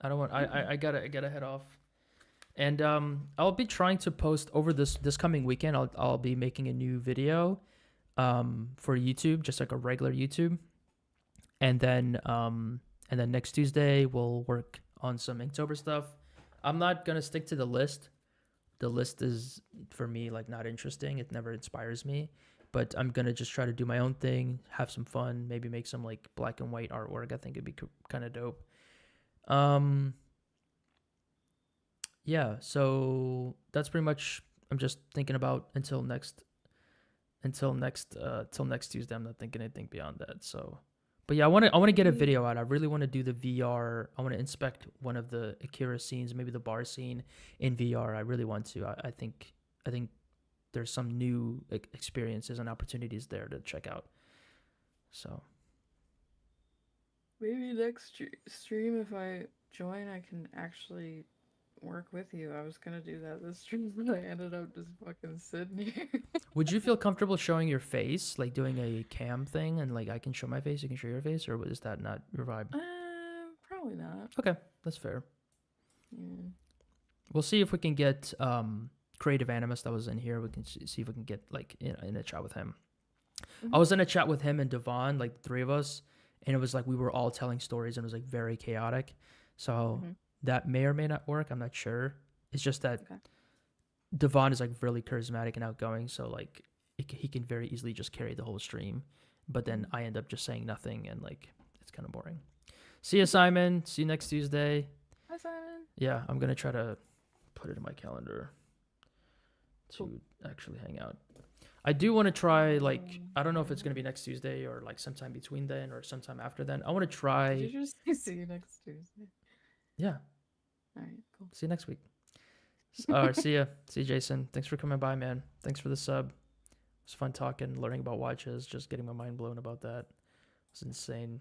I don't want. I gotta head off. And I'll be trying to post over this coming weekend. I'll be making a new video for YouTube, just like a regular YouTube. And then next Tuesday we'll work on some Inktober stuff. I'm not gonna stick to the list. The list is for me like not interesting. It never inspires me. But I'm gonna just try to do my own thing, have some fun, maybe make some like black and white artwork. I think it'd be kind of dope. Um, yeah. So that's pretty much. I'm just thinking about till next Tuesday. I'm not thinking anything beyond that. So, but yeah, I want to get a video out. I really want to do the VR. I want to inspect one of the Akira scenes, maybe the bar scene in VR. I really want to. I think there's some new experiences and opportunities there to check out. So Maybe next stream, if I join, I can actually work with you. I was gonna do that this stream, but I ended up just fucking sitting here. would you feel comfortable showing your face, like doing a cam thing, and like I can show my face, you can show your face, or is that not your vibe? Probably not. Okay, that's fair. Yeah. We'll see if we can get Creative Animus that was in here. We can see if we can get like in a chat with him. I was in a chat with him and Devon, like the three of us, and it was like we were all telling stories, and it was like very chaotic. So that may or may not work. I'm not sure. It's just that Devon is like really charismatic and outgoing, so like he can very easily just carry the whole stream. But then I end up just saying nothing, and like it's kind of boring. See you, Simon. See you next Tuesday. Hi, Simon. Yeah, I'm gonna try to put it in my calendar to actually hang out. I do want to try, like, I don't know if it's going to be next Tuesday or like sometime between then or sometime after then. I want to try. Did you just say see you next Tuesday? Yeah. All right, cool. See you next week. All right, see ya. See you, Jason. Thanks for coming by, man. Thanks for the sub. It was fun talking, learning about watches, just getting my mind blown about that. It was insane.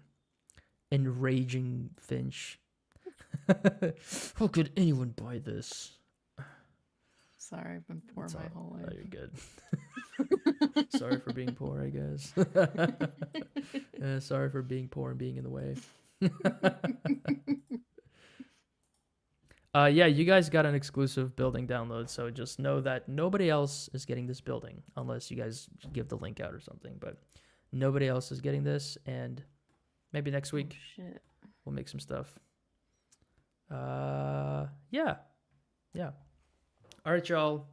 Enraging Finch. How could anyone buy this? Sorry, I've been poor my whole Oh, life. you're good. Sorry for being poor, I guess. Sorry for being poor and being in the way. Yeah, you guys got an exclusive building download, so just know that nobody else is getting this building unless you guys give the link out or something. But nobody else is getting this, and maybe next week we'll make some stuff. Yeah. All right, y'all.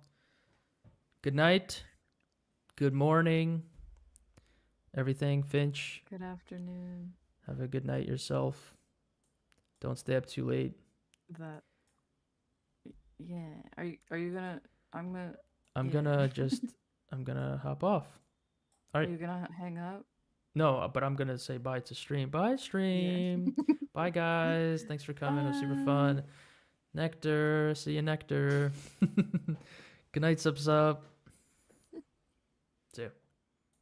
Good night. Good morning. Everything, Finch. Good afternoon. Have a good night yourself. Don't stay up too late. Yeah. Are you gonna? I'm gonna hop off. All right. Are you gonna hang up? No, but I'm gonna say bye to stream. Bye, stream. Bye, guys. Thanks for coming. It was super fun. Nectar. See you, Nectar. Good night, sub. See ya.